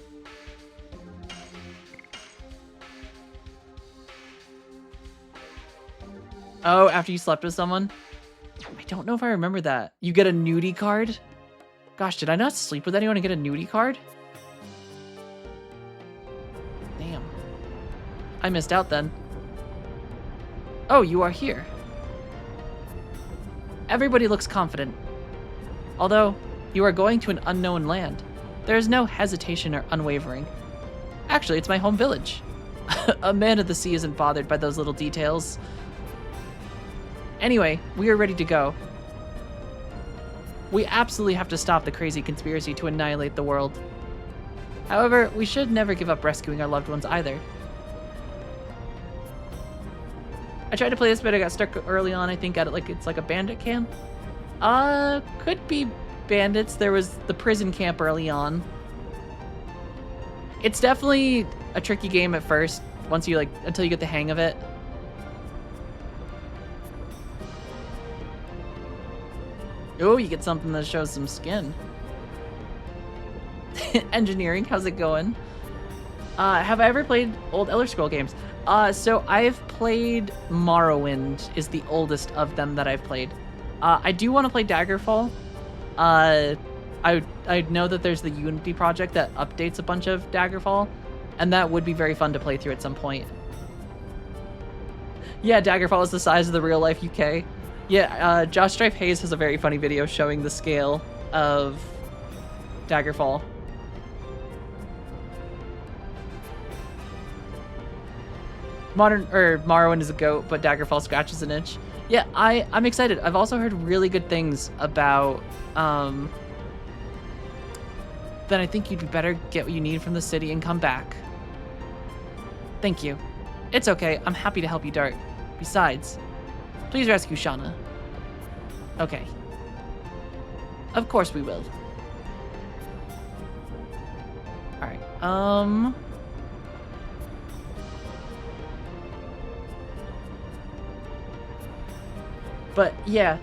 Oh, after you slept with someone? I don't know if I remember that. You get a nudie card? Gosh, did I not sleep with anyone and get a nudie card? Damn. I missed out then. Oh, you are here. Everybody looks confident. Although, you are going to an unknown land. There is no hesitation or unwavering. Actually, it's my home village. A man of the sea isn't bothered by those little details. Anyway, we are ready to go. We absolutely have to stop the crazy conspiracy to annihilate the world. However, we should never give up rescuing our loved ones either. I tried to play this, but I got stuck early on, I think, at it's like a bandit camp. Could be bandits. There was the prison camp early on. It's definitely a tricky game at first, once you until you get the hang of it. Oh, you get something that shows some skin. Engineering, how's it going? Have I ever played old Elder Scroll games? So I've played Morrowind, is the oldest of them that I've played. I do want to play Daggerfall. I know that there's the Unity project that updates a bunch of Daggerfall, and that would be very fun to play through at some point. Yeah, Daggerfall is the size of the real life UK. Yeah, Josh Strife Hayes has a very funny video showing the scale of Daggerfall. Morrowind is a goat, but Daggerfall scratches an itch. Yeah, I'm excited. I've also heard really good things about, then I think you'd better get what you need from the city and come back. Thank you. It's okay. I'm happy to help you, Dart. Besides, please rescue Shauna. Okay. Of course we will. Alright, but yeah,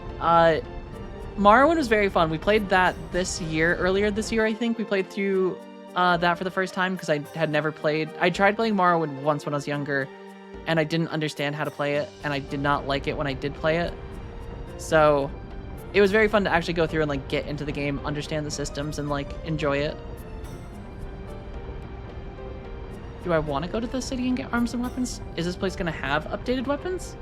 Morrowind was very fun. We played that earlier this year, I think. We played through that for the first time because I had never played. I tried playing Morrowind once when I was younger, and I didn't understand how to play it, and I did not like it when I did play it. So it was very fun to actually go through and get into the game, understand the systems, and enjoy it. Do I want to go to the city and get arms and weapons? Is this place going to have updated weapons?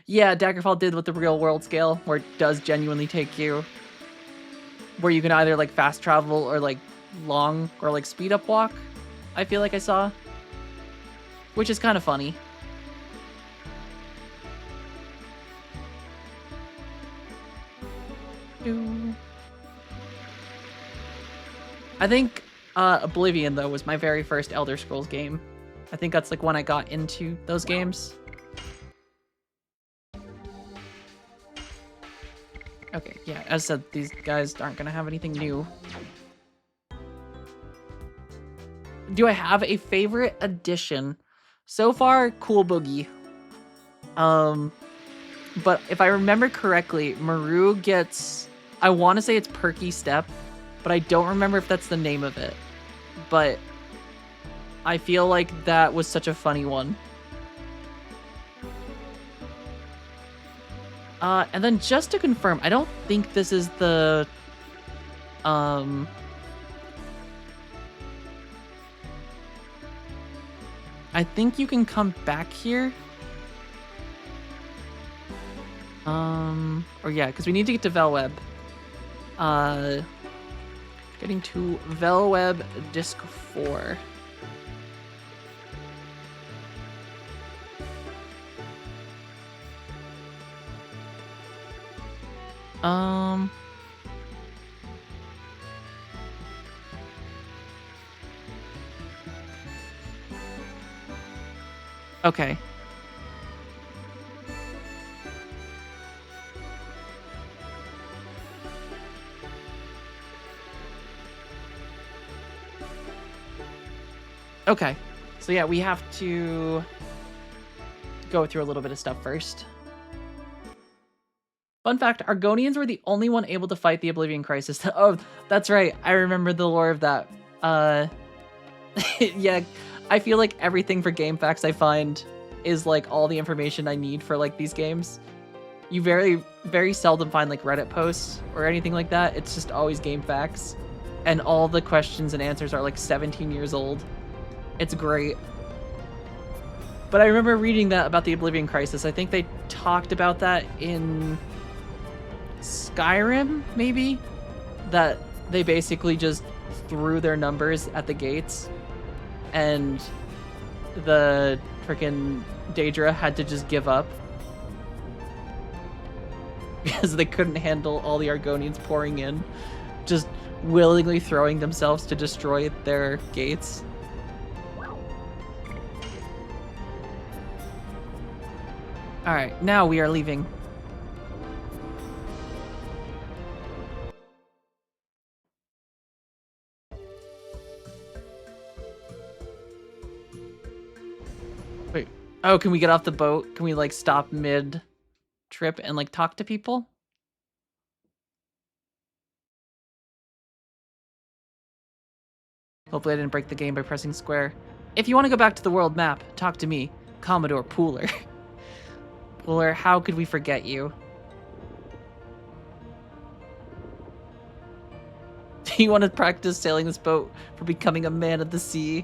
Yeah, Daggerfall did with the real world scale, where it does genuinely take you, where you can either fast travel or long or speed up walk, I feel like I saw, which is kind of funny. I think Oblivion though was my very first Elder Scrolls game. I think that's when I got into those games. Okay, yeah, as I said, these guys aren't gonna have anything new. Do I have a favorite addition? So far, Cool Boogie. But if I remember correctly, Maru gets, I want to say it's Perky Step, but I don't remember if that's the name of it. But I feel like that was such a funny one. And then just to confirm, I don't think this is the, I think you can come back here. Or yeah, because we need to get to Velweb. Getting to Velweb Disc 4. Okay. Okay. So yeah, we have to go through a little bit of stuff first. Fun fact, Argonians were the only one able to fight the Oblivion Crisis. Oh, that's right. I remember the lore of that. Yeah, I feel like everything for game facts I find is like all the information I need for like these games. You very, very seldom find like Reddit posts or anything like that. It's just always game facts. And all the questions and answers are like 17 years old. It's great. But I remember reading that about the Oblivion Crisis. I think they talked about that in Skyrim, maybe? That they basically just threw their numbers at the gates and the frickin' Daedra had to just give up because they couldn't handle all the Argonians pouring in, just willingly throwing themselves to destroy their gates. Alright, now we are leaving. Wait. Oh, can we get off the boat? Can we, like, stop mid-trip and, like, talk to people? Hopefully I didn't break the game by pressing square. If you want to go back to the world map, talk to me, Commodore Pooler. Pooler, how could we forget you? Do you want to practice sailing this boat for becoming a man of the sea?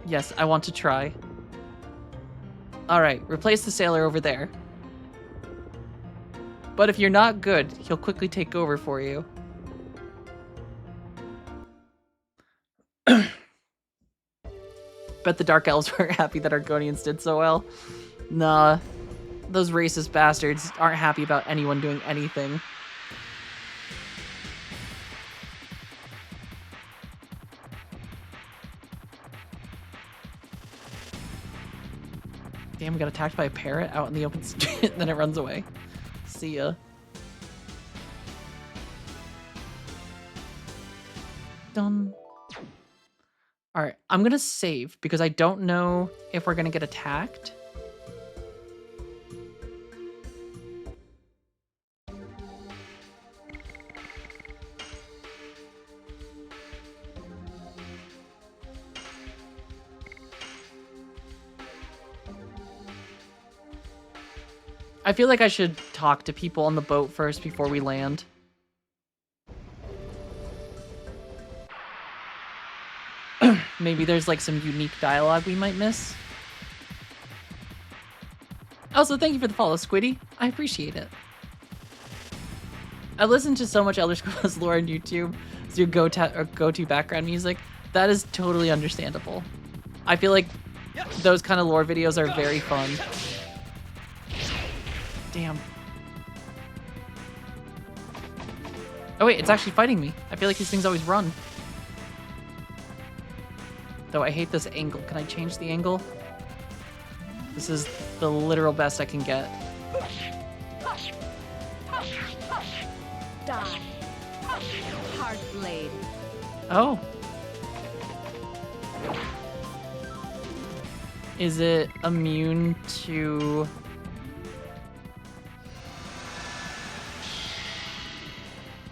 Yes, I want to try. Alright, replace the sailor over there. But if you're not good, he'll quickly take over for you. Bet the Dark Elves were happy that Argonians did so well. Nah, those racist bastards aren't happy about anyone doing anything. Damn, we got attacked by a parrot out in the open street, then it runs away. See ya. Done. Alright, I'm gonna save because I don't know if we're gonna get attacked. I feel like I should talk to people on the boat first before we land. Maybe there's like some unique dialogue we might miss. Also, thank you for the follow, Squiddy. I appreciate it. I listened to so much Elder Scrolls lore on YouTube as your go-to background music. That is totally understandable. I feel like those kind of lore videos are very fun. Damn. Oh wait, it's actually fighting me. I feel like these things always run. Though I hate this angle. Can I change the angle? This is the literal best I can get. Die. Hard blade. Oh. Is it immune to...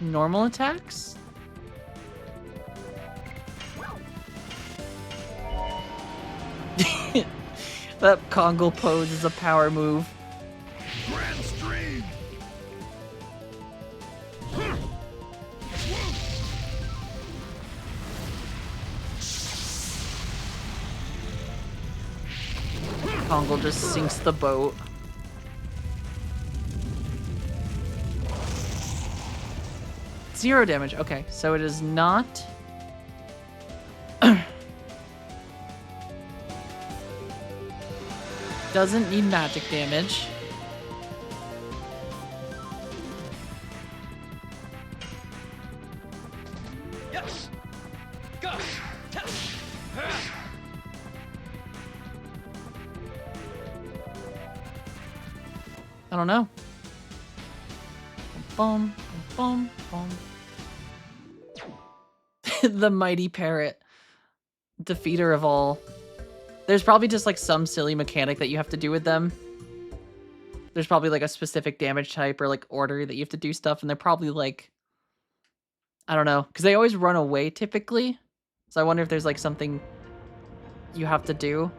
normal attacks? That Kongle pose is a power move. Grand stream. Kongle just sinks the boat. Zero damage. Okay, so it is not... doesn't need magic damage. Yes. Go. I don't know. Boom, boom, boom. The mighty parrot. defeater of all. There's probably just like some silly mechanic that you have to do with them. There's probably like a specific damage type or like order that you have to do stuff, and they're probably like, I don't know, because they always run away typically. So I wonder if there's like something you have to do.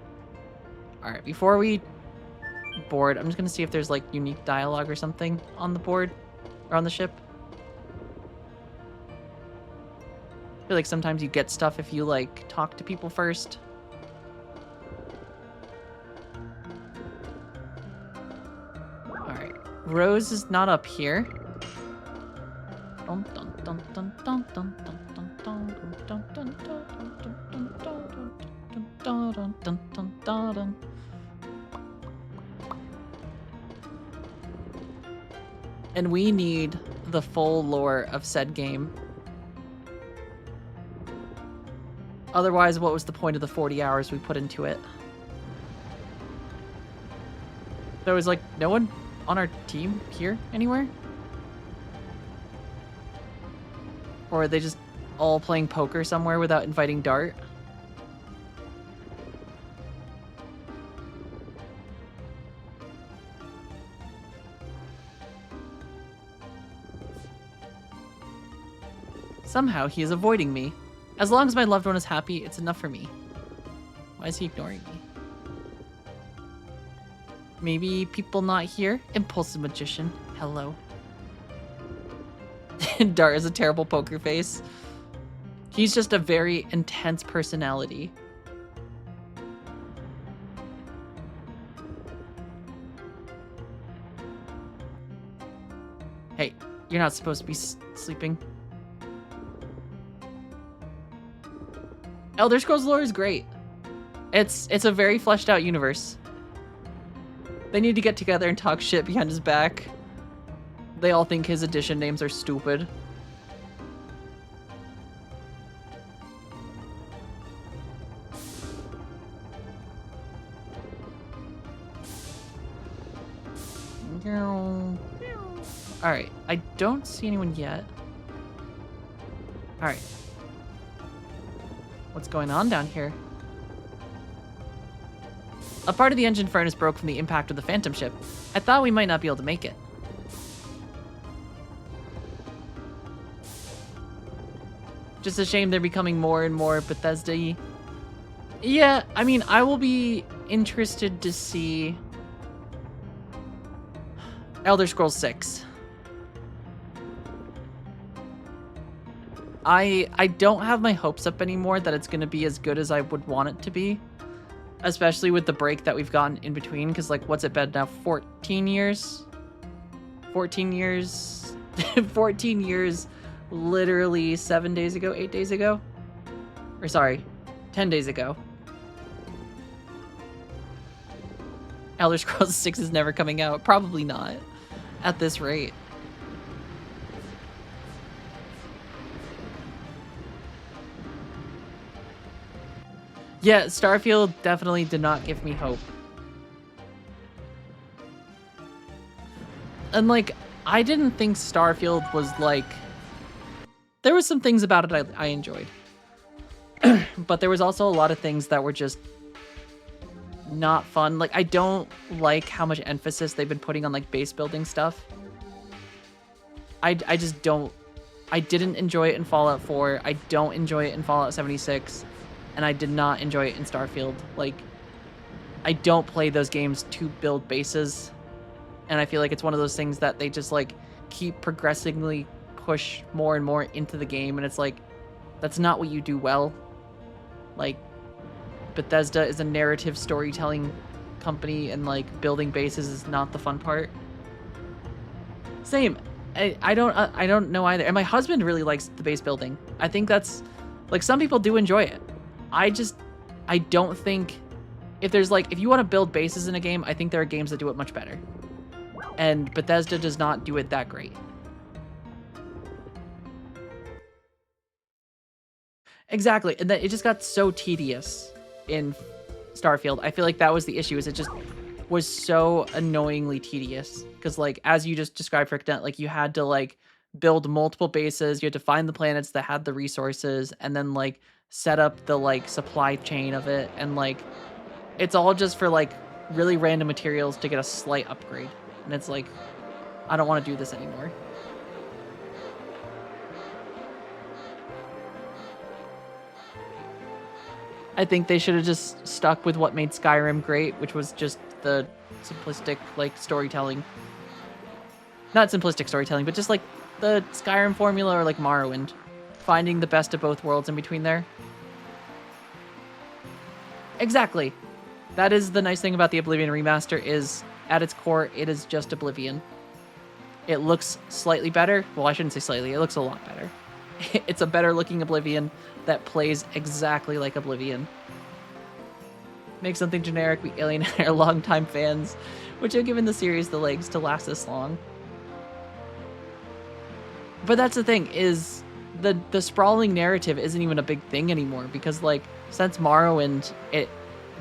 All right, before we board, I'm just gonna see if there's like unique dialogue or something on the board or on the ship. I feel like sometimes you get stuff if you like talk to people first. All right, Rose is not up here. Dun, dun, dun, dun, dun, dun, dun, dun, dun, dun, dun, dun, dun, dun, dun. And we need the full lore of said game. Otherwise, what was the point of the 40 hours we put into it? There was like no one on our team here anywhere? Or are they just all playing poker somewhere without inviting Dart? Somehow he is avoiding me. As long as my loved one is happy, it's enough for me. Why is he ignoring me? Maybe people not here? Impulsive magician. Hello. Dart is a terrible poker face. He's just a very intense personality. Hey, you're not supposed to be sleeping. Elder Scrolls lore is great. It's a very fleshed out universe. They need to get together and talk shit behind his back. They all think his edition names are stupid. Alright, I don't see anyone yet. Alright. What's going on down here? A part of the engine furnace broke from the impact of the Phantom ship. I thought we might not be able to make it. Just a shame they're becoming more and more Bethesda-y. Yeah, I mean, I will be interested to see Elder Scrolls 6. I don't have my hopes up anymore that it's going to be as good as I would want it to be. Especially with the break that we've gotten in between, because, like, what's it been now? 14 years? 14 years? 14 years, literally 7 days ago, 8 days ago? Or, sorry, 10 days ago. Elder Scrolls 6 is never coming out. Probably not. At this rate. Yeah, Starfield definitely did not give me hope. And, like, I didn't think Starfield was, like... There was some things about it I enjoyed. But there was also a lot of things that were just not fun. Like, I don't like how much emphasis they've been putting on, like, base building stuff. I just don't... I didn't enjoy it in Fallout 4. I don't enjoy it in Fallout 76. And I did not enjoy it in Starfield. Like, I don't play those games to build bases. And I feel like it's one of those things that they just, like, keep progressively push more and more into the game. And it's like, that's not what you do well. Like, Bethesda is a narrative storytelling company, and, like, building bases is not the fun part. Same. I don't know either. And my husband really likes the base building. I think that's, like, some people do enjoy it. I don't think, if you want to build bases in a game, I think there are games that do it much better. And Bethesda does not do it that great. Exactly, and that it just got so tedious in Starfield. I feel like that was the issue, is it just was so annoyingly tedious. Because, like, as you just described, Fricknet, like, you had to, like, build multiple bases, you had to find the planets that had the resources, and then, like, set up the like supply chain of it, and like it's all just for like really random materials to get a slight upgrade. And it's like, I don't want to do this anymore. I think they should have just stuck with what made Skyrim great, which was just the simplistic like storytelling. Not simplistic storytelling, but just like the Skyrim formula, or like Morrowind. Finding the best of both worlds in between there. Exactly. That is the nice thing about the Oblivion remaster, is at its core, it is just Oblivion. It looks slightly better. Well, I shouldn't say slightly. It looks a lot better. It's a better looking Oblivion that plays exactly like Oblivion. Make something generic, we alienate our longtime fans, which have given the series the legs to last this long. But that's the thing, is the sprawling narrative isn't even a big thing anymore, because like since Morrowind,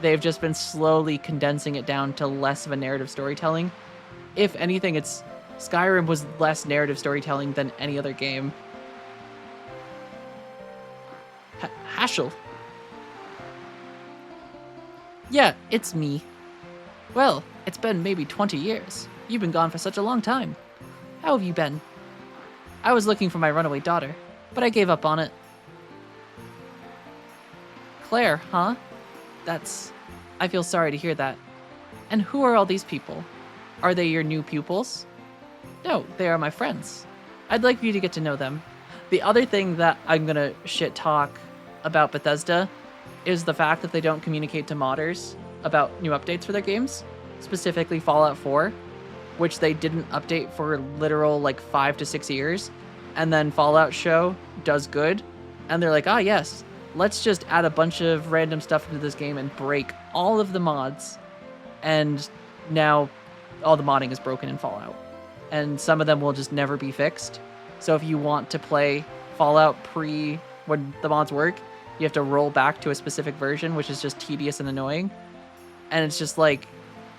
they've just been slowly condensing it down to less of a narrative storytelling. If anything, Skyrim was less narrative storytelling than any other game. Haschel. Yeah, it's me. Well, it's been maybe 20 years. You've been gone for such a long time. How have you been? I was looking for my runaway daughter, but I gave up on it. Claire, huh? I feel sorry to hear that. And who are all these people? Are they your new pupils? No, they are my friends. I'd like you to get to know them. The other thing that I'm gonna shit talk about Bethesda is the fact that they don't communicate to modders about new updates for their games, specifically Fallout 4, which they didn't update for literal like 5 to 6 years, and then Fallout Show does good, and they're like, ah yes, let's just add a bunch of random stuff into this game and break all of the mods, and now all the modding is broken in Fallout, and some of them will just never be fixed. So if you want to play Fallout pre when the mods work, you have to roll back to a specific version, which is just tedious and annoying. And it's just like,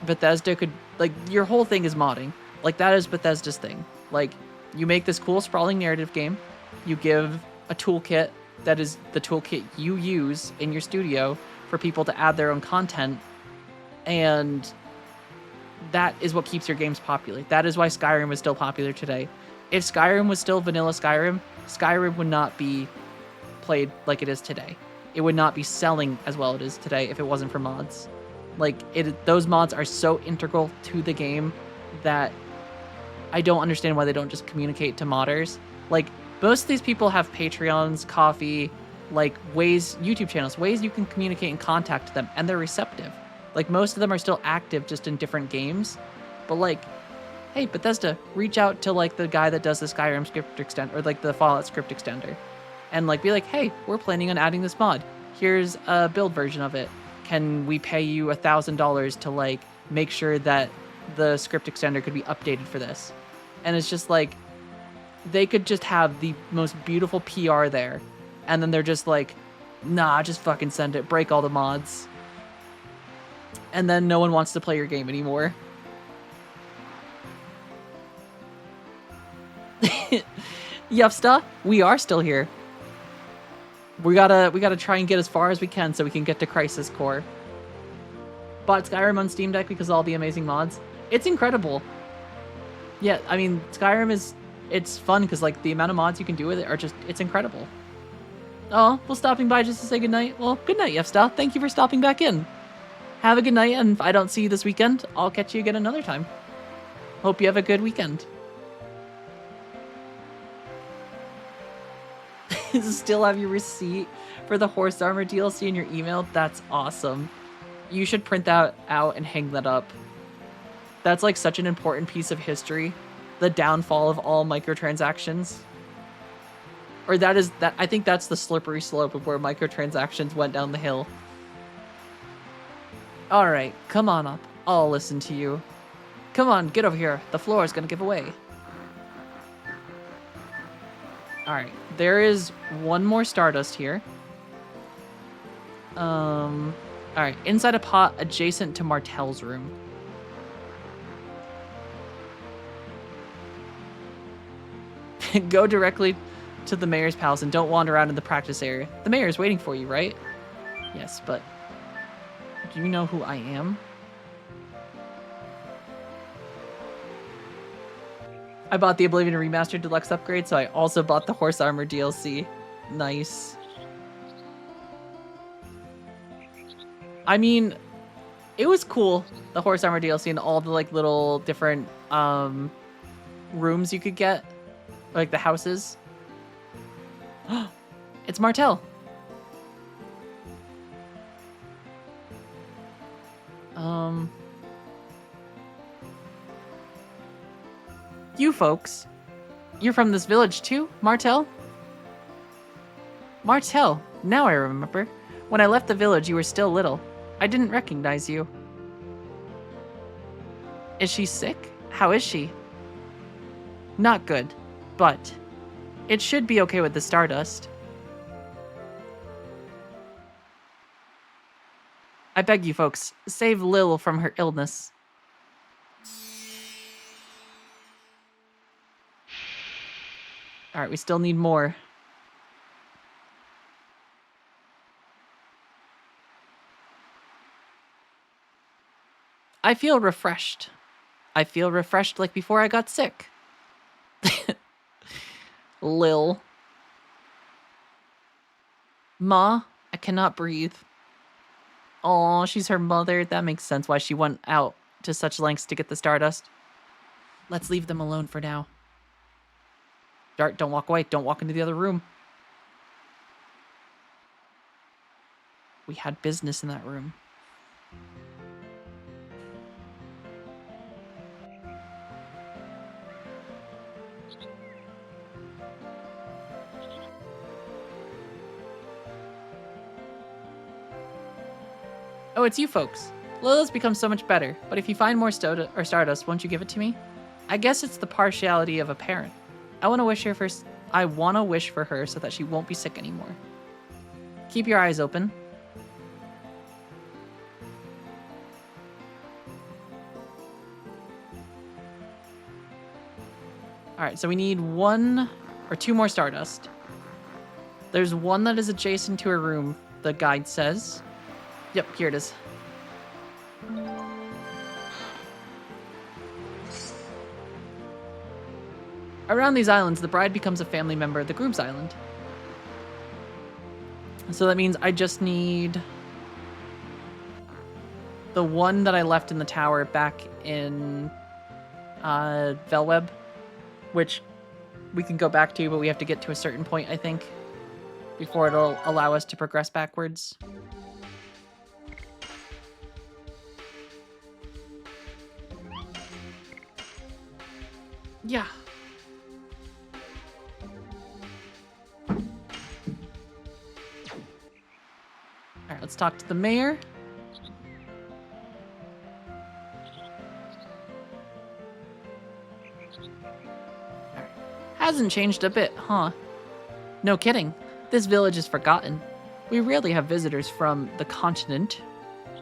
Bethesda could, like, your whole thing is modding. Like, that is Bethesda's thing. Like, you make this cool sprawling narrative game, you give a toolkit that is the toolkit you use in your studio for people to add their own content, and that is what keeps your games popular. That is why Skyrim is still popular today. If Skyrim was still vanilla Skyrim, Skyrim would not be played like it is today. It would not be selling as well as it is today if it wasn't for mods. Like, those mods are so integral to the game that I don't understand why they don't just communicate to modders. Like, most of these people have Patreons, Coffee, like ways, YouTube channels, ways you can communicate and contact them, and they're receptive. Like, most of them are still active, just in different games. But like, hey, Bethesda, reach out to like the guy that does the Skyrim script extend, or like the Fallout script extender, and like be like, hey, we're planning on adding this mod. Here's a build version of it. Can we pay you $1,000 to like make sure that the script extender could be updated for this? And it's just like, they could just have the most beautiful PR there, and then they're just like, nah, just fucking send it, break all the mods, and then no one wants to play your game anymore. Yupsta, we are still here. We gotta try and get as far as we can so we can get to Crisis Core. Bought Skyrim on Steam Deck because of all the amazing mods. It's incredible. Yeah, I mean, Skyrim it's fun because like the amount of mods you can do with it are just, it's incredible. Oh, well, stopping by just to say goodnight. Well, good night, Yefsta. Thank you for stopping back in. Have a good night, and if I don't see you this weekend, I'll catch you again another time. Hope you have a good weekend. Still have your receipt for the horse armor DLC in your email? That's awesome. You should print that out and hang that up. That's like such an important piece of history. The downfall of all microtransactions. Or I think that's the slippery slope of where microtransactions went down the hill. Alright, come on up. I'll listen to you. Come on, get over here. The floor is gonna give away. Alright, there is one more Stardust here. Alright, inside a pot adjacent to Martel's room. Go directly to the mayor's palace and don't wander around in the practice area. The mayor is waiting for you, right? Yes, but do you know who I am? I bought the Oblivion Remastered Deluxe upgrade, so I also bought the Horse Armor DLC. Nice. I mean, it was cool, the Horse Armor DLC and all the like little different rooms you could get, like the houses. It's Martel. You folks, you're from this village too, Martel? Martel, now I remember. When I left the village, you were still little. I didn't recognize you. Is she sick? How is she? Not good, but it should be okay with the Stardust. I beg you folks, save Lil from her illness. Alright, we still need more. I feel refreshed. I feel refreshed like before I got sick. Lil. Ma, I cannot breathe. Aw, she's her mother. That makes sense why she went out to such lengths to get the Stardust. Let's leave them alone for now. Dart, don't walk away. Don't walk into the other room. We had business in that room. Oh, it's you folks. Lilith's become so much better, but if you find more Stardust, won't you give it to me? I guess it's the partiality of a parent. I want to wish for her so that she won't be sick anymore. Keep your eyes open. Alright, so we need 1 or 2 more Stardust. There's one that is adjacent to her room, the guide says. Yep, here it is. Around these islands, the bride becomes a family member of the groom's island. So that means I just need the one that I left in the tower back in Velweb, which we can go back to, but we have to get to a certain point, I think, before it'll allow us to progress backwards. Yeah. Alright, let's talk to the mayor. Alright. Hasn't changed a bit, huh? No kidding. This village is forgotten. We rarely have visitors from the continent.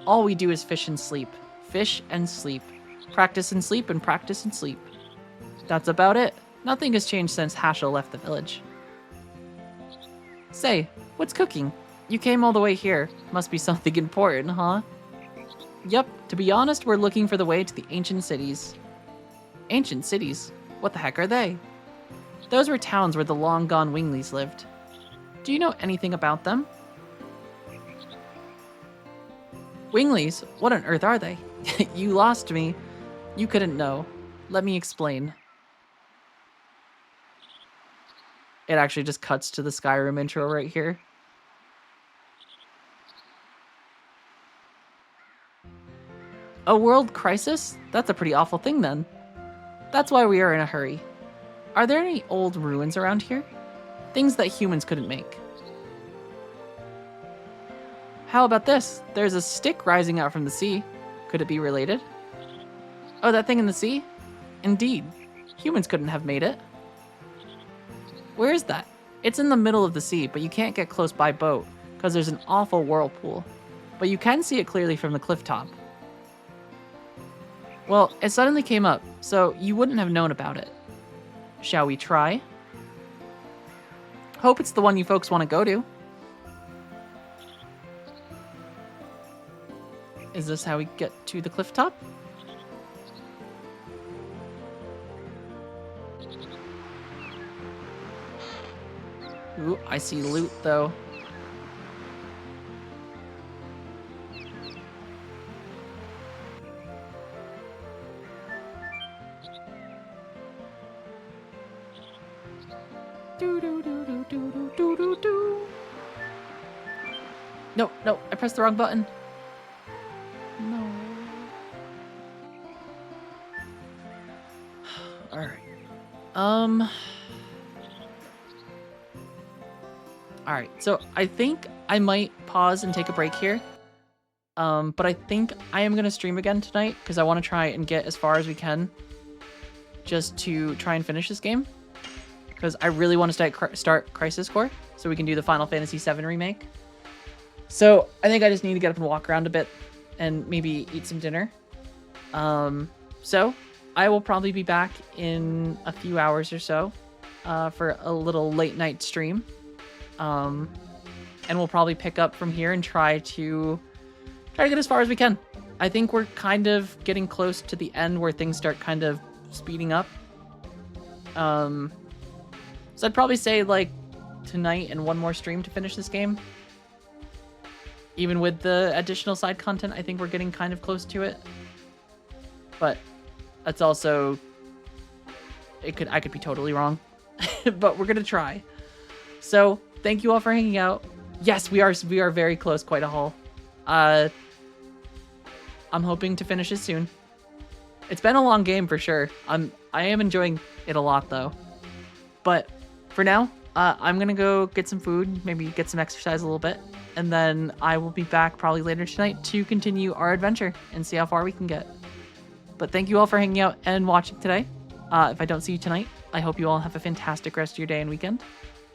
All we do is fish and sleep. Fish and sleep. Practice and sleep and practice and sleep. That's about it. Nothing has changed since Hashel left the village. Say, what's cooking? You came all the way here. Must be something important, huh? Yup, to be honest, we're looking for the way to the ancient cities. Ancient cities? What the heck are they? Those were towns where the long-gone Wingleys lived. Do you know anything about them? Wingleys? What on earth are they? You lost me. You couldn't know. Let me explain. It actually just cuts to the Skyrim intro right here. A world crisis? That's a pretty awful thing then. That's why we are in a hurry. Are there any old ruins around here? Things that humans couldn't make. How about this? There's a stick rising out from the sea. Could it be related? Oh, that thing in the sea? Indeed. Humans couldn't have made it. Where is that? It's in the middle of the sea, but you can't get close by boat, because there's an awful whirlpool. But you can see it clearly from the cliff top. Well, it suddenly came up, so you wouldn't have known about it. Shall we try? Hope it's the one you folks want to go to. Is this how we get to the cliff top? Ooh, I see loot though. Do do do do do do do do do. No, no, I pressed the wrong button. No. All right. All right. So I think I might pause and take a break here. But I think I am gonna stream again tonight because I want to try and get as far as we can, just to try and finish this game. Because I really want to start Crisis Core so we can do the Final Fantasy VII remake. So I think I just need to get up and walk around a bit and maybe eat some dinner. So I will probably be back in a few hours or so for a little late night stream. And we'll probably pick up from here and try to get as far as we can. I think we're kind of getting close to the end where things start kind of speeding up. So I'd probably say like tonight and one more stream to finish this game. Even with the additional side content, I think we're getting kind of close to it. But that's also, I could be totally wrong, but we're gonna try. So thank you all for hanging out. Yes, we are very close, quite a haul. I'm hoping to finish it soon. It's been a long game for sure. I am enjoying it a lot though. But for now, I'm gonna go get some food, maybe get some exercise a little bit, and then I will be back probably later tonight to continue our adventure and see how far we can get. But thank you all for hanging out and watching today. If I don't see you tonight, I hope you all have a fantastic rest of your day and weekend,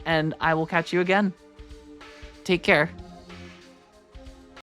and I will catch you again. Take care.